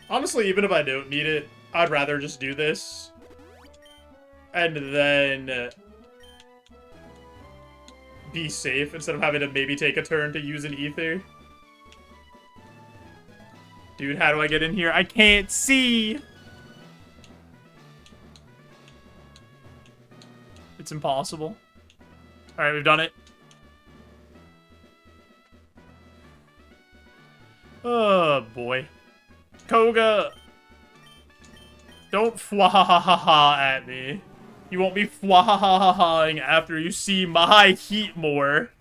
Honestly, even if I don't need it, I'd rather just do this. And then be safe instead of having to maybe take a turn to use an ether. Dude, how do I get in here? I can't see! It's impossible. Alright, we've done it. Oh, boy. Koga! Don't fwahahaha at me. You won't be fwahahahaing after you see my heat more.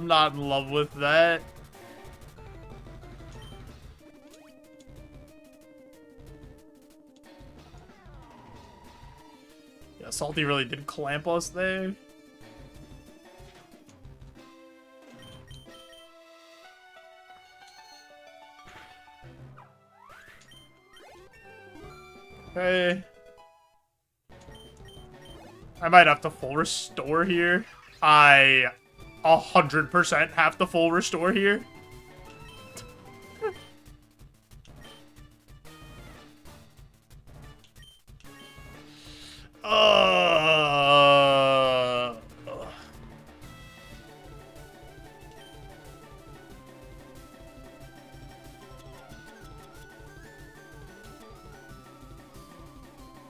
I'm not in love with that. Yeah, Salty really did clamp us there. Okay. I might have to full restore here. I 100% have to full restore here.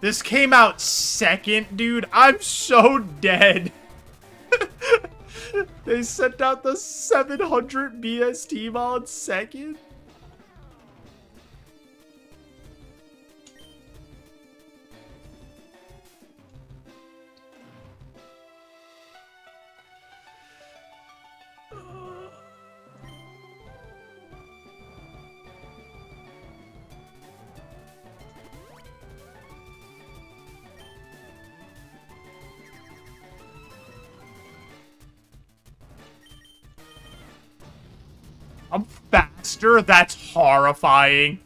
This came out second, dude. I'm so dead. They sent out the 700 BST mod second? I'm faster? That's horrifying.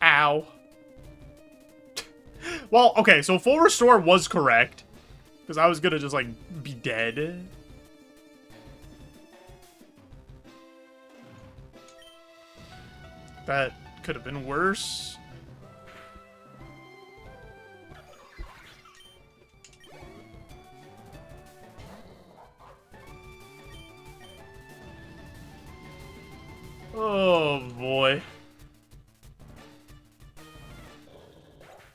Ow. Well, okay, so full restore was correct. Because I was gonna just, like, be dead. That could have been worse. Oh, boy.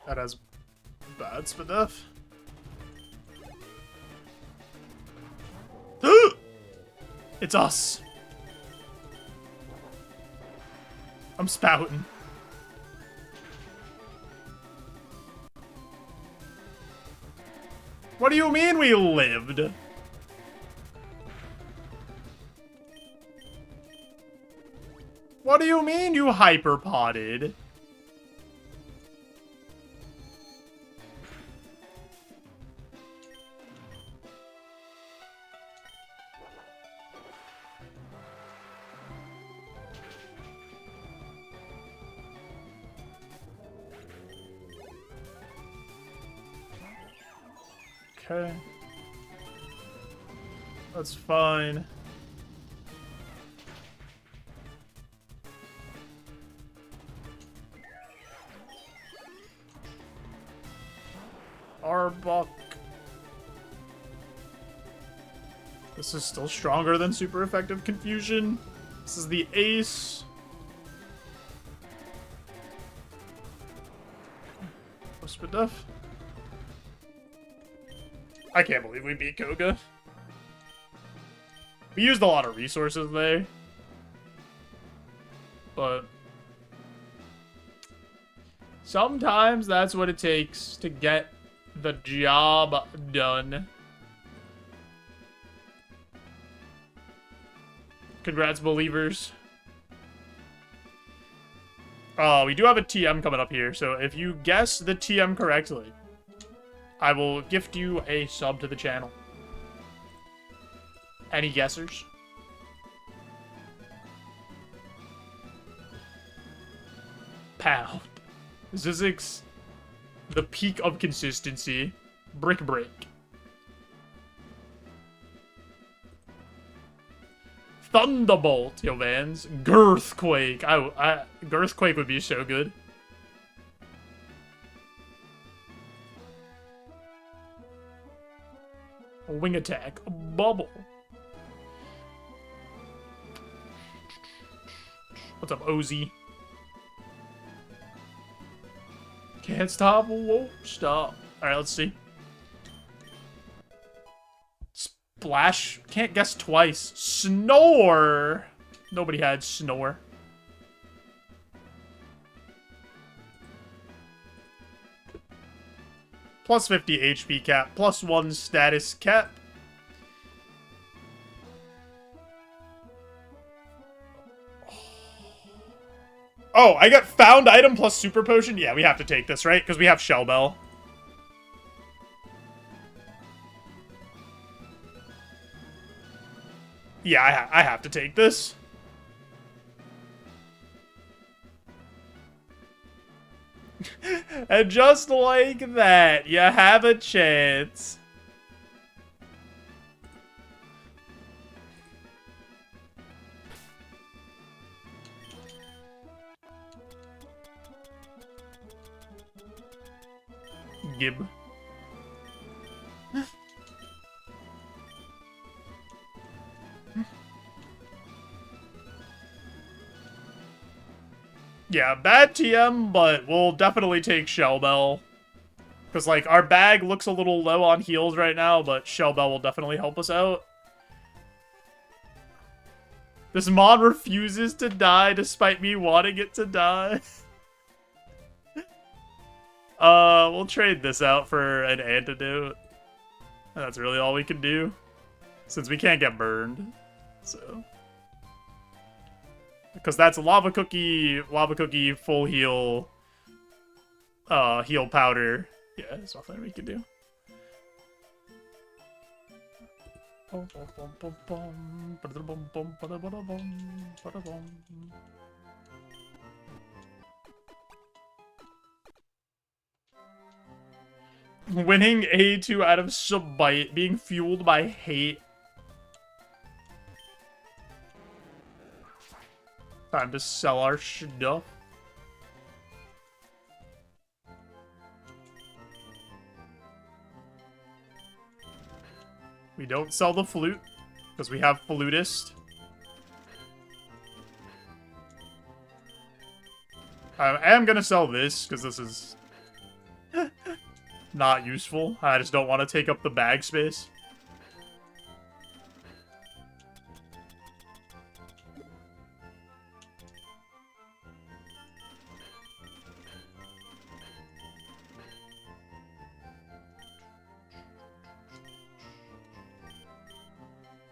That has bad stuff. It's us. I'm spouting. What do you mean we lived? What do you mean you hyperpotted? Okay. That's fine. Arbok. This is still stronger than super effective confusion. This is the ace. Hospoduff. I can't believe we beat Koga. We used a lot of resources there. But sometimes that's what it takes to get the job done. Congrats, believers. We do have a TM coming up here, so if you guess the TM correctly, I will gift you a sub to the channel. Any guessers? Pound. Zizix, the peak of consistency. Brick break. Thunderbolt, yo mans. Girthquake. Girthquake would be so good. Wing attack. Bubble. What's up, Ozzy? Can't stop, won't stop. Alright, let's see. Splash. Can't guess twice. Snore. Nobody had snore. Plus 50 HP cap. Plus 1 status cap. Oh, I got found item plus super potion? Yeah, we have to take this, right? Because we have Shell Bell. Yeah, I have to take this. And just like that, you have a chance. Gib. Yeah, bad TM, but we'll definitely take Shell Bell. Because, like, our bag looks a little low on heals right now, but Shell Bell will definitely help us out. This mod refuses to die despite me wanting it to die. We'll trade this out for an antidote. And that's really all we can do. Since we can't get burned. So. Because that's a lava cookie, full heal, heal powder. Yeah, there's nothing we can do. Winning A2 out of Subite, being fueled by hate. Time to sell our stuff. We don't sell the flute, because we have flutist. I am gonna sell this, because this is not useful. I just don't want to take up the bag space.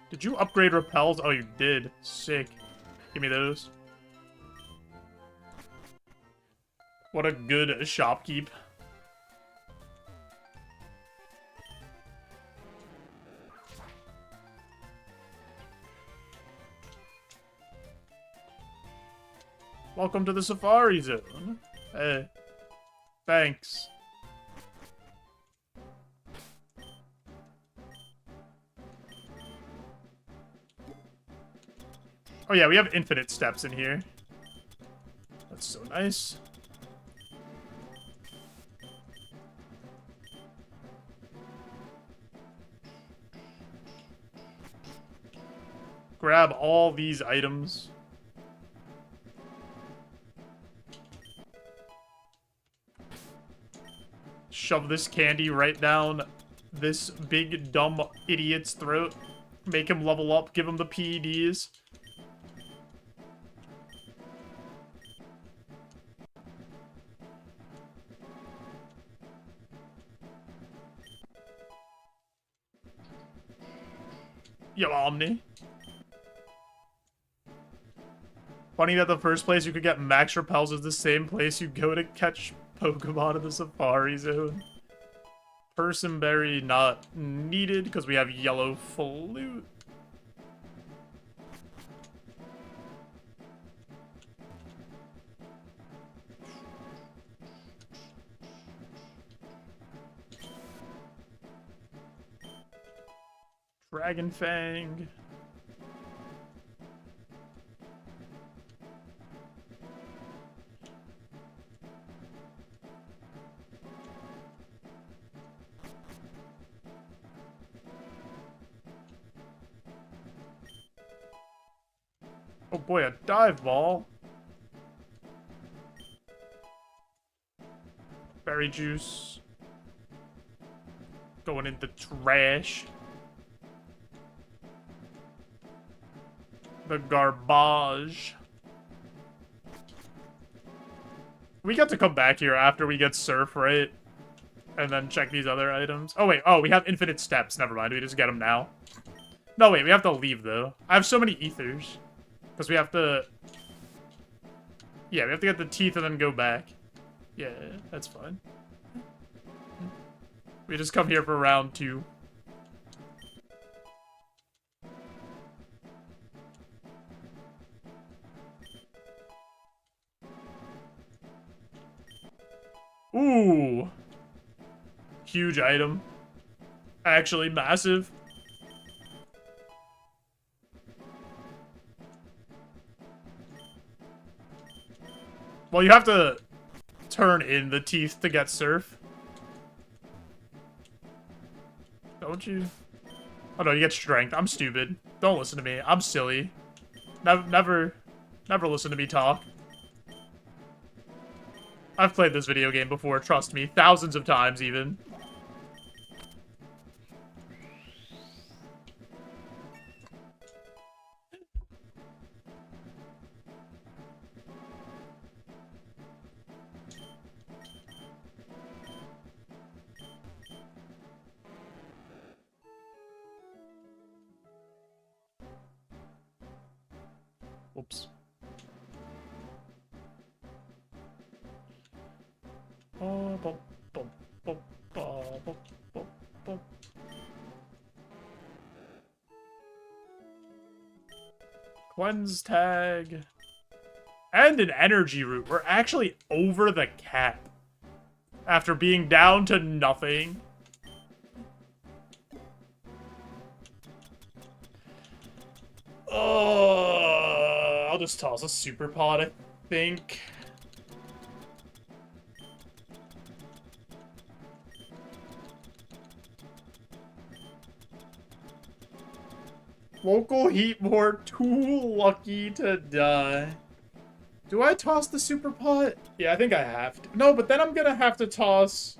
Did you upgrade repels? Oh, you did. Sick. Give me those. What a good shopkeep. Welcome to the Safari Zone. Hey. Thanks. Oh yeah, we have infinite steps in here. That's so nice. Grab all these items. Shove this candy right down this big dumb idiot's throat. Make him level up, give him the PEDs. Yo, Omni. Funny that the first place you could get max repels is the same place you go to catch Pokemon in the Safari Zone. Personberry not needed because we have yellow flute. Dragon Fang. Oh boy, a dive ball. Berry juice. Going in the trash. The garbage. We got to come back here after we get surf, right? And then check these other items. Oh, wait. Oh, we have infinite steps. Never mind. We just get them now. No, wait. We have to leave, though. I have so many ethers. Because we have to... Yeah, we have to get the teeth and then go back. Yeah, that's fine. We just come here for round 2. Ooh. Huge item. Actually massive. Well, you have to turn in the teeth to get surf. Don't you? Oh no, you get strength. I'm stupid. Don't listen to me. I'm silly. Never listen to me talk. I've played this video game before, trust me. Thousands of times, even. Oops. Cleanse tag. And an energy root. We're actually over the cap. After being down to nothing. Oh, I'll just toss a super pod, I think. Local Heatmore, too lucky to die. Do I toss the super pot? Yeah, I think I have to. No, but then I'm gonna have to toss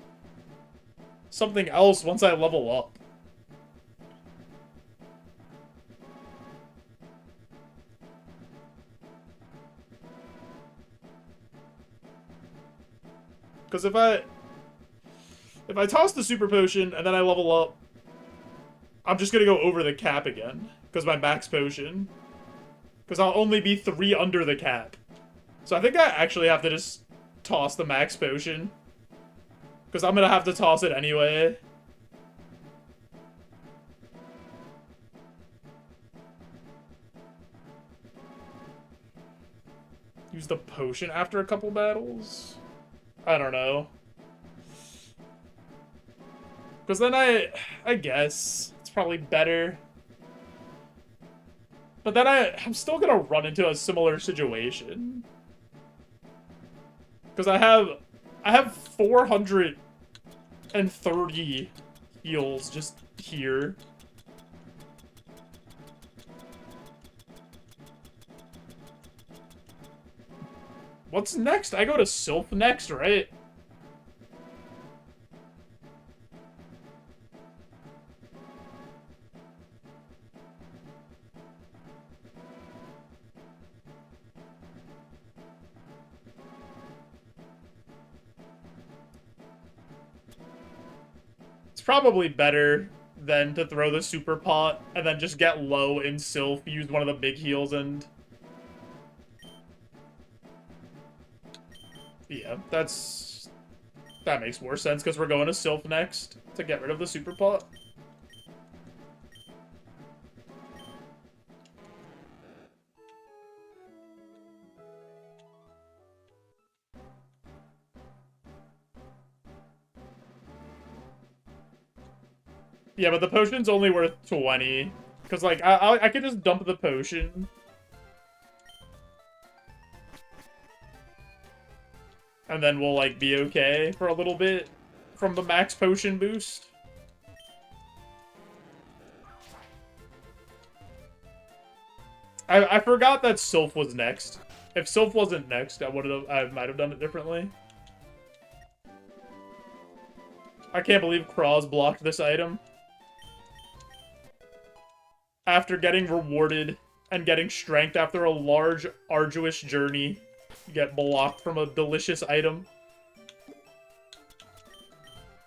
something else once I level up. Because if I toss the super potion and then I level up, I'm just gonna go over the cap again. Because my max potion. Because I'll only be 3 under the cap. So I think I actually have to just toss the max potion. Because I'm gonna have to toss it anyway. Use the potion after a couple battles? I don't know. Because then I guess it's probably better. But then I'm still gonna run into a similar situation. Because I have 430 heals just here. What's next? I go to Sylph next, right? It's probably better than to throw the super pot and then just get low in Sylph, use one of the big heals, and... Yeah, that makes more sense because we're going to Sylph next to get rid of the super pot. Yeah, but the potion's only worth 20. Because, like, I could just dump the potion. And then we'll, like, be okay for a little bit from the max potion boost. I forgot that Sylph was next. If Sylph wasn't next, I might have done it differently. I can't believe Kraz blocked this item. After getting rewarded and getting strength after a large, arduous journey, you get blocked from a delicious item.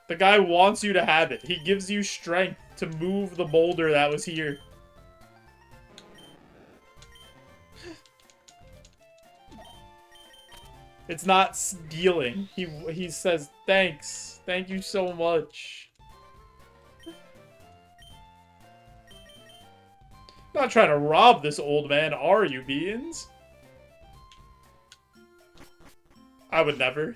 The guy wants you to have it. He gives you strength to move the boulder that was here. It's not stealing. He says, thanks. Thank you so much. Not trying to rob this old man, are you, Beans? I would never.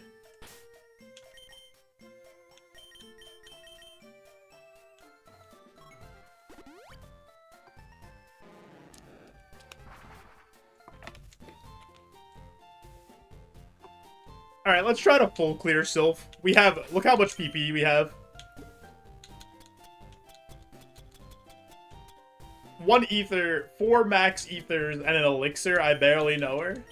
Alright, let's try to full clear Sylph. We have, look how much PP we have. 1 ether, 4 max ethers, and an elixir. I barely know her.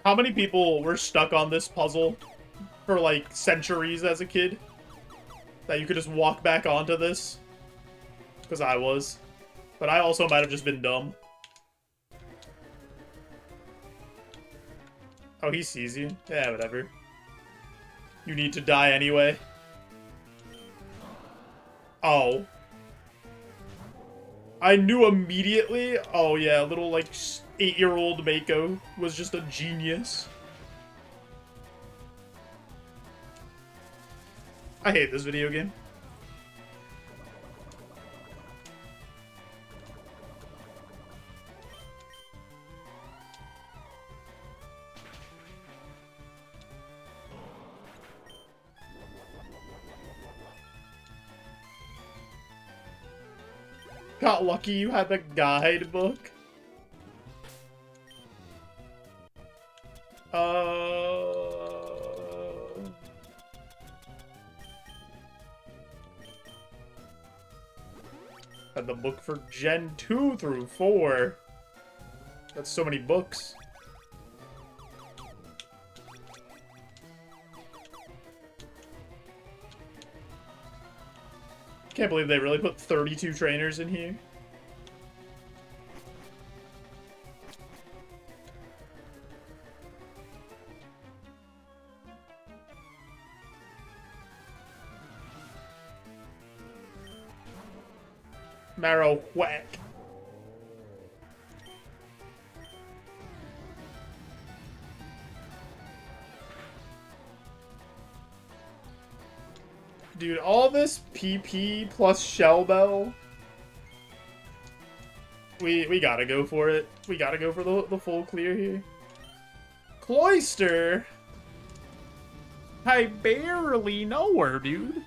How many people were stuck on this puzzle for, like, centuries as a kid? That you could just walk back onto this? Because I was. But I also might have just been dumb. Oh, he sees you? Yeah, whatever. You need to die anyway. Oh. I knew immediately. Oh, yeah, little, like, 8-year-old Mako was just a genius. I hate this video game. Got lucky you had the guidebook. Had the book for Gen 2 through 4. That's so many books. Can't believe they really put 32 trainers in here. Marowak. Dude, all this PP plus Shell Bell. We gotta go for it. We gotta go for the full clear here. Cloister? I barely know her, dude.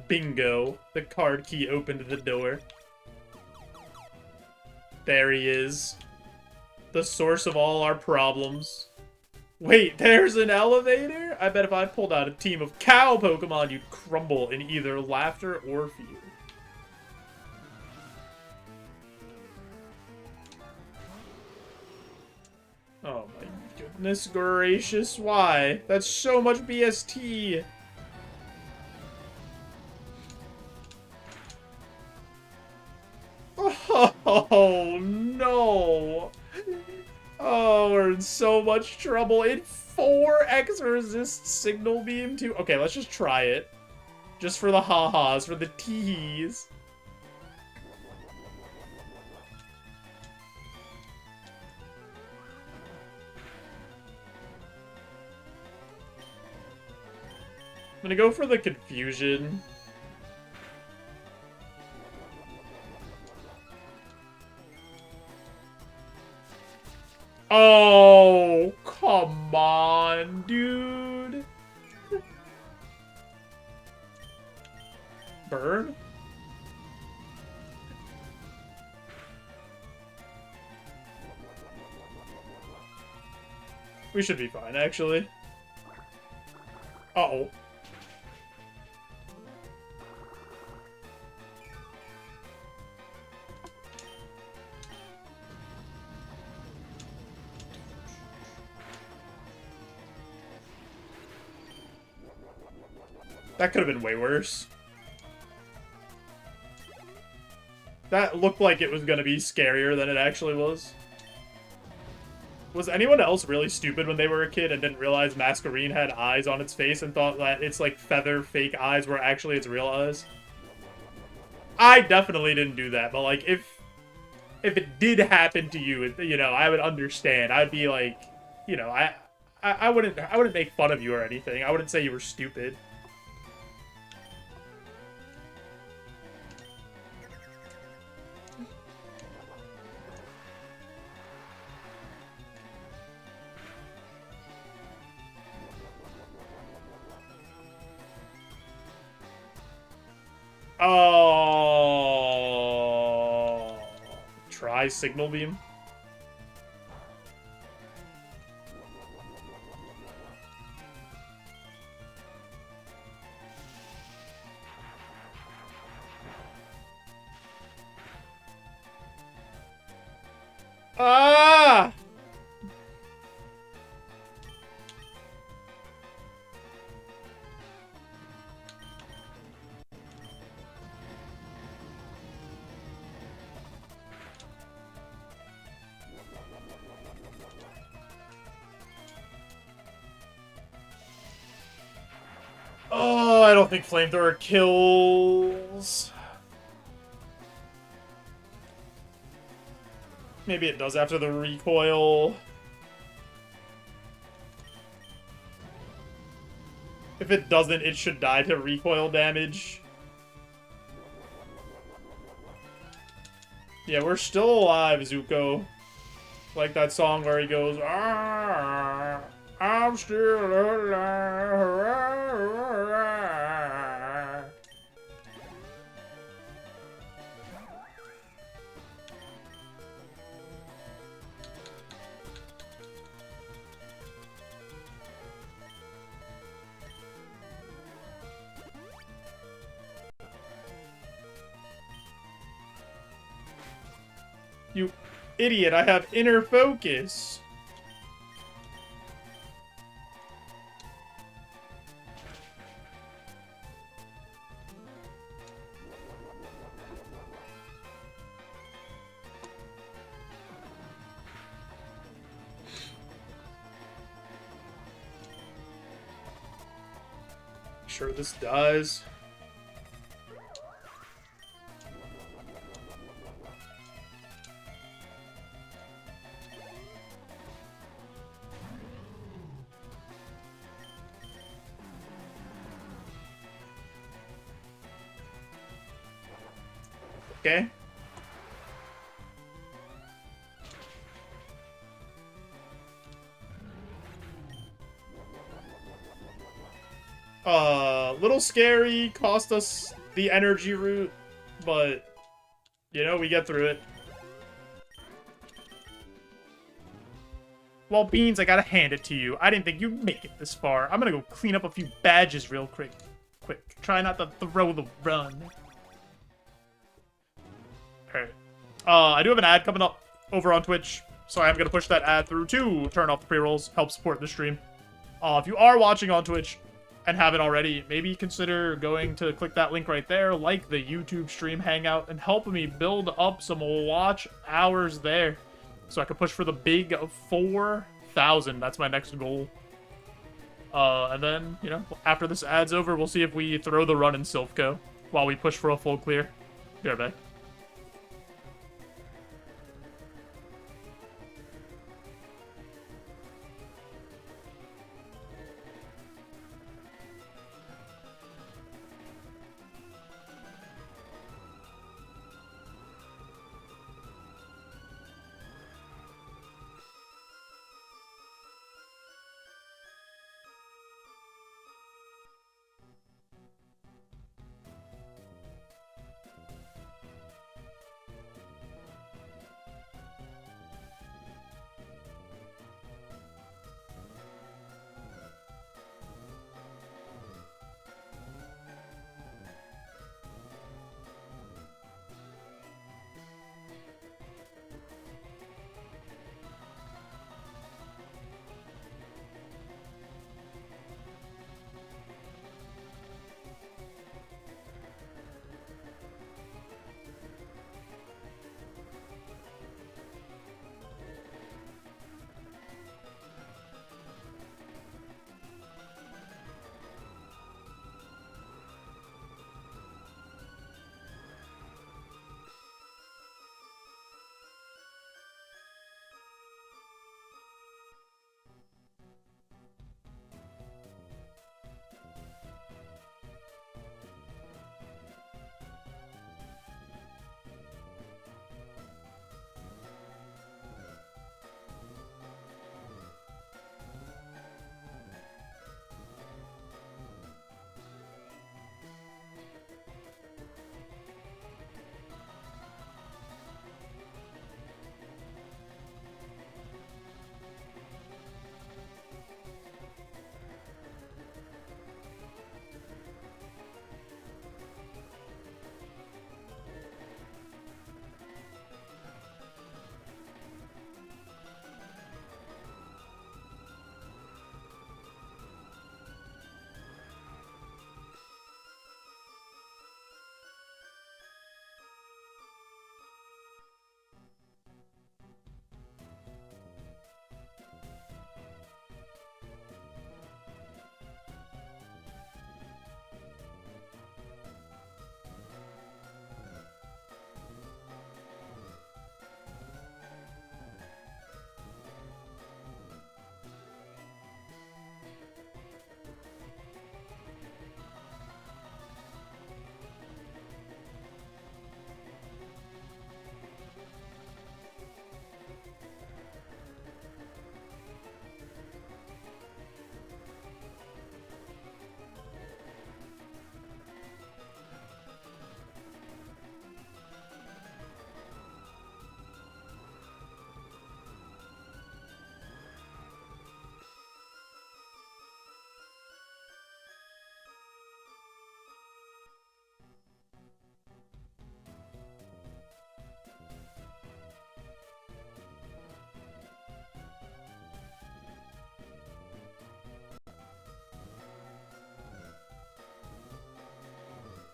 Bingo. The card key opened the door. There he is. The source of all our problems. Wait, there's an elevator? I bet if I pulled out a team of cow Pokemon, you'd crumble in either laughter or fear. Oh my goodness gracious, why? That's so much BST. Oh, no. Oh, we're in so much trouble. It 4x resists Signal Beam, too. Okay, let's just try it. Just for the ha-has, for the tees. I'm gonna go for the confusion. Oh, come on, dude. Burn? We should be fine, actually. Uh-oh. That could have been way worse. That looked like it was gonna be scarier than it actually was. Was anyone else really stupid when they were a kid and didn't realize Masquerine had eyes on its face and thought that its, like, feather fake eyes were actually its real eyes? I definitely didn't do that, but, like, if it did happen to you, you know, I would understand. I'd be like, you know, I wouldn't make fun of you or anything. I wouldn't say you were stupid. Oh, try Signal Beam. Ah! Oh, I don't think Flamethrower kills. Maybe it does after the recoil. If it doesn't, it should die to recoil damage. Yeah, we're still alive, Zuko. Like that song where he goes, "Ah, I'm still alive." You idiot, I have inner focus. Sure this does. Okay. Little scary, cost us the energy root, but, you know, we get through it. Well, Beans, I gotta hand it to you. I didn't think you'd make it this far. I'm gonna go clean up a few badges real quick. Try not to throw the run. Alright. I do have an ad coming up over on Twitch, so I am gonna push that ad through to turn off the pre-rolls, help support the stream. If you are watching on Twitch and haven't already, maybe consider going to click that link right there, like the YouTube stream hangout, and help me build up some watch hours there so I can push for the big 4,000. That's my next goal. And then, you know, after this ad's over, we'll see if we throw the run in Silphco while we push for a full clear. Be right back.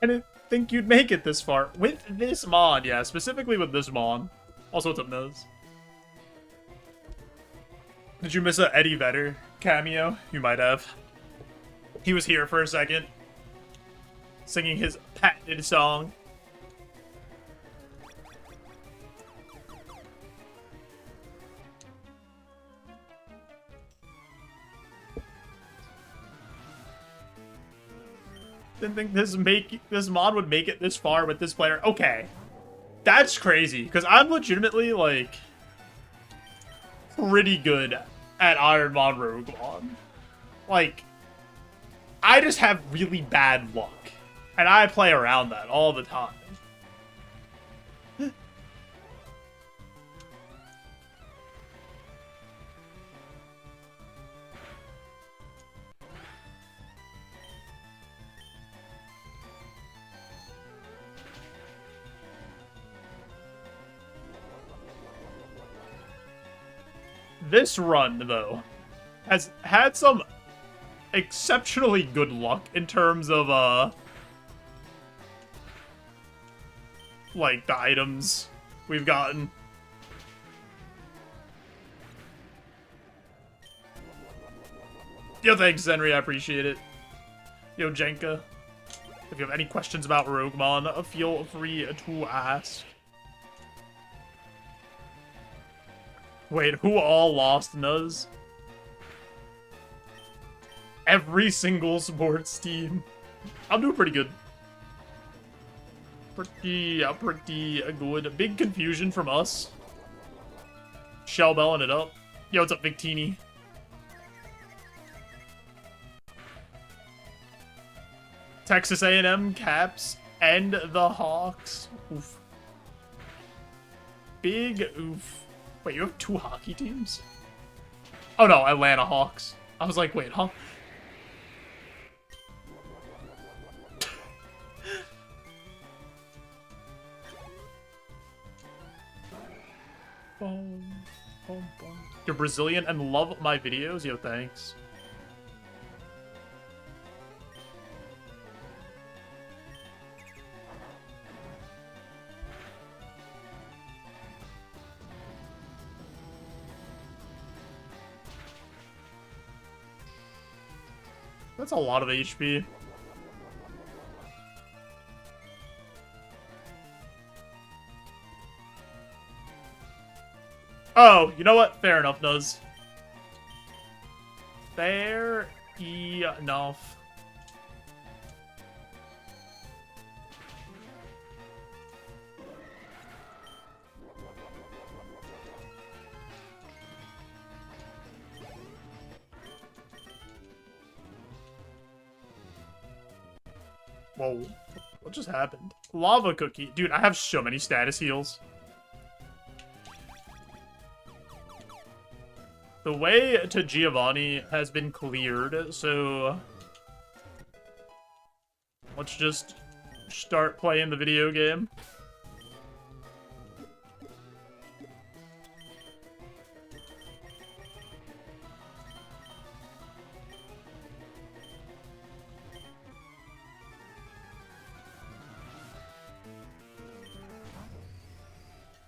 I didn't think you'd make it this far. With this mod, yeah, specifically with this mod. Also, what's up, Nose? Did you miss a Eddie Vedder cameo? You might have. He was here for a second, singing his patented song. Didn't think this mod would make it this far with this player. Okay, that's crazy because I'm legitimately like pretty good at Ironmon Roguemon. Like, I just have really bad luck, and I play around that all the time. This run, though, has had some exceptionally good luck in terms of, like, the items we've gotten. Yo, thanks, Zenry, I appreciate it. Yo, Jenka, if you have any questions about Roguemon, feel free to ask. Wait, who all lost Nuz? Every single sports team. I'm doing pretty good. Pretty good. Big confusion from us. Shellbelling it up. Yo, what's up, Big Teeny? Texas A&M, Caps, and the Hawks. Oof. Big oof. Wait, you have 2 hockey teams? Oh no, Atlanta Hawks. I was like, wait, huh? Boom, boom, boom. You're Brazilian and love my videos? Yo, thanks. That's a lot of HP. Oh, you know what? Fair enough, Nuz. Fair enough. Whoa. What just happened? Lava cookie. Dude, I have so many status heals. The way to Giovanni has been cleared, so let's just start playing the video game.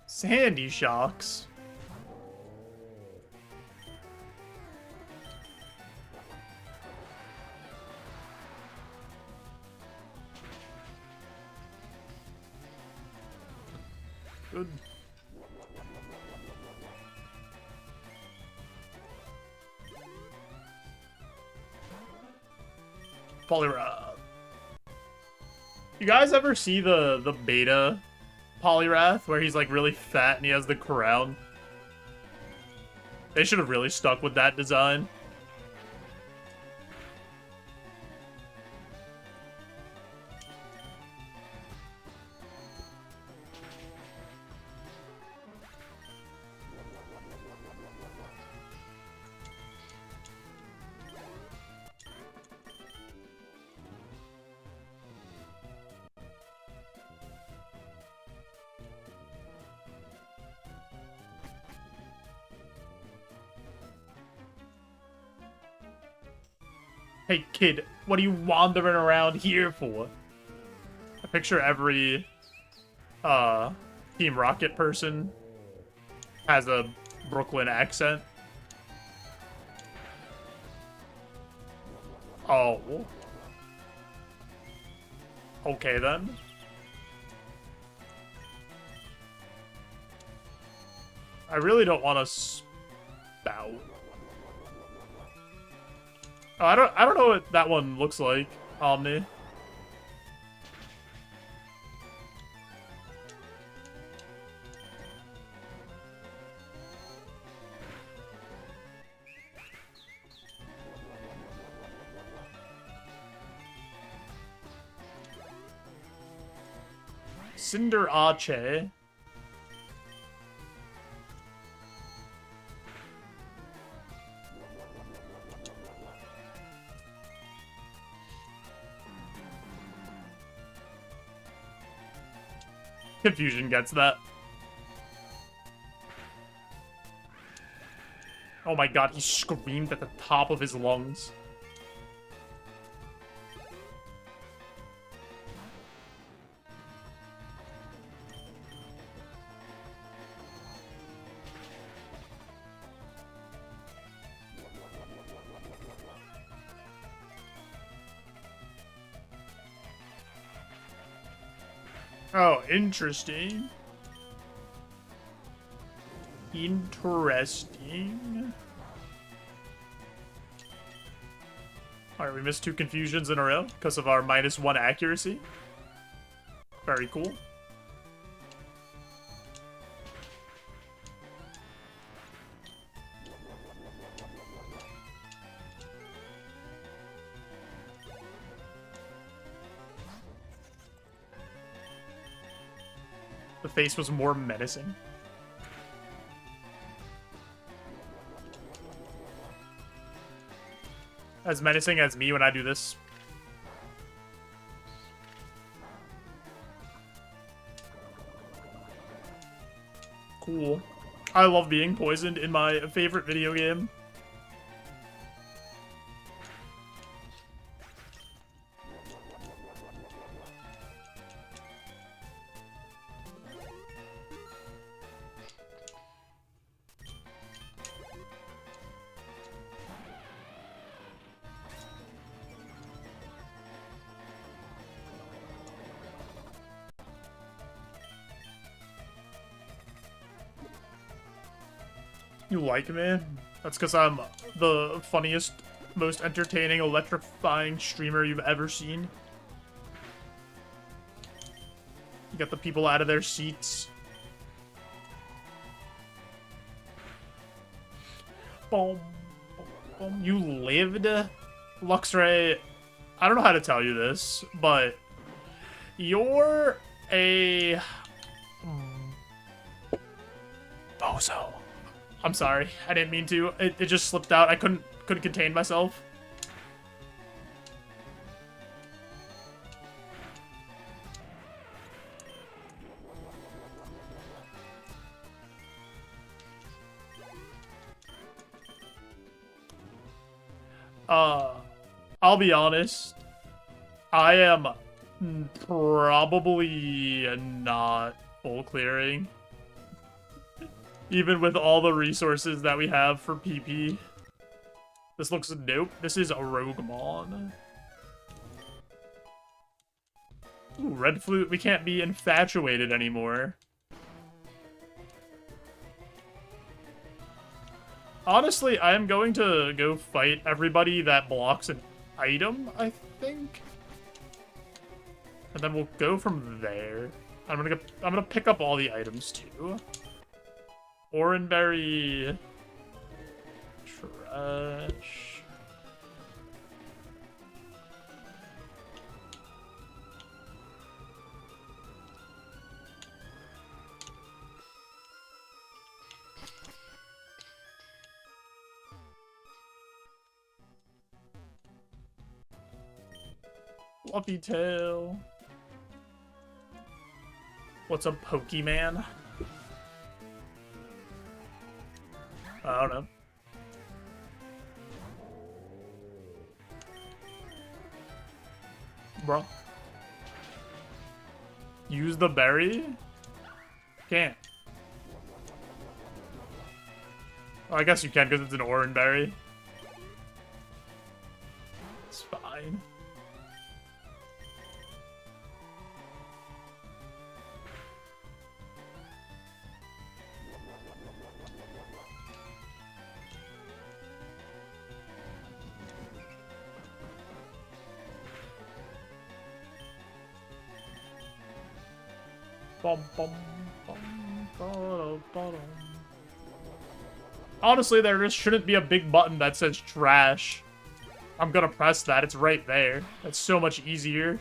Sandy Shocks. Good. Polyrath. You guys ever see the beta Polyrath where he's like really fat and he has the crown? They should have really stuck with that design. Hey, kid, what are you wandering around here for? picture every Team Rocket person has a Brooklyn accent. Oh. Okay then. I really don't want to spout. Oh, I don't know what that one looks like, Omni. Cinder Ache. Confusion gets that. Oh my god, he screamed at the top of his lungs. Oh, interesting. Interesting. Alright, we missed 2 confusions in a row because of our -1 accuracy. Very cool. The face was more menacing. As menacing as me when I do this. Cool. I love being poisoned in my favorite video game. You like me? That's because I'm the funniest, most entertaining, electrifying streamer you've ever seen. You got the people out of their seats. Boom. Boom. You lived? Luxray, I don't know how to tell you this, but you're a bozo. I'm sorry. I didn't mean to. It just slipped out. I couldn't contain myself. I'll be honest. I am probably not full clearing. Even with all the resources that we have for PP. This looks dope. This is a Roguemon. Ooh, Red Flute. We can't be infatuated anymore. Honestly, I am going to go fight everybody that blocks an item, I think. And then we'll go from there. I'm gonna pick up all the items too. Oranberry. Trash. Fluffy tail. What's a Pokemon? I don't know. Bro. Use the berry? Can't. Oh, I guess you can because it's an orange berry. It's fine. Honestly, there just shouldn't be a big button that says trash. I'm gonna press that. It's right there. That's so much easier.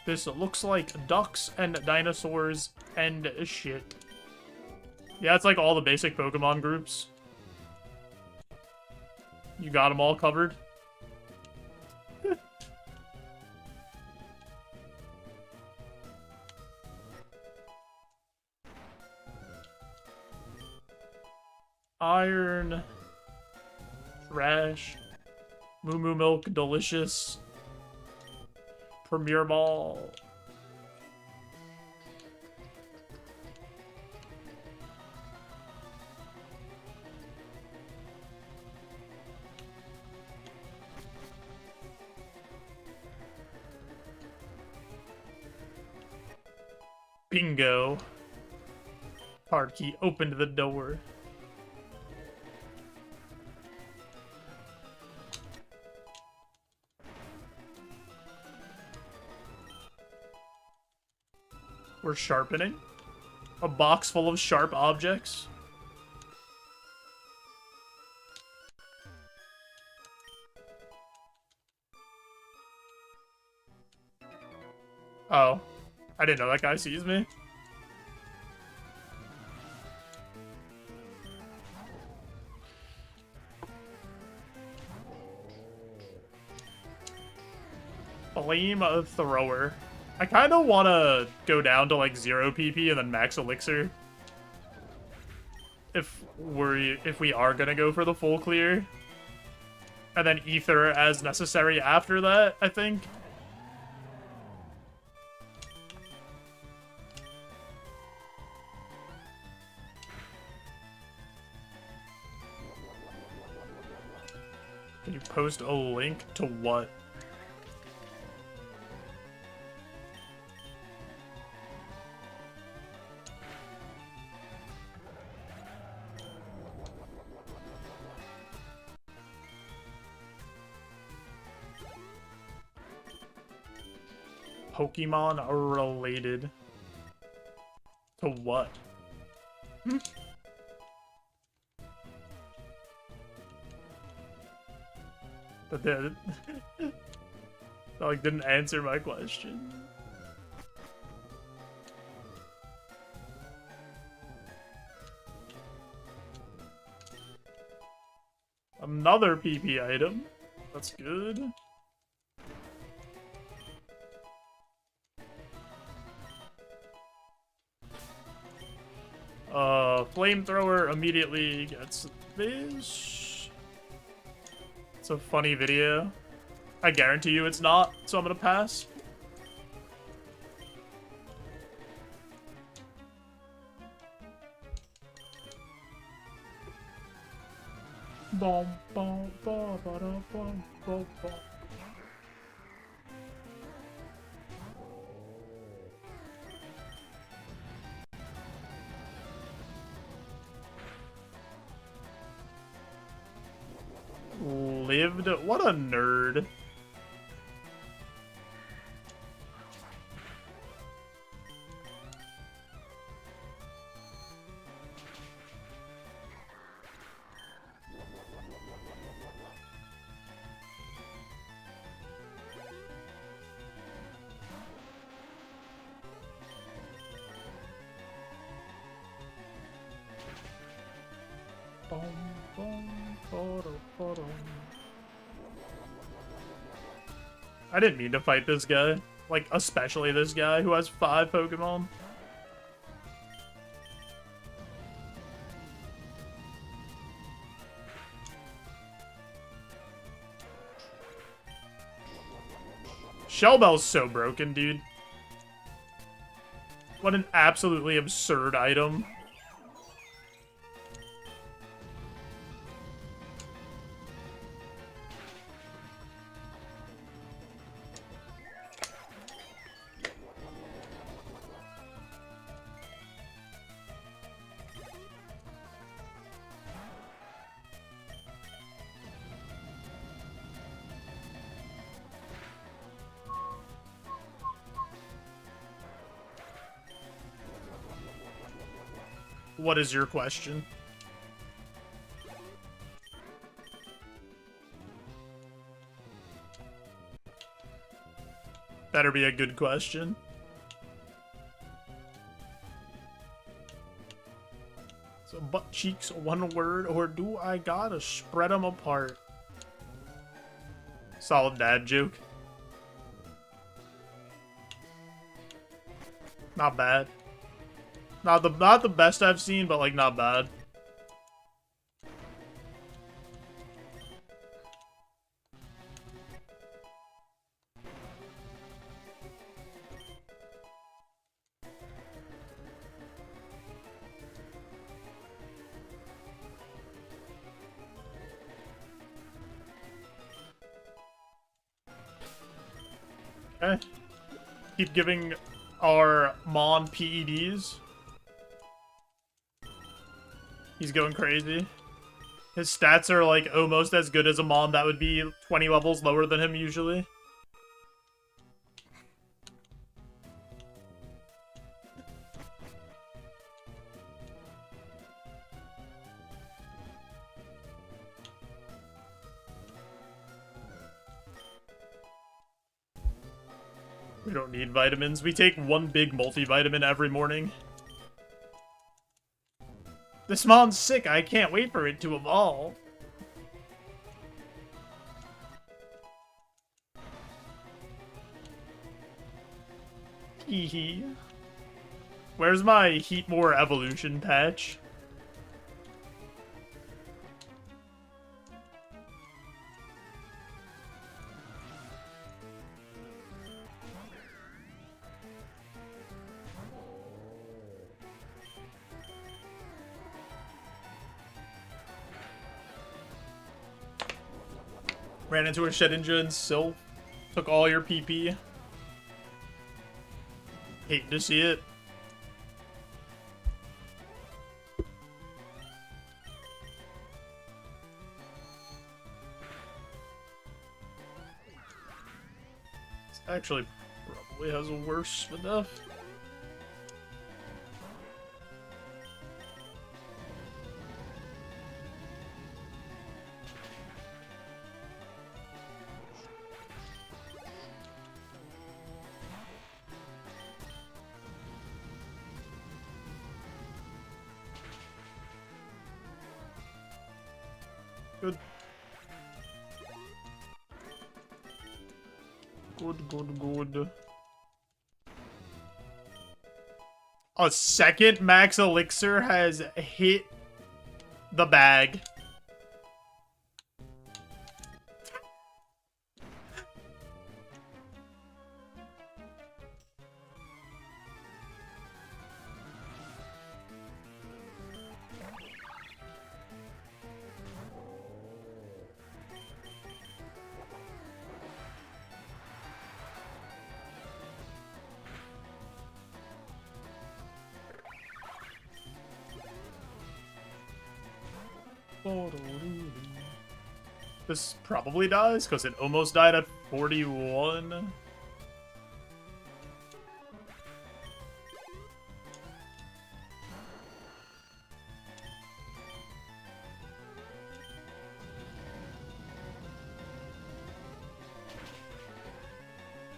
This looks like ducks and dinosaurs and shit. Yeah, it's like all the basic Pokemon groups. You got them all covered? Iron. Trash. Moo Moo Milk, delicious. Premier Ball. Bingo. Card key opened the door. We're sharpening. A box full of sharp objects. Oh. I didn't know that guy sees me. Flame Thrower. I kind of want to go down to like 0 PP and then max elixir. If we are gonna go for the full clear. And then ether as necessary after that, I think. Can you post a link to what? Pokemon related to what? But that like didn't answer my question. Another PP item. That's good. Flamethrower immediately gets this. It's a funny video. I guarantee you it's not, so I'm gonna pass. Bom, bom, bom, bom, bom, bom, bom. Lived? What a nerd. I didn't mean to fight this guy. Like, especially this guy who has 5 Pokemon. Shell Bell's so broken, dude. What an absolutely absurd item. What is your question? Better be a good question. So butt cheeks, one word, or do I gotta spread them apart? Solid dad joke. Not bad. Not the best I've seen, but like not bad. Okay. Keep giving our Mon PEDs. He's going crazy. His stats are like almost as good as a Mon that would be 20 levels lower than him usually. We don't need vitamins. We take one big multivitamin every morning. This Mon's sick. I can't wait for it to evolve. Hee. Where's my Heatmore evolution patch? Ran into a Shedinja and Sylph. Took all your PP. Hate to see it. This actually probably has a worse enough. Good. Good. A second max elixir has hit the bag. This probably dies, because it almost died at 41.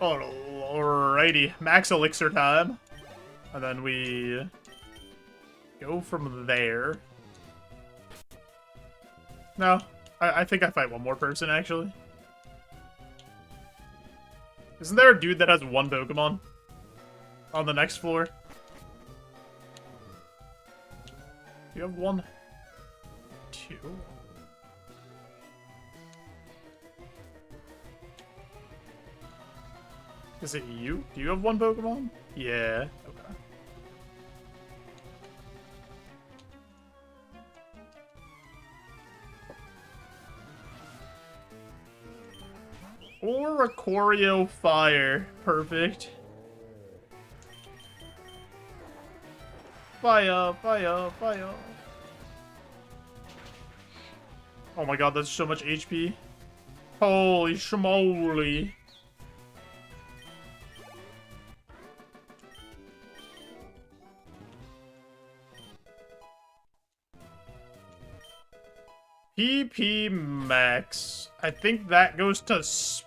Alrighty, max elixir time. And then we go from there. No, I think I fight one more person, actually. Isn't there a dude that has one Pokemon on the next floor? You have one, two. Is it you? Do you have one Pokemon? Yeah. Okay. Or a Choreo Fire. Perfect. Fire, fire, fire. Oh my god, that's so much HP. Holy schmoly. PP Max. I think that goes to Spout?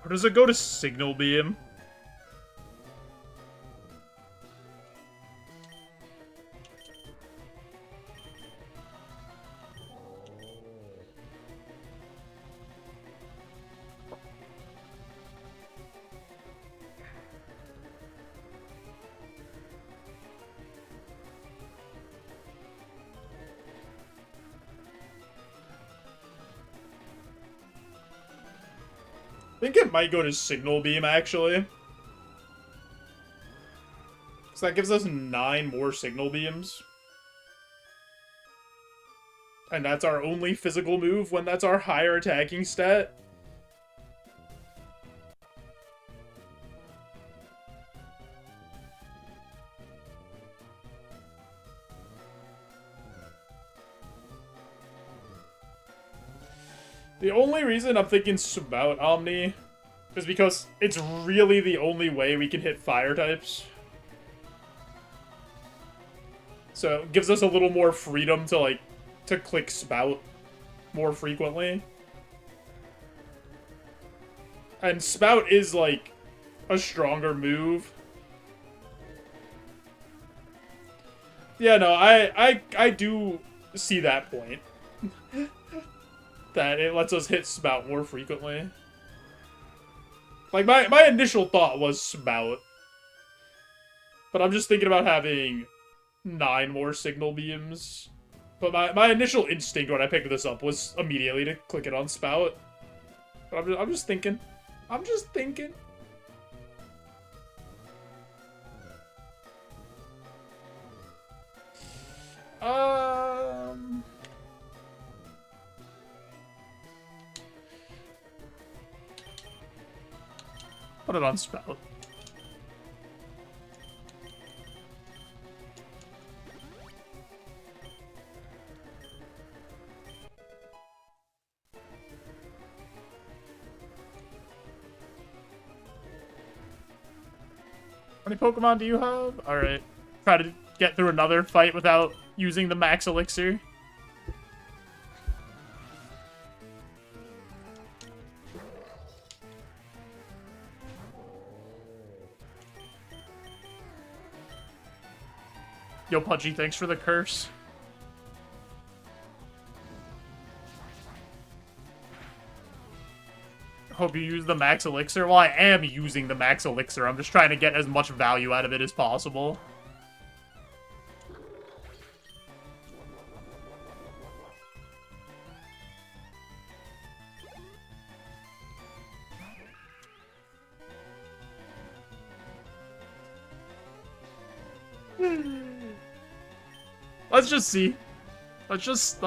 Or does it go to Signal Beam? I think it might go to Signal Beam, actually. So that gives us 9 more Signal Beams. And that's our only physical move when that's our higher attacking stat. The only reason I'm thinking Spout Omni is because it's really the only way we can hit fire types. So it gives us a little more freedom to, like, to click Spout more frequently. And Spout is, like, a stronger move. Yeah, no, I do see that point. That it lets us hit Spout more frequently. Like, my initial thought was Spout. But I'm just thinking about having 9 more Signal Beams. But my initial instinct when I picked this up was immediately to click it on Spout. But I'm just thinking. I'm just thinking. Put it on Spout. How many Pokemon do you have? Alright. Try to get through another fight without using the max elixir. Yo, Pudgy, thanks for the curse. Hope you use the max elixir. Well, I am using the max elixir. I'm just trying to get as much value out of it as possible. Let's just see. Let's just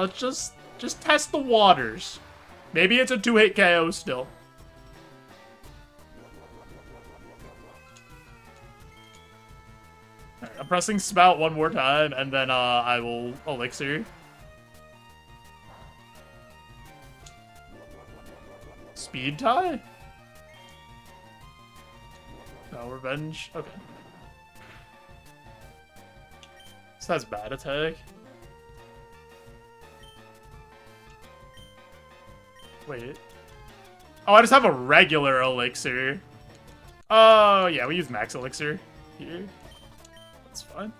test the waters. Maybe it's a 2-hit KO still. Alright, I'm pressing Spout one more time, and then I will elixir. Speed tie? No, revenge. Okay. This has bad attack. Wait. Oh, I just have a regular elixir. Oh, yeah, we use max elixir here. That's fine.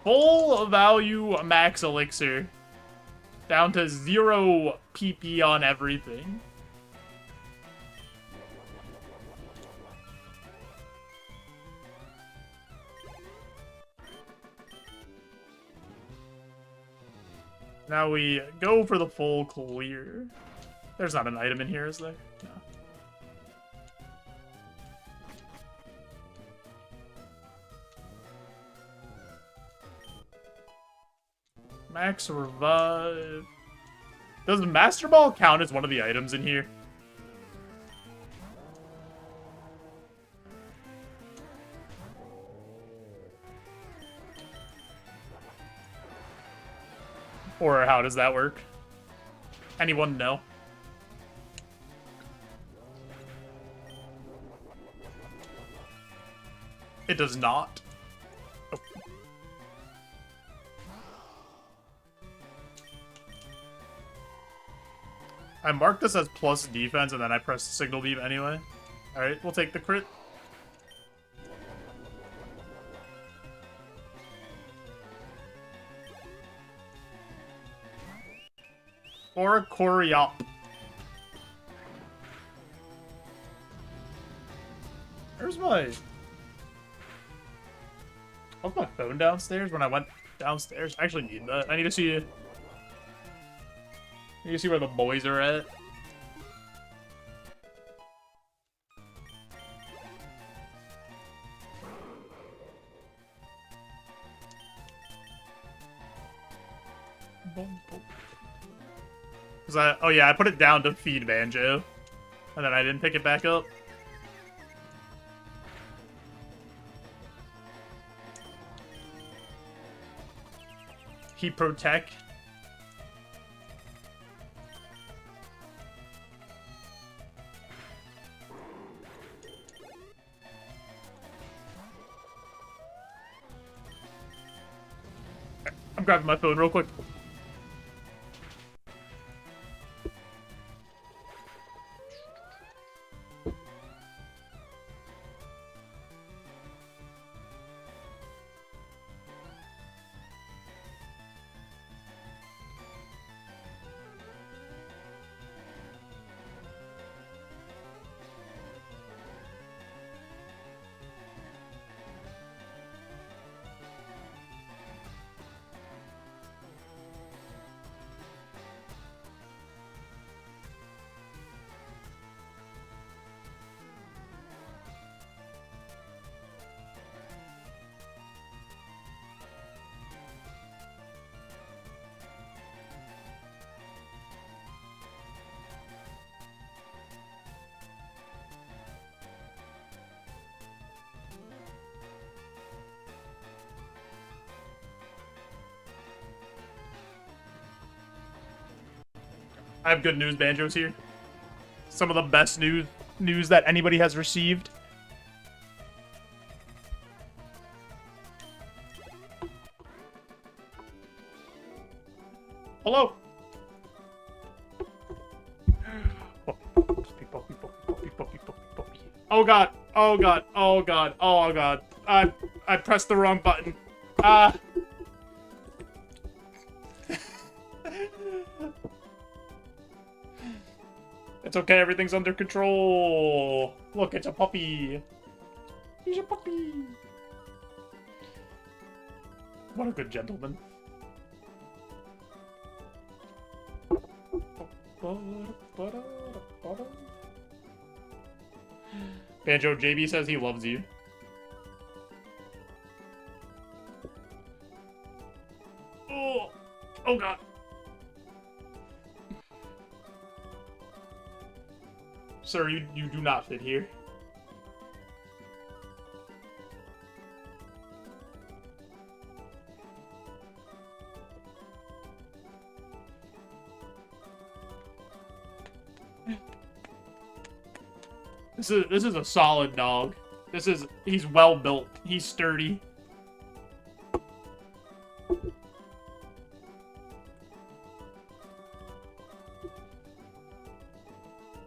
Full value max elixir. Down to 0 PP on everything. Now we go for the full clear. There's not an item in here, is there? No. Max revive. Does Master Ball count as one of the items in here? Or how does that work? Anyone know? It does not. Oh. I marked this as plus defense, and then I pressed signal beam anyway. Alright, we'll take the crit. Or a Koryop. Where's my... What's my phone downstairs when I went downstairs? I actually need that. I need to see... I need to see where the boys are at. Oh yeah, I put it down to feed Banjo. And then I didn't pick it back up. He protect. I'm grabbing my phone real quick. I have good news, Banjo's here. Some of the best news that anybody has received. Hello. Oh god. Oh god. Oh god. Oh god. I pressed the wrong button. It's okay, everything's under control. Look, it's a puppy. He's a puppy. What a good gentleman. Banjo, JB says he loves you. Oh, oh god. Sir, you do not fit here. This is a solid dog. He's well built. He's sturdy.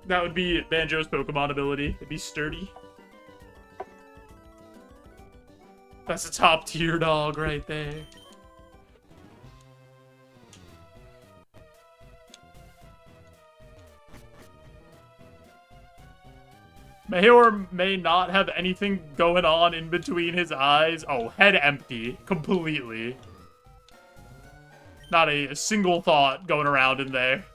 That would be Banjo's Pokemon ability. It'd be sturdy. That's a top tier dog right there. May or may not have anything going on in between his eyes. Oh, head empty. Completely. Not a single thought going around in there.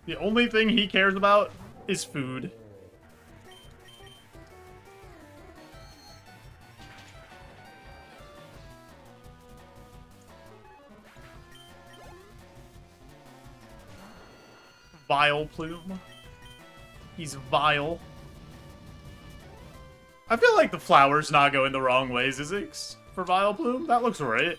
The only thing he cares about is food. Vile Plume. He's vile. I feel like the flower's not going the wrong way, Zizix, for Vile Plume. That looks right.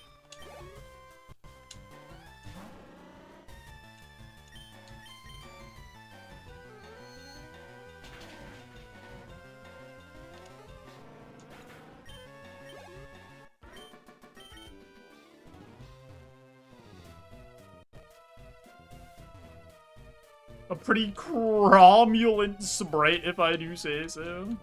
A pretty cromulent sprite, if I do say so.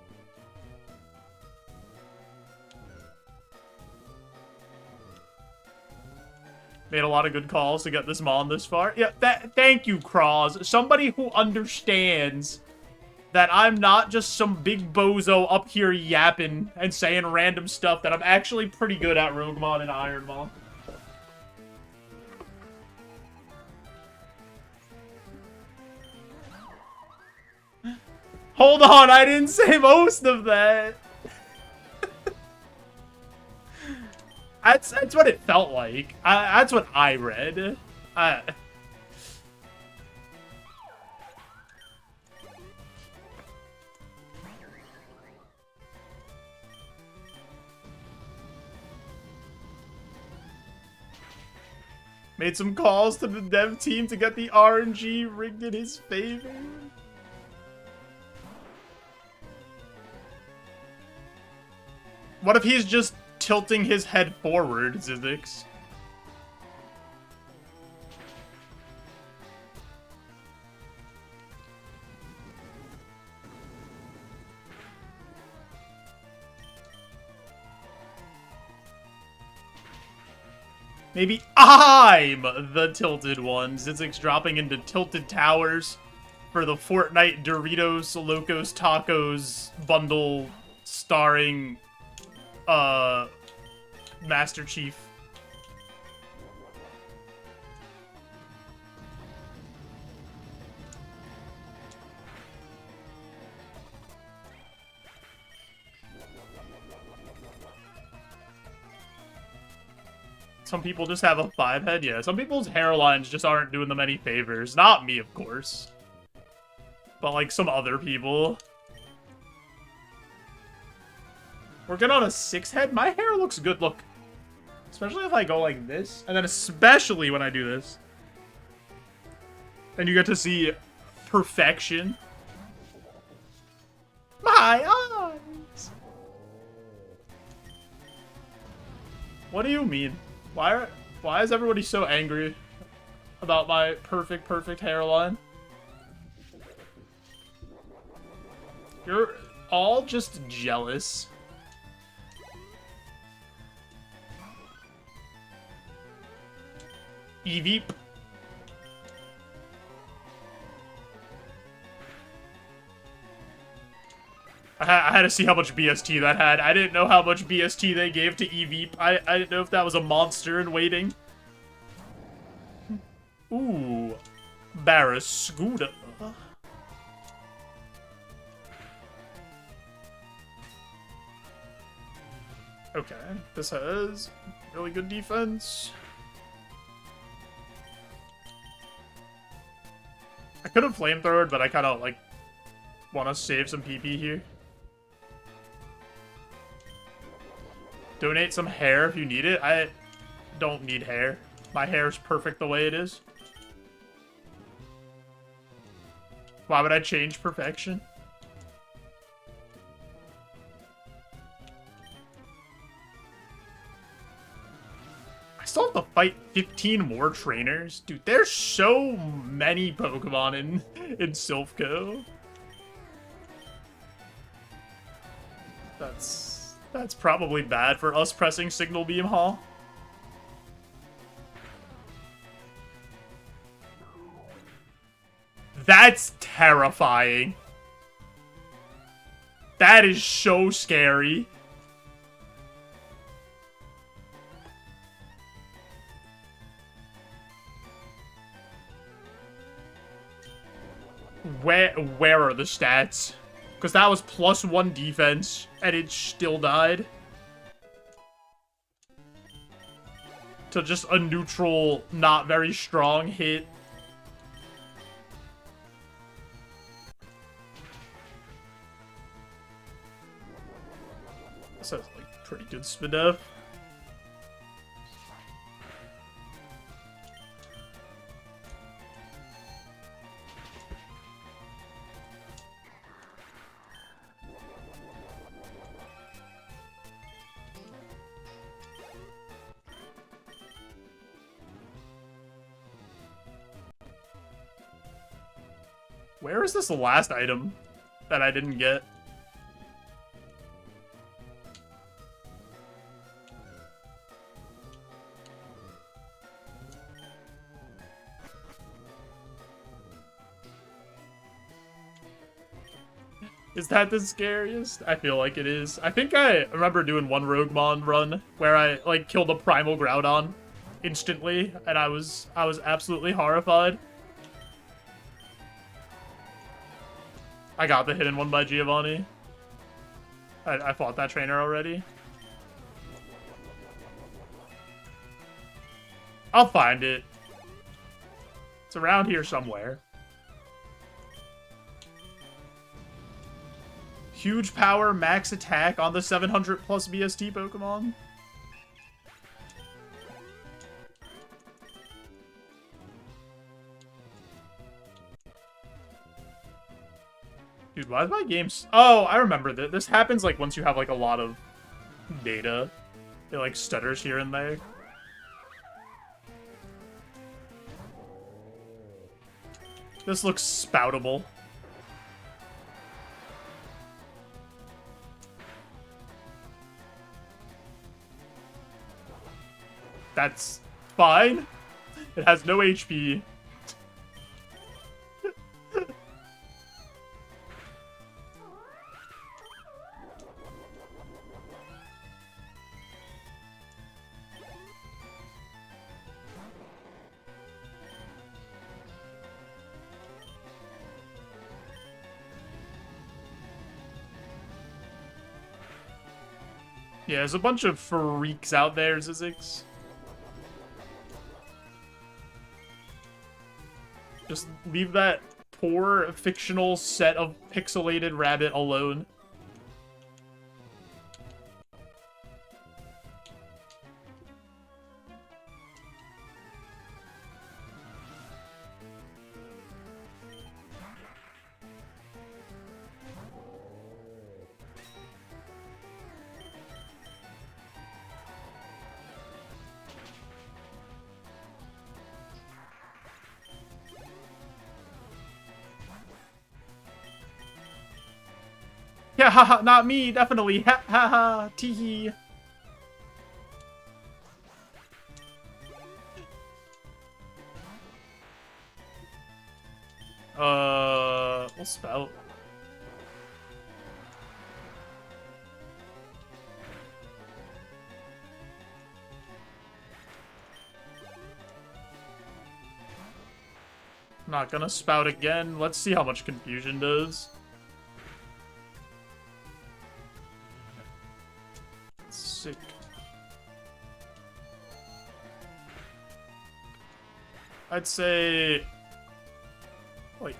Made a lot of good calls to get this Mon this far. Yeah, thank you, Kraws. Somebody who understands that I'm not just some big bozo up here yapping and saying random stuff, that I'm actually pretty good at Roguemon and Ironmon. Hold on, I didn't say most of that. That's what it felt like. That's what I read. Made some calls to the dev team to get the RNG rigged in his favor. What if he's just tilting his head forward, Zizix? Maybe I'm the tilted one. Zizix dropping into tilted towers for the Fortnite Doritos Locos Tacos bundle starring Master Chief. Some people just have a 5 head. Yeah, some people's hairlines just aren't doing them any favors. Not me, of course. But like some other people. Working on a 6 head? My hair looks good, look. Especially if I go like this. And then especially when I do this. And you get to see perfection. My eyes! What do you mean? Why is everybody so angry about my perfect hairline? You're all just jealous. Eevee. I had to see how much BST that had. I didn't know how much BST they gave to Eevee. I didn't know if that was a monster in waiting. Ooh. Barraskewda. Okay, this has really good defense. I could have flamethrowered, but I kind of, like, want to save some PP here. Donate some hair if you need it. I don't need hair. My hair's perfect the way it is. Why would I change perfection? I still have to fight 15 more trainers? Dude, there's so many Pokemon in Silphco. That's probably bad for us pressing Signal Beam, huh? That's terrifying. That is so scary. Where are the stats? Because that was +1 defense, and it still died. To just a neutral, not very strong hit. This has, like, pretty good SPDF. Where is this last item that I didn't get? Is that the scariest? I feel like it is. I think I remember doing one Roguemon run where I, like, killed a Primal Groudon instantly, and I was absolutely horrified. I got the hidden one by Giovanni. I fought that trainer already. I'll find it. It's around here somewhere. Huge power, max attack on the 700 plus BST Pokemon. Dude, why is my game... Oh, I remember that. This happens, like, once you have, like, a lot of data. It, like, stutters here and there. This looks spoutable. That's fine. It has no HP. Yeah, there's a bunch of freaks out there, Zizix. Just leave that poor fictional set of pixelated rabbit alone. Yeah, haha, not me, definitely. Ha ha ha, teehee. We'll spout. Not gonna spout again. Let's see how much confusion does. Sick. I'd say, like,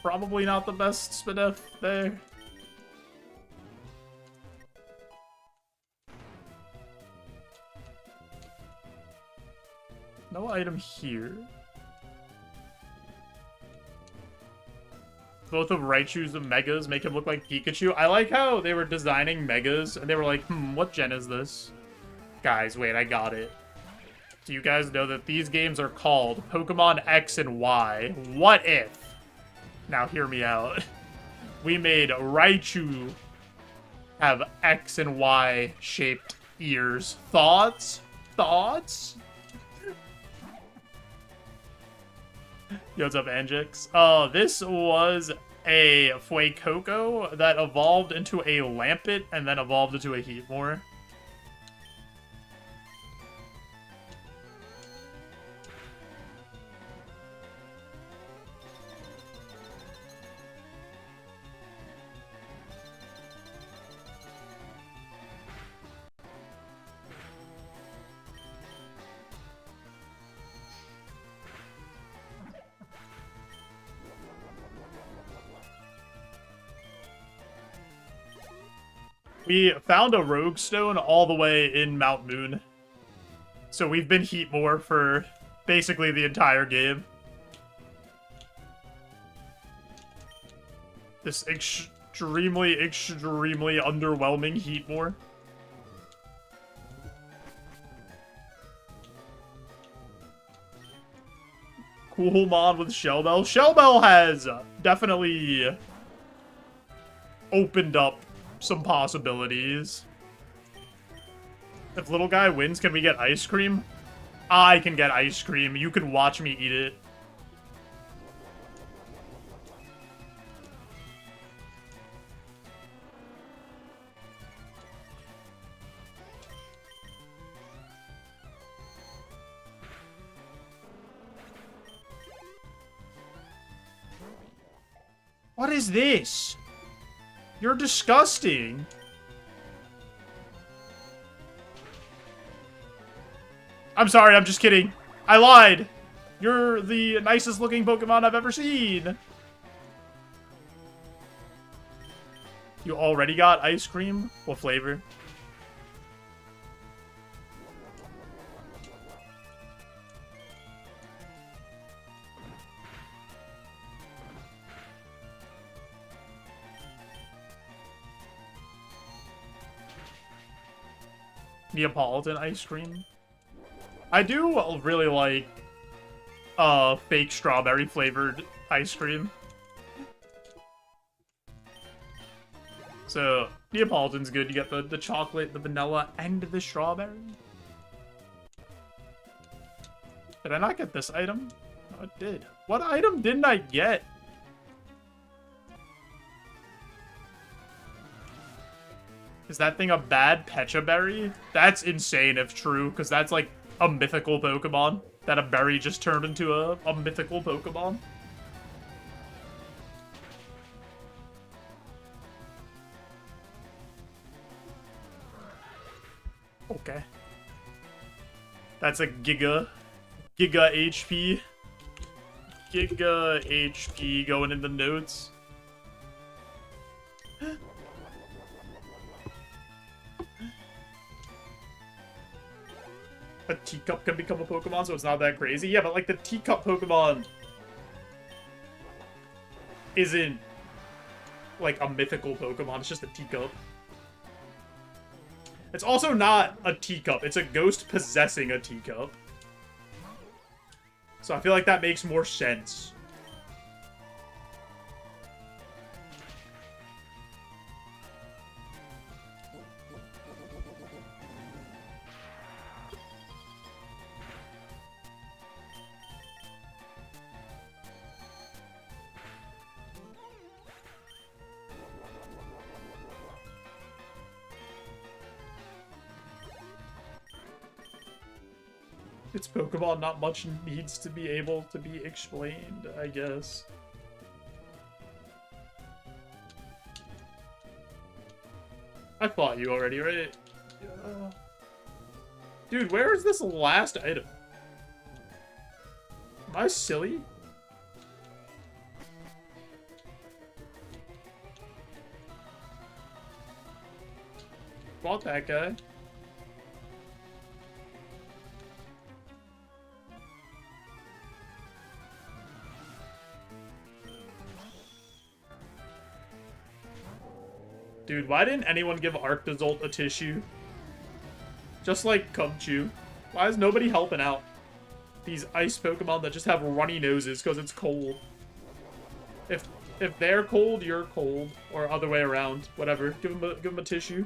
probably not the best SPDF there. No item here. Both of Raichu's Megas make him look like Pikachu. I like how they were designing Megas, and they were like, what gen is this? Guys, wait, I got it. Do you guys know that these games are called Pokemon X and Y? What if? Now, hear me out. We made Raichu have X and Y shaped ears. Thoughts? Thoughts? Yo, what's up, Anjix? This was a Fuecoco that evolved into a Lampet and then evolved into a Heatmore. We found a Rogue Stone all the way in Mount Moon. So we've been Heatmore for basically the entire game. This extremely underwhelming Heatmore. Coolmon with Shellbell. Shellbell has definitely opened up some possibilities. If little guy wins, can we get ice cream? I can get ice cream. You can watch me eat it. What is this? You're disgusting. I'm sorry, I'm just kidding. I lied. You're the nicest looking Pokemon I've ever seen. You already got ice cream? What flavor? Neapolitan ice cream. I do really like fake strawberry flavored ice cream. So Neapolitan's good. You get the chocolate, the vanilla, and the strawberry. Did I not get this item? No, it did. What item didn't I get? Is that thing a bad Pecha Berry? That's insane if true, because that's like a mythical Pokemon. That a berry just turned into a mythical Pokemon. Okay. That's a Giga HP. Giga HP going in the notes. A teacup can become a Pokemon, so it's not that crazy. Yeah, but like the teacup Pokemon isn't like a mythical Pokemon. It's just a teacup. It's also not a teacup. It's a ghost possessing a teacup. So I feel like that makes more sense. It's Pokemon, not much needs to be able to be explained, I guess. I fought you already, right? Yeah. Dude, where is this last item? Am I silly? Fought that guy. Dude, why didn't anyone give Arctozolt a tissue? Just like Cubchoo. Why is nobody helping out? These ice Pokemon that just have runny noses because it's cold. If they're cold, you're cold. Or other way around. Whatever. Give them a tissue.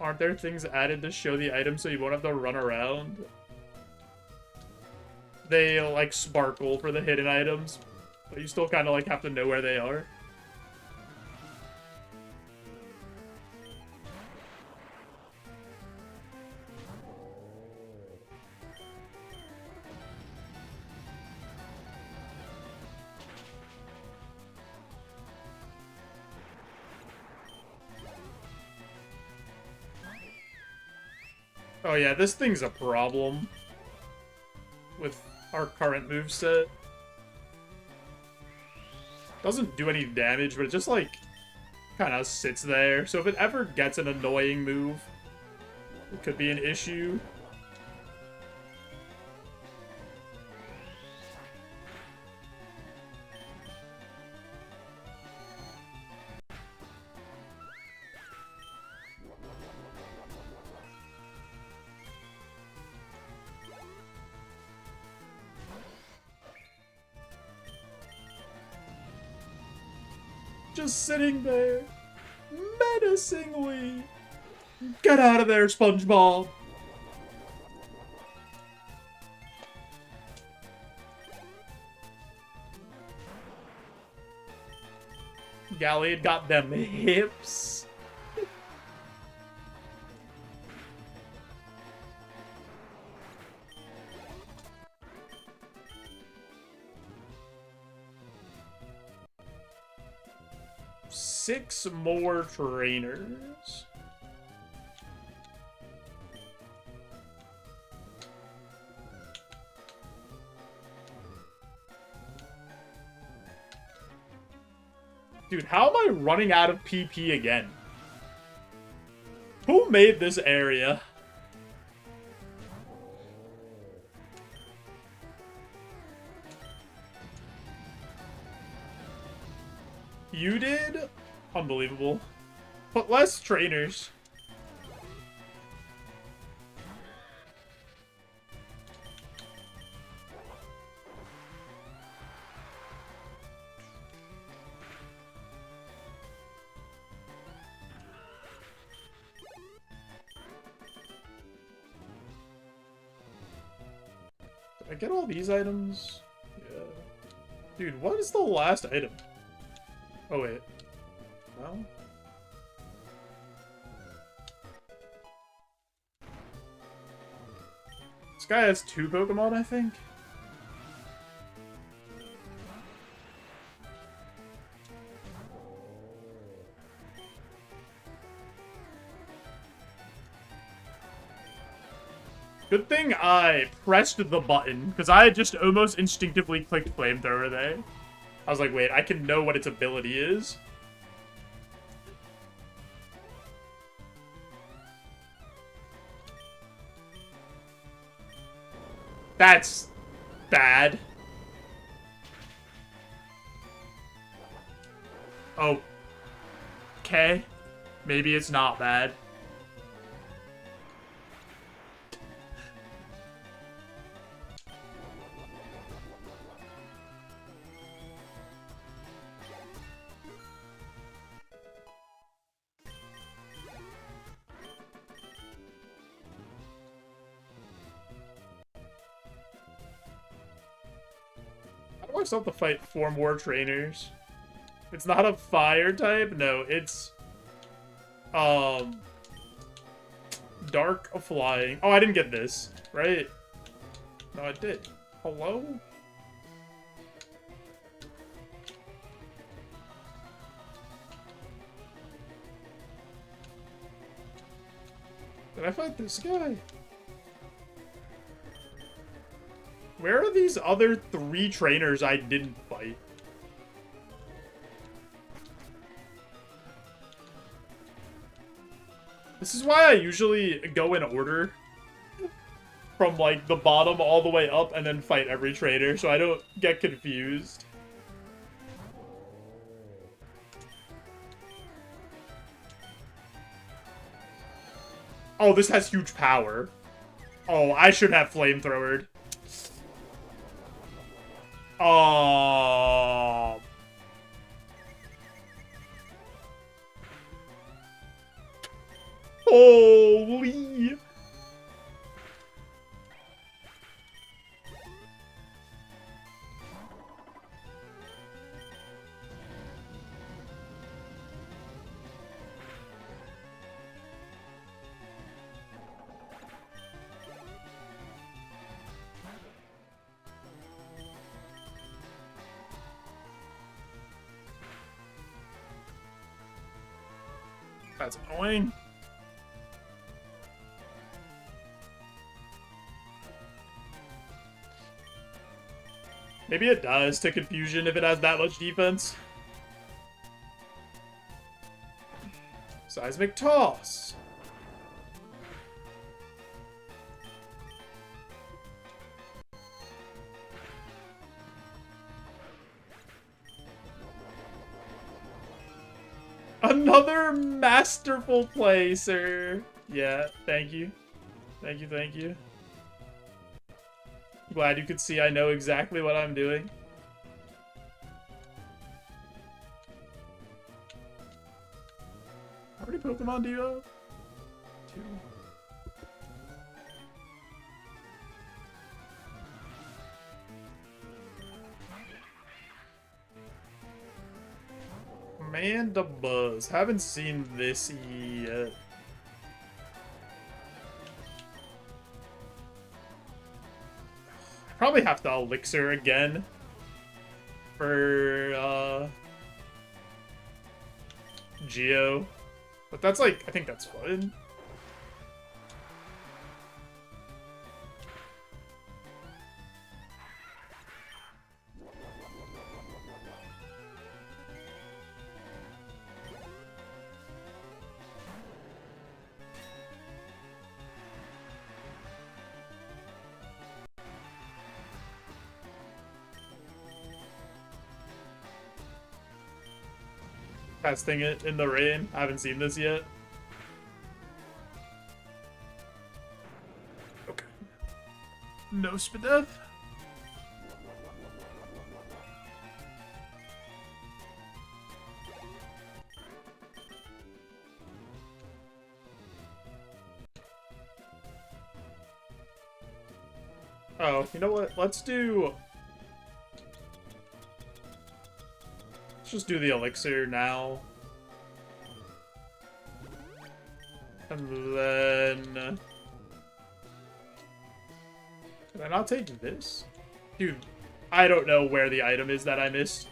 Aren't there things added to show the item so you won't have to run around? They, like, sparkle for the hidden items, but you still kind of, like, have to know where they are. Oh yeah, this thing's a problem with our current moveset. Doesn't do any damage, but it just, like, kind of sits there. So if it ever gets an annoying move, it could be an issue. Just sitting there, menacingly. Get out of there, SpongeBob. Gally had got them hips. Six more trainers. Dude, how am I running out of PP again? Who made this area? You did? Unbelievable. But less trainers. Did I get all these items? Yeah. Dude, what is the last item? Oh, wait. No? This guy has 2 Pokemon, I think? Good thing I pressed the button, because I just almost instinctively clicked Flamethrower there. I was like, wait, I can know what its ability is. That's bad. Oh. Okay. Maybe it's not bad. I still have to fight 4 more trainers. It's not a fire type? No, it's... Dark flying. Oh, I didn't get this, right? No, I did. Hello? Did I fight this guy? Where are these other 3 trainers I didn't fight? This is why I usually go in order. From, like, the bottom all the way up and then fight every trainer, so I don't get confused. Oh, this has huge power. Oh, I should have flamethrowered. Oh. Holy. That's annoying. Maybe it does to confusion if it has that much defense. Seismic toss. Another masterful play, sir. Yeah, thank you. Thank you, thank you. Glad you could see I know exactly what I'm doing. How many Pokemon do you have? 2. Mandibuzz. Haven't seen this yet. Probably have to Elixir again for Geo. But that's like, I think that's fun. Testing it in the rain. I haven't seen this yet. Okay. No Spadef. Oh, you know what? Let's just do the Elixir now. And then... Can I not take this? Dude, I don't know where the item is that I missed.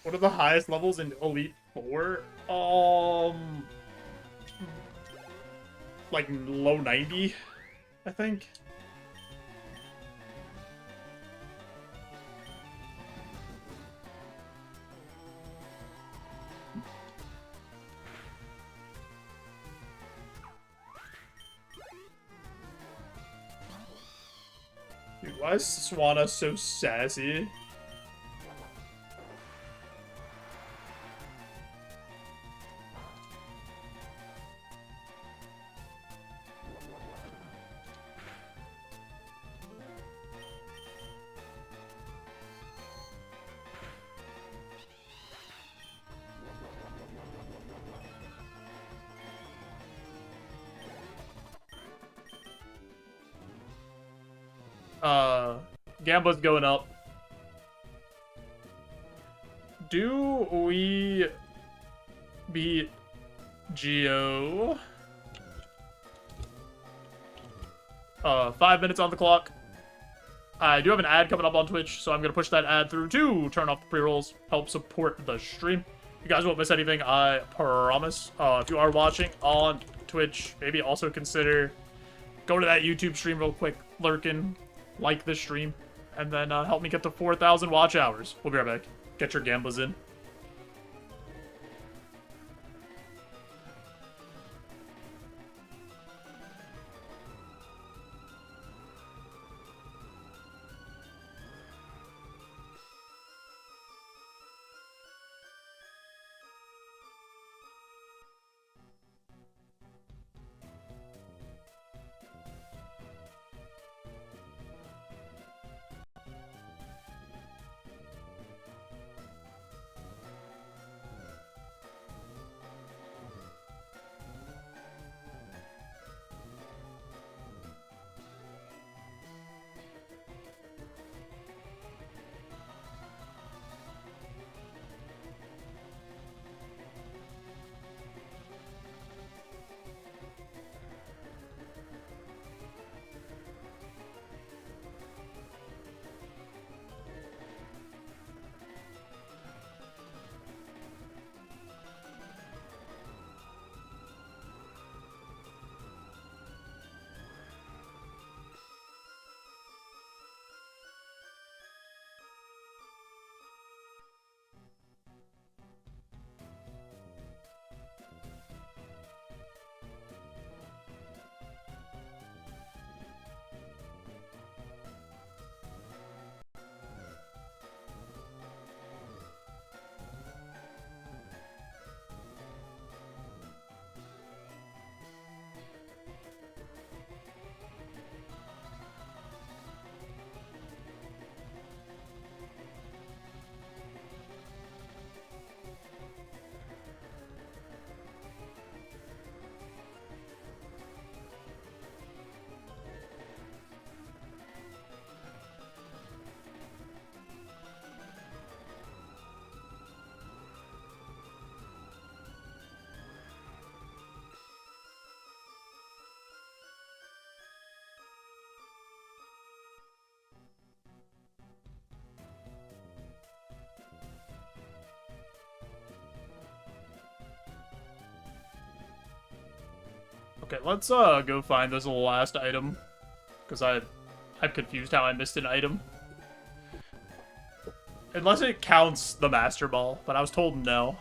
What are the highest levels in Elite Four? Like low 90, I think. Dude, why is Swanna so sassy? Gambler's going up. Do we beat Geo? 5 minutes on the clock. I do have an ad coming up on Twitch, so I'm going to push that ad through to turn off the pre-rolls, help support the stream. You guys won't miss anything, I promise. If you are watching on Twitch, maybe also consider going to that YouTube stream real quick, lurking, like this stream, and then help me get to 4,000 watch hours. We'll be right back. Get your gamblers in. Okay, let's go find this last item. Because I'm confused how I missed an item. Unless it counts the Master Ball, but I was told no.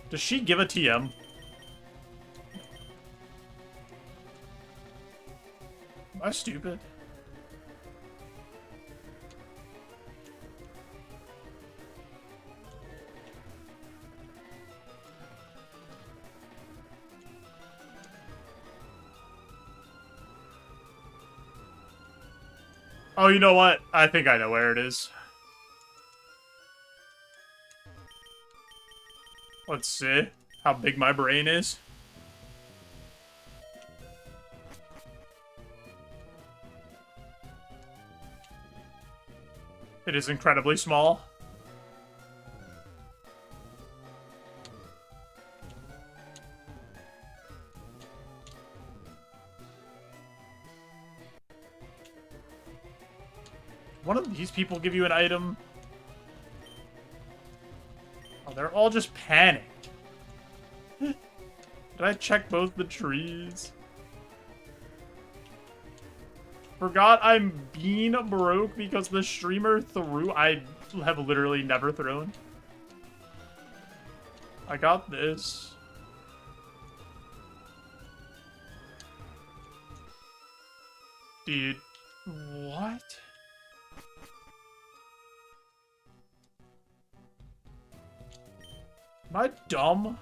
Does she give a TM? Am I stupid? Oh, you know what? I think I know where it is. Let's see how big my brain is. It is incredibly small. One of these people give you an item? Oh, they're all just panicked. Did I check both the trees? Forgot I'm being broke because the streamer threw. I have literally never thrown. I got this. Dude, what? Am I dumb?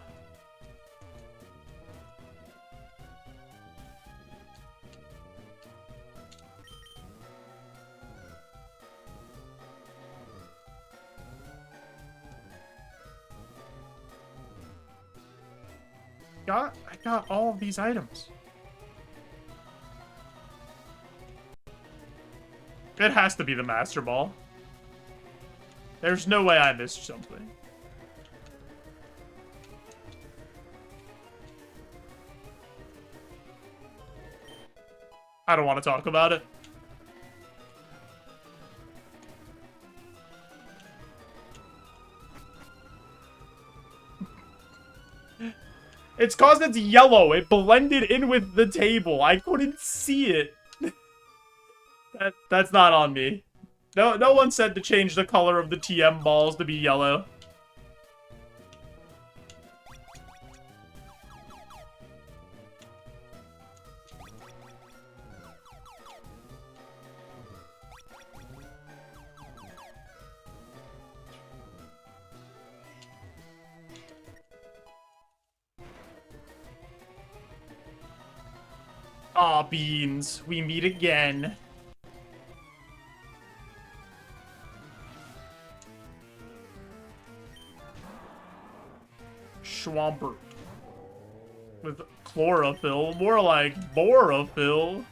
I got all of these items. It has to be the Master Ball. There's no way I missed something. I don't want to talk about it. It's cause it's yellow. It blended in with the table. I couldn't see it. That's not on me. No one said to change the color of the TM balls to be yellow. Aw, Beans, we meet again. Schwampert. With chlorophyll, more like borophyll.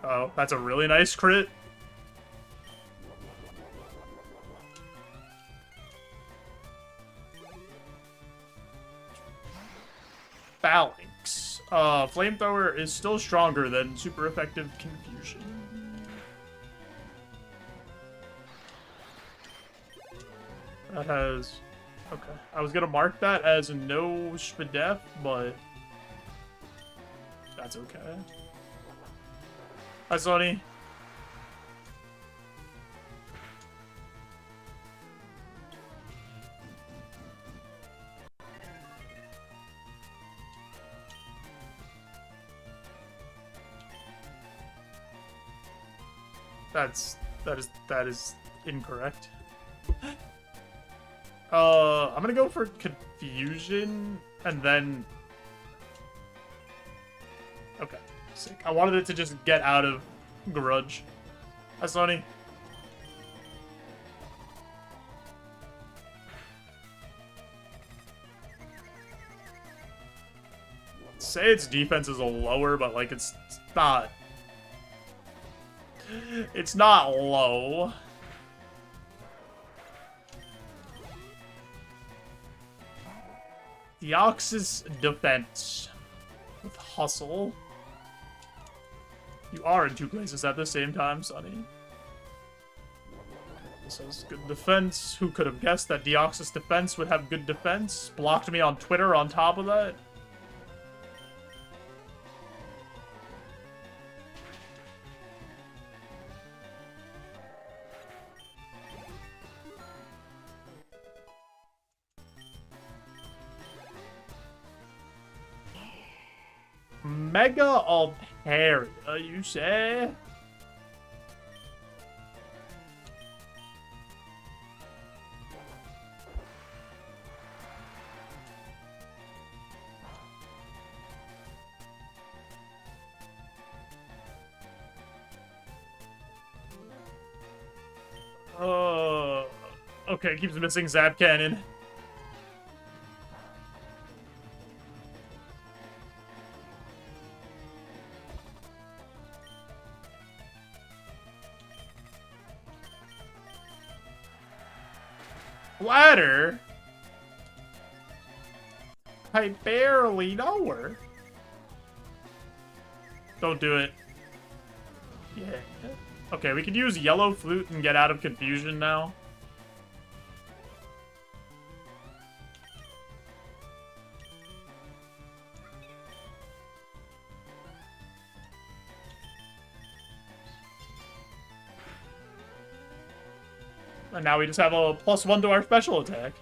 Oh, that's a really nice crit. Phalanx. Flamethrower is still stronger than super effective confusion. That has... Okay. I was gonna mark that as no SPDEF, but... That's okay. Hi, Sonny. That is incorrect. I'm gonna go for confusion and then. Okay, sick. I wanted it to just get out of grudge. Hi, Sonny. Say its defense is a lower, but like it's not. It's not low. Deoxys defense with hustle. You are in two places at the same time, Sonny. This has good defense. Who could have guessed that Deoxys defense would have good defense? Blocked me on Twitter on top of that. Mega Altaria, you say? Okay, keeps missing Zap Cannon. Ladder? I barely know her. Don't do it. Yeah. Okay, we could use Yellow Flute and get out of confusion now. And now we just have a +1 to our special attack.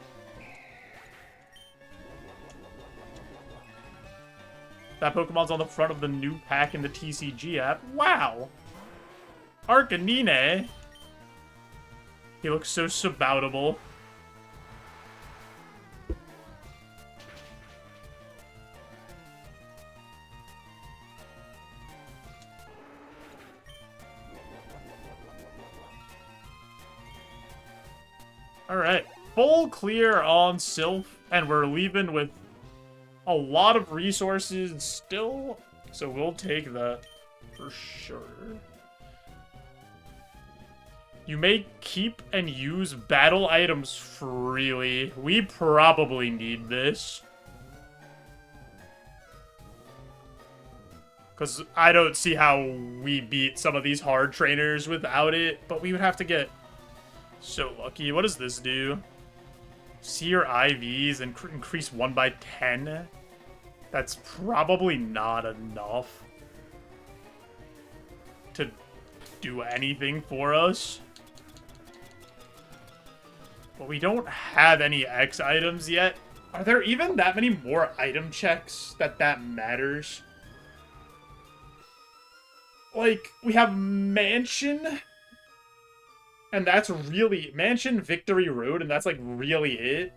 That Pokemon's on the front of the new pack in the TCG app. Wow! Arcanine. He looks so suboutable. Alright, full clear on Sylph, and we're leaving with a lot of resources still, so we'll take that for sure. You may keep and use battle items freely. We probably need this. Because I don't see how we beat some of these hard trainers without it, but we would have to get so lucky. What does this do? See your IVs and increase 1 by 10? That's probably not enough to do anything for us. But we don't have any X items yet. Are there even that many more item checks that matters? Like, we have Mansion, and that's really... Mansion, Victory Road, and that's, like, really it.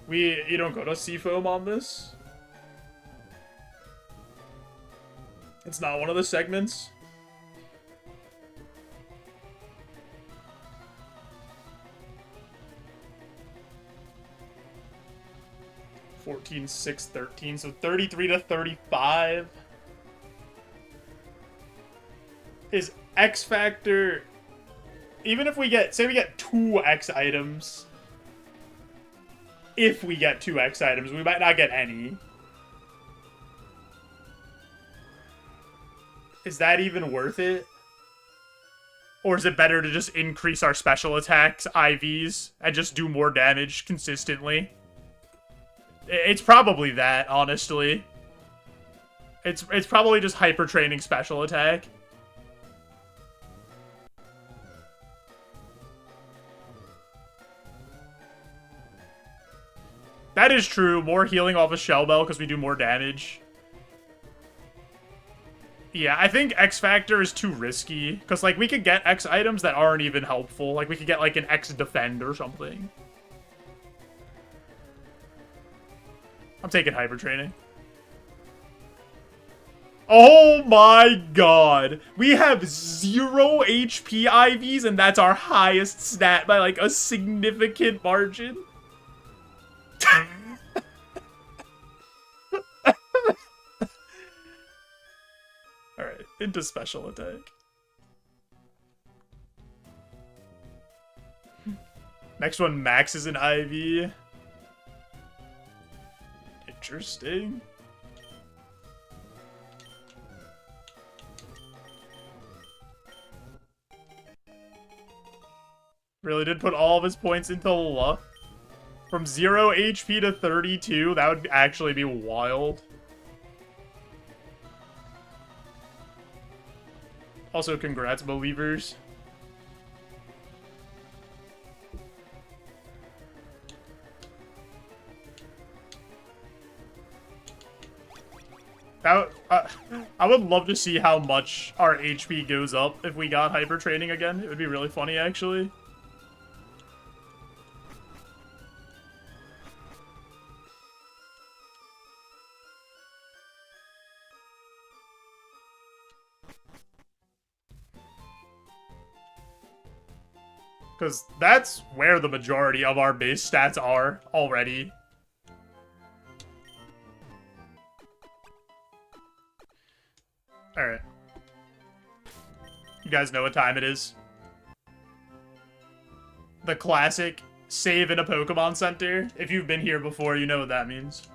You don't go to Seafoam on this? It's not one of the segments? $14, $6, $13, so 33 to 35. Is X Factor... Even if we get... Say we get 2 X items. If we get 2 X items, we might not get any. Is that even worth it? Or is it better to just increase our special attacks, IVs, and just do more damage consistently? It's probably that, honestly. It's probably just hyper training special attack. That is true. More healing off of Shell Bell because we do more damage. Yeah, I think X Factor is too risky. Because, like, we could get X items that aren't even helpful. Like, we could get, like, an X Defend or something. I'm taking Hyper Training. Oh my god. We have 0 HP IVs, and that's our highest stat by, like, a significant margin. Alright, into special attack. Next one, Max is an IV. Interesting. Really did put all of his points into luck. From 0 HP to 32, that would actually be wild. Also, congrats, believers. That, I would love to see how much our HP goes up if we got hyper training again. It would be really funny, actually. Because that's where the majority of our base stats are already. Alright. You guys know what time it is. The classic save in a Pokemon Center. If you've been here before, you know what that means.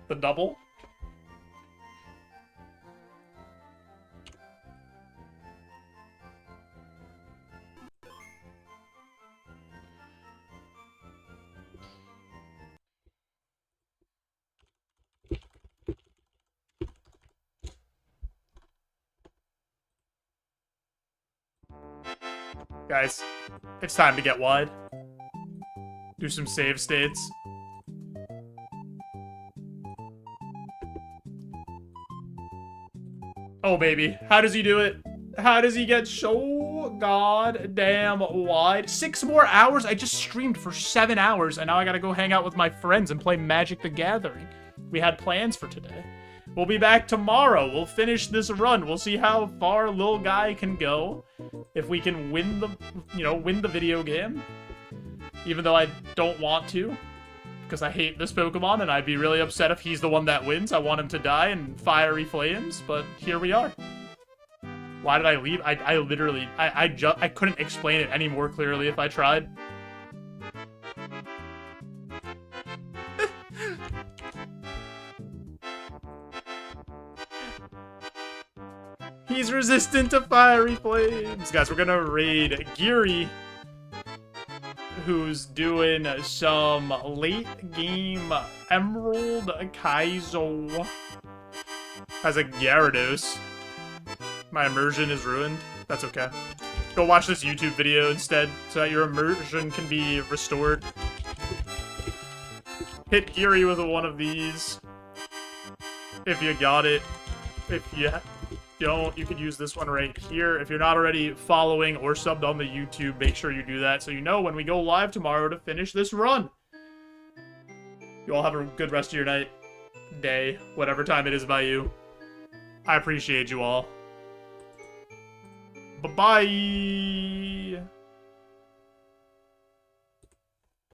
The double. Guys, it's time to get wide. Do some save states. Oh, baby. How does he do it? How does he get so goddamn wide? 6 more hours? I just streamed for 7 hours, and now I gotta go hang out with my friends and play Magic the Gathering. We had plans for today. We'll be back tomorrow. We'll finish this run. We'll see how far Lil Guy can go. If we can win the, win the video game. Even though I don't want to. Because I hate this Pokemon, and I'd be really upset if he's the one that wins. I want him to die in fiery flames, but here we are. Why did I leave? I literally, I couldn't explain it any more clearly if I tried. He's resistant to fiery flames. Guys, we're gonna raid Geary, who's doing some late game Emerald Kaizo. Has a Gyarados. My immersion is ruined. That's okay. Go watch this YouTube video instead so that your immersion can be restored. Hit Geary with one of these. If you got it. If you don't, you could use this one right here. If you're not already following or subbed on the YouTube, make sure you do that so you know when we go live tomorrow to finish this run. You all have a good rest of your night, day, whatever time it is by you. I appreciate you all. Bye-bye.